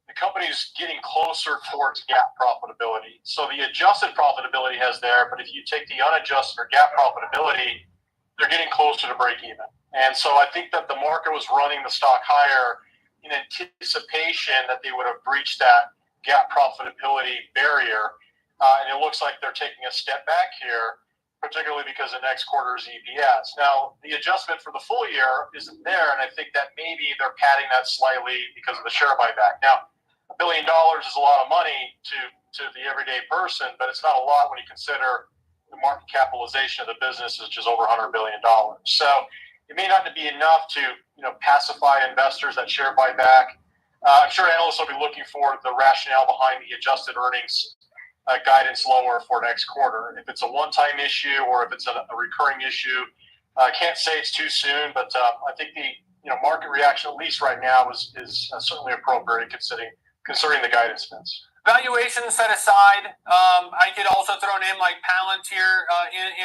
Speaker 18: the company's getting closer towards GAAP profitability. So the adjusted profitability has there, but if you take the unadjusted or GAAP profitability, they're getting closer to break even. And so I think that the market was running the stock higher in anticipation that they would have breached that GAAP profitability barrier. And it looks like they're taking a step back here, particularly because of next quarter's EPS. Now, the adjustment for the full year isn't there, and I think that maybe they're padding that slightly because of the share buyback. Now, $1 billion is a lot of money to the everyday person, but it's not a lot when you consider the market capitalization of the business is just over $100 billion. So it may not be enough to pacify investors that share buyback. I'm sure analysts will be looking for the rationale behind the adjusted earnings guidance lower for next quarter. If it's a one-time issue or if it's a recurring issue, I can't say it's too soon, but I think the market reaction, at least right now, is certainly appropriate considering the guidance, Vince.
Speaker 5: Valuation set aside, I could also throw a name like Palantir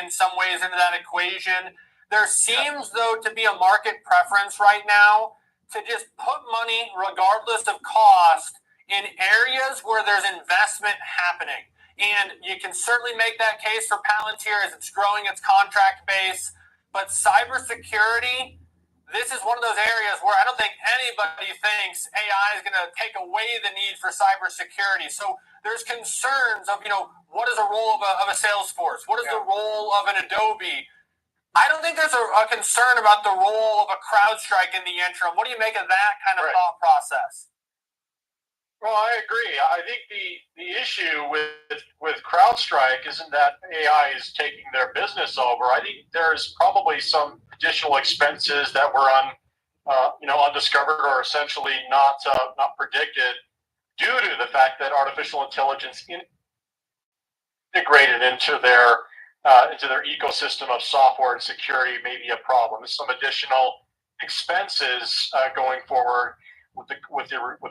Speaker 5: in some ways into that equation. There seems, though, to be a market preference right now to just put money, regardless of cost, in areas where there's investment happening. And you can certainly make that case for Palantir as it's growing its contract base. But cybersecurity, this is one of those areas where I don't think anybody thinks AI is going to take away the need for cybersecurity. So there's concerns of, what is the role of a Salesforce? What is the role of an Adobe? I don't think there's a concern about the role of a CrowdStrike in the interim. What do you make of that kind of thought process?
Speaker 18: Well, I agree. I think the issue with CrowdStrike isn't that AI is taking their business over. I think there's probably some additional expenses that were undiscovered or essentially not predicted due to the fact that artificial intelligence integrated into their ecosystem of software and security may be a problem. There's some additional expenses going forward with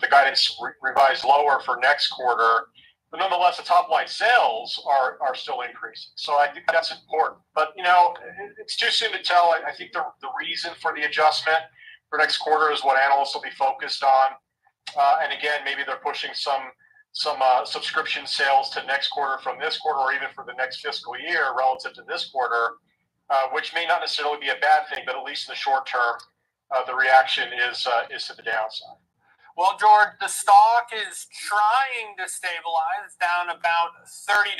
Speaker 18: the guidance revised lower for next quarter, but nonetheless, the top line sales are still increasing. So I think that's important. But it's too soon to tell. I think the reason for the adjustment for next quarter is what analysts will be focused on. And again, maybe they're pushing some subscription sales to next quarter from this quarter, or even for the next fiscal year relative to this quarter, which may not necessarily be a bad thing, but at least in the short term, the reaction is to the downside.
Speaker 5: Well, George, the stock is trying to stabilize. It's down about $30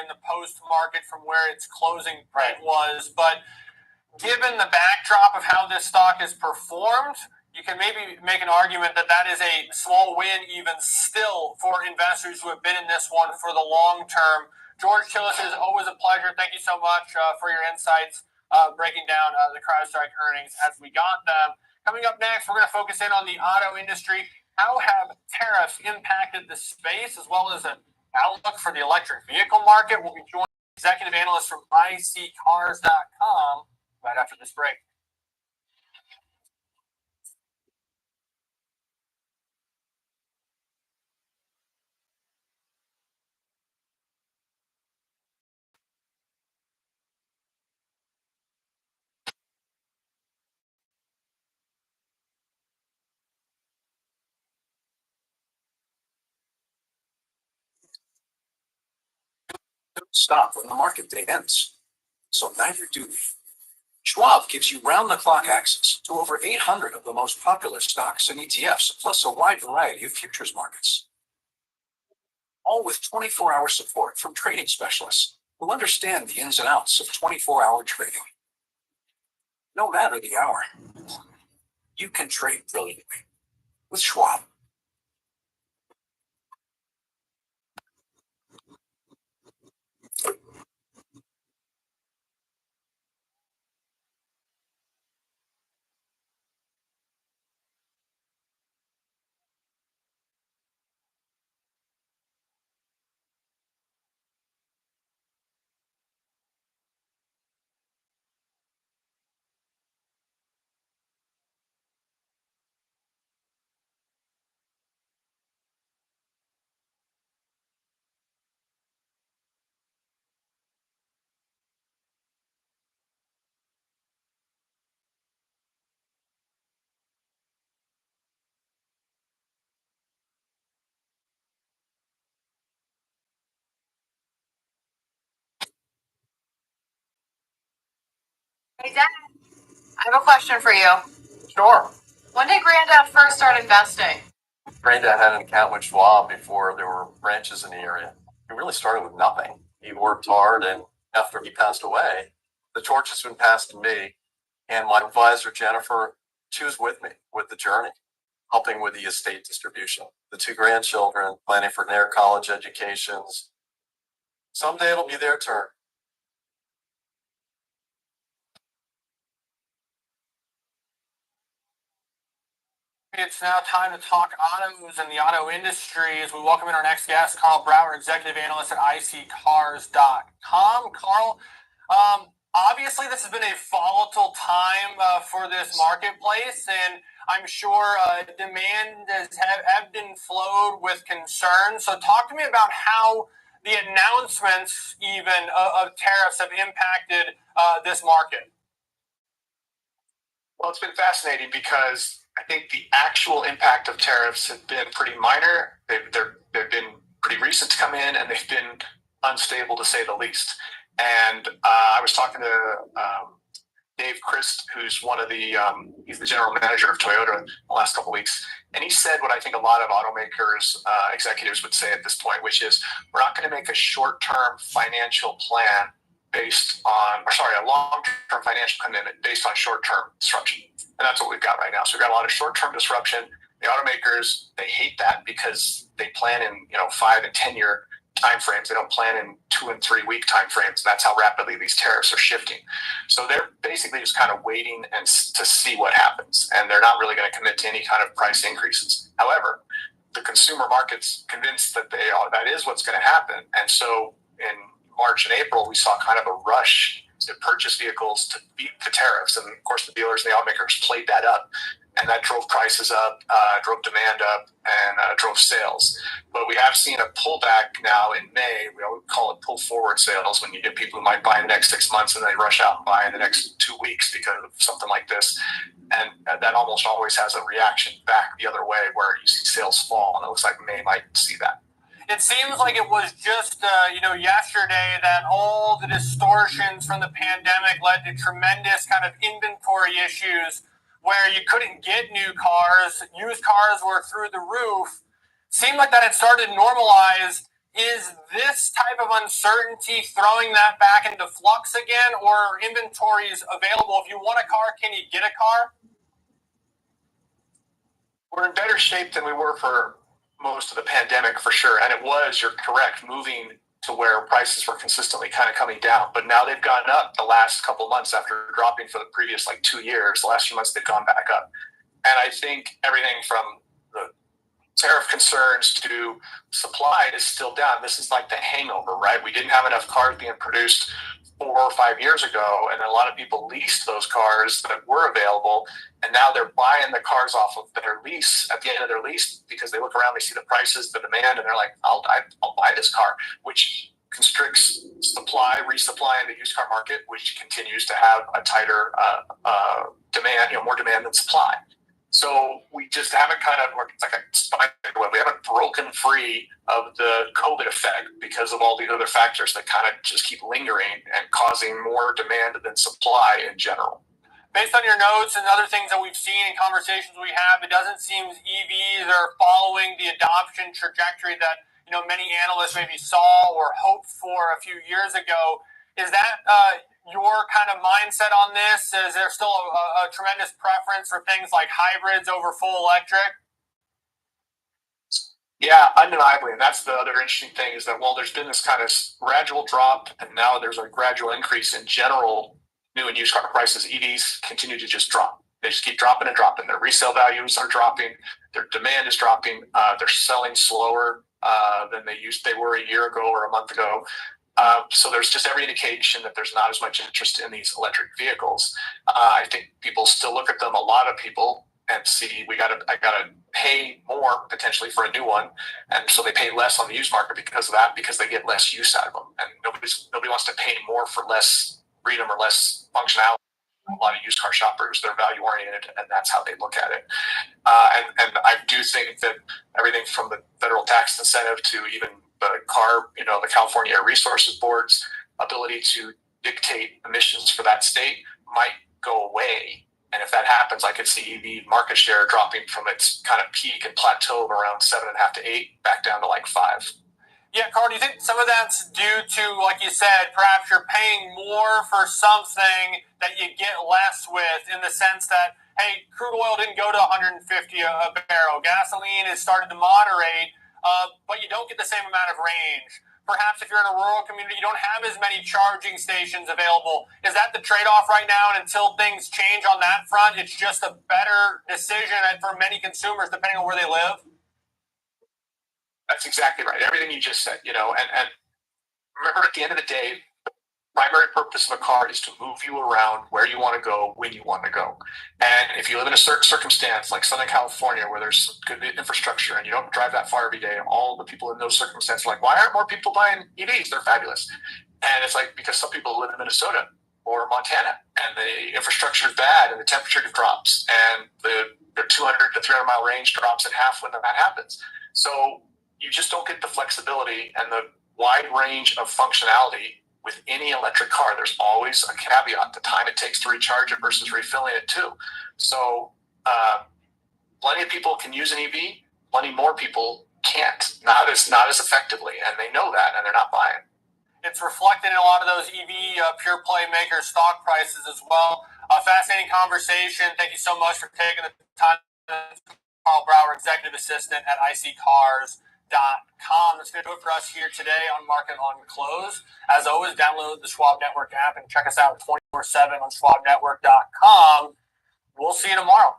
Speaker 5: in the post market from where its closing price was. But given the backdrop of how this stock has performed, you can maybe make an argument that that is a small win even still for investors who have been in this one for the long term. George Tsillis, it is always a pleasure. Thank you so much for your insights, breaking down the CrowdStrike earnings as we got them. Coming up next, we're going to focus in on the auto industry. How have tariffs impacted the space, as well as an outlook for the electric vehicle market? We'll be joined by executive analyst from iSeeCars.com right after this break.
Speaker 15: Don't stop when the market day ends. So neither do we. Schwab gives you round-the-clock access to over 800 of the most popular stocks and ETFs, plus a wide variety of futures markets. All with 24-hour support from trading specialists who understand the ins and outs of 24-hour trading. No matter the hour, you can trade brilliantly with Schwab.
Speaker 17: Hey, Dad, I have a question for you.
Speaker 18: Sure.
Speaker 17: When did Granddad first start investing?
Speaker 20: Granddad had an account with Schwab before there were branches in the area. He really started with nothing. He worked hard, and after he passed away, the torch has been passed to me, and my advisor, Jennifer, she was with me with the journey, helping with the estate distribution. The two grandchildren, planning for their college educations. Someday it'll be their turn.
Speaker 5: It's now time to talk autos and the auto industry as we welcome in our next guest, Carl Brower, executive analyst at iSeeCars.com. Carl, obviously this has been a volatile time for this marketplace, and I'm sure demand has ebbed and flowed with concern. So talk to me about how the announcements even of tariffs have impacted this market.
Speaker 7: Well, it's been fascinating because I think the actual impact of tariffs have been pretty minor. They've been pretty recent to come in, and they've been unstable to say the least. And I was talking to Dave Christ, who's he's the general manager of Toyota in the last couple of weeks. And he said what I think a lot of automakers, executives would say at this point, which is we're not going to make a short-term financial plan
Speaker 10: based on, a long-term financial commitment based on short-term disruption. And that's what we've got right now. So we've got a lot of short-term disruption. The automakers, they hate that because they plan in, 5 and 10 year timeframes. They don't plan in 2 and 3 week timeframes. That's how rapidly these tariffs are shifting. So they're basically just kind of waiting and to see what happens. And they're not really going to commit to any kind of price increases. However, the consumer market's convinced that that is what's going to happen. And so in March and April, we saw kind of a rush to purchase vehicles to beat the tariffs. And of course, the dealers and the automakers played that up. And that drove prices up, drove demand up, and drove sales. But we have seen a pullback now in May. We would call it pull forward sales, when you get people who might buy in the next 6 months and they rush out and buy in the next 2 weeks because of something like this. And that almost always has a reaction back the other way, where you see sales fall. And it looks like May might see that.
Speaker 5: It seems like it was just, yesterday that all the distortions from the pandemic led to tremendous kind of inventory issues where you couldn't get new cars, used cars were through the roof. Seemed like that had started to normalize. Is this type of uncertainty throwing that back into flux again, or inventories available? If you want a car, can you get a car?
Speaker 10: We're in better shape than we were for most of the pandemic, for sure. And it was, you're correct, moving to where prices were consistently kind of coming down. But now they've gone up the last couple of months after dropping for the previous 2 years. The last few months, they've gone back up. And I think everything from the tariff concerns to supply is still down. This is like the hangover, right? We didn't have enough cars being produced 4 or 5 years ago, and a lot of people leased those cars that were available, and now they're buying the cars off of their lease at the end of their lease because they look around, they see the prices, the demand, and they're like, I'll buy this car, which constricts supply, resupply in the used car market, which continues to have a tighter demand, more demand than supply. So we just haven't it's like a spider web. We haven't broken free of the COVID effect because of all these other factors that kind of just keep lingering and causing more demand than supply in general.
Speaker 5: Based on your notes and other things that we've seen in conversations we have, it doesn't seem EVs are following the adoption trajectory that many analysts maybe saw or hoped for a few years ago. Is that your kind of mindset on this? Is there still a tremendous preference for things like hybrids over full electric?
Speaker 10: Yeah, undeniably. And that's the other interesting thing, is that while there's been this kind of gradual drop and now there's a gradual increase in general new and used car prices, EVs continue to just drop. They just keep dropping and dropping. Their resale values are dropping. Their demand is dropping. They're selling slower than they were a year ago or a month ago. So there's just every indication that there's not as much interest in these electric vehicles. I think people still look at them, a lot of people, and see I gotta pay more potentially for a new one, and so they pay less on the used market because of that, because they get less use out of them, and nobody wants to pay more for less freedom or less functionality. A lot of used car shoppers, they're value oriented, and that's how they look at it. And I do think that everything from the federal tax incentive to even the the California Air Resources Board's ability to dictate emissions for that state might go away. And if that happens, I could see EV market share dropping from its kind of peak and plateau of around 7.5 to 8 back down to 5.
Speaker 5: Yeah, Carl, do you think some of that's due to, like you said, perhaps you're paying more for something that you get less with, in the sense that, hey, crude oil didn't go to 150 a barrel, gasoline has started to moderate, but you don't get the same amount of range. Perhaps if you're in a rural community, you don't have as many charging stations available. Is that the trade-off right now? And until things change on that front, it's just a better decision for many consumers, depending on where they live?
Speaker 10: That's exactly right. Everything you just said, and remember, at the end of the day, the primary purpose of a car is to move you around where you want to go, when you want to go. And if you live in a certain circumstance like Southern California, where there's good infrastructure and you don't drive that far every day, all the people in those circumstances are like, why aren't more people buying EVs? They're fabulous. And it's because some people live in Minnesota or Montana, and the infrastructure is bad and the temperature drops, and their 200 to 300 mile range drops in half when that happens. So you just don't get the flexibility and the wide range of functionality with any electric car. There's always a caveat, the time it takes to recharge it versus refilling it too. So plenty of people can use an EV, plenty more people can't, not as effectively, and they know that, and they're not buying.
Speaker 5: It's reflected in a lot of those EV pure play maker stock prices as well. Fascinating conversation. Thank you so much for taking the time. Carl Brower, Executive Assistant at icars.com. That's going to do it for us here today on Market on Close. As always, download the Schwab Network app and check us out 24/7 on schwabnetwork.com. We'll see you tomorrow.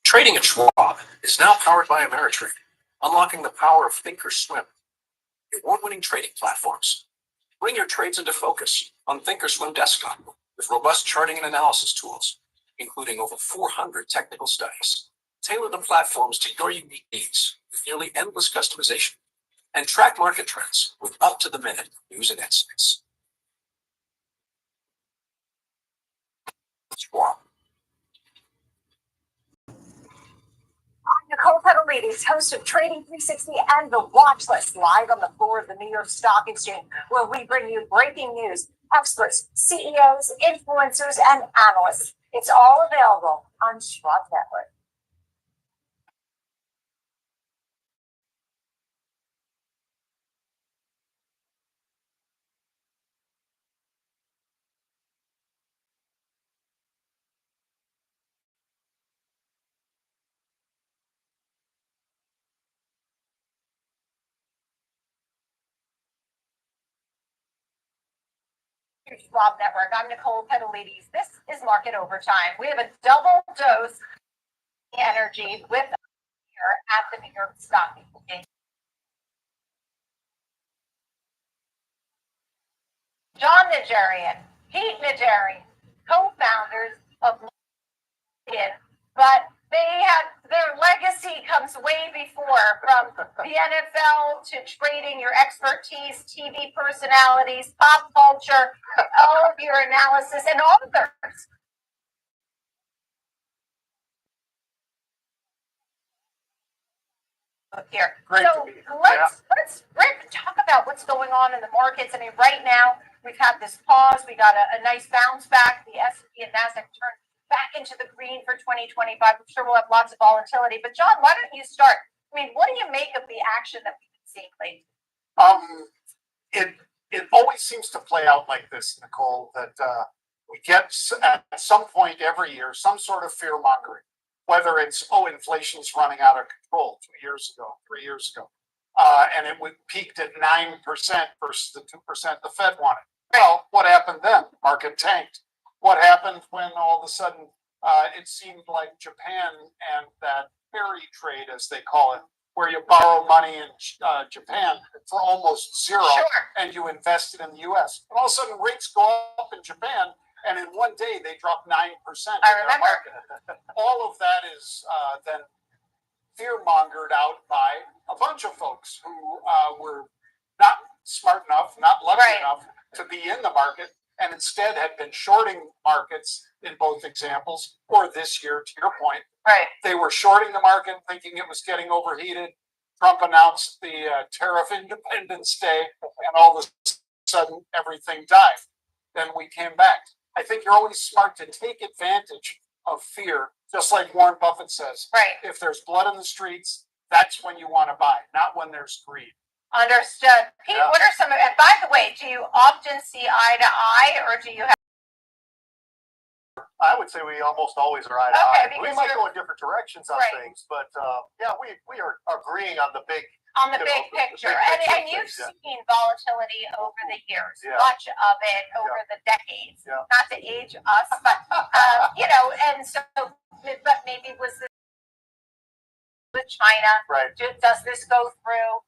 Speaker 15: Trading at Schwab is now powered by Ameritrade, unlocking the power of Thinkorswim, award-winning trading platforms. Bring your trades into focus on Thinkorswim Desktop with robust charting and analysis tools, including over 400 technical studies. Tailor the platforms to your unique needs with nearly endless customization, and track market trends with up-to-the-minute news and insights. Schwab.
Speaker 4: I'm Nicole Petalides, host of Trading 360 and The Watch List, live on the floor of the New York Stock Exchange, where we bring you breaking news, experts, CEOs, influencers, and analysts. It's all available on Schwab Network. Schwab Network. I'm Nicole Petalides. This is Market Overtime. We have a double dose of energy with us here at the New York Stock Exchange. John Najarian, Pete Najarian, co-founders of LinkedIn, but their legacy comes way before, from the NFL to trading, your expertise, TV personalities, pop culture, all of your analysis, and authors. Here. So let's Rick, talk about what's going on in the markets. I mean, right now we've had this pause. We got a nice bounce back. The S&P and Nasdaq turned back into the green for 2025. I'm sure we'll have lots of volatility. But John, why don't you start? I mean, what do you make of the action that we've been seeing lately?
Speaker 18: It always seems to play out like this, Nicole, that we get at some point every year some sort of fear mongering, whether it's, inflation's running out of control 2 years ago, 3 years ago, and it peaked at 9% versus the 2% the Fed wanted. Well, what happened then? Market tanked. What happened when all of a sudden it seemed like Japan and that ferry trade, as they call it, where you borrow money in Japan for almost zero, and you invest it in the U.S. And all of a sudden rates go up in Japan, and in one day they drop 9%.
Speaker 4: I remember.
Speaker 18: All of that is then fear-mongered out by a bunch of folks who were not smart enough, not lucky enough to be in the market, and instead had been shorting markets in both examples, or this year, to your point.
Speaker 4: Right.
Speaker 18: They were shorting the market, thinking it was getting overheated. Trump announced the tariff Independence Day, and all of a sudden everything died. Then we came back. I think you're always smart to take advantage of fear, just like Warren Buffett says.
Speaker 4: Right.
Speaker 18: If there's blood in the streets, that's when you want to buy, not when there's greed.
Speaker 4: Understood. Pete, what are some of, and by the way, do you often see eye to eye, or do you have?
Speaker 13: I would say we almost always are eye to eye. We might go in different directions on things, but we are agreeing on the big
Speaker 4: picture. And you've seen volatility over the years, much of it over the decades. Not to age us, but and so, but maybe was this with China?
Speaker 13: Right.
Speaker 4: Does this go through?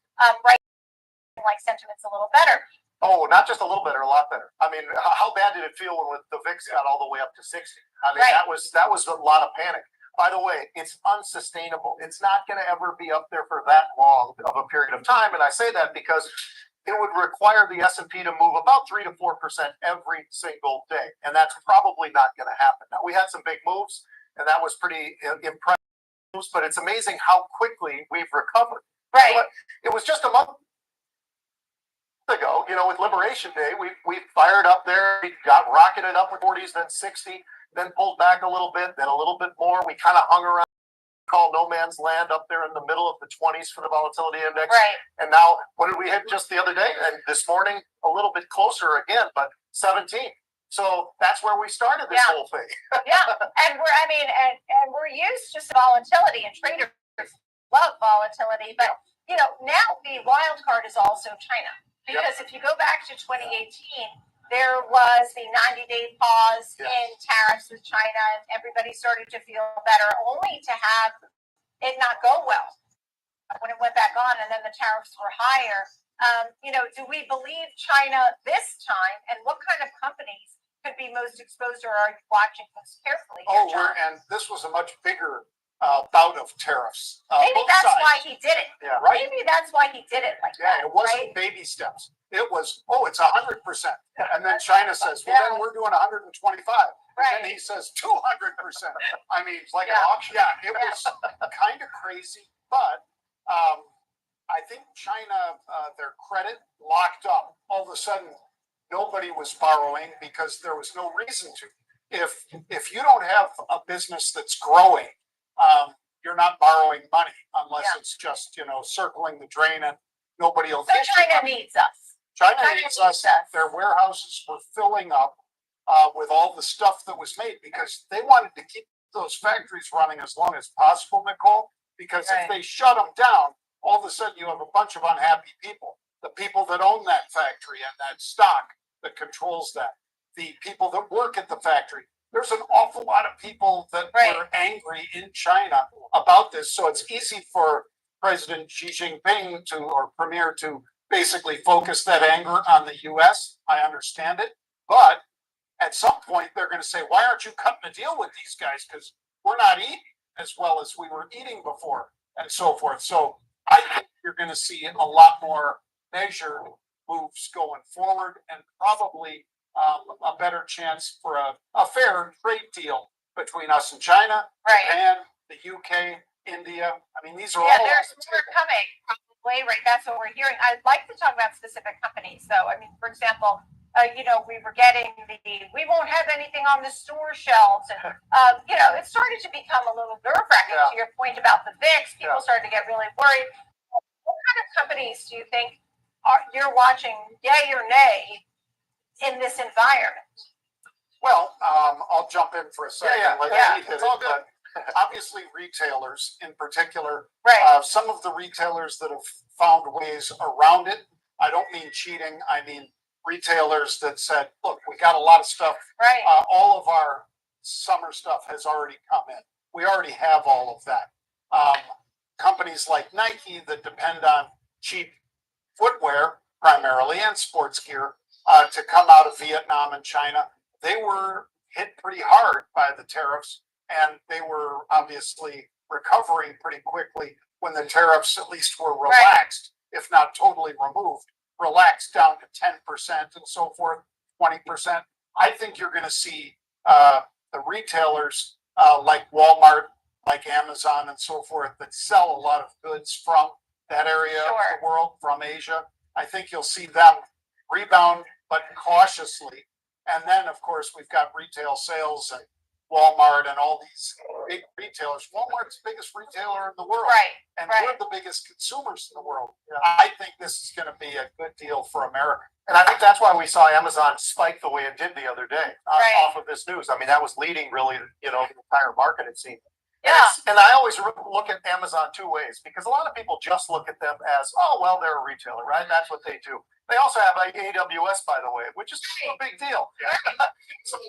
Speaker 4: Like sentiment's a little better.
Speaker 13: Oh, not just a little better, a lot better. I mean, how bad did it feel when the VIX got all the way up to 60? I mean, that was a lot of panic. By the way, it's unsustainable. It's not going to ever be up there for that long of a period of time. And I say that because it would require the S&P to move about 3 to 4% every single day. And that's probably not going to happen. Now, we had some big moves, and that was pretty impressive, but it's amazing how quickly we've recovered.
Speaker 17: Right.
Speaker 13: It was just a month ago, with Liberation Day, we fired up there, we got rocketed up with 40s, then 60, then pulled back a little bit, then a little bit more. We kind of hung around, called no man's land up there in the middle of the 20s for the volatility index.
Speaker 17: Right.
Speaker 13: And now, what did we hit just the other day? And this morning, a little bit closer again, but 17. So that's where we started this whole thing.
Speaker 4: Yeah, and we're used to volatility, and traders love volatility. But now the wild card is also China, because if you go back to 2018, there was the 90-day pause in tariffs with China, and everybody started to feel better, only to have it not go well when it went back on, and then the tariffs were higher. Do we believe China this time, and what kind of companies could be most exposed, or are you watching most carefully?
Speaker 13: And this was a much bigger bout of tariffs.
Speaker 4: Maybe that's why he did it.
Speaker 13: Yeah, right.
Speaker 4: Maybe that's why he did it like that.
Speaker 13: It wasn't baby steps. It was, it's 100%. And then China says, well, then we're doing 125.
Speaker 4: Right.
Speaker 13: And he says 200%. I mean, it's like an auction. Yeah, it was kind of crazy, but I think China, their credit locked up. All of a sudden, nobody was borrowing because there was no reason to. If you don't have a business that's growing, you're not borrowing money unless it's just circling the drain, and nobody will.
Speaker 4: So China needs us.
Speaker 13: China needs us. Their warehouses were filling up with all the stuff that was made because they wanted to keep those factories running as long as possible, Nicole. Because if they shut them down, all of a sudden you have a bunch of unhappy people. The people that own that factory and that stock that controls that, the people that work at the factory. There's an awful lot of people that were angry in China about this. So it's easy for President Xi Jinping or Premier to basically focus that anger on the U.S. I understand it. But at some point, they're going to say, why aren't you cutting a deal with these guys? Because we're not eating as well as we were eating before, and so forth. So I think you're going to see a lot more measured moves going forward, and probably a better chance for a fair trade deal between us and China, Japan, the UK, India. I mean, these are all.
Speaker 4: There's more coming, probably, right? That's what we're hearing. I'd like to talk about specific companies, though. I mean, for example, we were getting we won't have anything on the store shelves, and it started to become a little nerve-wracking. To your point about the VIX, people started to get really worried. What kind of companies do you think you're watching, yay or nay, in this environment?
Speaker 13: Well, I'll jump in for a second. It's all good. Obviously, retailers in particular, some of the retailers that have found ways around it. I don't mean cheating. I mean retailers that said, look, we got a lot of stuff. All of our summer stuff has already come in. We already have all of that. Companies like Nike that depend on cheap footwear primarily and sports gear to come out of Vietnam and China, they were hit pretty hard by the tariffs, and they were obviously recovering pretty quickly when the tariffs at least were relaxed, if not totally removed, relaxed down to 10% and so forth, 20%. I think you're going to see the retailers like Walmart, like Amazon and so forth that sell a lot of goods from that area of the world, from Asia. I think you'll see them rebound, but cautiously. And then, of course, we've got retail sales and Walmart and all these big retailers. Walmart's the biggest retailer in the world. And we're the biggest consumers in the world. I think this is going to be a good deal for America. And I think that's why we saw Amazon spike the way it did the other day off of this news. I mean, that was leading really, the entire market, it seemed. And I always look at Amazon two ways, because a lot of people just look at them as, oh, well, they're a retailer, right? That's what they do. They also have AWS, by the way, which is a big deal. So,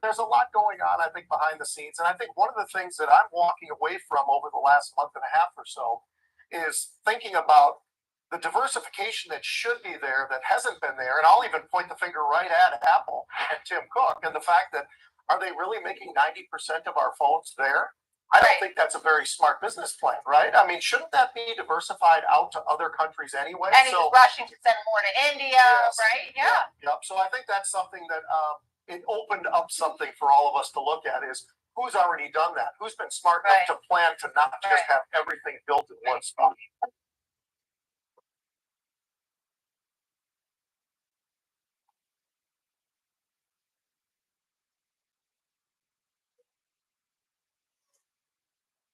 Speaker 13: there's a lot going on, I think, behind the scenes. And I think one of the things that I'm walking away from over the last month and a half or so is thinking about the diversification that should be there that hasn't been there. And I'll even point the finger right at Apple and Tim Cook and the fact that, are they really making 90% of our phones there? I don't think that's a very smart business plan, right? I mean, shouldn't that be diversified out to other countries anyway?
Speaker 17: And he's rushing to send more to India,
Speaker 13: Yes.
Speaker 17: right? Yeah.
Speaker 13: Yep. So I think that's something that it opened up something for all of us to look at is who's already done that? Who's been smart enough to plan to not just have everything built in one spot?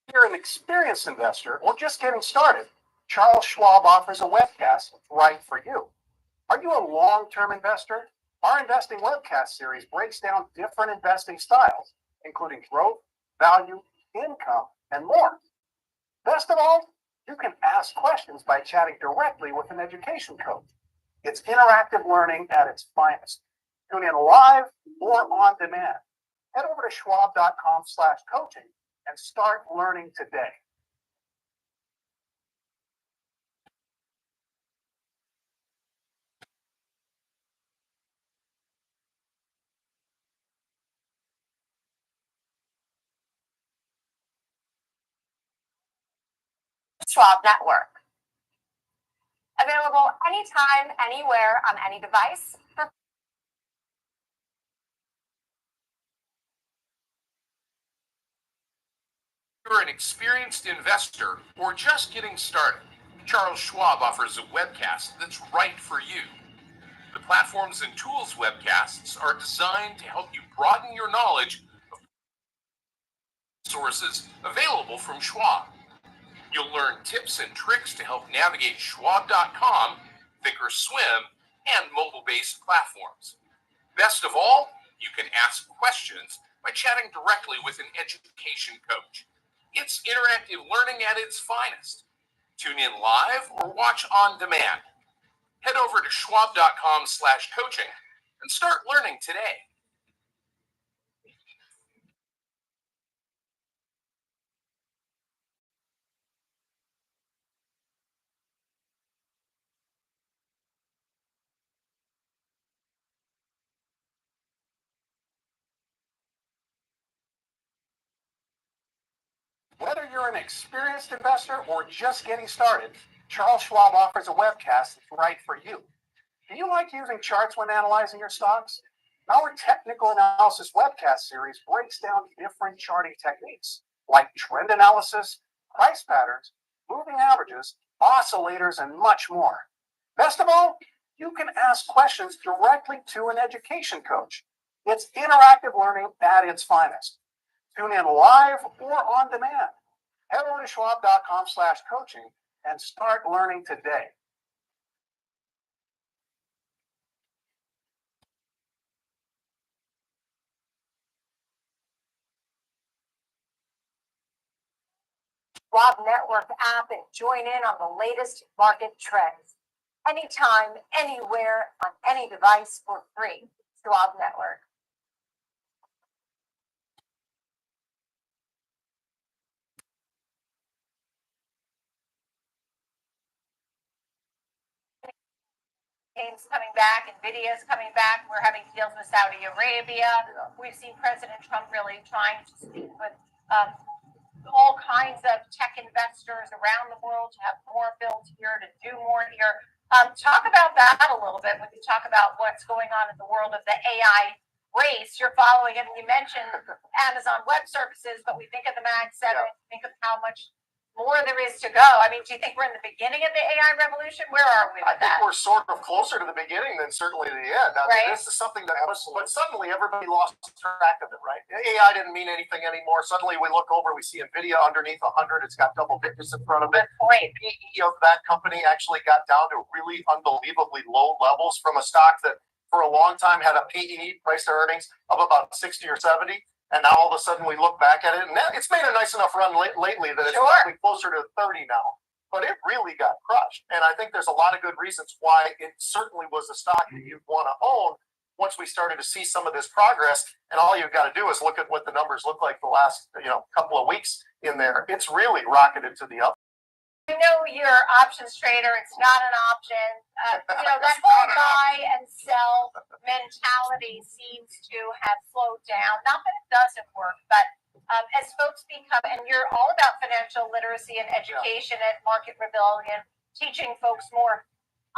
Speaker 13: If you're an experienced investor or just getting started, Charles Schwab offers a webcast right for you. Are you a long-term investor? Our investing webcast series breaks down different investing styles, including growth, value, income, and more. Best of all, you can ask questions by chatting directly with an education coach. It's interactive learning at its finest. Tune in live or on demand. Head over to schwab.com/coaching and start learning today.
Speaker 16: Schwab Network. Available anytime, anywhere, on any device.
Speaker 8: You're an experienced investor or just getting started, Charles Schwab offers a webcast that's right for you. The Platforms and Tools webcasts are designed to help you broaden your knowledge of sources available from Schwab. You'll learn tips and tricks to help navigate Schwab.com, Thinkorswim, and mobile-based platforms. Best of all, you can ask questions by chatting directly with an education coach. It's interactive learning at its finest. Tune in live or watch on demand. Head over to schwab.com/coaching and start learning today.
Speaker 13: Whether you're an experienced investor or just getting started, Charles Schwab offers a webcast that's right for you. Do you like using charts when analyzing your stocks? Our technical analysis webcast series breaks down different charting techniques like trend analysis, price patterns, moving averages, oscillators, and much more. Best of all, you can ask questions directly to an education coach. It's interactive learning at its finest. Tune in live or on demand. Head over to schwab.com/coaching and start learning today.
Speaker 4: Schwab Network app and join in on the latest market trends. Anytime, anywhere, on any device for free. Schwab Network. Games coming back, Nvidia is coming back. We're having deals with Saudi Arabia. We've seen President Trump really trying to speak with all kinds of tech investors around the world to have more built here, to do more here. Talk about that a little bit when you talk about what's going on in the world of the AI race. You're following it, and you mentioned Amazon Web Services, but we think of the Mag 7, think of how much more there is to go. I mean, do you think we're in the beginning of the AI revolution? Where are we with that?
Speaker 13: I think we're sort of closer to the beginning than certainly the end. Now, this is something that was, but suddenly everybody lost track of it, right? AI didn't mean anything anymore. Suddenly we look over, we see Nvidia underneath 100. It's got double digits in front of it. The PE of that company actually got down to really unbelievably low levels from a stock that for a long time had a PE, price to earnings, of about 60 or 70. And now all of a sudden we look back at it, and it's made a nice enough run lately that it's probably closer to 30 now. But it really got crushed. And I think there's a lot of good reasons why it certainly was a stock that you'd want to own once we started to see some of this progress. And all you've got to do is look at what the numbers look like the last couple of weeks in there. It's really rocketed to the up.
Speaker 4: I know you're options trader. It's not an option. That whole buy and sell mentality seems to have slowed down. Not that it doesn't work, but as folks become, and you're all about financial literacy and education at Market Rebellion, teaching folks more.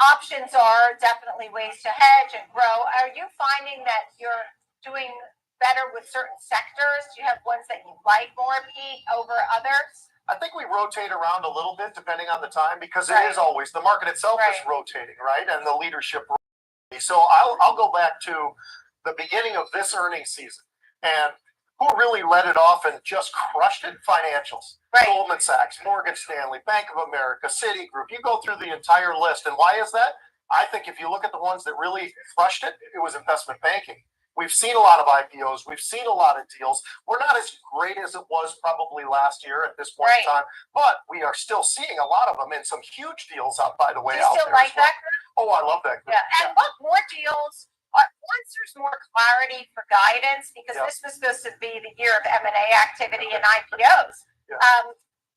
Speaker 4: Options are definitely ways to hedge and grow. Are you finding that you're doing better with certain sectors? Do you have ones that you like more, Pete, over others?
Speaker 13: I think we rotate around a little bit depending on the time because it is always the market itself is rotating, right? And the leadership. So I'll go back to the beginning of this earnings season and who really led it off and just crushed it? Financials. Goldman Sachs, Morgan Stanley, Bank of America, Citigroup. You go through the entire list. And why is that? I think if you look at the ones that really crushed it, it was investment banking. We've seen a lot of IPOs. We've seen a lot of deals. We're not as great as it was probably last year at this point in time, but we are still seeing a lot of them and some huge deals out, by the way.
Speaker 4: Do you still like that group?
Speaker 13: Oh, I love that group.
Speaker 4: Yeah, and look, more deals. Once there's more clarity for guidance, because this was supposed to be the year of M&A activity and IPOs.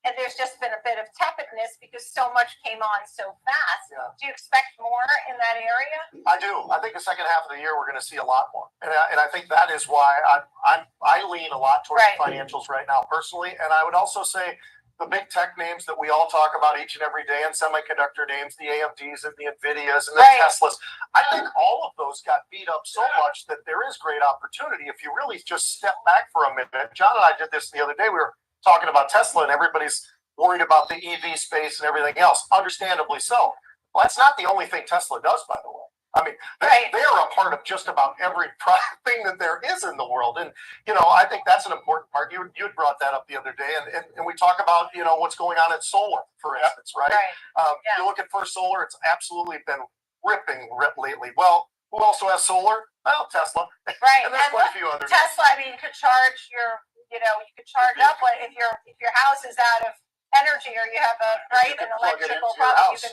Speaker 4: And there's just been a bit of tepidness because so much came on so fast. Do you expect more in that area?
Speaker 13: I do. I think the second half of the year we're going to see a lot more, and I think that is why I lean a lot towards the financials right now personally. And I would also say the big tech names that we all talk about each and every day, and semiconductor names, the AMDs and the NVIDIAs and the Teslas. I think all of those got beat up so much that there is great opportunity if you really just step back for a minute. John and I did this the other day. We were talking about Tesla and everybody's worried about the EV space and everything else. Understandably so. Well, that's not the only thing Tesla does, by the way. I mean, they are a part of just about every thing that there is in the world. And, I think that's an important part. You brought that up the other day. And we talk about, what's going on in solar, for instance, right? You look at First Solar, it's absolutely been ripping lately. Well, who also has solar? Well, Tesla.
Speaker 4: Right.
Speaker 13: And there's quite a few others.
Speaker 4: Tesla, I mean, you could charge you could charge up if your house is out of energy or you have an electrical problem. So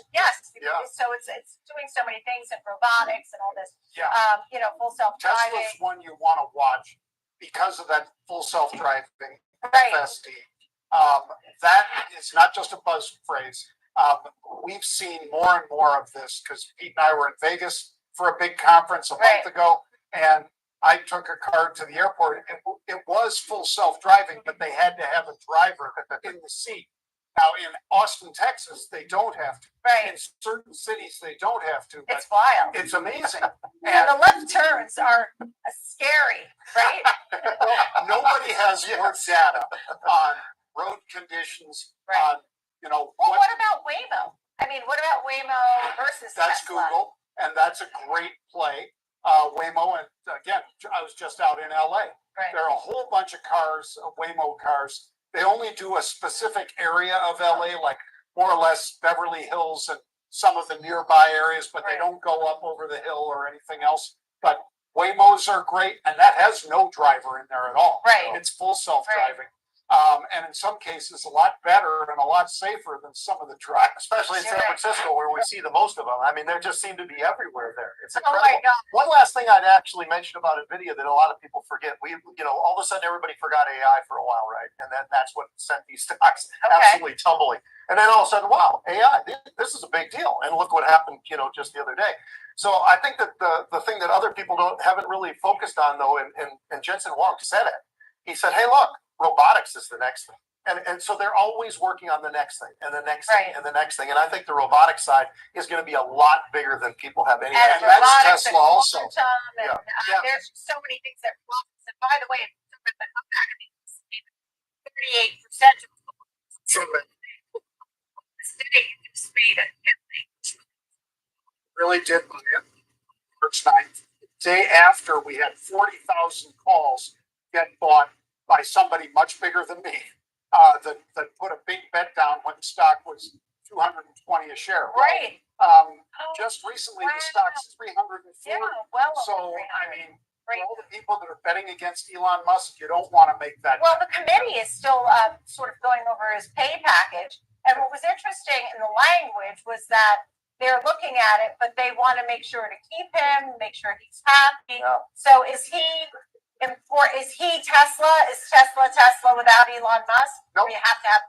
Speaker 4: it's doing so many things in robotics and all this. Full self-driving.
Speaker 13: Tesla's one you want to watch because of that full self-driving FSD. That is not just a buzz phrase. We've seen more and more of this because Pete and I were in Vegas for a big conference a month ago, and I took a car to the airport. It was full self-driving, but they had to have a driver in the seat. Now, in Austin, Texas, they don't have to. In certain cities, they don't have to.
Speaker 4: It's wild.
Speaker 13: It's amazing.
Speaker 4: And the left turns are scary, right?
Speaker 13: Nobody has more data on road conditions, on,
Speaker 4: Well, what about Waymo? I mean, what about Waymo versus
Speaker 13: That's
Speaker 4: Tesla?
Speaker 13: Google, and that's a great play. Waymo, and again, I was just out in LA. There are a whole bunch of cars, Waymo cars. They only do a specific area of LA, like more or less Beverly Hills and some of the nearby areas, but they don't go up over the hill or anything else. But Waymos are great, and that has no driver in there at all. It's full self-driving. And in some cases, a lot better and a lot safer than some of the trucks. Especially in San Francisco, where we see the most of them. I mean, they just seem to be everywhere there. It's incredible.
Speaker 4: Oh my God.
Speaker 13: One last thing I'd actually mention about NVIDIA that a lot of people forget. All of a sudden, everybody forgot AI for a while, right? And that's what sent these stocks absolutely tumbling. And then all of a sudden, wow, AI, this is a big deal. And look what happened, just the other day. So I think that the thing that other people haven't really focused on, though, and Jensen Huang said it. He said, hey, look, robotics is the next thing. And so they're always working on the next thing and the next thing and the next thing. And I think the robotics side is going to be a lot bigger than people have any idea.
Speaker 4: And that's Tesla also. There's so many things that robotics. And by the way, 38%
Speaker 13: really did buy it. March 9th. Day after we had 40,000 calls get bought by somebody much bigger than me that put a big bet down when the stock was 220 a share. Just recently the stock's 304. So I mean, for all the people that are betting against Elon Musk, you don't want to make that.
Speaker 4: Well, the committee is still sort of going over his pay package, and what was interesting in the language was that they're looking at it, but they want to make sure to keep him, make sure he's happy. So is he Tesla? Is Tesla without Elon Musk?
Speaker 13: Nope.
Speaker 4: You have to have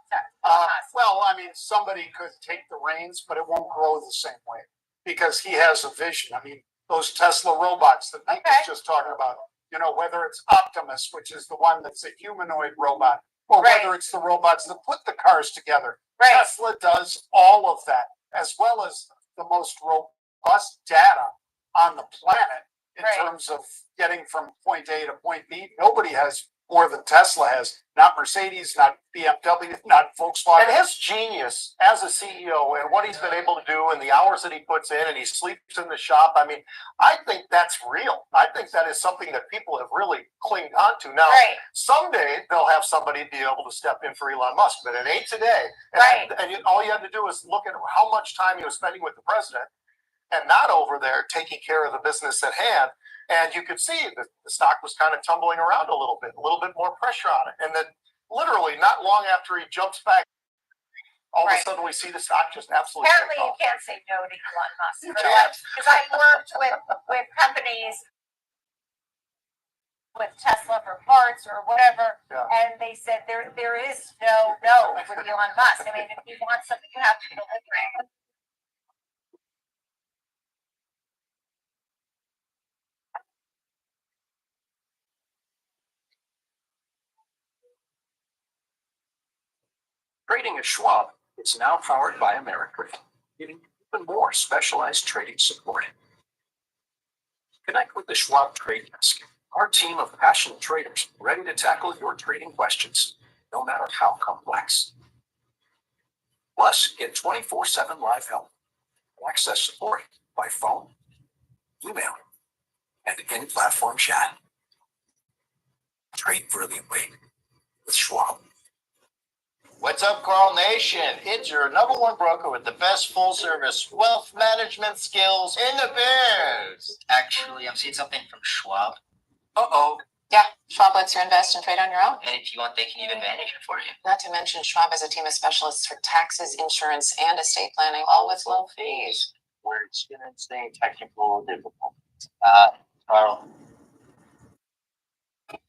Speaker 4: Musk.
Speaker 13: Well, I mean, somebody could take the reins, but it won't grow the same way because he has a vision. I mean, those Tesla robots that Nick was just talking about, You know, whether it's Optimus, which is the one that's a humanoid robot, or whether it's the robots that put the cars together. Tesla does all of that, as well as the most robust data on the planet in terms of getting from point A to point B. Nobody has more than Tesla has. Not Mercedes, not BMW, not Volkswagen.
Speaker 3: And his genius as a CEO and what he's been able to do and the hours that he puts in and he sleeps in the shop. I mean, I think that's real. I think that is something that people have really clinged onto. Now, someday they'll have somebody be able to step in for Elon Musk, but it ain't today. And all you had to do is look at how much time he was spending with the president and not over there taking care of the business at hand. And you could see that the stock was kind of tumbling around a little bit more pressure on it. And then literally not long after he jumps back, all of a sudden we see the stock just absolutely.
Speaker 4: Apparently you can't say no to Elon Musk. Because I worked with companies with Tesla for parts or whatever, and they said there is no for Elon Musk. I mean, if you want something, you have to deliver it.
Speaker 15: Trading at Schwab is now powered by Ameritrade, giving even more specialized trading support. Connect with the Schwab Trade Desk, our team of passionate traders ready to tackle your trading questions, no matter how complex. Plus, get 24/7 live help and access support by phone, email, and in-platform chat. Trade brilliantly with Schwab.
Speaker 3: What's up, Carl Nation? It's your #1 broker with the best full-service wealth management skills in the biz.
Speaker 14: Actually, I'm seeing something from Schwab.
Speaker 3: Uh-oh.
Speaker 11: Yeah, Schwab lets you invest and trade on your own.
Speaker 14: And if you want, they can even manage it for you.
Speaker 11: Not to mention, Schwab has a team of specialists for taxes, insurance, and estate planning, all with low fees.
Speaker 22: We're experiencing technical difficulties.
Speaker 14: Carl.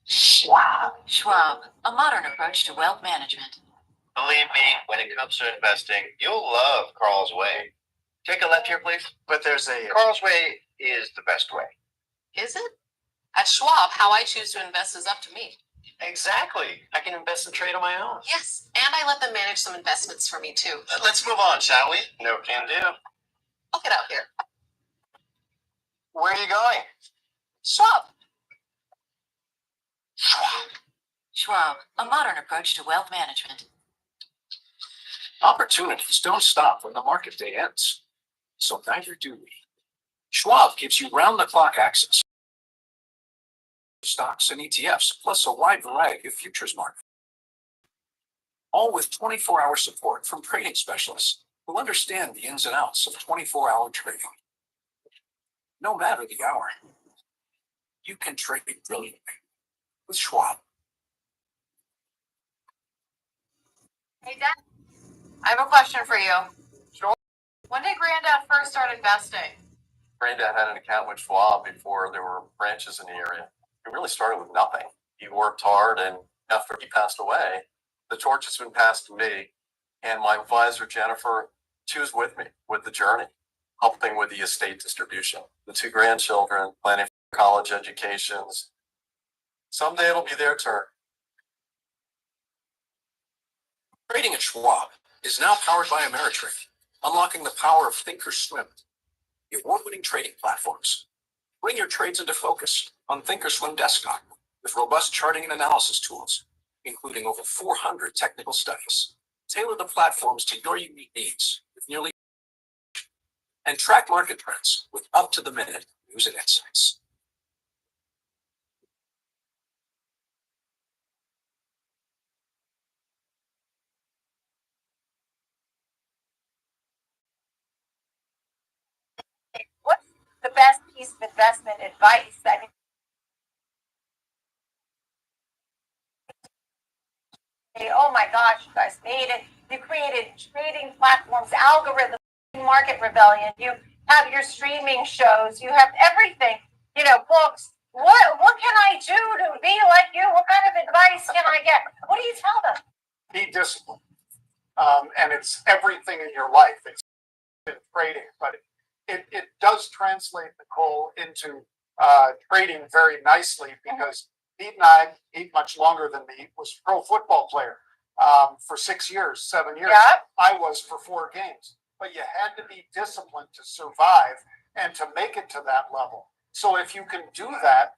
Speaker 12: Schwab, a modern approach to wealth management.
Speaker 3: Believe me, when it comes to investing, you'll love Carl's way. Take a left here, please. But there's a... Carl's way is the best way.
Speaker 11: Is it? At Schwab, how I choose to invest is up to me.
Speaker 3: Exactly. I can invest and trade on my own.
Speaker 11: Yes, and I let them manage some investments for me, too.
Speaker 3: Let's move on, shall we? No can do.
Speaker 11: I'll get out here.
Speaker 3: Where are you going?
Speaker 11: Schwab.
Speaker 12: Schwab, a modern approach to wealth management.
Speaker 15: Opportunities don't stop when the market day ends, so neither do we. Schwab gives you round-the-clock access to stocks and ETFs, plus a wide variety of futures markets. All with 24-hour support from trading specialists who understand the ins and outs of 24-hour trading. No matter the hour, you can trade brilliantly with Schwab.
Speaker 17: Hey, Dad, I have a question for you. Sure. When did Granddad first start investing?
Speaker 20: Granddad had an account with Schwab before there were branches in the area. He really started with nothing. He worked hard, and after he passed away, the torch has been passed to me, and my advisor, Jennifer, she was with me with the journey, helping with the estate distribution. The 2 grandchildren, planning for college educations. Someday it'll be their turn.
Speaker 15: Trading at Schwab is now powered by Ameritrade, unlocking the power of Thinkorswim, the award-winning trading platforms. Bring your trades into focus on Thinkorswim Desktop with robust charting and analysis tools, including over 400 technical studies. Tailor the platforms to your unique needs with nearly and track market trends with up-to-the-minute news and insights.
Speaker 4: What's the best piece of investment advice? I mean, oh my gosh, you guys made it. You created trading platforms, algorithms, market rebellion. You have your streaming shows. You have everything. You know, books. What can I do to be like you? What kind of advice can I get? What do you tell them?
Speaker 13: Be disciplined. And it's everything in your life. It's in trading, but it does translate, Nicole, into trading very nicely because Pete and I, Pete much longer than me, was a pro football player for 6 years, 7 years. I was for 4 games. But you had to be disciplined to survive and to make it to that level. So if you can do that,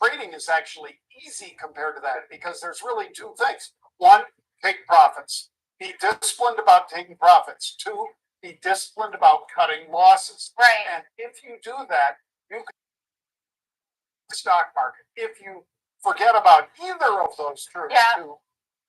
Speaker 13: trading is actually easy compared to that because there's really 2 things. 1, take profits. Be disciplined about taking profits. 2, be disciplined about cutting losses.
Speaker 17: Right.
Speaker 13: And if you do that, you can the stock market. If you forget about either of those truths,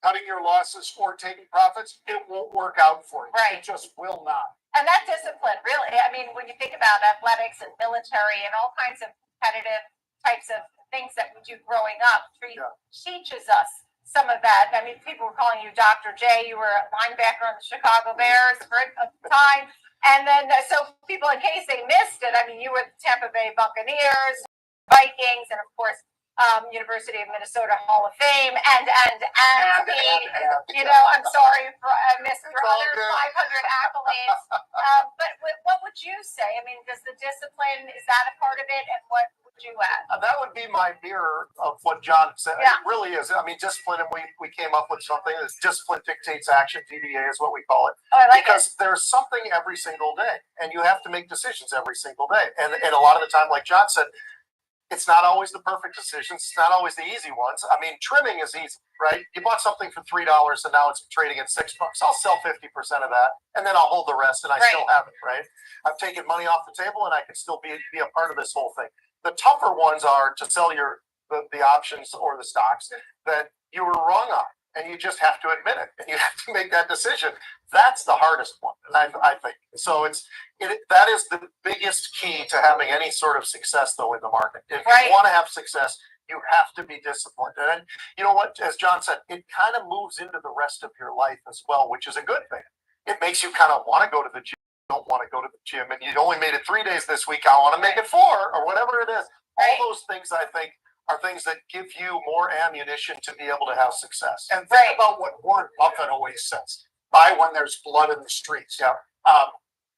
Speaker 13: cutting your losses or taking profits, it won't work out for you.
Speaker 17: Right.
Speaker 13: It just will not.
Speaker 17: And that discipline, really, I mean, when you think about athletics and military and all kinds of competitive types of things that we do growing up, teaches us some of that. I mean, people were calling you Dr. J. You were a linebacker on the Chicago Bears for a time. And then, so people, in case they missed it, I mean, you were the Tampa Bay Buccaneers, Vikings, and of course, University of Minnesota Hall of Fame, and you know, I'm sorry for I missed 500 accolades. But what would you say? I mean, does the discipline, is that a part of it, and what would you add?
Speaker 3: That would be my mirror of what John said.
Speaker 17: Yeah.
Speaker 3: It really is. I mean, discipline, and we came up with something. Discipline dictates action. DDA is what we call it.
Speaker 17: Oh, I like
Speaker 3: because there's something every single day, and you have to make decisions every single day. And a lot of the time, like John said, it's not always the perfect decisions. It's not always the easy ones. I mean, trimming is easy, right? You bought something for $3 and now it's trading at $6. I'll sell 50% of that and then I'll hold the rest and I still have it, right? I've taken money off the table and I can still be a part of this whole thing. The tougher ones are to sell the options or the stocks that you were wrong on. And you just have to admit it, and you have to make that decision. That's the hardest one, I think. So that is the biggest key to having any sort of success, though, in the market. If you want to have success, you have to be disciplined. And you know what, as John said, it kind of moves into the rest of your life as well, which is a good thing. It makes you kind of want to go to the gym. You don't want to go to the gym, and you only made it 3 days this week. I want to make it 4 or whatever it is. All those things, I think, are things that give you more ammunition to be able to have success.
Speaker 13: And think about what Warren Buffett always says: buy when there's blood in the streets.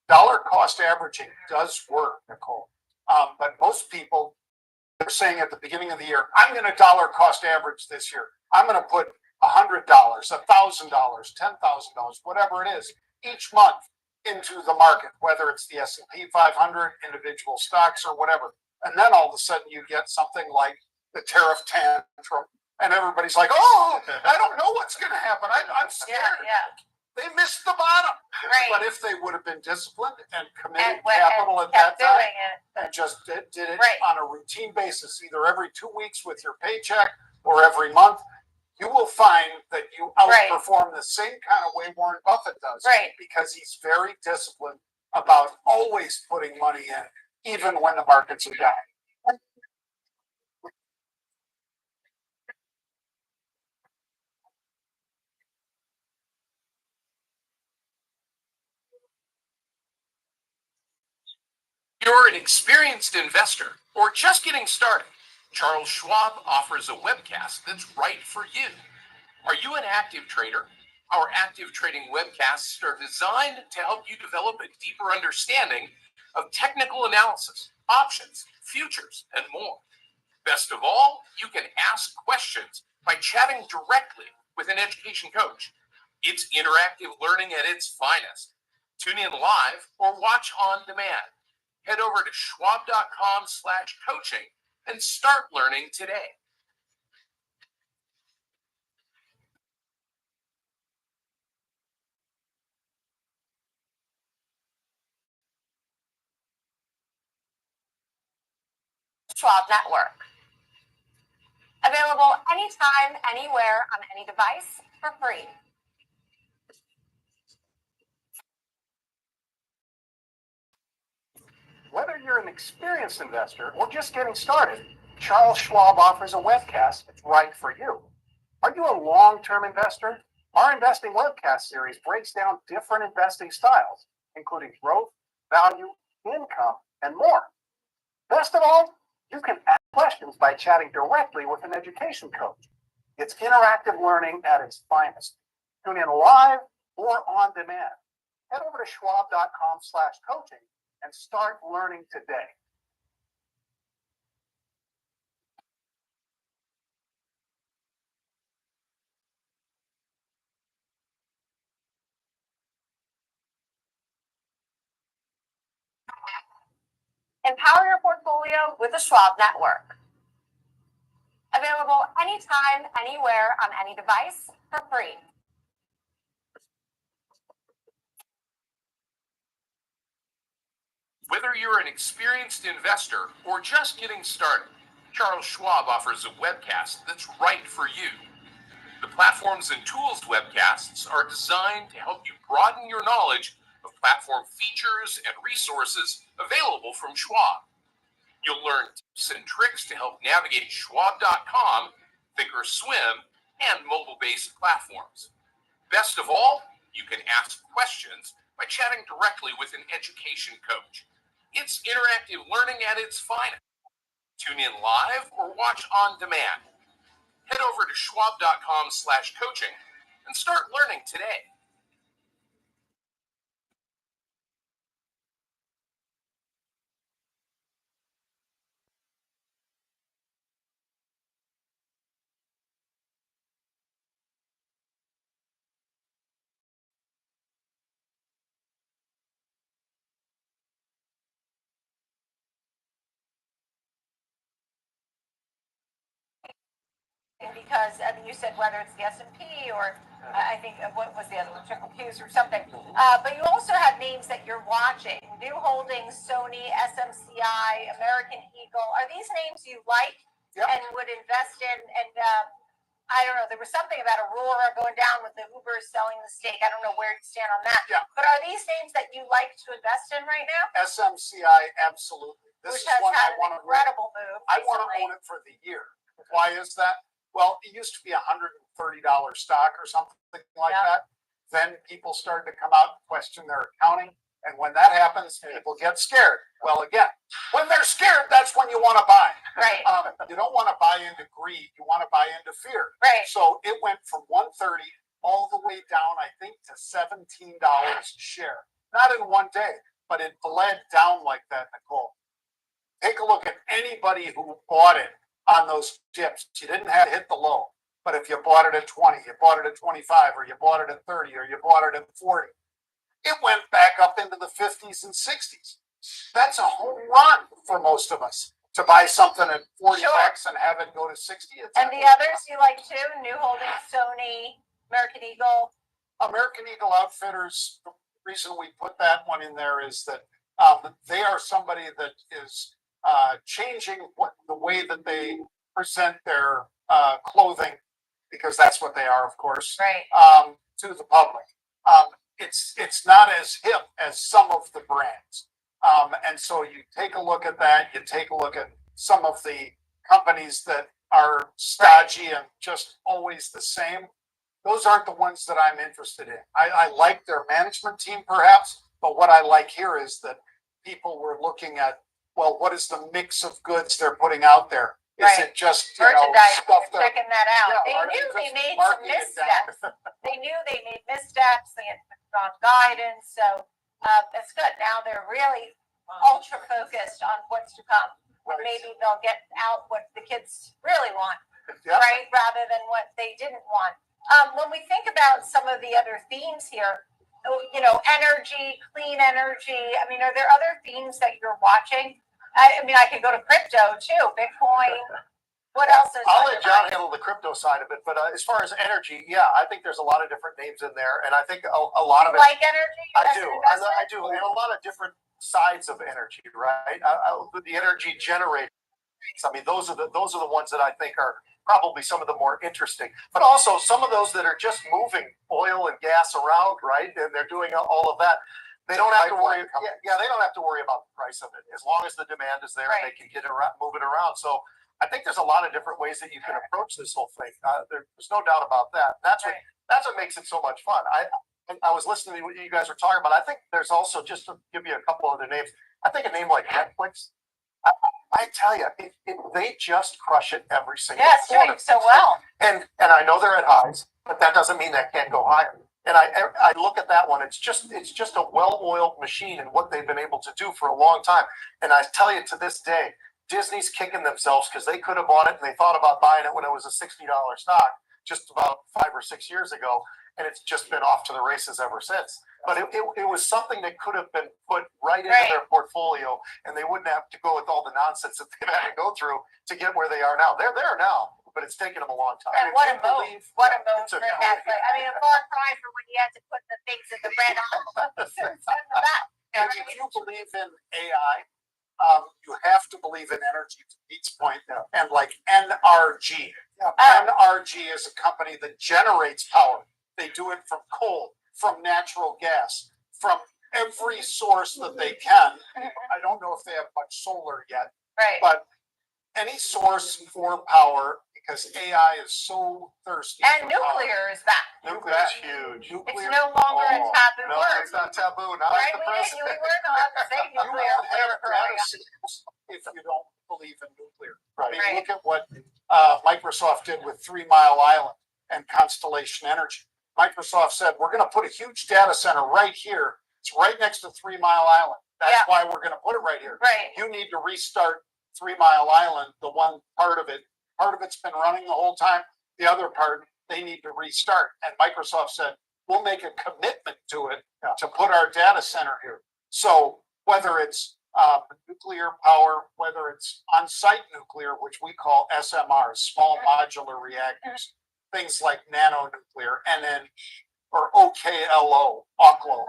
Speaker 13: Dollar cost averaging does work, Nicole. But most people are saying at the beginning of the year, I'm going to dollar cost average this year. I'm going to put $100, $1,000, $10,000, whatever it is, each month into the market, whether it's the S&P 500, individual stocks, or whatever. And then all of a sudden you get something like the tariff tantrum, and everybody's like, "Oh, I don't know what's going to happen. I'm scared." They missed the bottom. But if they would have been disciplined and committed capital at that time, and just did it on a routine basis, either every 2 weeks with your paycheck or every month, you will find that you outperform the same kind of way Warren Buffett does. Because he's very disciplined about always putting money in, even when the markets are down.
Speaker 8: You're an experienced investor or just getting started, Charles Schwab offers a webcast that's right for you. Are you an active trader? Our active trading webcasts are designed to help you develop a deeper understanding of technical analysis, options, futures, and more. Best of all, you can ask questions by chatting directly with an education coach. It's interactive learning at its finest. Tune in live or watch on demand. Head over to schwab.com/coaching and start learning today.
Speaker 16: Schwab Network. Available anytime, anywhere, on any device for free.
Speaker 9: Whether you're an experienced investor or just getting started, Charles Schwab offers a webcast that's right for you. Are you a long-term investor? Our investing webcast series breaks down different investing styles, including growth, value, income, and more. Best of all, you can ask questions by chatting directly with an education coach. It's interactive learning at its finest. Tune in live or on demand. Head over to schwab.com/coaching and start learning today.
Speaker 16: Empower your portfolio with the Schwab Network. Available anytime, anywhere, on any device for free.
Speaker 8: Whether you're an experienced investor or just getting started, Charles Schwab offers a webcast that's right for you. The Platforms and Tools webcasts are designed to help you broaden your knowledge of platform features and resources available from Schwab. You'll learn tips and tricks to help navigate Schwab.com, Thinkorswim, and mobile-based platforms. Best of all, you can ask questions by chatting directly with an education coach. It's interactive learning at its finest. Tune in live or watch on demand. Head over to schwab.com/coaching and start learning today.
Speaker 4: Because I mean, you said whether it's the S&P or I think what was the other one, Triple Qs or something. But you also have names that you're watching: New Holdings, Sony, SMCI, American Eagle. Are these names you like and would invest in? And I don't know. There was something about Aurora going down with the Uber selling the stake. I don't know where you stand on that.
Speaker 13: Yeah.
Speaker 4: But are these names that you like to invest in right now?
Speaker 13: SMCI, absolutely. This
Speaker 4: Which
Speaker 13: is
Speaker 4: has
Speaker 13: one
Speaker 4: had
Speaker 13: I want
Speaker 4: an
Speaker 13: to
Speaker 4: incredible move.
Speaker 13: I want to
Speaker 4: recently.
Speaker 13: own it for the year. Why is that? Well, it used to be $130 stock or something like that. Then people started to come out and question their accounting. And when that happens, people get scared. Well, again, when they're scared, that's when you want to buy.
Speaker 4: Right.
Speaker 13: You don't want to buy into greed. You want to buy into fear.
Speaker 4: Right.
Speaker 13: So it went from 130 all the way down, I think, to $17 a share. Not in one day, but it bled down like that, Nicole. Take a look at anybody who bought it on those dips. You didn't have to hit the low, but if you bought it at 20, you bought it at 25, or you bought it at 30, or you bought it at 40, it went back up into the 50s and 60s. That's a home run for most of us to buy something at 40 bucks and have it go to 60.
Speaker 4: And the others you like too? New Holdings, Sony, American Eagle.
Speaker 13: American Eagle Outfitters, the reason we put that one in there is that they are somebody that is changing the way that they present their clothing, because that's what they are, of course,
Speaker 4: right.
Speaker 13: To the public. It's not as hip as some of the brands. And so you take a look at that, you take a look at some of the companies that are stodgy and just always the same. Those aren't the ones that I'm interested in. I like their management team perhaps, but what I like here is that people were looking at, well, what is the mix of goods they're putting out there? Is it just
Speaker 4: merchandise?
Speaker 13: Stuff
Speaker 4: Checking that out.
Speaker 13: Yeah,
Speaker 4: they knew they made some
Speaker 13: marketing it
Speaker 4: missteps. They knew they made missteps. They had wrong guidance. So that's good. Now they're really ultra focused on what's to come.
Speaker 13: Right.
Speaker 4: Maybe they'll get out what the kids really want, right? Rather than what they didn't want. When we think about some of the other themes here, you know, energy, clean energy. I mean, are there other themes that you're watching? I mean, I could go to crypto too, Bitcoin. What else is?
Speaker 3: I'll let John handle the crypto side of it, but as far as energy, yeah, I think there's a lot of different names in there, and I think a lot of it.
Speaker 4: Like energy?
Speaker 3: I do, and a lot of different sides of energy, right? The energy generators. I mean, those are the ones that I think are probably some of the more interesting, but also some of those that are just moving oil and gas around, right? And they're doing all of that. They don't have to worry. Yeah, they don't have to worry about the price of it as long as the demand is there. Right. They can get around, move it around. So I think there's a lot of different ways that you can approach this whole thing. There's no doubt about that. That's what makes it so much fun. I was listening to what you guys were talking about. I think there's also, just to give you a couple other names, I think a name like Netflix. I tell you, they just crush it every single quarter.
Speaker 4: Doing so well.
Speaker 3: And I know they're at highs, but that doesn't mean that can't go higher. And I look at that one. It's just a well-oiled machine and what they've been able to do for a long time. And I tell you, to this day, Disney's kicking themselves because they could have bought it and they thought about buying it when it was a $60 stock. just about 5 or 6 years ago, and it's just been off to the races ever since. But it was something that could have been put right into their portfolio, and they wouldn't have to go with all the nonsense that they've had to go through to get where they are now. They're there now, but it's taken them a long time.
Speaker 4: And what a move! What a move
Speaker 3: It's a
Speaker 4: for that! I mean, a far cry from when you had to put the things in the red envelopes and send them back.
Speaker 13: And if you believe in AI, you have to believe in energy to Pete's point, and like NRG. NRG is a company that generates power. They do it from coal, from natural gas, from every source that they can. I don't know if they have much solar yet, but any source for power, because AI is so thirsty.
Speaker 17: And nuclear is back.
Speaker 3: Nuclear is huge.
Speaker 17: It's no longer a taboo
Speaker 3: No,
Speaker 17: word.
Speaker 3: it's not taboo. Now
Speaker 17: Right?
Speaker 3: it's the
Speaker 17: We
Speaker 3: president.
Speaker 17: weren't allowed to say
Speaker 13: You
Speaker 17: nuclear.
Speaker 13: won't have data centers if you don't believe in nuclear. I mean,
Speaker 17: Right.
Speaker 13: look at what Microsoft did with 3 Mile Island and Constellation Energy. Microsoft said, we're going to put a huge data center right here. It's right next to 3 Mile Island. That's why we're going to put it right here.
Speaker 17: Right.
Speaker 13: You need to restart 3 Mile Island, the one part of it. Part of it's been running the whole time. The other part, they need to restart. And Microsoft said, we'll make a commitment to it to put our data center here. So whether it's nuclear power, whether it's on-site nuclear, which we call SMRs, small modular reactors, things like nanonuclear, NN or OKLO, OKLO.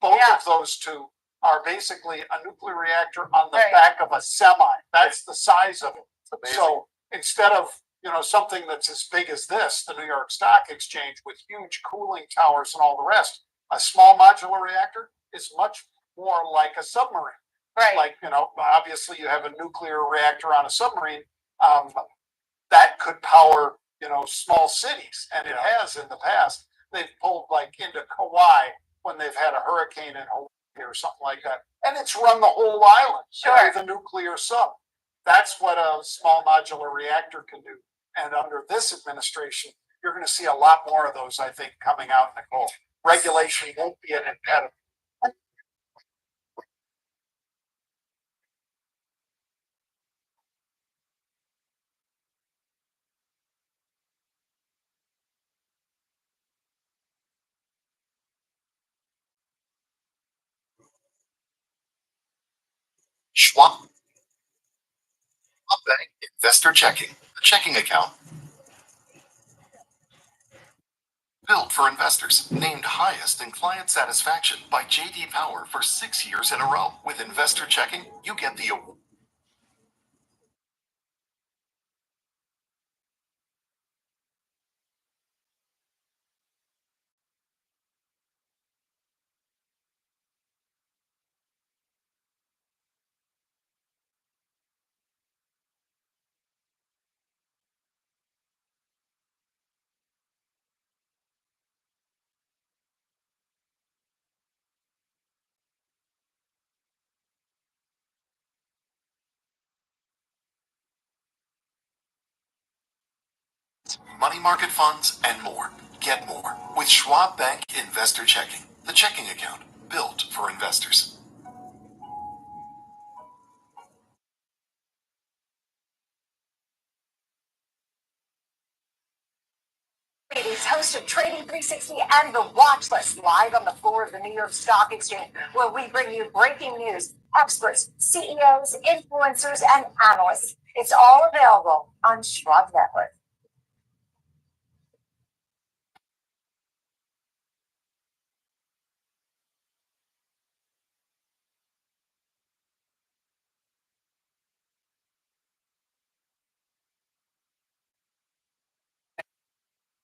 Speaker 13: Both of those two are basically a nuclear reactor on the back of a semi. That's the size of it. So instead of something that's as big as this, the New York Stock Exchange with huge cooling towers and all the rest, a small modular reactor is much more like a submarine.
Speaker 17: Right.
Speaker 13: Like, obviously you have a nuclear reactor on a submarine that could power, small cities. And it has in the past. They've pulled like into Kauai when they've had a hurricane in Hawaii or something like that. And it's run the whole island with a nuclear sub. That's what a small modular reactor can do. And under this administration, you're going to see a lot more of those, I think, coming out, Nicole. Regulation won't be an impediment.
Speaker 19: Schwab Bank Investor Checking, a checking account built for investors, named highest in client satisfaction by J.D. Power for 6 years in a row. With Investor Checking, you get the award. Money market funds, and more. Get more with Schwab Bank Investor Checking, the checking account built for investors.
Speaker 4: Ladies, host of Trading 360 and The Watch List, live on the floor of the New York Stock Exchange, where we bring you breaking news, experts, CEOs, influencers, and analysts. It's all available on Schwab Network.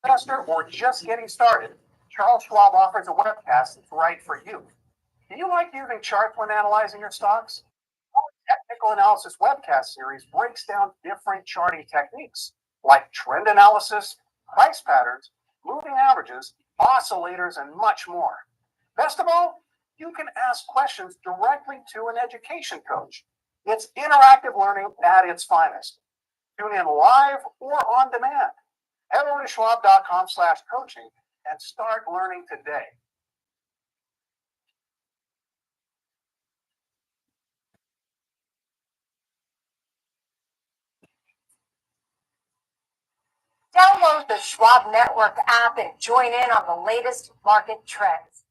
Speaker 3: Investor or just getting started, Charles Schwab offers a webcast that's right for you. Do you like using charts when analyzing your stocks? Our technical analysis webcast series breaks down different charting techniques like trend analysis, price patterns, moving averages, oscillators, and much more. Best of all, you can ask questions directly to an education coach. It's interactive learning at its finest. Tune in live or on demand. Head over to schwab.com/coaching and start learning today.
Speaker 4: Download the Schwab Network app and join in on the latest market trends.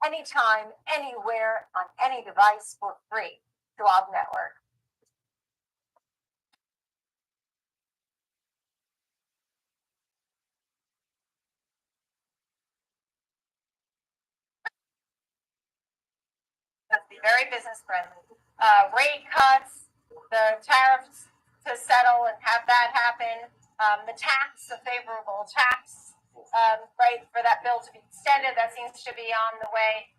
Speaker 4: Anytime, anywhere, on any device for free. Schwab Network. Let's be very business friendly. Rate cuts, the tariffs to settle and have that happen. The tax, a favorable tax, right, for that bill to be extended, that seems to be on the way.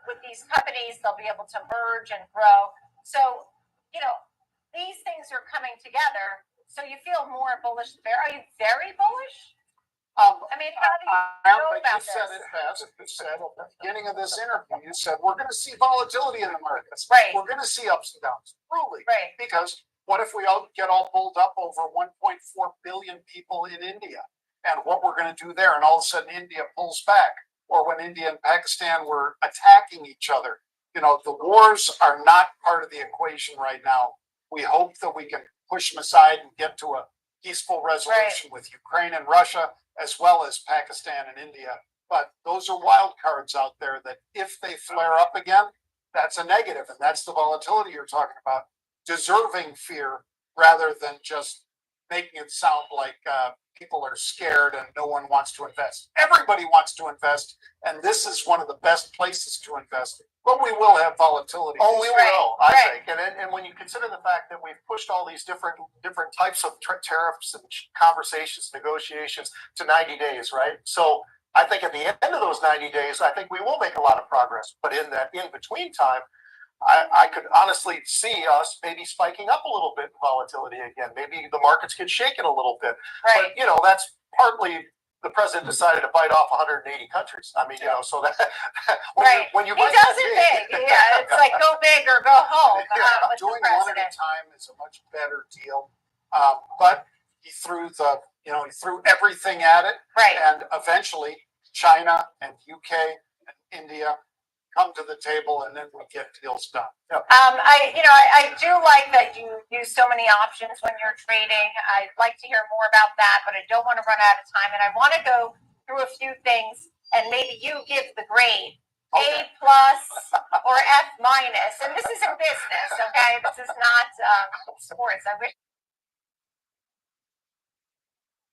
Speaker 4: With these companies, they'll be able to merge and grow. So, these things are coming together. So you feel more bullish there. Are you very bullish? I mean, how do you know about this?
Speaker 13: You said it has. You said at the beginning of this interview, you said we're going to see volatility in the markets.
Speaker 4: Right.
Speaker 13: We're going to see ups and downs. Truly.
Speaker 4: Right.
Speaker 13: Because what if we all get all pulled up over 1.4 billion people in India and what we're going to do there, and all of a sudden India pulls back, or when India and Pakistan were attacking each other? The wars are not part of the equation right now. We hope that we can push them aside and get to a peaceful resolution with Ukraine and Russia, as well as Pakistan and India. But those are wild cards out there that if they flare up again, that's a negative, and that's the volatility you're talking about. Deserving fear rather than just making it sound like people are scared and no one wants to invest. Everybody wants to invest, and this is one of the best places to invest. But we will have volatility.
Speaker 3: Oh, we will, I think. And when you consider the fact that we've pushed all these different types of tariffs and conversations, negotiations to 90 days, right? So I think at the end of those 90 days, I think we will make a lot of progress. But in that in-between time, I could honestly see us maybe spiking up a little bit in volatility again. Maybe the markets get shaken a little bit.
Speaker 4: Right.
Speaker 3: But, that's partly the president decided to bite off 180 countries. I mean, so that when you
Speaker 4: he
Speaker 3: bite
Speaker 4: does
Speaker 3: that
Speaker 4: it
Speaker 3: big,
Speaker 4: big. Yeah, it's like go big or go home. With
Speaker 13: Doing
Speaker 4: the
Speaker 13: one at a
Speaker 4: president.
Speaker 13: time is a much better deal. But he threw he threw everything at it.
Speaker 4: Right.
Speaker 13: And eventually China and UK and India come to the table, and then we get deals done. Yep.
Speaker 4: I do like that you use so many options when you're trading. I'd like to hear more about that, but I don't want to run out of time. And I want to go through a few things, and maybe you give the grade. A+ or F-. And this is in business, okay? This is not sports. I wish.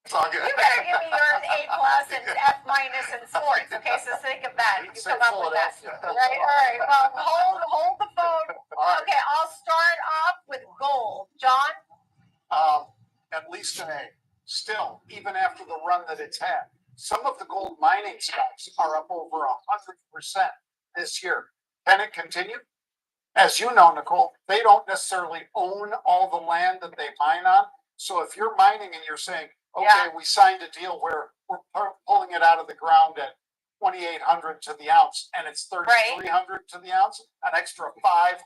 Speaker 3: It's all good.
Speaker 4: You better give me yours A+ and F- in sports. Okay, so think of that. You come up with that. Right? All right. Well, hold the phone. Okay, I'll start off with gold. John?
Speaker 13: At least an A. Still, even after the run that it's had, some of the gold mining stocks are up over 100% this year. Can it continue? As you know, Nicole, they don't necessarily own all the land that they mine on. So if you're mining and you're saying, okay, we signed a deal where we're pulling it out of the ground at 2,800 to the ounce, and it's 3,300 to the ounce, an extra $500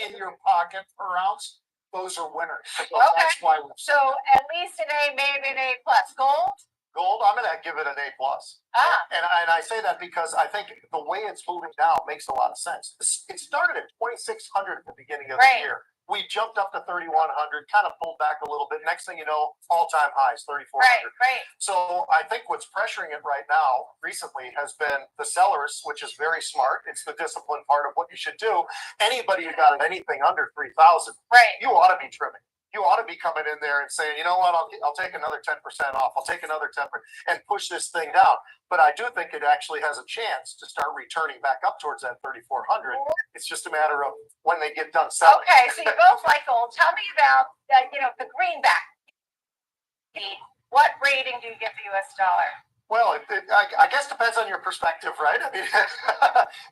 Speaker 13: in your pocket per ounce. Those are winners. So that's why we're.
Speaker 4: So at least an A, maybe an A+. Gold?
Speaker 3: Gold, I'm going to give it an A+. And I say that because I think the way it's moving now makes a lot of sense. It started at 2,600 at the beginning of the year. We jumped up to 3,100, kind of pulled back a little bit. Next thing you know, all-time highs, 3,400.
Speaker 4: Right.
Speaker 3: So I think what's pressuring it right now recently has been the sellers, which is very smart. It's the discipline part of what you should do. Anybody who got anything under 3,000, you ought to be trimming. You ought to be coming in there and saying, you know what, I'll take another 10% off. I'll take another 10% and push this thing down. But I do think it actually has a chance to start returning back up towards that 3,400. It's just a matter of when they get done selling.
Speaker 4: Okay, so you both like gold. Tell me about, the greenback. What rating do you give the U.S. dollar?
Speaker 3: Well, I guess depends on your perspective, right? I mean,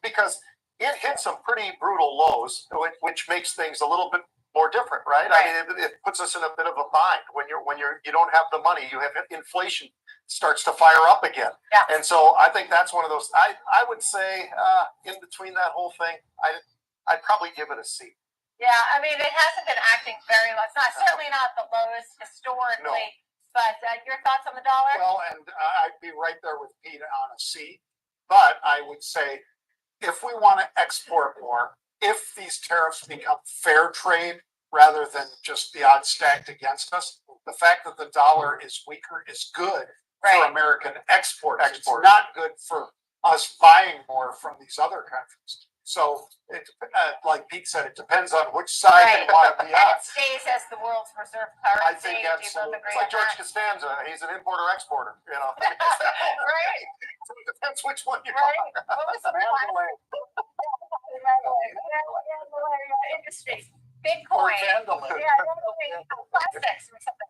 Speaker 3: because it hit some pretty brutal lows, which makes things a little bit more different, right? I mean, it puts us in a bit of a bind when you don't have the money. You have inflation starts to fire up again, and so I think that's one of those. I would say in between that whole thing, I'd probably give it a C.
Speaker 4: Yeah, I mean, it hasn't been acting very much. Certainly not the lowest historically. No. But your thoughts on the dollar?
Speaker 13: Well, and I'd be right there with Pete on a C. But I would say if we want to export more, if these tariffs become fair trade rather than just the odds stacked against us, the fact that the dollar is weaker is good for
Speaker 17: Right.
Speaker 13: American exports. It's not good for us buying more from these other countries. So it, like Pete said, it depends on which side
Speaker 17: Right.
Speaker 13: you want to be
Speaker 17: And
Speaker 13: on.
Speaker 17: it stays as the world's reserve
Speaker 13: I
Speaker 17: currency.
Speaker 13: think
Speaker 17: Do you both
Speaker 13: absolutely.
Speaker 17: agree
Speaker 3: It's like
Speaker 17: with
Speaker 3: George
Speaker 17: that?
Speaker 3: Costanza. He's an importer-exporter, you know.
Speaker 17: Right.
Speaker 3: It depends which one you
Speaker 17: Right.
Speaker 3: are.
Speaker 17: What was the
Speaker 13: Mandalay.
Speaker 17: industry? Bitcoin.
Speaker 13: Vandalay.
Speaker 17: Plastics or something.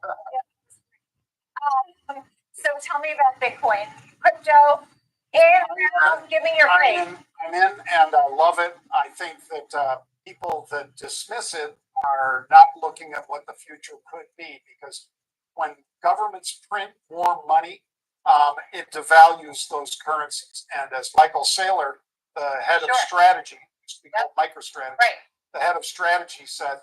Speaker 17: So tell me about Bitcoin, crypto, and give me your take.
Speaker 13: I'm in and I love it. I think that people that dismiss it are not looking at what the future could be, because when governments print more money, it devalues those currencies. And as Michael Saylor, the head of strategy, used to be called MicroStrategy, the head of strategy said,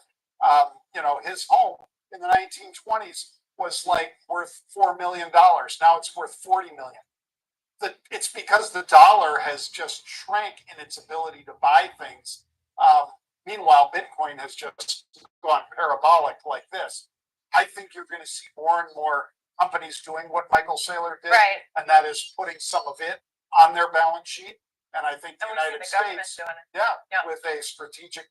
Speaker 13: his home in the 1920s was like worth $4 million. Now it's worth $40 million. It's because the dollar has just shrank in its ability to buy things. Meanwhile, Bitcoin has just gone parabolic like this. I think you're going to see more and more companies doing what Michael Saylor did, and that is putting some of it on their balance sheet. And I think the United States, with a strategic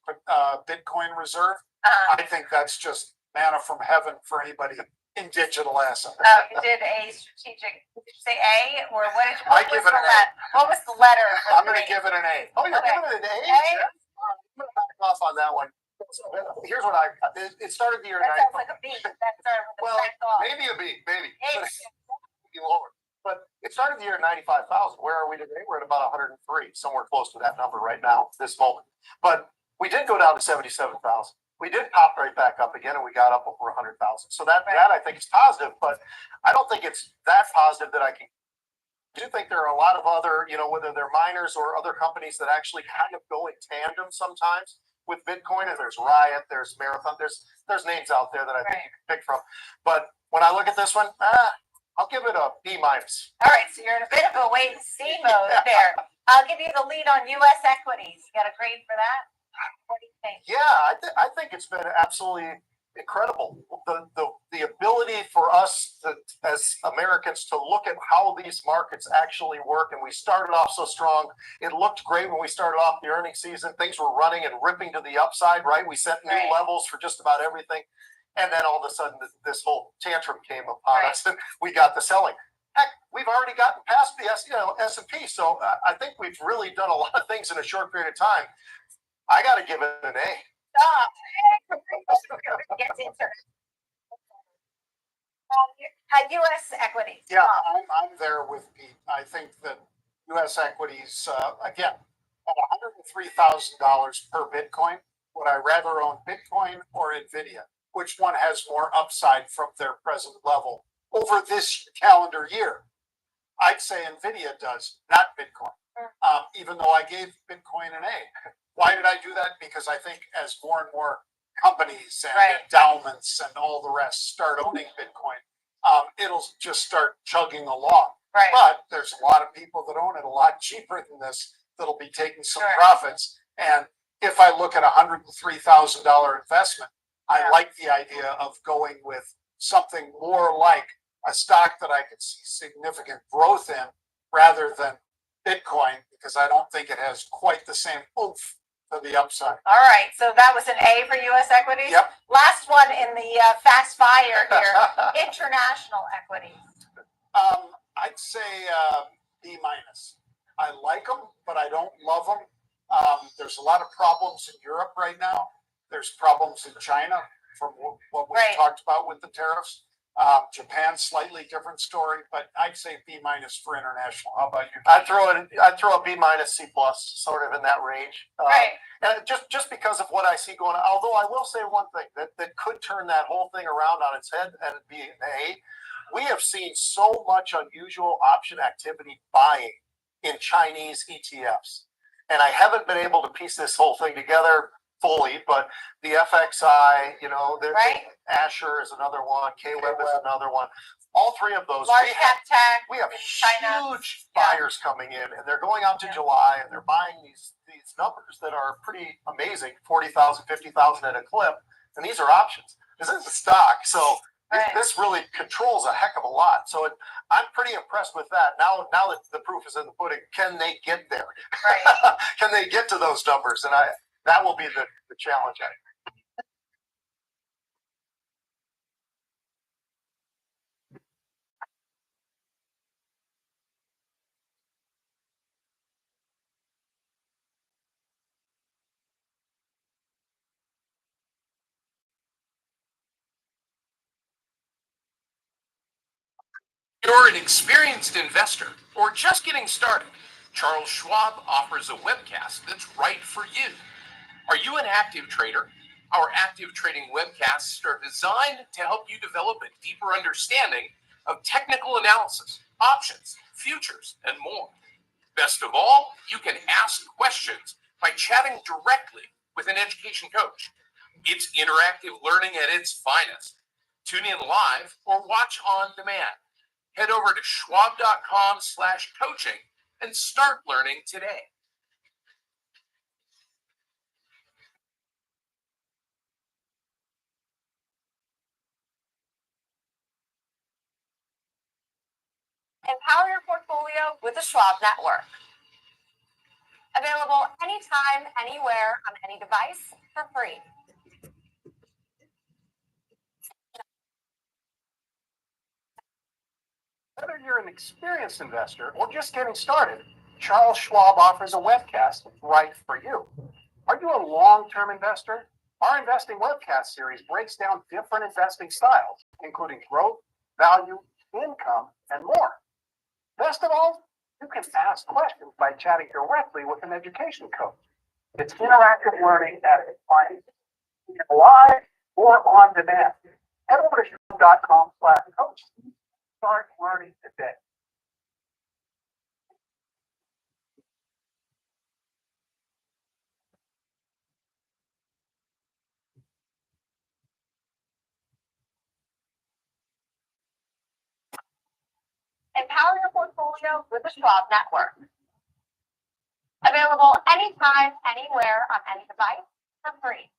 Speaker 13: Bitcoin reserve, I think that's just manna from heaven for anybody in digital assets.
Speaker 17: You did a strategic, did you say A, or what did you?
Speaker 3: I give it an A.
Speaker 17: What was the letter?
Speaker 3: I'm going to give it an A. Oh, you're giving it an A? I'm going to back off on that one. Here's what it started the year.
Speaker 17: That sounds like a B. That started with a back off.
Speaker 3: Maybe a B, maybe. Be lower. But it started the year at 95,000. Where are we today? We're at about 103, somewhere close to that number right now, this moment. But we did go down to 77,000. We did pop right back up again, and we got up over 100,000. So that I think is positive, but I don't think it's that positive that I do think there are a lot of other, whether they're miners or other companies that actually kind of go in tandem sometimes with Bitcoin. And there's Riot, there's Marathon, there's names out there that I think you can pick from. But when I look at this one, I'll give it a B minus.
Speaker 17: All right, so you're in a bit of a wait and see mode there. I'll give you the lead on U.S. equities. You got a grade for that? What do you think?
Speaker 3: Yeah, I think it's been absolutely incredible. The ability for us as Americans to look at how these markets actually work. And we started off so strong. It looked great when we started off the earnings season. Things were running and ripping to the upside, right? We set new levels for just about everything. And then all of a sudden, this whole tantrum came upon us, and we got the selling. Heck, we've already gotten past the S&P. So I think we've really done a lot of things in a short period of time. I got to give it an A.
Speaker 17: Stop. Gets into it. U.S. equities.
Speaker 13: Yeah, I'm there with Pete. I think that U.S. equities, again, at $103,000 per Bitcoin, would I rather own Bitcoin or NVIDIA? Which one has more upside from their present level over this calendar year? I'd say NVIDIA does, not Bitcoin, even though I gave Bitcoin an A. Why did I do that? Because I think as more and more companies and endowments and all the rest start owning Bitcoin, it'll just start chugging along. But there's a lot of people that own it a lot cheaper than this that'll be taking some profits. And if I look at a $103,000 investment, I like the idea of going with something more like a stock that I could see significant growth in rather than Bitcoin, because I don't think it has quite the same oomph to the upside.
Speaker 17: All right, so that was an A for U.S. equities.
Speaker 13: Yep.
Speaker 17: Last one in the fast fire here, international equities.
Speaker 13: I'd say B minus. I like them, but I don't love them. There's a lot of problems in Europe right now. There's problems in China from what we talked about with the tariffs. Japan, slightly different story, but I'd say B minus for international. How about you?
Speaker 3: I'd throw a B minus, C plus, sort of in that range. And just because of what I see going on. Although I will say one thing that could turn that whole thing around on its head and be an A. We have seen so much unusual option activity buying in Chinese ETFs, and I haven't been able to piece this whole thing together fully, but the FXI, Asher is another one, KWeb is another one. All three of those.
Speaker 17: Large cap tech.
Speaker 3: We have huge buyers coming in, and they're going out to July, and they're buying these numbers that are pretty amazing, 40,000, 50,000 at a clip, and these are options. This is a stock, so This really controls a heck of a lot. So I'm pretty impressed with that. Now that the proof is in the pudding, can they get there?
Speaker 17: Right.
Speaker 3: Can they get to those numbers? And that will be the challenge.
Speaker 8: You're an experienced investor or just getting started, Charles Schwab offers a webcast that's right for you. Are you an active trader? Our active trading webcasts are designed to help you develop a deeper understanding of technical analysis, options, futures, and more. Best of all, you can ask questions by chatting directly with an education coach. It's interactive learning at its finest. Tune in live or watch on demand. Head over to schwab.com/coaching and start learning today.
Speaker 16: Empower your portfolio with the Schwab Network. Available anytime, anywhere, on any device for free.
Speaker 3: Whether you're an experienced investor or just getting started, Charles Schwab offers a webcast right for you. Are you a long-term investor? Our investing webcast series breaks down different investing styles, including growth, value, income, and more. Best of all, you can ask questions by chatting directly with an education coach. It's interactive learning at its finest, either live or on demand. Head over to schwab.com/coach. Start learning today.
Speaker 16: Empower your portfolio with the Schwab Network. Available anytime, anywhere, on any device for free.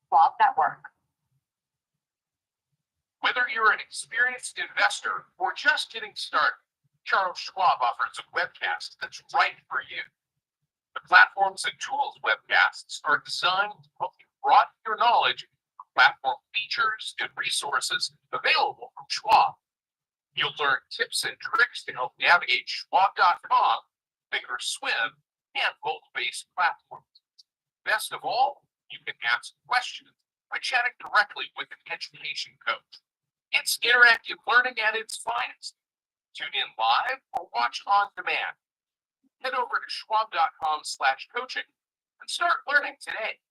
Speaker 16: Schwab Network.
Speaker 8: Whether you're an experienced investor or just getting started, Charles Schwab offers a webcast that's right for you. The Platforms and Tools webcasts are designed to help you broaden your knowledge of platform features and resources available from Schwab. You'll learn tips and tricks to help navigate schwab.com, Thinkorswim, and mobile-based platforms. Best of all, you can ask questions by chatting directly with an education coach. It's interactive learning at its finest. Tune in live or watch on demand. Head over to schwab.com/coaching and start learning today.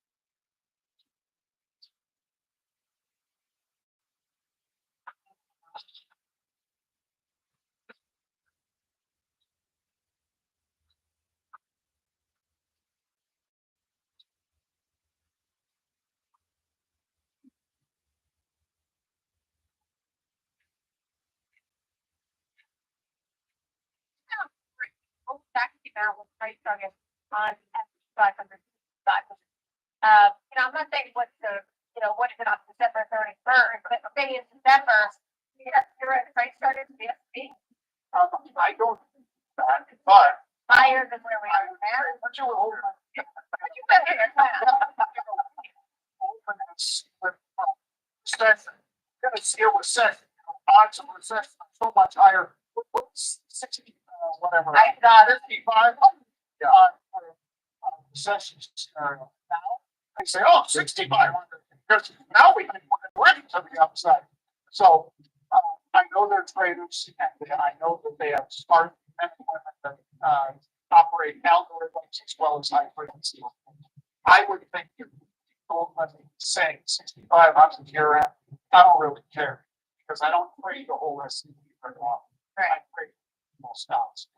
Speaker 4: Balance price target on 500. I'm not saying what is it on December 31st, but say in December, you're at price target to the S&P.
Speaker 3: I don't, but
Speaker 4: Higher than where we are now.
Speaker 3: what you will recession. You're gonna see a recession. Odds of recession are so much higher. 60, whatever.
Speaker 4: I got
Speaker 3: 55. Yeah. Recession scenario. Now they say, oh, 6,500. Because now we think we're ready to the upside. So I know they're traders, and I know that they have smart men and women that operate algorithms as well as high frequency. I would think if people saying 65 on the year end, I don't really care because I don't trade the whole S&P very often. I trade most stocks.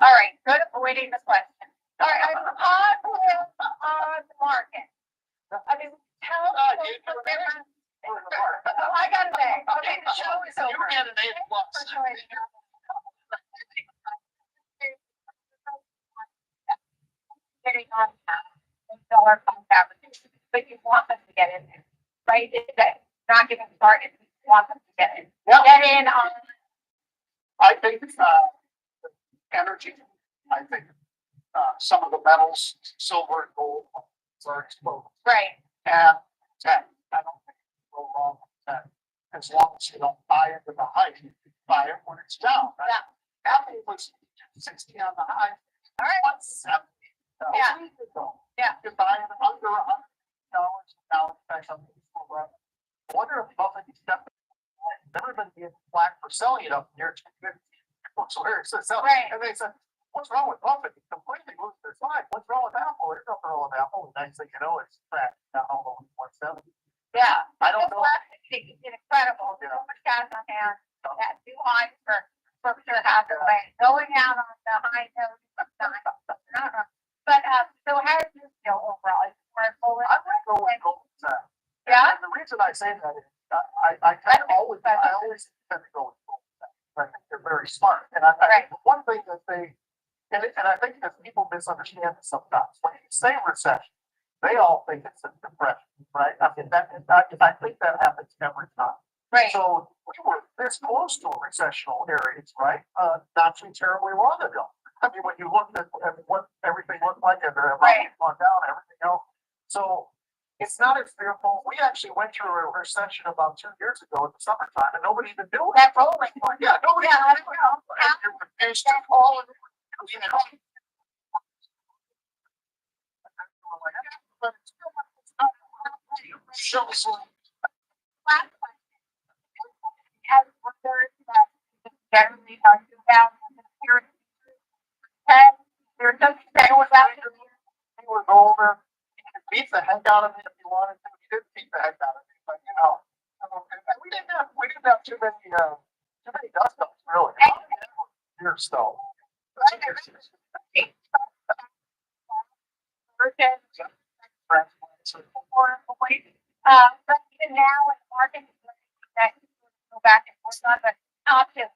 Speaker 4: All right, good for waiting the question. All right, on the market. I mean, tell us what difference. I gotta say, okay, the show is over.
Speaker 3: You get an A+.
Speaker 4: Getting on dollar cost average, but you want them to get in there. right? That not getting started, want them to get in.
Speaker 13: Yeah.
Speaker 4: Get in on.
Speaker 13: I think, energy, I think, some of the metals, silver and gold are exposed.
Speaker 4: Right.
Speaker 13: And tech, I don't think you go wrong with tech. As long as you don't buy into the hype, you buy it when it's down. Right?
Speaker 4: Yeah.
Speaker 13: Apple was 60 on the high.
Speaker 4: All right.
Speaker 13: What's 70?
Speaker 4: Yeah. Yeah.
Speaker 13: You buy it under $100. Now it's back up to the I wonder if Buffett stepped. Never been being flack for selling it up near 250. Where it says,
Speaker 4: Right.
Speaker 13: And they said, what's wrong with Buffett? He completely moved their side. What's wrong with Apple? There's nothing wrong with Apple. The next thing you know, it's crashed down all over 170.
Speaker 4: Yeah.
Speaker 13: I don't know.
Speaker 4: It's incredible. So much cash on hand. That new high for Berkshire Hathaway. Going out on the high note. But so how do you feel overall? Is it more bullish?
Speaker 13: I'm going to go with Goldman Sachs.
Speaker 4: Yeah.
Speaker 13: And the reason I say that is I always tend to go with Goldman Sachs. I think they're very smart. And I think the one thing that and I think that people misunderstand this sometimes. When you say recession, they all think it's a depression, right? I mean, I think that happens every time.
Speaker 4: Right.
Speaker 13: So we were this close to a recessional areas, right? Not too terribly long ago. I mean, when you looked at what everything looked like and the economy gone down, everything else. So it's not as fearful. We actually went through a recession about 2 years ago in the summertime, and nobody even knew it.
Speaker 4: That rolling.
Speaker 13: Yeah, nobody even knew it. It's just all of it. You know. But it's still not shows
Speaker 4: Last question. As workers that generally are about here, there's something that was out there.
Speaker 13: He was older. He could beat the heck out of me if he wanted to. He didn't beat the heck out of me, but you know, and we didn't have too many dust ups really. Years though.
Speaker 4: But even now in the market, that go back and forth on the options